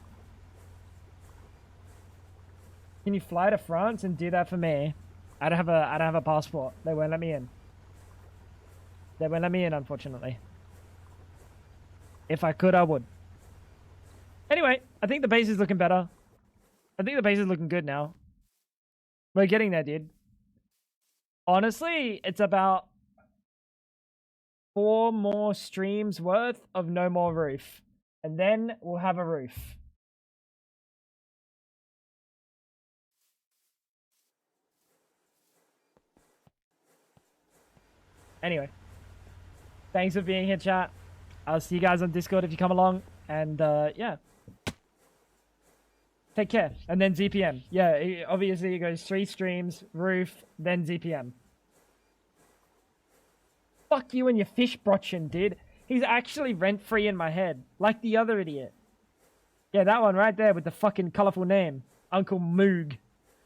Can you fly to France and do that for me? I don't have a passport. They won't let me in. They won't let me in, unfortunately. If I could, I would. Anyway, I think the base is looking better. I think the base is looking good now. We're getting there, dude. Honestly, it's about 4 more streams worth of no more roof. And then we'll have a roof. Anyway. Thanks for being here, chat. I'll see you guys on Discord if you come along. And, yeah. Take care. And then ZPM. Yeah, obviously it goes 3 streams, roof, then ZPM. Fuck you and your fish brotchen, dude. He's actually rent-free in my head. Like the other idiot. Yeah, that one right there with the fucking colorful name. Uncle Moog.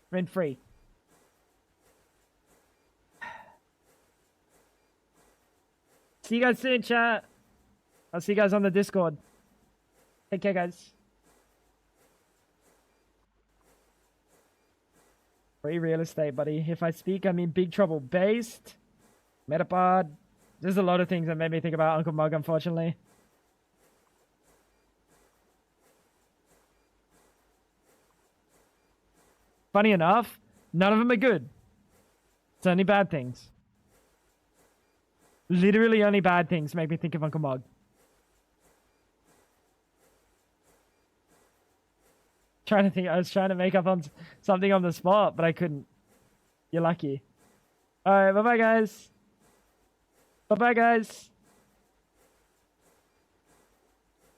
Rent-free. See you guys soon, chat. I'll see you guys on the Discord. Take care, guys. Free real estate, buddy. If I speak, I mean big trouble. Based. Metapod. There's a lot of things that made me think about Uncle Mug, unfortunately. Funny enough, none of them are good. It's only bad things. Literally only bad things make me think of Uncle Mug. Trying to think, I was trying to make up on something on the spot, but I couldn't. You're lucky. Alright, bye-bye, guys. Bye-bye, guys.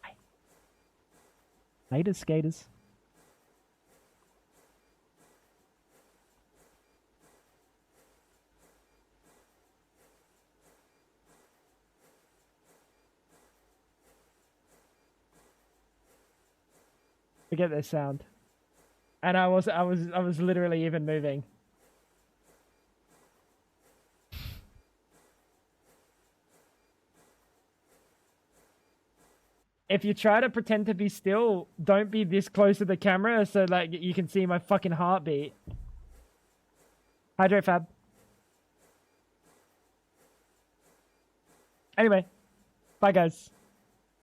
Bye. Later, skaters. Forget this sound. And I was literally even moving. If you try to pretend to be still, don't be this close to the camera so like you can see my fucking heartbeat. Hydrate Fab. Anyway, bye guys.